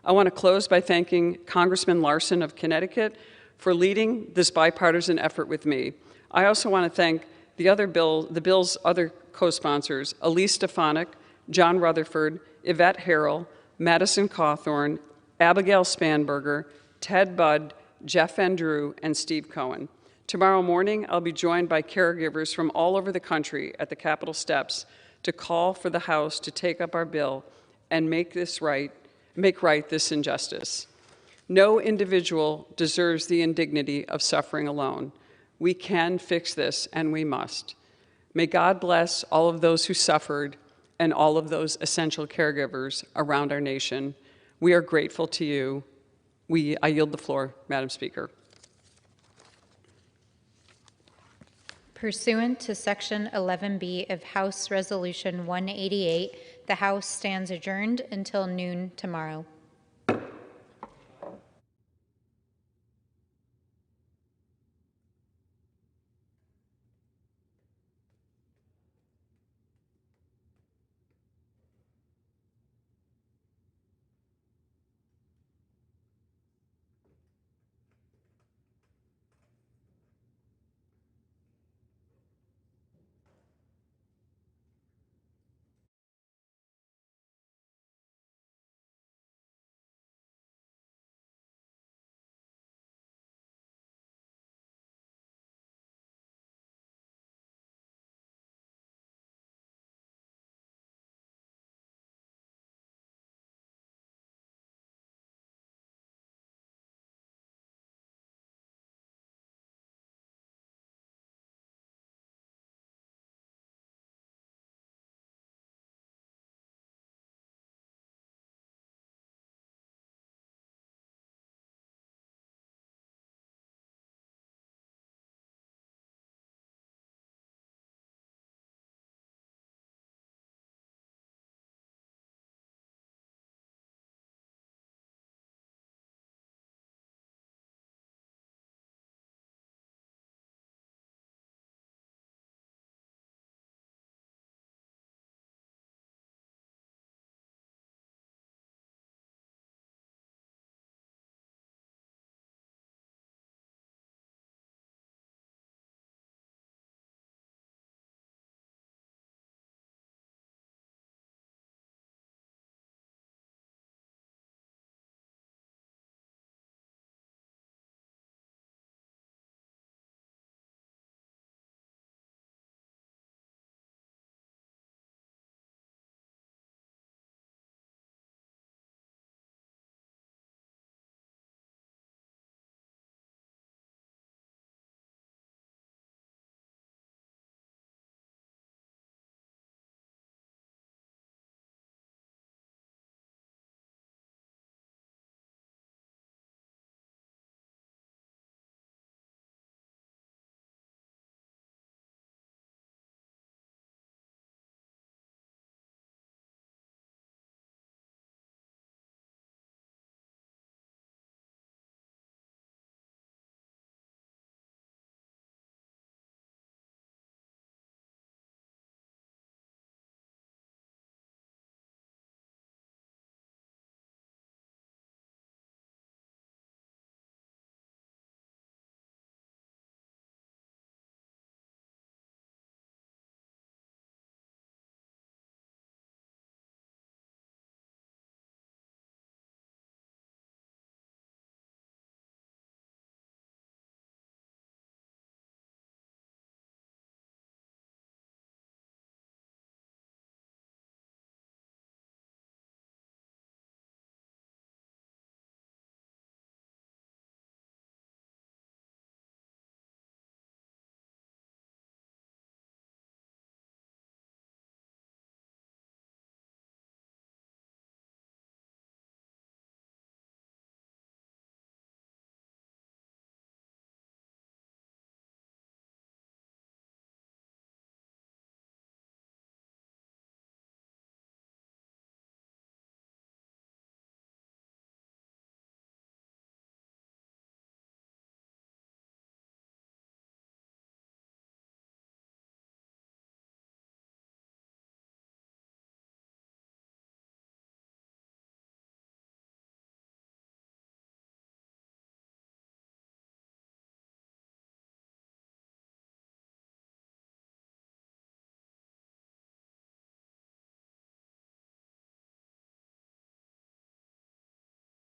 I want to close by thanking Congressman Larson of Connecticut for leading this bipartisan effort with me. I also want to thank the bill's other co-sponsors, Elise Stefanik, John Rutherford, Yvette Harrell, Madison Cawthorn, Abigail Spanberger, Ted Budd, Jeff Andrew, and Steve Cohen. Tomorrow morning, I'll be joined by caregivers from all over the country at the Capitol steps to call for the House to take up our bill and make right this injustice. No individual deserves the indignity of suffering alone. We can fix this, and we must. May God bless all of those who suffered and all of those essential caregivers around our nation. We are grateful to you. I yield the floor, Madam Speaker. Pursuant to Section 11B of House Resolution 188, the House stands adjourned until noon tomorrow.